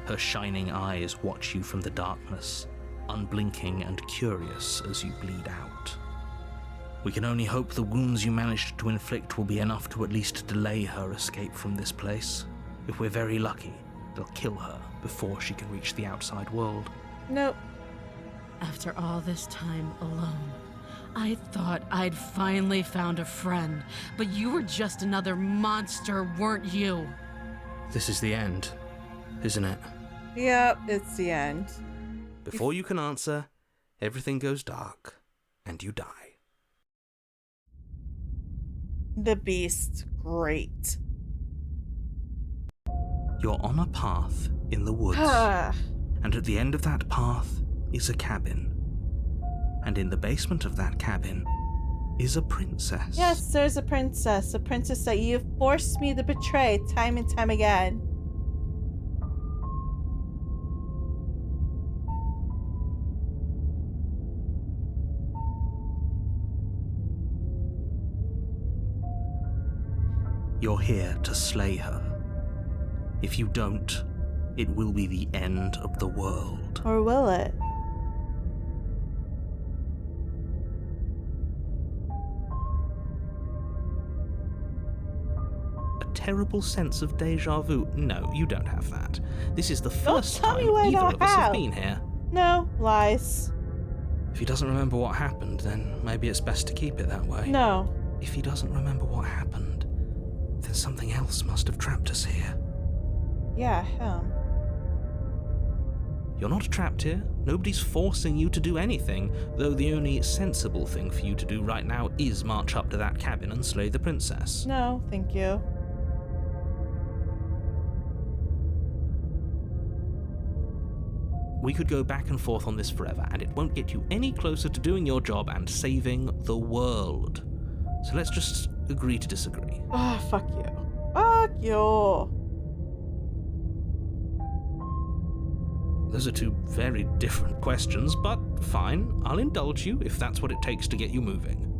Her shining eyes watch you from the darkness, unblinking and curious as you bleed out. We can only hope the wounds you managed to inflict will be enough to at least delay her escape from this place. If we're very lucky, they'll kill her before she can reach the outside world. Nope. After all this time alone, I thought I'd finally found a friend, but you were just another monster, weren't you? This is the end, isn't it? Yep, it's the end. Before you can answer, everything goes dark, and you die. The beast. Great. You're on a path in the woods, and at the end of that path is a cabin. And in the basement of that cabin is a princess. Yes, there's a princess that you forced me to betray time and time again. You're here to slay her. If you don't, it will be the end of the world. Or will it? A terrible sense of deja vu. No, you don't have that. This is the first tell me time what either I of us have have. been here. No, lies. If he doesn't remember what happened, then maybe it's best to keep it that way. No. If he doesn't remember what happened, then something else must have trapped us here. Yeah, him. You're not trapped here. Nobody's forcing you to do anything, though the only sensible thing for you to do right now is march up to that cabin and slay the princess. No, thank you. We could go back and forth on this forever, and it won't get you any closer to doing your job and saving the world. So let's just agree to disagree. Ah, fuck you. Fuck you. Those are two very different questions, but fine, I'll indulge you if that's what it takes to get you moving.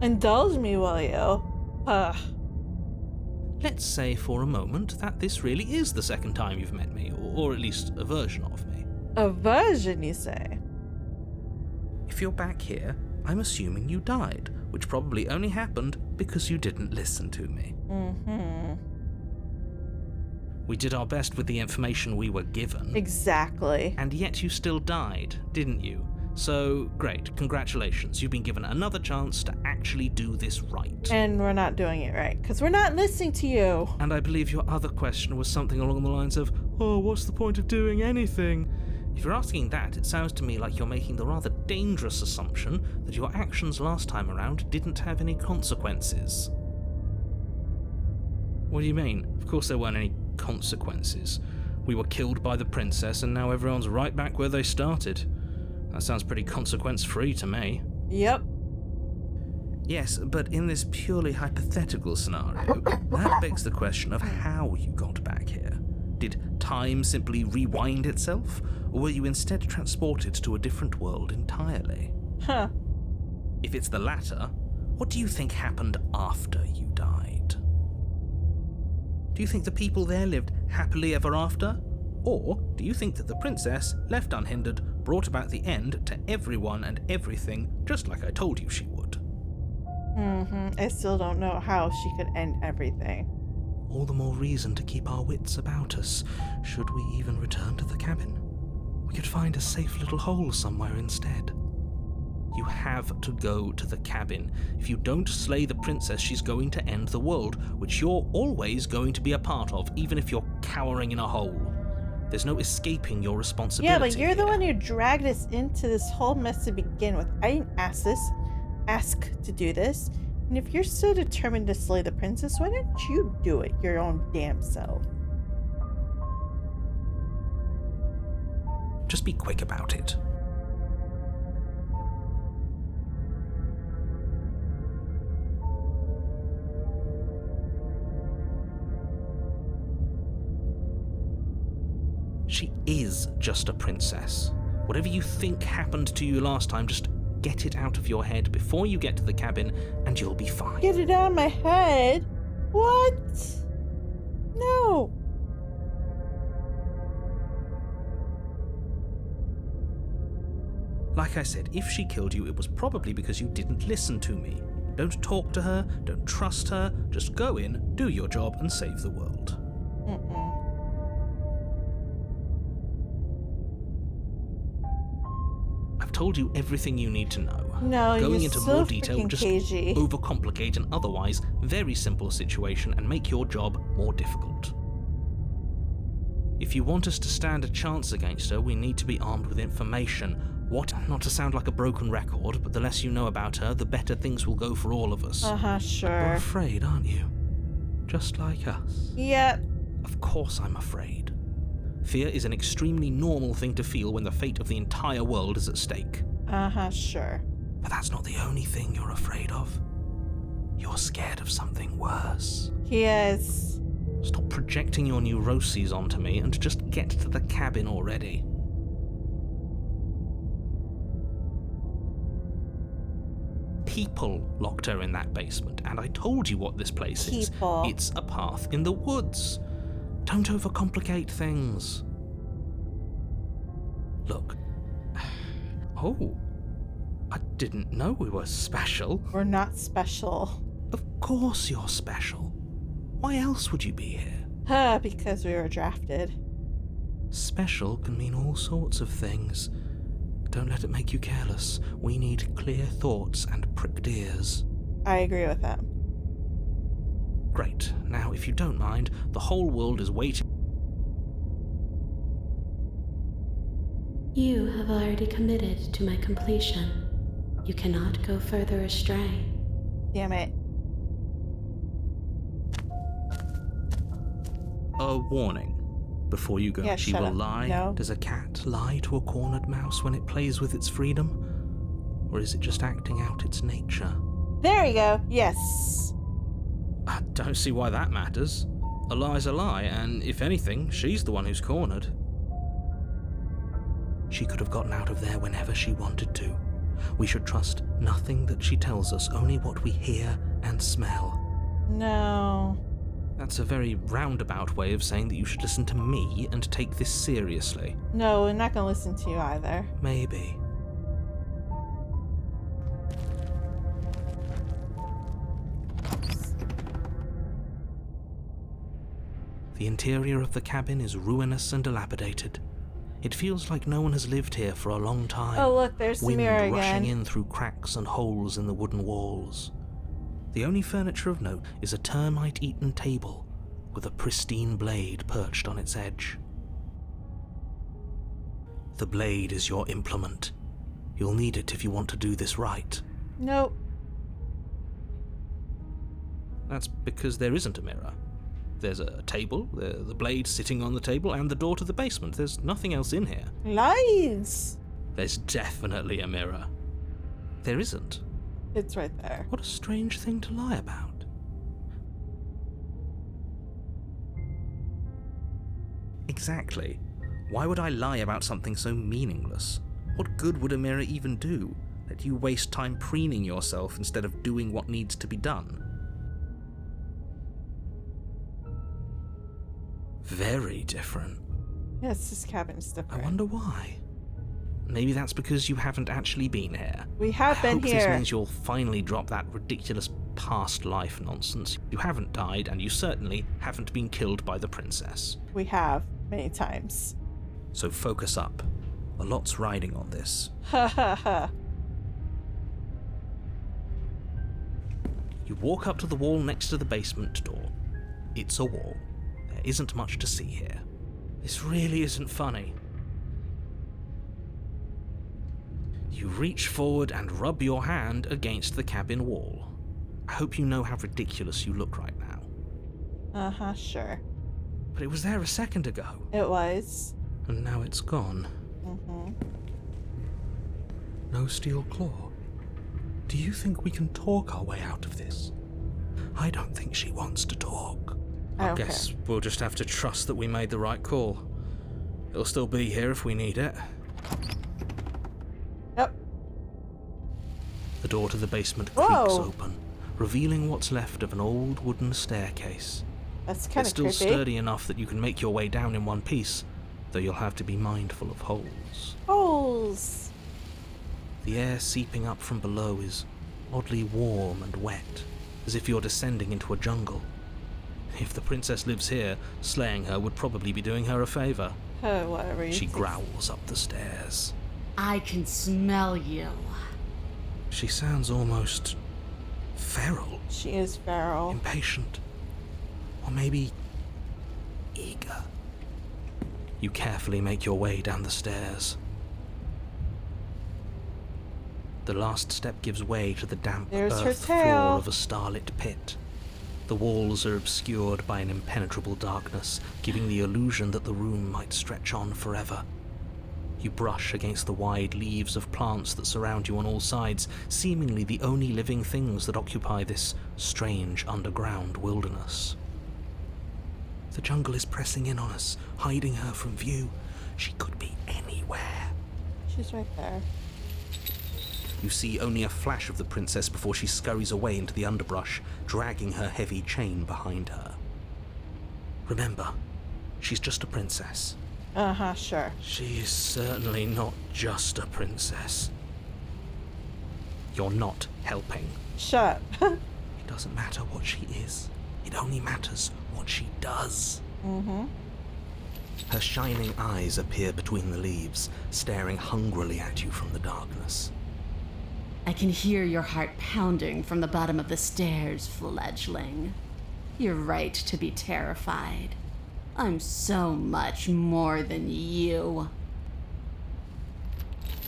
Indulge me, will you? Ugh. Let's say for a moment that this really is the second time you've met me, or at least a version of me. A version, you say? If you're back here, I'm assuming you died, which probably only happened because you didn't listen to me. Mm-hmm. We did our best with the information we were given. Exactly. And yet you still died, didn't you? So, great, congratulations, you've been given another chance to actually do this right. And we're not doing it right, because we're not listening to you. And I believe your other question was something along the lines of, oh, what's the point of doing anything? If you're asking that, it sounds to me like you're making the rather dangerous assumption that your actions last time around didn't have any consequences. What do you mean? Of course there weren't any consequences. We were killed by the princess and now everyone's right back where they started. That sounds pretty consequence-free to me. Yep. Yes, but in this purely hypothetical scenario, that begs the question of how you got back here. Did time simply rewind itself, or were you instead transported to a different world entirely? Huh. If it's the latter, what do you think happened after you died? Do you think the people there lived happily ever after? Or do you think that the princess, left unhindered, brought about the end to everyone and everything, just like I told you she would? I still don't know how she could end everything. All the more reason to keep our wits about us, should we even return to the cabin. We could find a safe little hole somewhere instead. You have to go to the cabin. If you don't slay the princess, she's going to end the world, which you're always going to be a part of, even if you're cowering in a hole. There's no escaping your responsibility. Yeah, but you're the here. one who dragged us into this whole mess to begin with. I didn't ask to do this. And if you're so determined to slay the princess, why don't you do it your own damn self? Just be quick about it. She is just a princess. Whatever you think happened to you last time, just get it out of your head before you get to the cabin and you'll be fine. Get it out of my head? What? No. Like I said, if she killed you, it was probably because you didn't listen to me. Don't talk to her, don't trust her, just go in, do your job, and save the world. Mm-mm. I've told you everything you need to know. No, Going you're into so more detail will just cagey. overcomplicate an otherwise very simple situation and make your job more difficult. If you want us to stand a chance against her, we need to be armed with information. What? Not to sound like a broken record, but the less you know about her, the better things will go for all of us. Uh-huh, You're sure. afraid, aren't you? Just like us. Yep. Of course I'm afraid. Fear is an extremely normal thing to feel when the fate of the entire world is at stake. Uh-huh, sure. But that's not the only thing you're afraid of. You're scared of something worse. Yes. Stop projecting your neuroses onto me and just get to the cabin already. People locked her in that basement, and I told you what this place is. People. It's a path in the woods. Don't overcomplicate things. Look. Oh. I didn't know we were special. We're not special. Of course you're special. Why else would you be here? Because we were drafted. Special can mean all sorts of things. Don't let it make you careless. We need clear thoughts and pricked ears. I agree with that. Great. Now, if you don't mind, the whole world is waiting. You have already committed to my completion. You cannot go further astray. Damn it. A warning. Before you go, Yeah, she shut will up. lie. No. Does a cat lie to a cornered mouse when it plays with its freedom? Or is it just acting out its nature? There you go. Yes. I don't see why that matters. A lie's a lie, and if anything, she's the one who's cornered. She could have gotten out of there whenever she wanted to. We should trust nothing that she tells us, only what we hear and smell. No. That's a very roundabout way of saying that you should listen to me and take this seriously. No, we're not gonna listen to you either. Maybe. The interior of the cabin is ruinous and dilapidated. It feels like no one has lived here for a long time. Oh, look, there's the Wind mirror rushing again. in through cracks and holes in the wooden walls. The only furniture of note is a termite-eaten table with a pristine blade perched on its edge. The blade is your implement. You'll need it if you want to do this right. Nope. That's because there isn't a mirror. There's a table, the blade sitting on the table, and the door to the basement. There's nothing else in here. Lies. There's definitely a mirror. There isn't. It's right there. What a strange thing to lie about. Exactly. Why would I lie about something so meaningless? What good would a mirror even do? Let you waste time preening yourself instead of doing what needs to be done? Very different. Yes, this cabin's I different. wonder why. Maybe that's because you haven't actually been here. We have I been hope this here. means you'll finally drop that ridiculous past life nonsense. You haven't died, and you certainly haven't been killed by the princess. We have many times. So focus up. A lot's riding on this. Ha ha ha. You walk up to the wall next to the basement door. It's a wall. There isn't much to see here. This really isn't funny. You reach forward and rub your hand against the cabin wall. I hope you know how ridiculous you look right now. Uh-huh, sure. But it was there a second ago. It was. And now it's gone. Mm-hmm. No steel claw. Do you think we can talk our way out of this? I don't think she wants to talk. I I don't guess care. we'll just have to trust that we made the right call. It'll still be here if we need it. Yep. The door to the basement creaks Whoa. open, revealing what's left of an old wooden staircase. That's kind It's of still creepy. sturdy enough that you can make your way down in one piece, though you'll have to be mindful of holes. Holes. The air seeping up from below is oddly warm and wet, as if you're descending into a jungle. If the princess lives here, slaying her would probably be doing her a favor. Whatever you She think. growls up the stairs. I can smell you. She sounds almost feral, She is feral. impatient, or maybe eager. You carefully make your way down the stairs. The last step gives way to the damp There's her earth tail. floor of a starlit pit. The walls are obscured by an impenetrable darkness, giving the illusion that the room might stretch on forever. You brush against the wide leaves of plants that surround you on all sides, seemingly the only living things that occupy this strange underground wilderness. The jungle is pressing in on us, hiding her from view. She could be anywhere. She's right there. You see only a flash of the princess before she scurries away into the underbrush, dragging her heavy chain behind her. Remember, she's just a princess. Uh-huh, sure. She is certainly not just a princess. You're not helping. Shut up. It doesn't matter what she is. It only matters what she does. Mm-hmm. Her shining eyes appear between the leaves, staring hungrily at you from the darkness. I can hear your heart pounding from the bottom of the stairs, fledgling. You're right to be terrified. I'm so much more than you.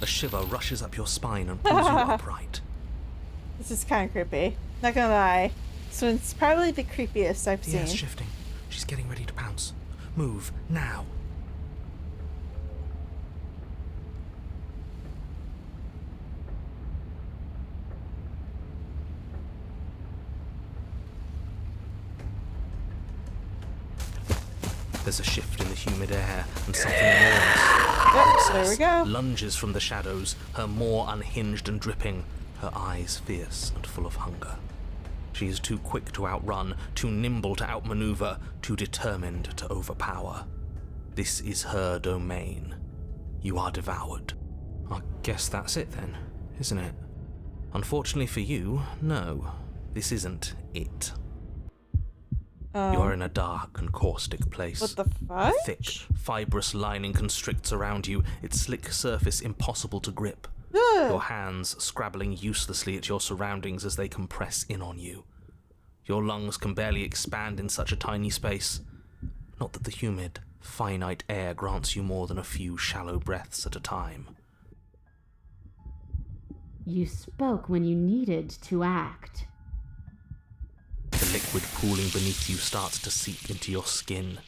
A shiver rushes up your spine and pulls you upright. This is kind of creepy. Not gonna lie. So it's probably the creepiest I've The seen. air's shifting. She's getting ready to pounce. Move, now. There's a shift in the humid air, and something enormous. Yep, there we go. Lunges from the shadows, her maw unhinged and dripping, her eyes fierce and full of hunger. She is too quick to outrun, too nimble to outmaneuver, too determined to overpower. This is her domain. You are devoured. I guess that's it then, isn't it? Unfortunately for you, no. This isn't it. You are in a dark and caustic place. What the A fuck? thick, fibrous lining constricts around you, its slick surface impossible to grip. Your hands scrabbling uselessly at your surroundings as they compress in on you. Your lungs can barely expand in such a tiny space. Not that the humid, finite air grants you more than a few shallow breaths at a time. You spoke when you needed to act. The liquid pooling beneath you starts to seep into your skin.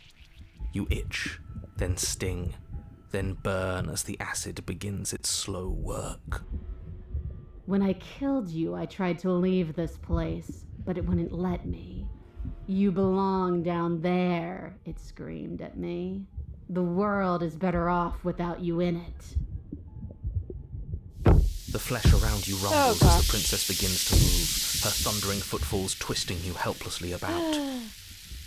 You itch, then sting, then burn as the acid begins its slow work. When I killed you, I tried to leave this place, but it wouldn't let me. You belong down there, it screamed at me. The world is better off without you in it. The flesh around you rumbles as gosh. the princess begins to move, her thundering footfalls twisting you helplessly about.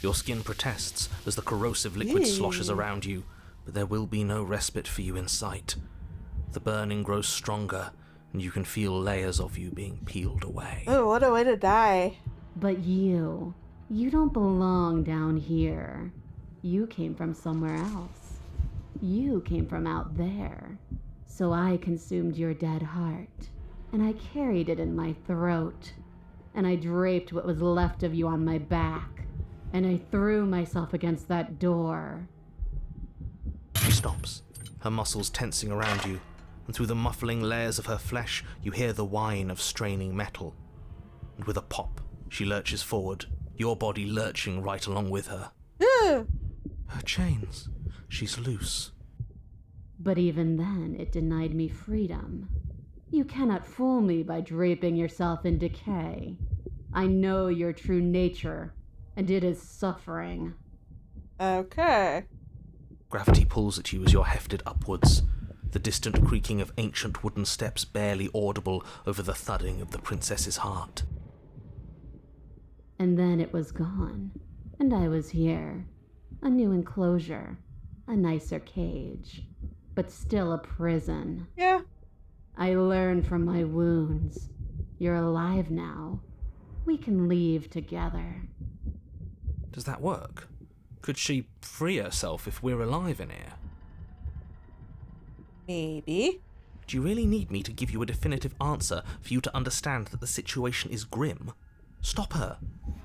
Your skin protests as the corrosive liquid sloshes around you, but there will be no respite for you in sight. The burning grows stronger, and you can feel layers of you being peeled away. Oh, what a way to die. But you don't belong down here. You came from somewhere else. You came from out there. So I consumed your dead heart, and I carried it in my throat, and I draped what was left of you on my back, and I threw myself against that door. stops, her muscles tensing around you, and through the muffling layers of her flesh, you hear the whine of straining metal. And with a pop, she lurches forward, your body lurching right along with her. Her chains. She's loose. But even then, it denied me freedom. You cannot fool me by draping yourself in decay. I know your true nature, and it is suffering. Okay. Gravity pulls at you as you're hefted upwards, the distant creaking of ancient wooden steps barely audible over the thudding of the princess's heart. And then it was gone, and I was here. A new enclosure, a nicer cage, but still a prison. Yeah. I learned from my wounds. You're alive now. We can leave together. Does that work? Could she free herself if we're alive in here? Maybe. Do you really need me to give you a definitive answer for you to understand that the situation is grim? Stop her.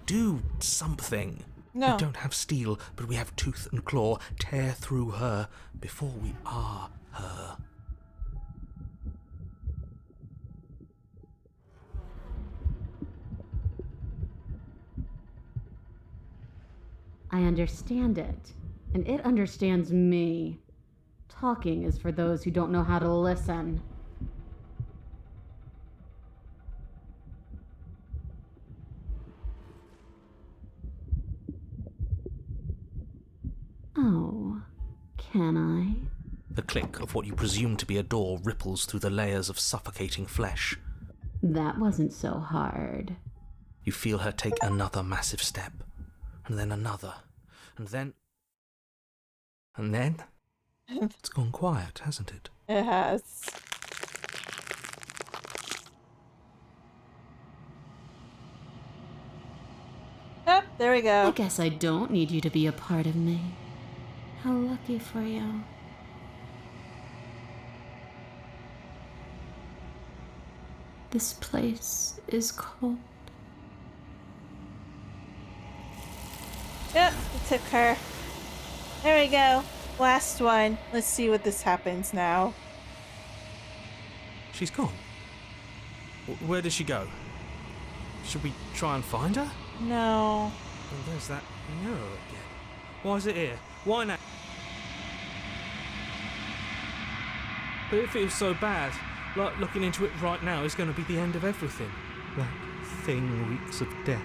Do something. No. We don't have steel, but we have tooth and claw. Tear through her before we are her. I understand it, and it understands me. Talking is for those who don't know how to listen. Oh, can I? The click of what you presume to be a door ripples through the layers of suffocating flesh. That wasn't so hard. You feel her take another massive step, and then another, and then... And then... It's gone quiet, hasn't it? It has. Yep, there we I go. guess I don't need you to be a part of me. How lucky for you. This place is cold. Yep, it took her. There we go. Last one. Let's see what this happens now. She's gone. Where did she go? Should we try and find her? No. And there's that mirror again. Why is it here? Why now? But it feels so bad. Like looking into it right now is going to be the end of everything. That thing reeks of death.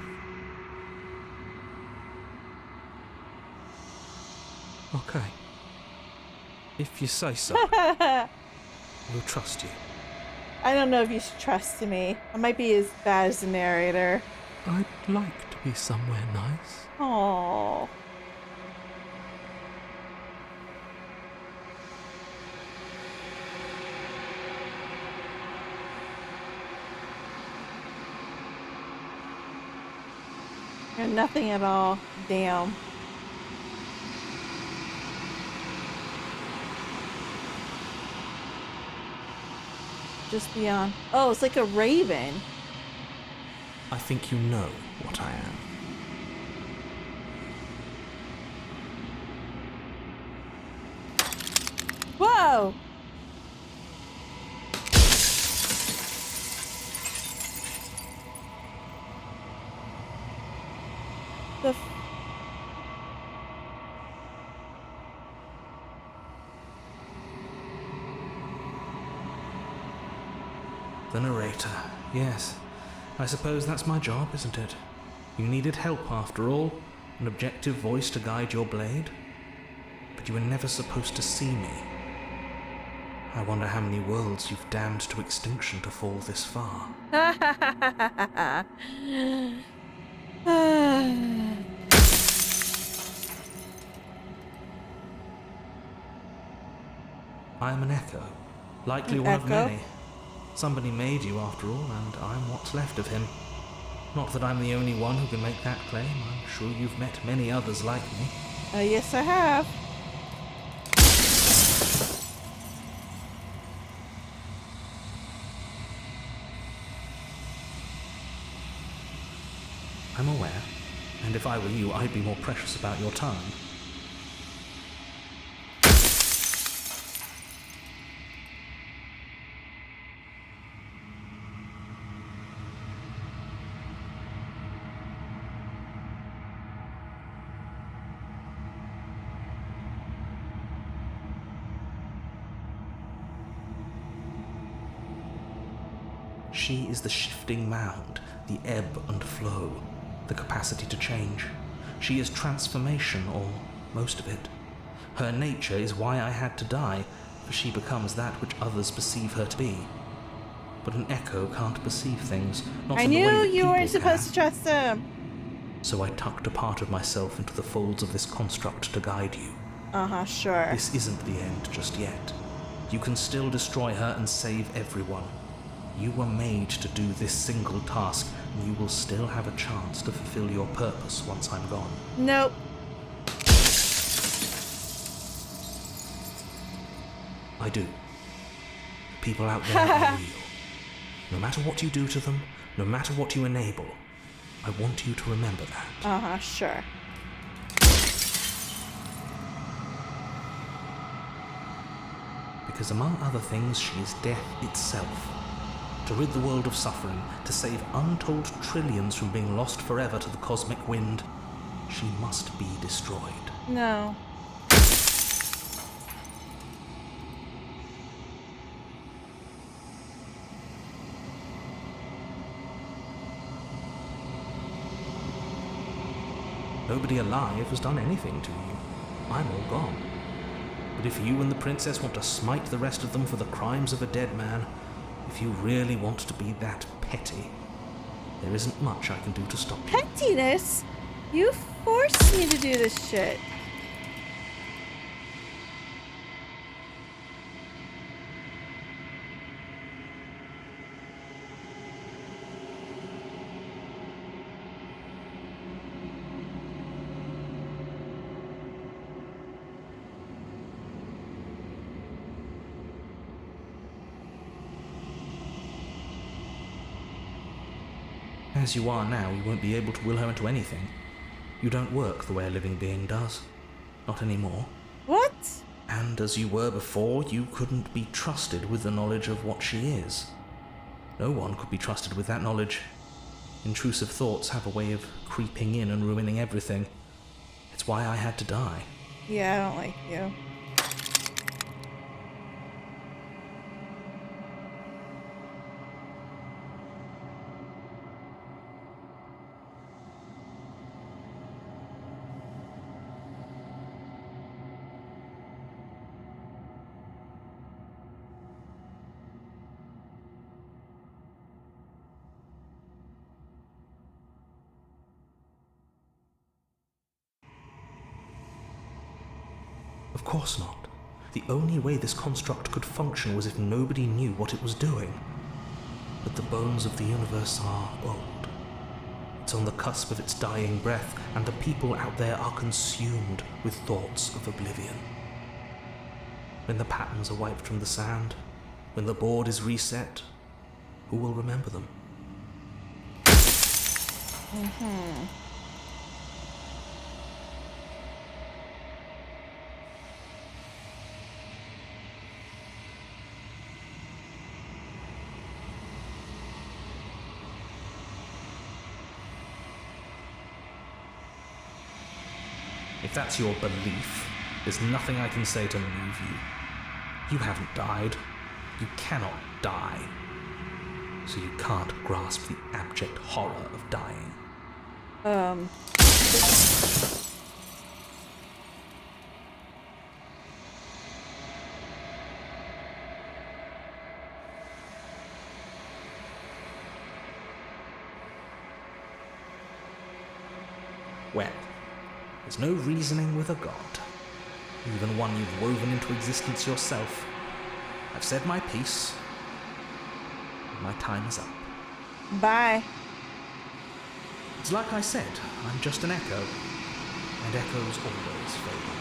Okay. If you say so, we'll trust you. I don't know if you should trust me. I might be as bad as the narrator. I'd like to be somewhere nice. Aww. You're nothing at all. Damn. Just beyond. Oh, it's like a raven. I think you know what I am. Whoa! The The narrator. Yes. I suppose that's my job, isn't it? You needed help after all. An objective voice to guide your blade. But you were never supposed to see me. I wonder how many worlds you've damned to extinction to fall this far. I am an echo. Likely An one of echo? many. Somebody made you after all, and I'm what's left of him. Not that I'm the only one who can make that claim. I'm sure you've met many others like me. yes, I have. I'm aware, and if I were you, I'd be more precious about your time. She is the shifting mound, the ebb and flow, the capacity to change. She is transformation, or most of it. Her nature is why I had to die, for she becomes that which others perceive her to be. But an echo can't perceive things, not I in the way knew that you weren't people supposed can. to trust him. So I tucked a part of myself into the folds of this construct to guide you. Uh-huh, sure. This isn't the end just yet. You can still destroy her and save everyone. You were made to do this single task, and you will still have a chance to fulfill your purpose once I'm gone. Nope. I do. The people out there are real. No matter what you do to them, no matter what you enable, I want you to remember that. Uh-huh, sure. Because among other things, she is death itself. To rid the world of suffering, to save untold trillions from being lost forever to the cosmic wind, she must be destroyed. No. Nobody alive has done anything to you. I'm all gone. But if you and the princess want to smite the rest of them for the crimes of a dead man, if you really want to be that petty, there isn't much I can do to stop you. Pettiness? You forced me to do this shit. As you are now, you won't be able to will her into anything. You don't work the way a living being does. Not anymore. What? And as you were before, you couldn't be trusted with the knowledge of what she is. No one could be trusted with that knowledge. Intrusive thoughts have a way of creeping in and ruining everything. It's why I had to die. Yeah, I don't like you. Of course not. The only way this construct could function was if nobody knew what it was doing. But the bones of the universe are old. It's on the cusp of its dying breath, and the people out there are consumed with thoughts of oblivion. When the patterns are wiped from the sand, when the board is reset, who will remember them? If that's your belief, there's nothing I can say to move you. You haven't died. You cannot die. So you can't grasp the abject horror of dying. Well, there's no reasoning with a god. Even one you've woven into existence yourself. I've said my piece. My time is up. Bye. It's like I said, I'm just an echo. And echoes always fade away.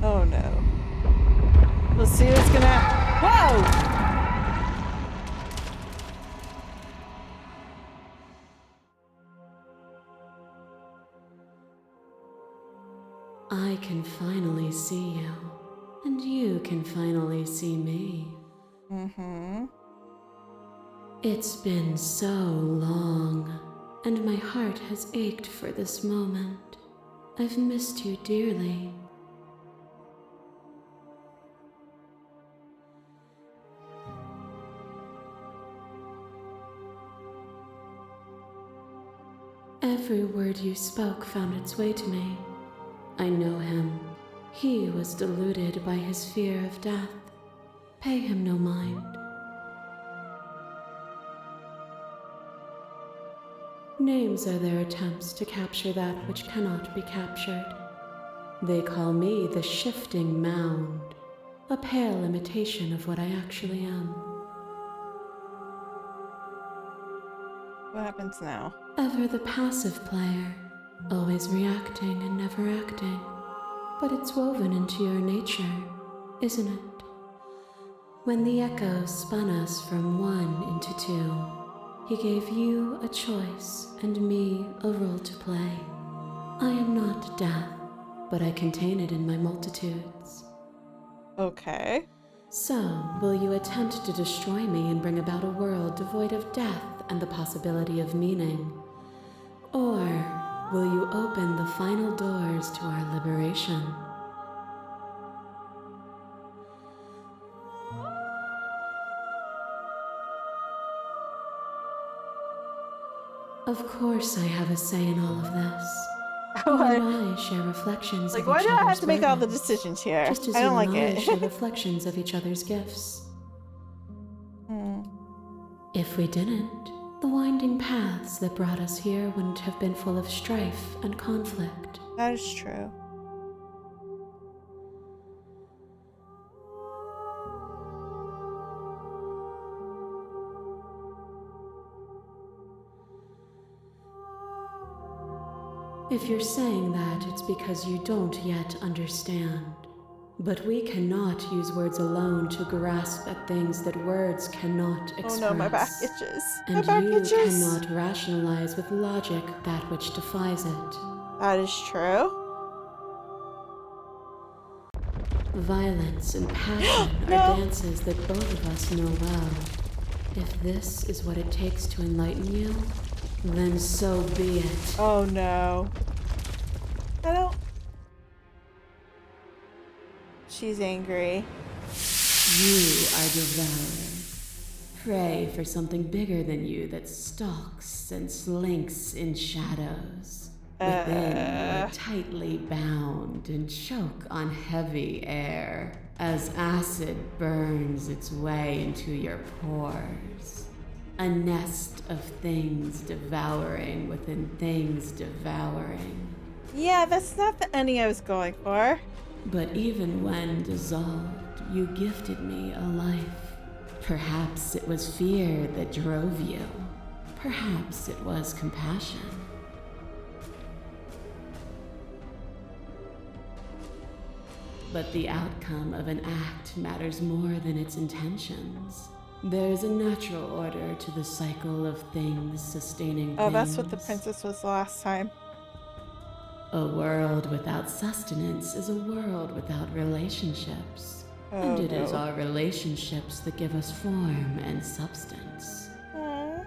Oh no. We'll see what's gonna happen. Whoa! can finally see you, and you can finally see me. Mm-hmm. It's been so long, and my heart has ached for this moment. I've missed you dearly. Every word you spoke found its way to me. I know him. He was deluded by his fear of death. Pay him no mind. Names are their attempts to capture that which cannot be captured. They call me the shifting mound, a pale imitation of what I actually am. What happens now? Ever the passive player, always reacting and never acting. But it's woven into your nature, isn't it? When the echoes spun us from one into two, he gave you a choice and me a role to play. I am not death, but I contain it in my multitudes. Okay. So, will you attempt to destroy me and bring about a world devoid of death and the possibility of meaning? Or will you open the final doors to our liberation? Of course I have a say in all of this. You and I share reflections Like, of why each do I have other's to make all the burdens, decisions here? just as I don't you like and I share it. reflections of each other's gifts. Hmm. If we didn't, the winding paths that brought us here wouldn't have been full of strife and conflict. That is true. If you're saying that, it's because you don't yet understand. But we cannot use words alone to grasp at things that words cannot express. Oh no, my back itches. My And back you itches. cannot rationalize with logic that which defies it. That is true. Violence and passion No. are dances that both of us know well. If this is what it takes to enlighten you, then so be it. Oh no. I don't. She's angry. You are devourer. Pray for something bigger than you that stalks and slinks in shadows. Within, you are tightly bound and choke on heavy air as acid burns its way into your pores. A nest of things devouring within things devouring. Yeah, that's not the ending I was going for. But even when dissolved, you gifted me a life. Perhaps it was fear that drove you. Perhaps it was compassion. But the outcome of an act matters more than its intentions. There's a natural order to the cycle of things sustaining Oh, things. that's what the princess was the last time. A world without sustenance is a world without relationships. Oh, And it is no. our relationships that give us form and substance. Aw.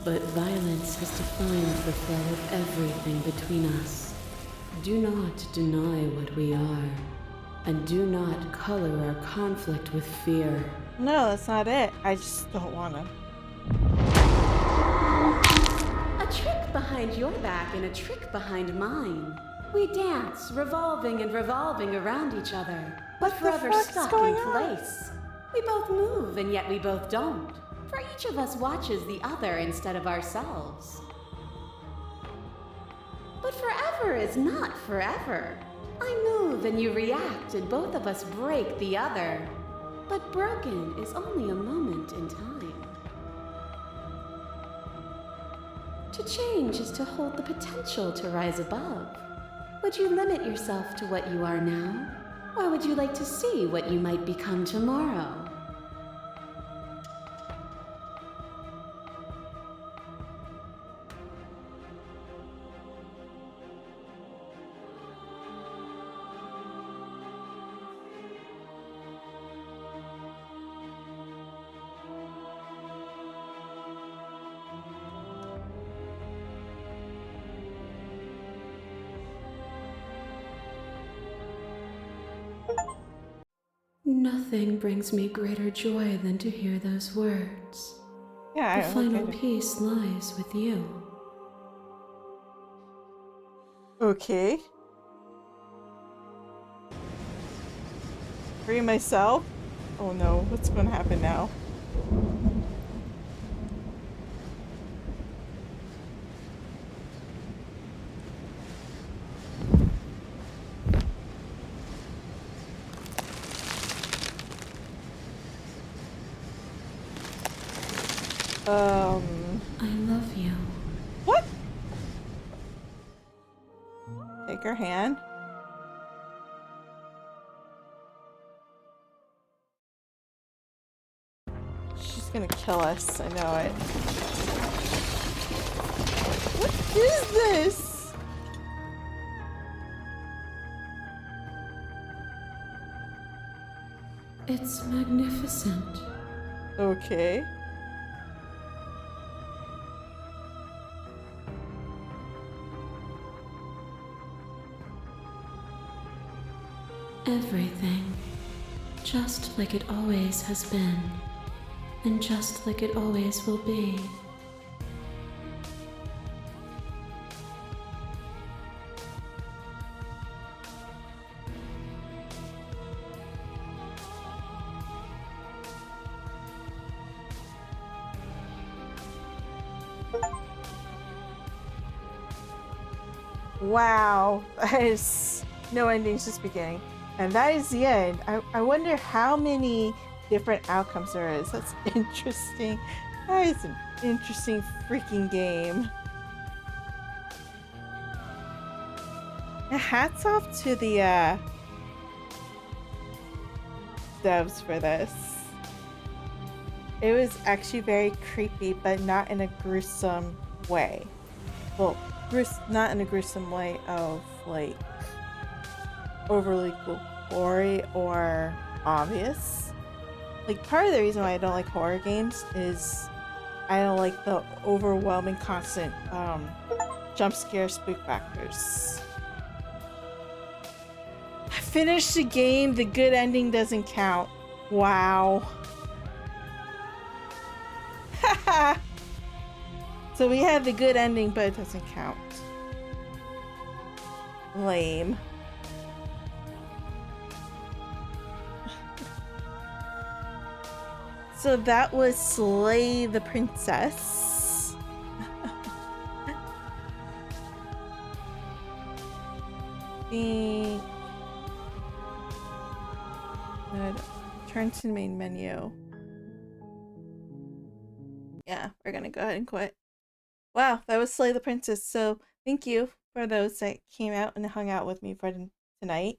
But violence has defined the flow of everything between us. Do not deny what we are, and do not color our conflict with fear. No, that's not it. I just don't want to. A trick behind your back and a trick behind mine. We dance, revolving and revolving around each other, but What the forever fuck's stuck going in on? place. We both move, and yet we both don't. For each of us watches the other instead of ourselves. But forever is not forever. I move and you react and both of us break the other. But broken is only a moment in time. To change is to hold the potential to rise above. Would you limit yourself to what you are now? Or would you like to see what you might become tomorrow? Nothing brings me greater joy than to hear those words. Yeah, The final peace lies with you. Okay. Free myself? Oh no, what's gonna happen now? I love you. What? Take her hand. She's gonna kill us, I know it. What is this? It's magnificent. Okay. Everything. Just like it always has been. And just like it always will be. Wow, that is no ending's just beginning. And that is the end. I wonder how many different outcomes there is. That's interesting. That is an interesting freaking game. And hats off to the devs for this. It was actually very creepy, but not in a gruesome way. Well, not in a gruesome way of like overly gory or obvious. Like, part of the reason why I don't like horror games is I don't like the overwhelming constant jump scare spook factors. I finished the game, the good ending doesn't count. Wow. Haha. So we had the good ending, but it doesn't count. Lame. So that was Slay the Princess. Good. Turn to the main menu. Yeah, we're gonna go ahead and quit. Wow, that was Slay the Princess. So thank you for those that came out and hung out with me for tonight.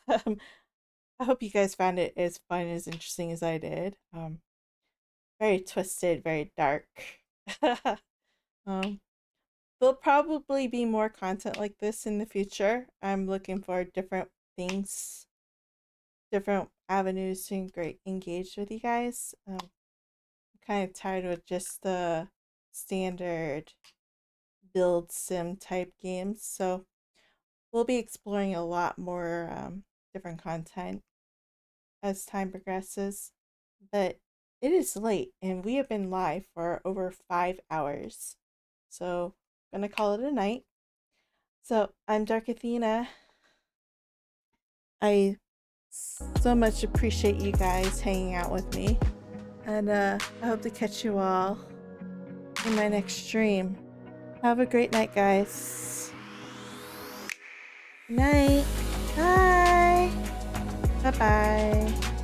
I hope you guys found it as fun and as interesting as I did. Very twisted, very dark. There'll probably be more content like this in the future. I'm looking for different things, different avenues to engage with you guys. I'm kind of tired with just the standard build sim type games, so we'll be exploring a lot more different content as time progresses. But it is late and we have been live for over 5 hours, so I'm gonna call it a night. So I'm Darkethena. I so much appreciate you guys hanging out with me, and I hope to catch you all in my next stream. Have a great night, guys. Good night. Bye. Bye-bye.